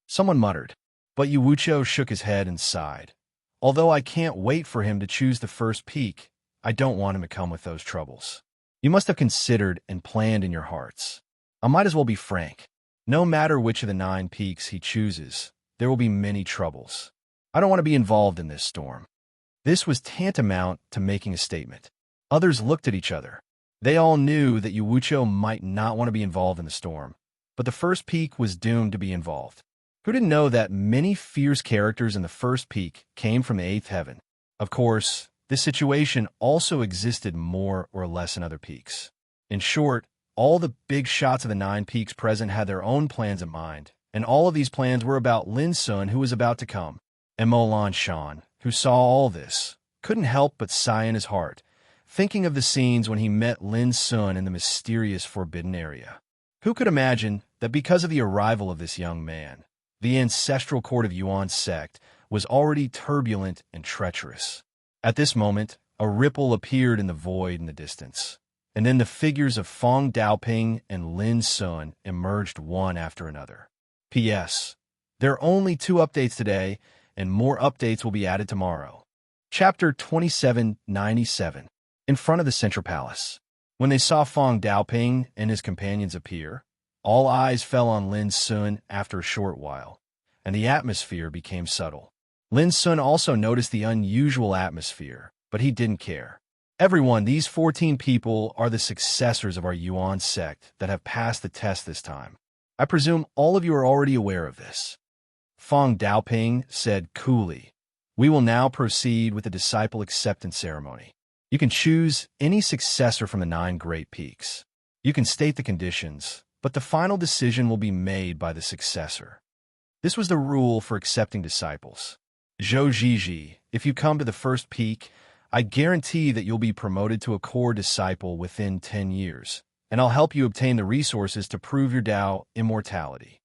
Someone muttered, but Yuwucho shook his head and sighed. Although I can't wait for him to choose the first peak, I don't want him to come with those troubles. You must have considered and planned in your hearts. I might as well be frank. No matter which of the 9 peaks he chooses, there will be many troubles. I don't want to be involved in this storm. This was tantamount to making a statement. Others looked at each other. They all knew that Yuwucho might not want to be involved in the storm, but the first peak was doomed to be involved. Who didn't know that many fierce characters in the first peak came from the 8th heaven? Of course, this situation also existed more or less in other peaks. In short, all the big shots of the 9 peaks present had their own plans in mind, and all of these plans were about Lin Sun, who was about to come. And Molan Shan, who saw all this, couldn't help but sigh in his heart, thinking of the scenes when he met Lin Sun in the mysterious forbidden area. Who could imagine that because of the arrival of this young man, the ancestral court of Yuan's sect was already turbulent and treacherous? At this moment, a ripple appeared in the void in the distance, and then the figures of Feng Daoping and Lin Sun emerged one after another. P.S. There are only 2 updates today, and more updates will be added tomorrow. Chapter 2797. In front of the Central Palace. When they saw Feng Daoping and his companions appear, all eyes fell on Lin Sun after a short while, and the atmosphere became subtle. Lin Sun also noticed the unusual atmosphere, but he didn't care. Everyone, these 14 people are the successors of our Yuan sect that have passed the test this time. I presume all of you are already aware of this. Feng Daoping said coolly, "We will now proceed with the disciple acceptance ceremony. You can choose any successor from the 9 great peaks. You can state the conditions, but the final decision will be made by the successor." This was the rule for accepting disciples. Zhou Zhiji, if you come to the first peak, I guarantee that you'll be promoted to a core disciple within 10 years, and I'll help you obtain the resources to prove your Dao immortality.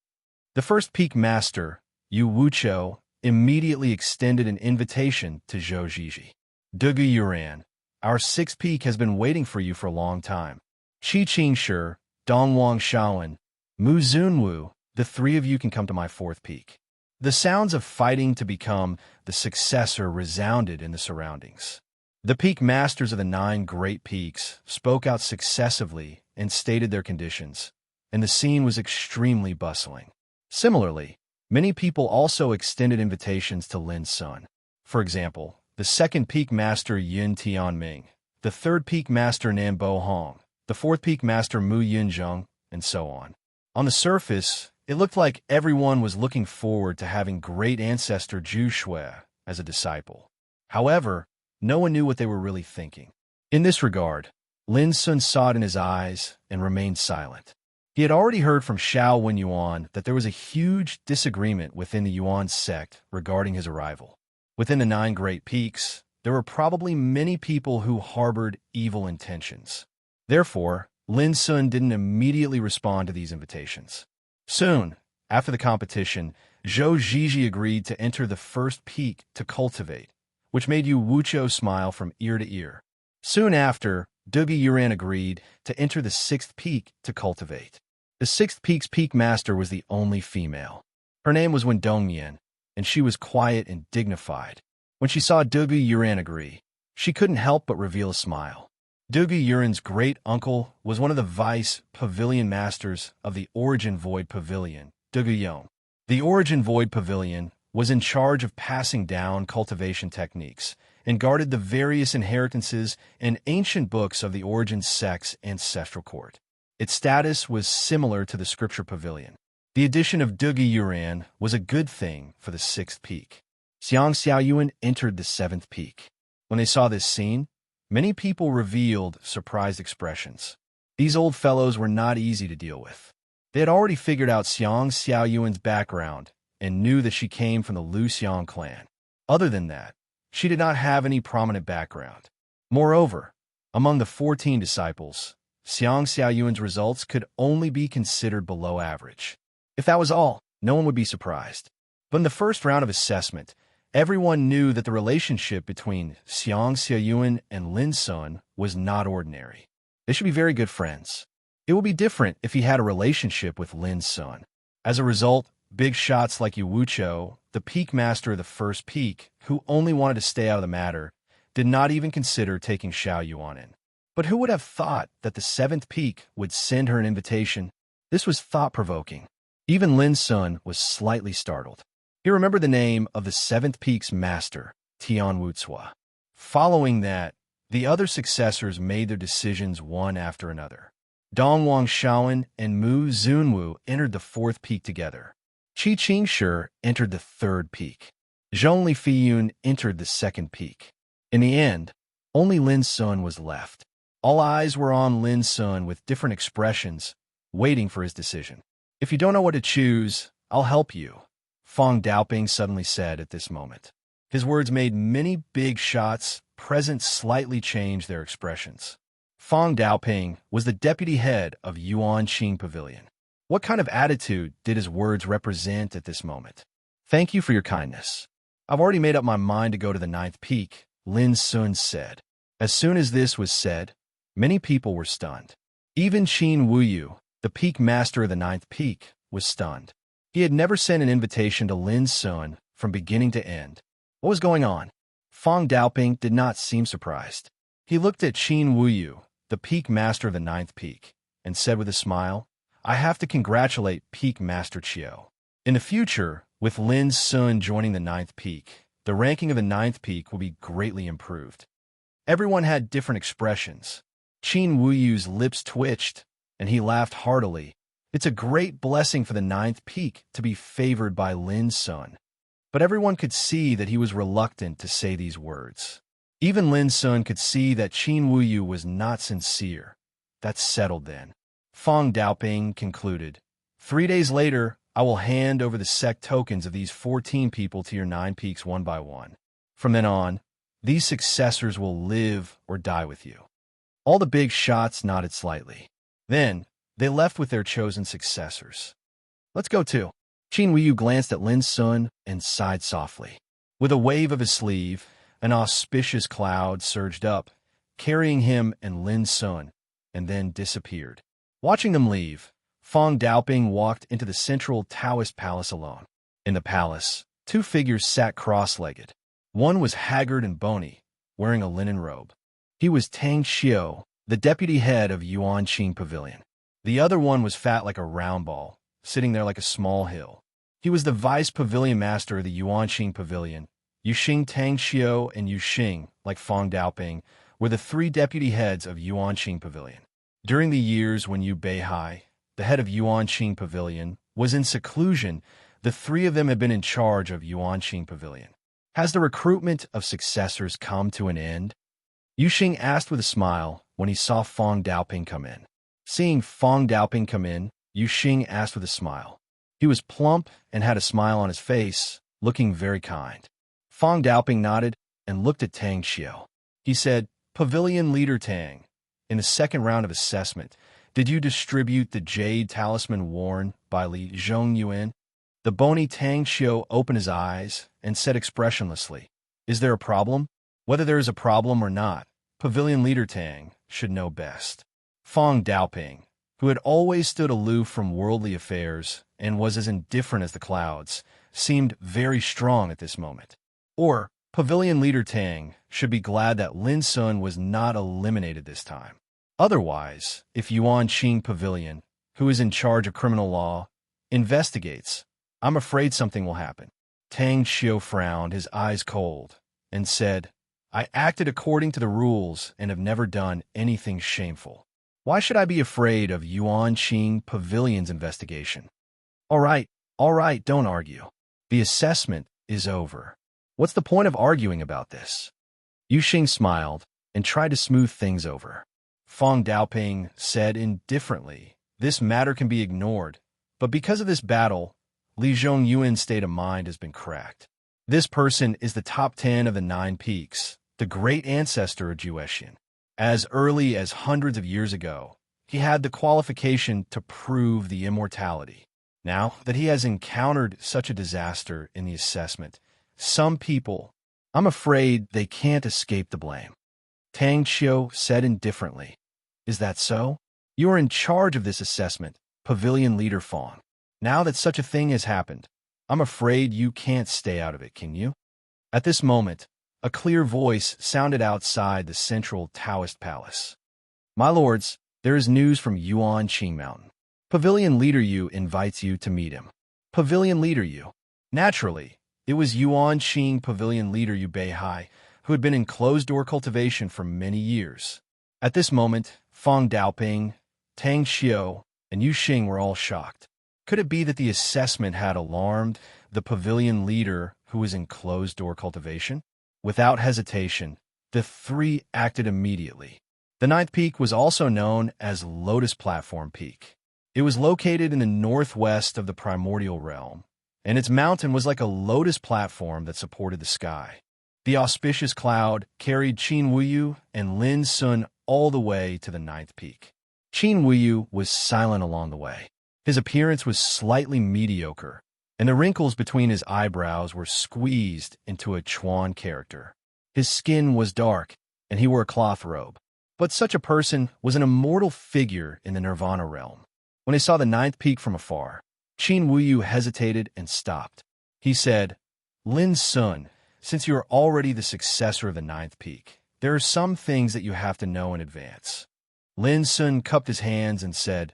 The first peak master, Yu Wucho, immediately extended an invitation to Zhou Zhiji. Dugu Yuran, our 6th peak has been waiting for you for a long time. Qi Qingshi, Dongwang Shaolin, Mu Zunwu, the 3 of you can come to my 4th peak. The sounds of fighting to become the successor resounded in the surroundings. The peak masters of the 9 great peaks spoke out successively and stated their conditions, and the scene was extremely bustling. Similarly, many people also extended invitations to Lin Sun. For example, the 2nd peak master Yin Tianming, the 3rd peak master Nan Bo Hong, the 4th peak master Mu Yinzheng, and so on. On the surface, it looked like everyone was looking forward to having great ancestor Zhu Shui as a disciple. However, no one knew what they were really thinking. In this regard, Lin Sun saw it in his eyes and remained silent. He had already heard from Xiao Wenyuan that there was a huge disagreement within the Yuan sect regarding his arrival. Within the 9 great peaks, there were probably many people who harbored evil intentions. Therefore, Lin Sun didn't immediately respond to these invitations. Soon, after the competition, Zhou Zhiji agreed to enter the first peak to cultivate, which made Yu Wucho smile from ear to ear. Soon after, Dugi Yuran agreed to enter the 6th peak to cultivate. The 6th peak's peak master was the only female. Her name was Wen Dongyan, and she was quiet and dignified. When she saw Dugi Yuran agree, she couldn't help but reveal a smile. Dugi Yuran's great-uncle was one of the vice pavilion masters of the Origin Void Pavilion, Dugu Yong. The Origin Void Pavilion was in charge of passing down cultivation techniques and guarded the various inheritances and ancient books of the Origin sect's ancestral court. Its status was similar to the Scripture Pavilion. The addition of Dugi Yuran was a good thing for the 6th peak. Xiang Xiaoyuan entered the 7th peak. When they saw this scene, many people revealed surprised expressions. These old fellows were not easy to deal with. They had already figured out Xiang Xiaoyuan's background and knew that she came from the Lu Xiang clan. Other than that, she did not have any prominent background. Moreover, among the 14 disciples, Xiang Xiaoyuan's results could only be considered below average. If that was all, no one would be surprised. But in the first round of assessment, everyone knew that the relationship between Xiang Xiaoyuan and Lin Sun was not ordinary. They should be very good friends. It would be different if he had a relationship with Lin Sun. As a result, big shots like Yu Wucho, the peak master of the first peak, who only wanted to stay out of the matter, did not even consider taking Xiao Yuan in. But who would have thought that the seventh peak would send her an invitation? This was thought-provoking. Even Lin Sun was slightly startled. He remembered the name of the seventh peak's master, Tian Wucua. Following that, the other successors made their decisions one after another. Dong Wangshaoan and Mu Zunwu entered the fourth peak together. Qi Qingshi entered the third peak. Zhong Li Fiyun entered the second peak. In the end, only Lin Sun was left. All eyes were on Lin Sun with different expressions, waiting for his decision. If you don't know what to choose, I'll help you, Fang Daoping suddenly said at this moment. His words made many big shots present slightly change their expressions. Fang Daoping was the deputy head of Yuanqing Pavilion. What kind of attitude did his words represent at this moment? Thank you for your kindness. I've already made up my mind to go to the ninth peak, Lin Sun said. As soon as this was said, many people were stunned. Even Qin Wuyu, the peak master of the ninth peak, was stunned. He had never sent an invitation to Lin Sun from beginning to end. What was going on? Fang Daoping did not seem surprised. He looked at Qin Wuyu, the peak master of the ninth peak, and said with a smile, I have to congratulate Peak Master Qiu. In the future, with Lin Sun joining the ninth peak, the ranking of the ninth peak will be greatly improved. Everyone had different expressions. Qin Wuyu's lips twitched, and he laughed heartily. It's a great blessing for the ninth peak to be favored by Lin Sun. But everyone could see that he was reluctant to say these words. Even Lin Sun could see that Qin Wuyu was not sincere. That's settled then. Fang Daoping concluded, 3 days later, I will hand over the sect tokens of these 14 people to your 9 peaks one by one. From then on, these successors will live or die with you. All the big shots nodded slightly. Then, they left with their chosen successors. Let's go too. Qin Wuyu glanced at Lin Sun and sighed softly. With a wave of his sleeve, an auspicious cloud surged up, carrying him and Lin Sun, and then disappeared. Watching them leave, Fang Daoping walked into the central Taoist palace alone. In the palace, 2 figures sat cross-legged. One was haggard and bony, wearing a linen robe. He was Tang Xiu, the deputy head of Yuanqing Pavilion. The other one was fat like a round ball, sitting there like a small hill. He was the vice pavilion master of the Yuanqing Pavilion. Yuxing Tang Xiu and Yuxing, like Fang Daoping, were the 3 deputy heads of Yuanqing Pavilion. During the years when Yu Beihai, the head of Yuanqing Pavilion, was in seclusion, the 3 of them had been in charge of Yuanqing Pavilion. Has the recruitment of successors come to an end? Yuxing asked with a smile when he saw Fang Daoping come in. Seeing Fang Daoping come in, Yuxing asked with a smile. He was plump and had a smile on his face, looking very kind. Fang Daoping nodded and looked at Tang Xiu. He said, Pavilion Leader Tang, in the second round of assessment, did you distribute the jade talisman worn by Li Zhongyuan? The bony Tang Xiu opened his eyes and said expressionlessly, Is there a problem? Whether there is a problem or not, Pavilion Leader Tang should know best. Fang Daoping, who had always stood aloof from worldly affairs and was as indifferent as the clouds, seemed very strong at this moment. Or, Pavilion Leader Tang should be glad that Lin Sun was not eliminated this time. Otherwise, if Yuanqing Pavilion, who is in charge of criminal law, investigates, I'm afraid something will happen. Tang Xiu frowned, his eyes cold, and said, I acted according to the rules and have never done anything shameful. Why should I be afraid of Yuanqing Pavilion's investigation? All right, don't argue. The assessment is over. What's the point of arguing about this? Yuxing smiled and tried to smooth things over. Fang Daoping said indifferently, this matter can be ignored, but because of this battle, Li Zhongyuan's state of mind has been cracked. This person is the top 10 of the 9 peaks, the great ancestor of Juexian. As early as hundreds of years ago, he had the qualification to prove the immortality. Now that he has encountered such a disaster in the assessment, some people, I'm afraid they can't escape the blame. Tang Qiu said indifferently. Is that so? You are in charge of this assessment, Pavilion Leader Fawn. Now that such a thing has happened, I'm afraid you can't stay out of it, can you? At this moment, a clear voice sounded outside the central Taoist palace. My lords, there is news from Yuan Qing Mountain. Pavilion Leader Yu invites you to meet him. Pavilion Leader Yu. Naturally, it was Yuan Qing Pavilion Leader Yu Beihai, who had been in closed-door cultivation for many years. At this moment, Feng Daoping, Tang Xiu, and Yu Xing were all shocked. Could it be that the assessment had alarmed the pavilion leader who was in closed-door cultivation? Without hesitation, the three acted immediately. The ninth peak was also known as Lotus Platform Peak. It was located in the northwest of the primordial realm, and its mountain was like a lotus platform that supported the sky. The auspicious cloud carried Qin Wuyu and Lin Sun all the way to the ninth peak. Qin Wuyu was silent along the way. His appearance was slightly mediocre, and the wrinkles between his eyebrows were squeezed into a Chuan character. His skin was dark, and he wore a cloth robe. But such a person was an immortal figure in the Nirvana realm. When he saw the ninth peak from afar, Qin Wuyu hesitated and stopped. He said, Lin Sun, since you are already the successor of the ninth peak, there are some things that you have to know in advance. Lin Sun cupped his hands and said,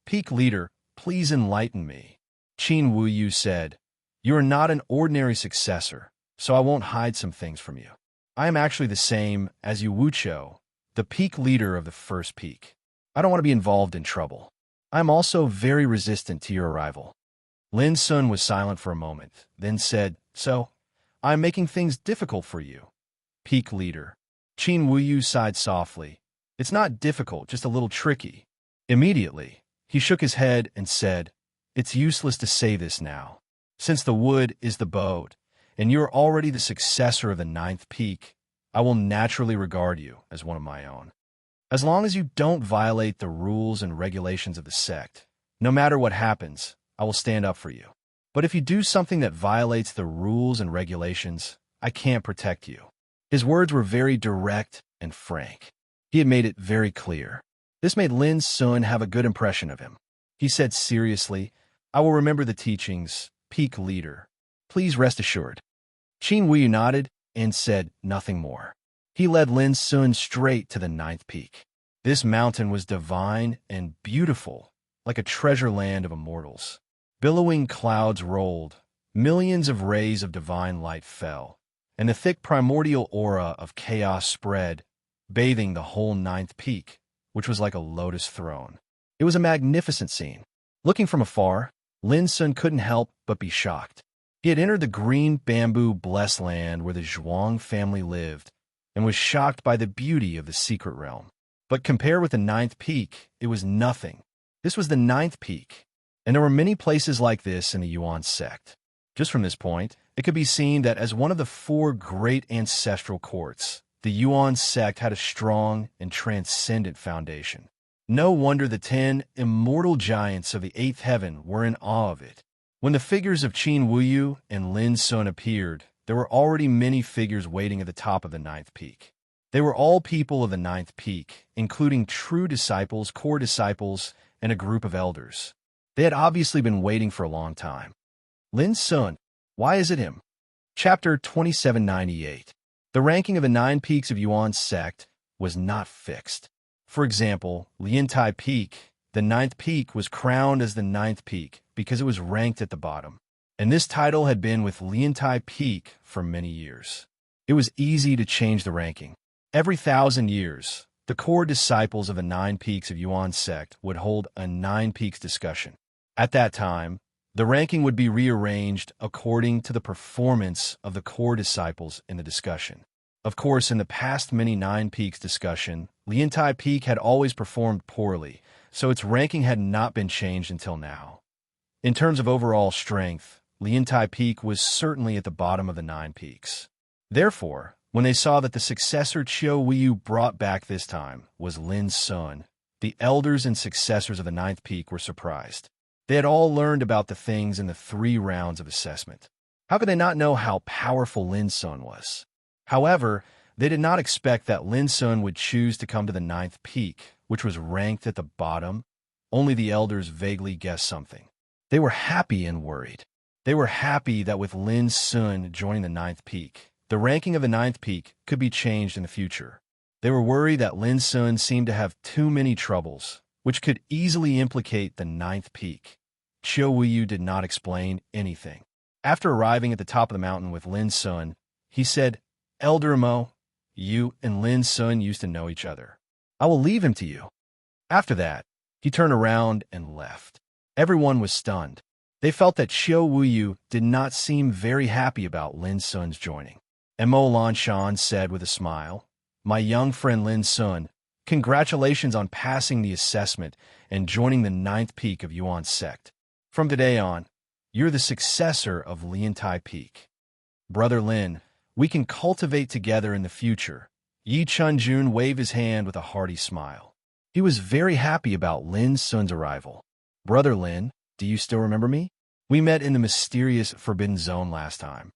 Peak leader, please enlighten me. Qin Wuyu said, You are not an ordinary successor, so I won't hide some things from you. I am actually the same as Yu Wuqiu, the peak leader of the first peak. I don't want to be involved in trouble. I am also very resistant to your arrival. Lin Sun was silent for a moment, then said, So, I am making things difficult for you. Peak leader. Qin Wuyu sighed softly. It's not difficult, just a little tricky. Immediately, he shook his head and said, It's useless to say this now. Since the wood is the boat, and you are already the successor of the ninth peak, I will naturally regard you as one of my own. As long as you don't violate the rules and regulations of the sect, no matter what happens, I will stand up for you. But if you do something that violates the rules and regulations, I can't protect you. His words were very direct and frank. He had made it very clear. This made Lin Sun have a good impression of him. He said seriously, I will remember the teachings, peak leader. Please rest assured. Qin Wuyu nodded and said nothing more. He led Lin Sun straight to the ninth peak. This mountain was divine and beautiful, like a treasure land of immortals. Billowing clouds rolled, millions of rays of divine light fell, and the thick primordial aura of chaos spread, bathing the whole ninth peak, which was like a lotus throne. It was a magnificent scene. Looking from afar, Lin Sun couldn't help but be shocked. He had entered the green bamboo blessed land where the Zhuang family lived, and was shocked by the beauty of the secret realm. But compared with the ninth peak, it was nothing. This was the ninth peak, and there were many places like this in the Yuan sect. Just from this point, it could be seen that as one of the four great ancestral courts, the Yuan sect had a strong and transcendent foundation. No wonder the 10 immortal giants of the eighth heaven were in awe of it. When the figures of Qin Wuyu and Lin Sun appeared, there were already many figures waiting at the top of the ninth peak. They were all people of the ninth peak, including true disciples, core disciples, and a group of elders. They had obviously been waiting for a long time. Lin Sun, why is it him? Chapter 2798. The ranking of the 9 peaks of Yuan sect was not fixed. For example, Liantai Peak, the 9th peak, was crowned as the 9th peak because it was ranked at the bottom, and this title had been with Liantai Peak for many years. It was easy to change the ranking. Every 1,000 years, the core disciples of the 9 peaks of Yuan sect would hold a 9 peaks discussion. At that time, the ranking would be rearranged according to the performance of the core disciples in the discussion. Of course, in the past many 9 peaks discussion, Liantai Peak had always performed poorly, so its ranking had not been changed until now. In terms of overall strength, Liantai Peak was certainly at the bottom of the 9 peaks. Therefore, when they saw that the successor Qiu Wuyu brought back this time was Lin Sun, the elders and successors of the 9th peak were surprised. They had all learned about the things in the 3 rounds of assessment. How could they not know how powerful Lin Sun was? However, they did not expect that Lin Sun would choose to come to the 9th peak, which was ranked at the bottom. Only the elders vaguely guessed something. They were happy and worried. They were happy that with Lin Sun joining the 9th peak, the ranking of the 9th peak could be changed in the future. They were worried that Lin Sun seemed to have too many troubles, which could easily implicate the 9th peak. Qiu Wuyu did not explain anything. After arriving at the top of the mountain with Lin Sun, he said, "Elder Mo, you and Lin Sun used to know each other. I will leave him to you." After that, he turned around and left. Everyone was stunned. They felt that Qiu Wuyu did not seem very happy about Lin Sun's joining. Mo Lanshan said with a smile, "My young friend Lin Sun, congratulations on passing the assessment and joining the 9th peak of Yuan sect. From today on, you're the successor of Liantai Peak. Brother Lin, we can cultivate together in the future." Yi Chunjun waved his hand with a hearty smile. He was very happy about Lin Sun's arrival. "Brother Lin, do you still remember me? We met in the mysterious Forbidden Zone last time."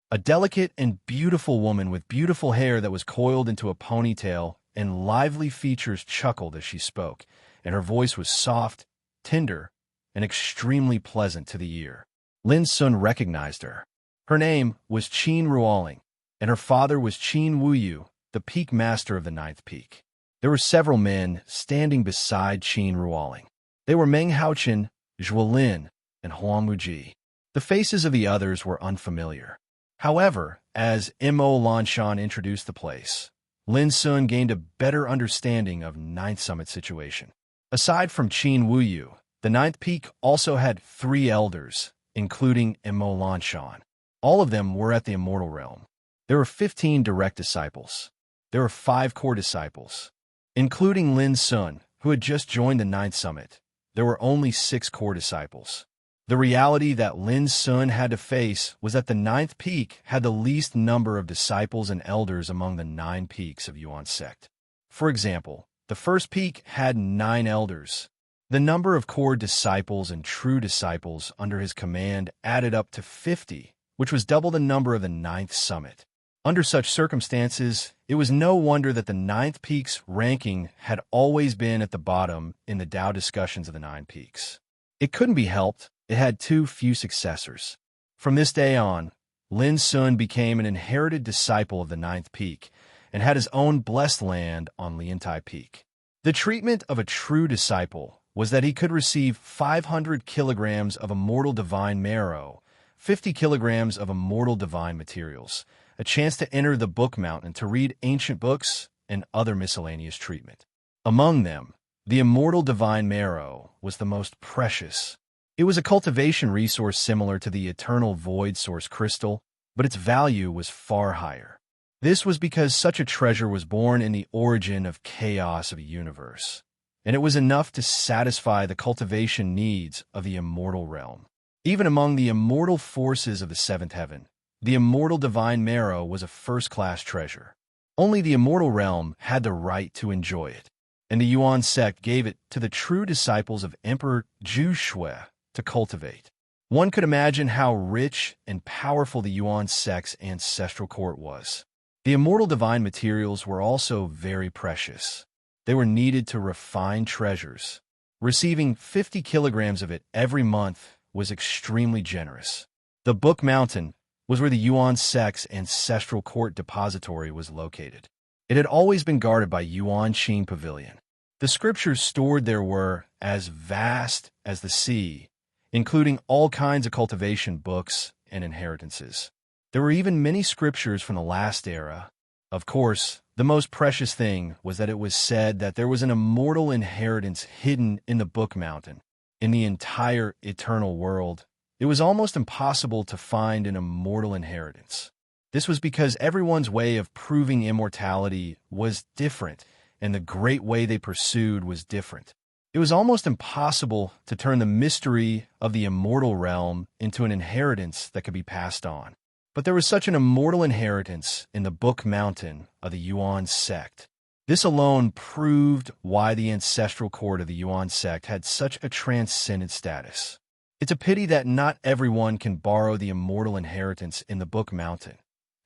A delicate and beautiful woman with beautiful hair that was coiled into a ponytail and lively features chuckled as she spoke, and her voice was soft, tender, and extremely pleasant to the ear. Lin Sun recognized her. Her name was Qin Ruoling, and her father was Qin Wuyu, the peak master of the 9th peak. There were several men standing beside Qin Ruoling. They were Meng Haochen, Zhuo Lin, and Huang Muji. The faces of the others were unfamiliar. However, as Mo Lanshan introduced the place, Lin Sun gained a better understanding of 9th Summit situation. Aside from Qin Wuyu, the 9th peak also had 3 elders, including Mo Lanshan. All of them were at the immortal realm. There were 15 direct disciples. There were 5 core disciples. Including Lin Sun, who had just joined the 9th Summit, there were only 6 core disciples. The reality that Lin Sun had to face was that the 9th peak had the least number of disciples and elders among the 9 peaks of Yuan sect. For example, the first peak had 9 elders. The number of core disciples and true disciples under his command added up to 50, which was double the number of the 9th Summit. Under such circumstances, it was no wonder that the 9th peak's ranking had always been at the bottom in the Tao discussions of the 9 peaks. It couldn't be helped. It had too few successors. From this day on, Lin Sun became an inherited disciple of the 9th peak and had his own blessed land on Liantai Peak. The treatment of a true disciple was that he could receive 500 kilograms of immortal divine marrow, 50 kilograms of immortal divine materials, a chance to enter the book mountain to read ancient books, and other miscellaneous treatment. Among them, the immortal divine marrow was the most precious. It was a cultivation resource similar to the eternal void source crystal, but its value was far higher. This was because such a treasure was born in the origin of chaos of a universe, and it was enough to satisfy the cultivation needs of the immortal realm. Even among the immortal forces of the 7th heaven, the immortal divine marrow was a first-class treasure. Only the immortal realm had the right to enjoy it, and the Yuan sect gave it to the true disciples of Emperor Zhu Shui to cultivate. One could imagine how rich and powerful the Yuan sect's ancestral court was. The immortal divine materials were also very precious. They were needed to refine treasures. Receiving 50 kilograms of it every month was extremely generous. The Book Mountain was where the Yuan sect's ancestral court depository was located. It had always been guarded by Yuan Qing Pavilion. The scriptures stored there were as vast as the sea, including all kinds of cultivation books and inheritances. There were even many scriptures from the last era. Of course, the most precious thing was that it was said that there was an immortal inheritance hidden in the Book Mountain. In the entire eternal world, it was almost impossible to find an immortal inheritance. This was because everyone's way of proving immortality was different, and the great way they pursued was different. It was almost impossible to turn the mystery of the immortal realm into an inheritance that could be passed on. But there was such an immortal inheritance in the Book Mountain of the Yuan sect. This alone proved why the ancestral court of the Yuan sect had such a transcendent status. It's a pity that not everyone can borrow the immortal inheritance in the Book Mountain.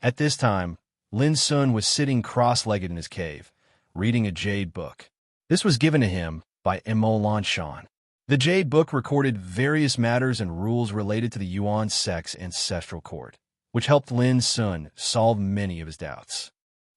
At this time, Lin Sun was sitting cross-legged in his cave, reading a jade book. This was given to him by Emo Lanshan. The jade book recorded various matters and rules related to the Yuan sect's ancestral court, which helped Lin Sun solve many of his doubts.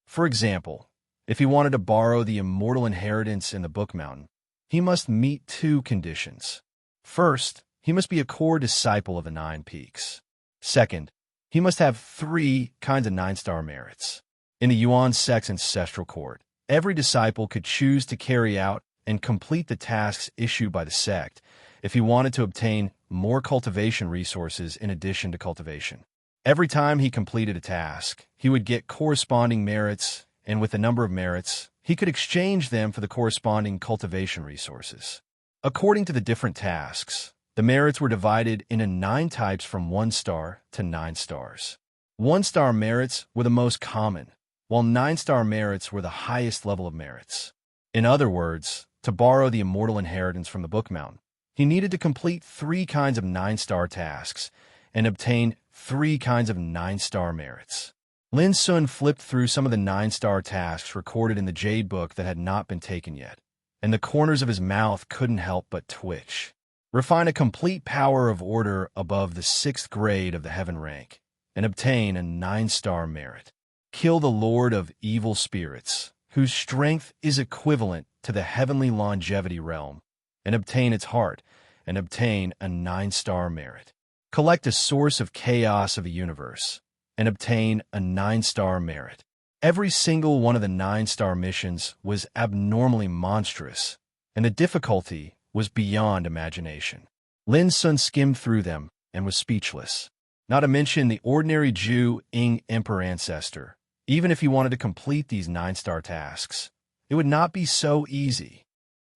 For example, if he wanted to borrow the immortal inheritance in the Book Mountain, he must meet two conditions. First, he must be a core disciple of the Nine Peaks. Second, he must have 3 kinds of 9-star merits. In the Yuan sect's ancestral court, every disciple could choose to carry out and complete the tasks issued by the sect if he wanted to obtain more cultivation resources in addition to cultivation. Every time he completed a task, he would get corresponding merits, and with the number of merits, he could exchange them for the corresponding cultivation resources. According to the different tasks, the merits were divided into 9 types from 1 star to 9 stars. 1-star merits were the most common, while 9-star merits were the highest level of merits. In other words, to borrow the immortal inheritance from the Book Mountain, he needed to complete 3 kinds of 9-star tasks and obtain 3 kinds of 9-star merits. Lin Sun flipped through some of the 9-star tasks recorded in the Jade Book that had not been taken yet, and the corners of his mouth couldn't help but twitch. Refine a complete power of order above the 6th grade of the heaven rank, and obtain a 9-star merit. Kill the Lord of Evil Spirits, whose strength is equivalent to the heavenly longevity realm, and obtain its heart, and obtain a 9-star merit. Collect a source of chaos of a universe, and obtain a 9-star merit. Every single one of the 9-star missions was abnormally monstrous, and the difficulty was beyond imagination. Lin Sun skimmed through them and was speechless. Not to mention the ordinary Zhu Ying Emperor ancestor. Even if he wanted to complete these 9-star tasks, it would not be so easy.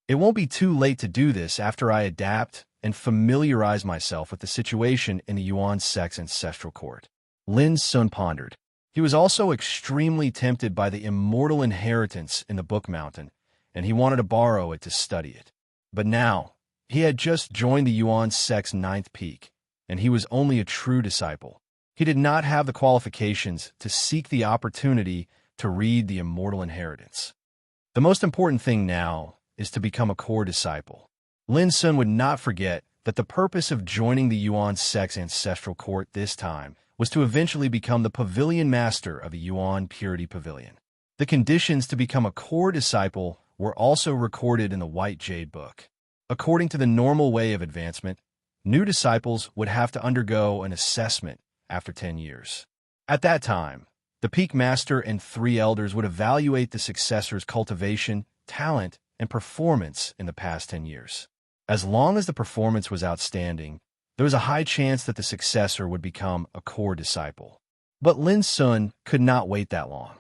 It won't be too late to do this after I adapt and familiarize myself with the situation in the Yuan sect's ancestral court. Lin Sun pondered. He was also extremely tempted by the immortal inheritance in the Book Mountain, and he wanted to borrow it to study it. But now, he had just joined the Yuan sect's 9th peak, and he was only a true disciple. He did not have the qualifications to seek the opportunity to read the immortal inheritance. The most important thing now is to become a core disciple. Lin Sun would not forget that the purpose of joining the Yuan sect's ancestral court this time was to eventually become the pavilion master of a Yuan Purity Pavilion. The conditions to become a core disciple were also recorded in the White Jade Book. According to the normal way of advancement, new disciples would have to undergo an assessment after 10 years. At that time, the Peak Master and 3 elders would evaluate the successor's cultivation, talent, and performance in the past 10 years. As long as the performance was outstanding, there was a high chance that the successor would become a core disciple. But Lin Sun could not wait that long.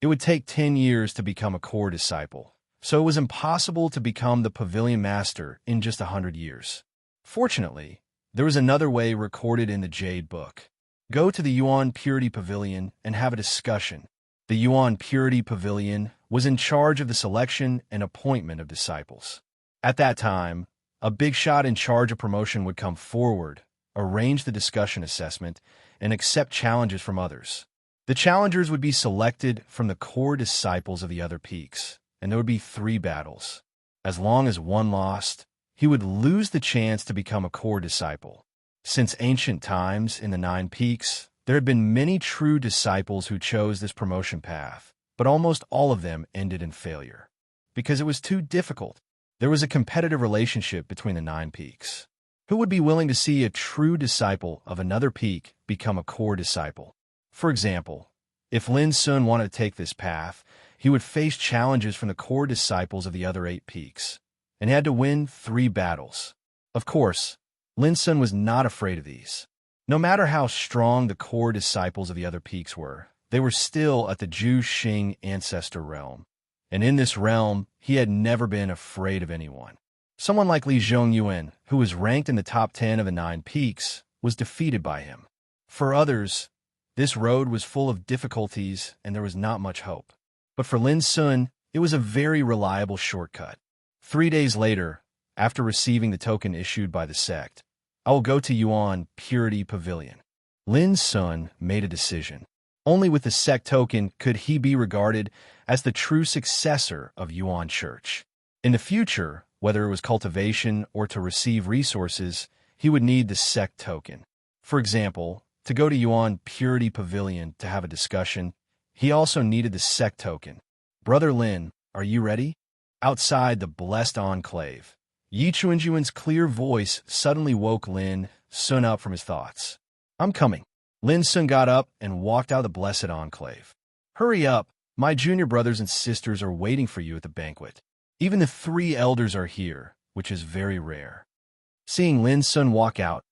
It would take 10 years to become a core disciple, so it was impossible to become the Pavilion Master in just 100 years. Fortunately, there was another way recorded in the Jade Book. Go to the Yuan Purity Pavilion and have a discussion. The Yuan Purity Pavilion was in charge of the selection and appointment of disciples. At that time, a big shot in charge of promotion would come forward, arrange the discussion assessment, and accept challenges from others. The challengers would be selected from the core disciples of the other peaks, and there would be 3 battles. As long as one lost, he would lose the chance to become a core disciple. Since ancient times in the 9 peaks, there had been many true disciples who chose this promotion path, but almost all of them ended in failure. Because it was too difficult, there was a competitive relationship between the 9 peaks. Who would be willing to see a true disciple of another peak become a core disciple? For example, if Lin Sun wanted to take this path, he would face challenges from the core disciples of the other 8 peaks, and he had to win 3 battles. Of course, Lin Sun was not afraid of these. No matter how strong the core disciples of the other peaks were, they were still at the Zhu Xing ancestor realm, and in this realm, he had never been afraid of anyone. Someone like Li Zhongyuan, who was ranked in the top 10 of the 9 peaks, was defeated by him. For others, this road was full of difficulties and there was not much hope. But for Lin Sun, it was a very reliable shortcut. 3 days later, after receiving the token issued by the sect, I will go to Yuan Purity Pavilion. Lin Sun made a decision. Only with the sect token could he be regarded as the true successor of Yuan Church. In the future, whether it was cultivation or to receive resources, he would need the sect token. For example, to go to Yuan Purity Pavilion to have a discussion, he also needed the sect token. Brother Lin, are you ready? Outside the blessed enclave, Yi Chuanjuan's clear voice suddenly woke Lin Sun up from his thoughts. I'm coming. Lin Sun got up and walked out of the blessed enclave. Hurry up, my junior brothers and sisters are waiting for you at the banquet. Even the 3 elders are here, which is very rare. Seeing Lin Sun walk out,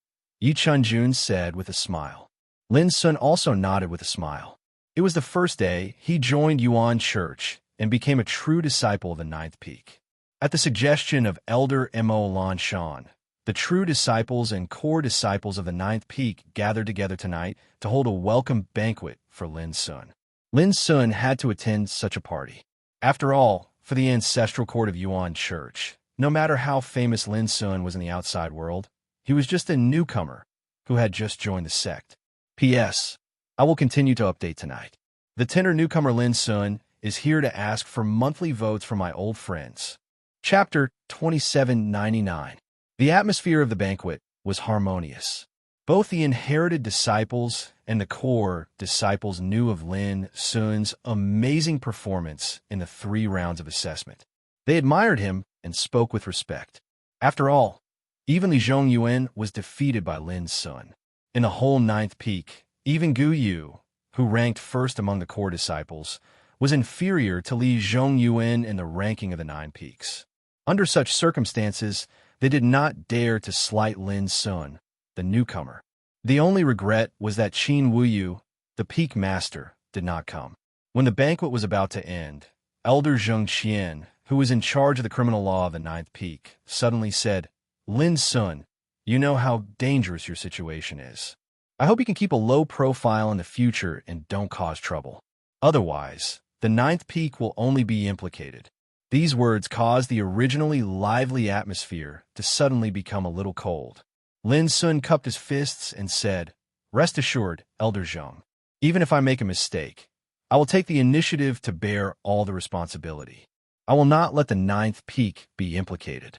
Yi Chunjun said with a smile. Lin Sun also nodded with a smile. It was the first day he joined Yuan Church and became a true disciple of the Ninth Peak. At the suggestion of Elder Mo Lan Shan, the true disciples and core disciples of the Ninth Peak gathered together tonight to hold a welcome banquet for Lin Sun. Lin Sun had to attend such a party. After all, for the ancestral court of Yuan Church, no matter how famous Lin Sun was in the outside world, he was just a newcomer who had just joined the sect. P.S. I will continue to update tonight. The tender newcomer Lin Sun is here to ask for monthly votes from my old friends. Chapter 2799. The atmosphere of the banquet was harmonious. Both the inherited disciples and the core disciples knew of Lin Sun's amazing performance in the 3 rounds of assessment. They admired him and spoke with respect. After all, even Li Zhongyuan was defeated by Lin Sun. In the whole Ninth Peak, even Gu Yu, who ranked first among the core disciples, was inferior to Li Zhongyuan in the ranking of the 9 peaks. Under such circumstances, they did not dare to slight Lin Sun, the newcomer. The only regret was that Qin Wuyu, the peak master, did not come. When the banquet was about to end, Elder Zheng Qian, who was in charge of the criminal law of the 9th peak, suddenly said, Lin Sun, you know how dangerous your situation is. I hope you can keep a low profile in the future and don't cause trouble. Otherwise, the 9th peak will only be implicated. These words caused the originally lively atmosphere to suddenly become a little cold. Lin Sun cupped his fists and said, Rest assured, Elder Zheng, even if I make a mistake, I will take the initiative to bear all the responsibility. I will not let the 9th peak be implicated.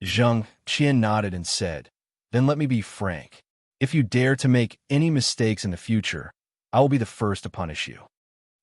Zheng Qian nodded and said, Then let me be frank. If you dare to make any mistakes in the future, I will be the first to punish you.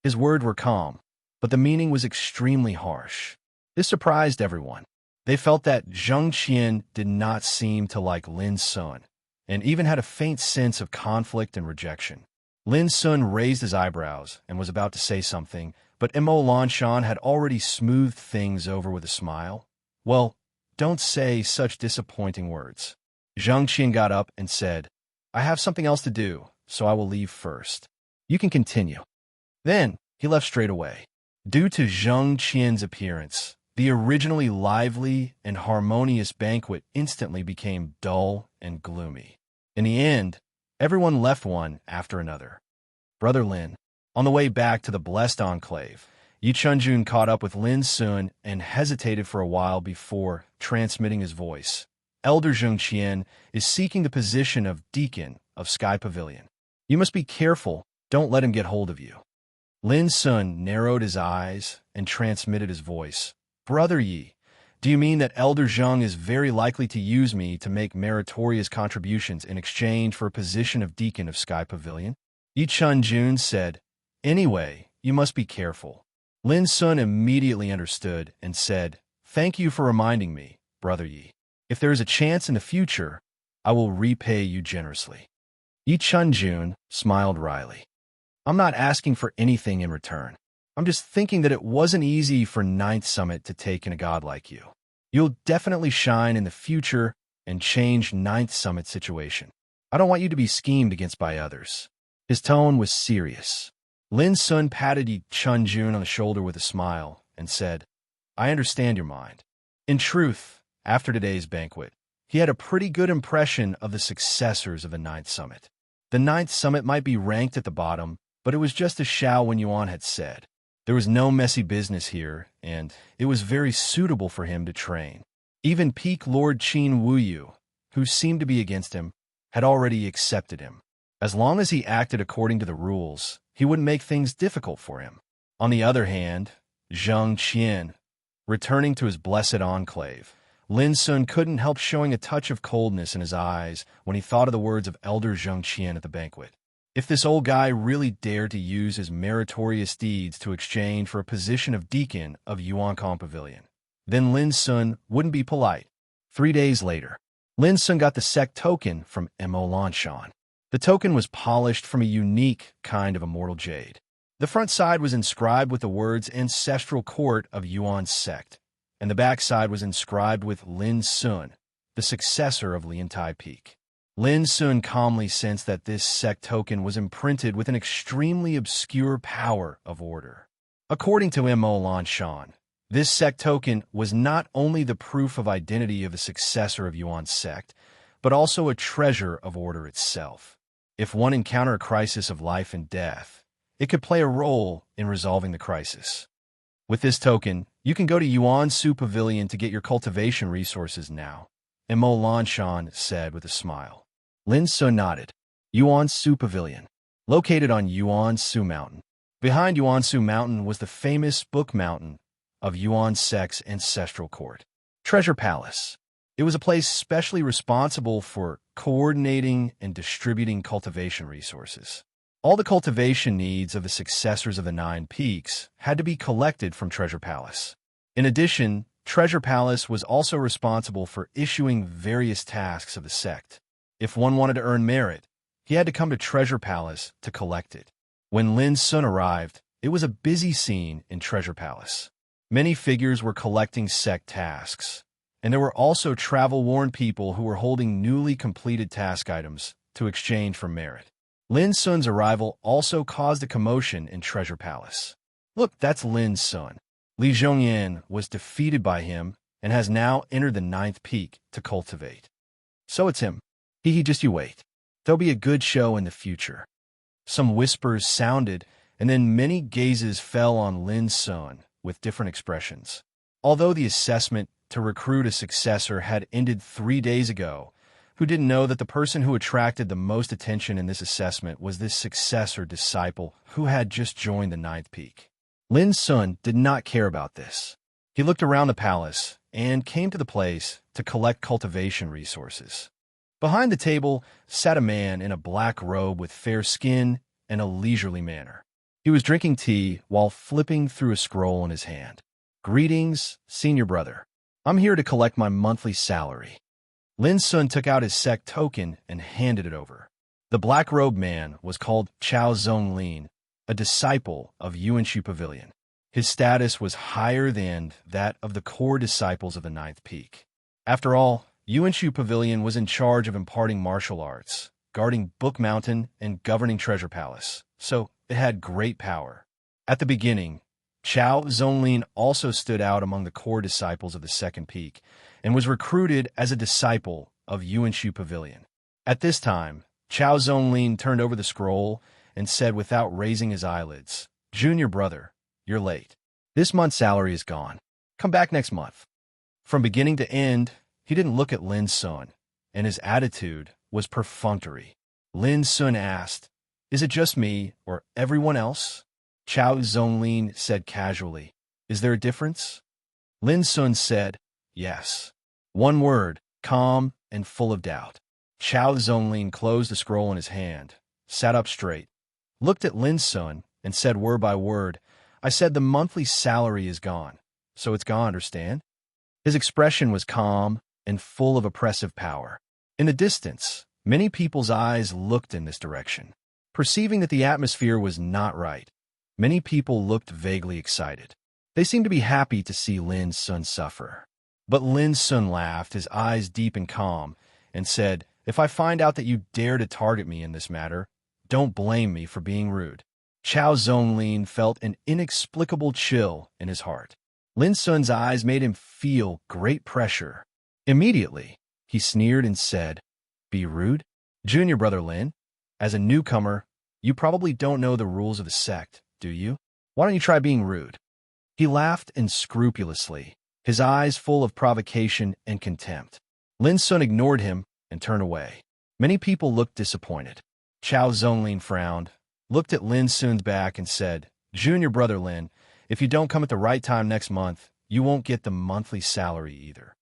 His words were calm, but the meaning was extremely harsh. This surprised everyone. They felt that Zheng Qian did not seem to like Lin Sun, and even had a faint sense of conflict and rejection. Lin Sun raised his eyebrows and was about to say something, but Mo Lan Shan had already smoothed things over with a smile. Well, don't say such disappointing words. Zheng Qian got up and said, I have something else to do, so I will leave first. You can continue. Then he left straight away. Due to Zheng Qian's appearance, the originally lively and harmonious banquet instantly became dull and gloomy. In the end, everyone left one after another. Brother Lin, on the way back to the blessed enclave, Yi Chunjun caught up with Lin Sun and hesitated for a while before transmitting his voice. Elder Zheng Qian is seeking the position of deacon of Sky Pavilion. You must be careful, don't let him get hold of you. Lin Sun narrowed his eyes and transmitted his voice. Brother Yi, do you mean that Elder Zheng is very likely to use me to make meritorious contributions in exchange for a position of deacon of Sky Pavilion? Yi Chunjun said, Anyway, you must be careful. Lin Sun immediately understood and said, Thank you for reminding me, Brother Yi. If there is a chance in the future, I will repay you generously. Yi Chunjun smiled wryly. I'm not asking for anything in return. I'm just thinking that it wasn't easy for Ninth Summit to take in a god like you. You'll definitely shine in the future and change Ninth Summit's situation. I don't want you to be schemed against by others. His tone was serious. Lin Sun patted Yi Chunjun on the shoulder with a smile and said, I understand your mind. In truth, after today's banquet, he had a pretty good impression of the successors of the Ninth Summit. The Ninth Summit might be ranked at the bottom, but it was just as Xiao Wenyuan had said. There was no messy business here, and it was very suitable for him to train. Even Peak Lord Qin Wuyu, who seemed to be against him, had already accepted him. As long as he acted according to the rules, he wouldn't make things difficult for him. On the other hand, Zhang Qian, returning to his blessed enclave, Lin Sun couldn't help showing a touch of coldness in his eyes when he thought of the words of Elder Zhang Qian at the banquet. If this old guy really dared to use his meritorious deeds to exchange for a position of deacon of Yuancong Pavilion, then Lin Sun wouldn't be polite. 3 days later, Lin Sun got the sect token from Mo Lanshan. The token was polished from a unique kind of immortal jade. The front side was inscribed with the words Ancestral Court of Yuan's sect, and the back side was inscribed with Lin Sun, the successor of Liantai Peak. Lin Sun calmly sensed that this sect token was imprinted with an extremely obscure power of order. According to Mo Lanshan, this sect token was not only the proof of identity of the successor of Yuan's sect, but also a treasure of order itself. If one encountered a crisis of life and death, it could play a role in resolving the crisis. With this token, you can go to Yuansu Pavilion to get your cultivation resources now, Mo Lanshan said with a smile. Lin Sun nodded. Yuansu Pavilion, located on Yuansu Mountain. Behind Yuansu Mountain was the famous Book Mountain of Yuan sect's ancestral court. Treasure Palace. It was a place specially responsible for coordinating and distributing cultivation resources. All the cultivation needs of the successors of the 9 Peaks had to be collected from Treasure Palace. In addition, Treasure Palace was also responsible for issuing various tasks of the sect. If one wanted to earn merit, he had to come to Treasure Palace to collect it. When Lin Sun arrived, it was a busy scene in Treasure Palace. Many figures were collecting sect tasks, and there were also travel-worn people who were holding newly completed task items to exchange for merit. Lin Sun's arrival also caused a commotion in Treasure Palace. Look, that's Lin Sun. Li Zhongyan was defeated by him and has now entered the 9th peak to cultivate. So it's him. Just you wait. There'll be a good show in the future. Some whispers sounded, and then many gazes fell on Lin Sun with different expressions. Although the assessment to recruit a successor had ended 3 days ago, who didn't know that the person who attracted the most attention in this assessment was this successor disciple who had just joined the 9th peak. Lin Sun did not care about this. He looked around the palace and came to the place to collect cultivation resources. Behind the table sat a man in a black robe with fair skin and a leisurely manner. He was drinking tea while flipping through a scroll in his hand. Greetings, senior brother. I'm here to collect my monthly salary. Lin Sun took out his sect token and handed it over. The black-robed man was called Chao Zonglin, a disciple of Yuanshu Pavilion. His status was higher than that of the core disciples of the 9th peak. After all, Yuanshu Pavilion was in charge of imparting martial arts, guarding Book Mountain, and governing Treasure Palace, so it had great power. At the beginning, Chao Zonglin also stood out among the core disciples of the 2nd peak and was recruited as a disciple of Yuanshu Pavilion. At this time, Chao Zonglin turned over the scroll and said without raising his eyelids, "Junior brother, you're late. This month's salary is gone. Come back next month." From beginning to end, he didn't look at Lin Sun, and his attitude was perfunctory. Lin Sun asked, "Is it just me or everyone else?" Chao Zonglin said casually, "Is there a difference?" Lin Sun said, "Yes." One word, calm and full of doubt. Chao Zonglin closed the scroll in his hand, sat up straight, looked at Lin Sun, and said word by word, "I said the monthly salary is gone, so it's gone, understand?" His expression was calm and full of oppressive power. In the distance, many people's eyes looked in this direction. Perceiving that the atmosphere was not right, many people looked vaguely excited. They seemed to be happy to see Lin Sun suffer. But Lin Sun laughed, his eyes deep and calm, and said, "If I find out that you dare to target me in this matter, don't blame me for being rude." Chao Zonglin felt an inexplicable chill in his heart. Lin Sun's eyes made him feel great pressure. Immediately, he sneered and said, "Be rude? Junior brother Lin, as a newcomer, you probably don't know the rules of the sect, do you? Why don't you try being rude?" He laughed unscrupulously, his eyes full of provocation and contempt. Lin Sun ignored him and turned away. Many people looked disappointed. Chao Zonglin frowned, looked at Lin Sun's back, and said, "Junior brother Lin, if you don't come at the right time next month, you won't get the monthly salary either."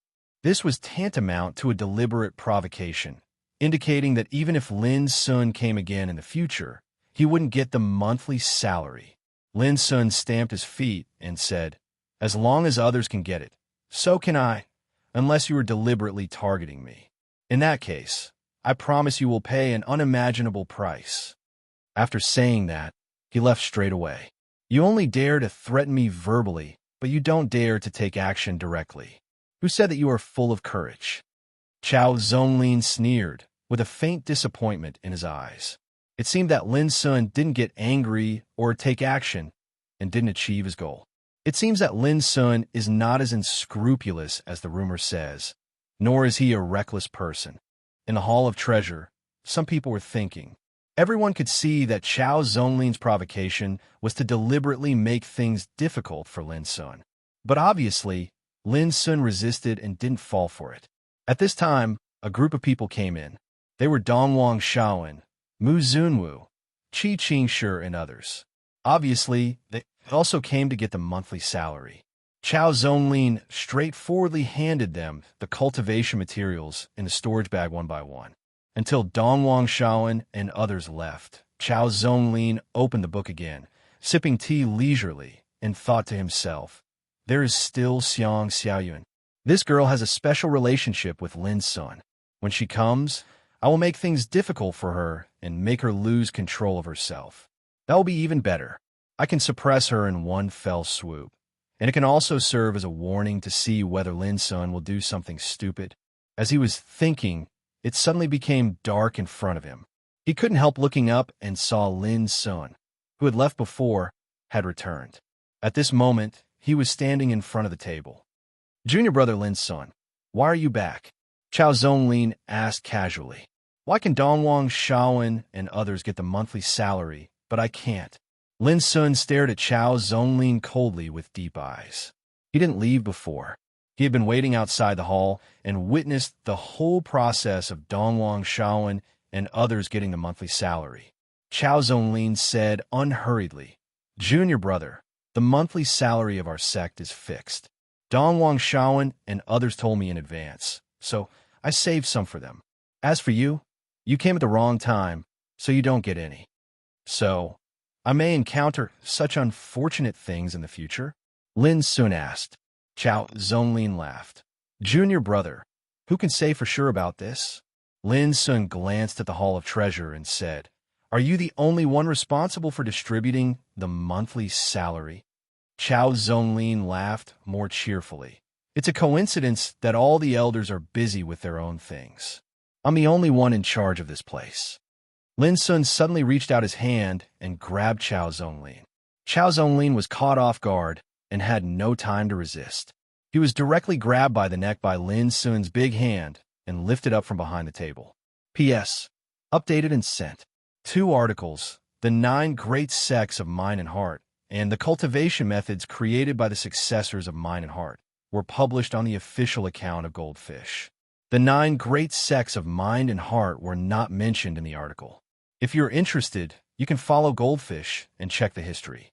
This was tantamount to a deliberate provocation, indicating that even if Lin Sun came again in the future, he wouldn't get the monthly salary. Lin Sun stamped his feet and said, "As long as others can get it, so can I, unless you are deliberately targeting me. In that case, I promise you will pay an unimaginable price." After saying that, he left straight away. "You only dare to threaten me verbally, but you don't dare to take action directly. Who said that you are full of courage?" Chao Zonglin sneered, with a faint disappointment in his eyes. It seemed that Lin Sun didn't get angry or take action and didn't achieve his goal. It seems that Lin Sun is not as unscrupulous as the rumor says, nor is he a reckless person. In the Hall of Treasure, some people were thinking. Everyone could see that Chao Zonglin's provocation was to deliberately make things difficult for Lin Sun. But obviously, Lin Sun resisted and didn't fall for it. At this time, a group of people came in. They were Dongwang Shaoan, Mu Zunwu, Qi Qingshi, and others. Obviously, they also came to get the monthly salary. Chao Zonglin straightforwardly handed them the cultivation materials in the storage bag one by one. Until Dongwang Shaoan and others left, Chao Zonglin opened the book again, sipping tea leisurely, and thought to himself, "There is still Xiang Xiaoyun. This girl has a special relationship with Lin Sun. When she comes, I will make things difficult for her and make her lose control of herself. That will be even better. I can suppress her in one fell swoop. And it can also serve as a warning to see whether Lin Sun will do something stupid." As he was thinking, it suddenly became dark in front of him. He couldn't help looking up and saw Lin Sun, who had left before, had returned. At this moment, he was standing in front of the table. "Junior brother Lin Sun, why are you back?" Chao Zonglin asked casually. "Why can Dongwang Shaoan and others get the monthly salary, but I can't?" Lin Sun stared at Chao Zonglin coldly with deep eyes. He didn't leave before. He had been waiting outside the hall and witnessed the whole process of Dongwang Shaoan and others getting the monthly salary. Chao Zonglin said unhurriedly, "Junior brother, the monthly salary of our sect is fixed. Dongwang Shaoan and others told me in advance, so I saved some for them. As for you, you came at the wrong time, so you don't get any. So, I may encounter such unfortunate things in the future?" Lin Sun asked. Chao Zonglin laughed. "Junior brother, who can say for sure about this?" Lin Sun glanced at the Hall of Treasure and said, "Are you the only one responsible for distributing the monthly salary?" Chao Zonglin laughed more cheerfully. "It's a coincidence that all the elders are busy with their own things. I'm the only one in charge of this place." Lin Sun suddenly reached out his hand and grabbed Chao Zonglin. Chao Zonglin was caught off guard and had no time to resist. He was directly grabbed by the neck by Lin Sun's big hand and lifted up from behind the table. P.S. Updated and sent. 2 articles, The 9 Great Sects of Mind and Heart, and The Cultivation Methods Created by the Successors of Mind and Heart, were published on the official account of Goldfish. The 9 great sects of mind and heart were not mentioned in the article. If you're interested, you can follow Goldfish and check the history.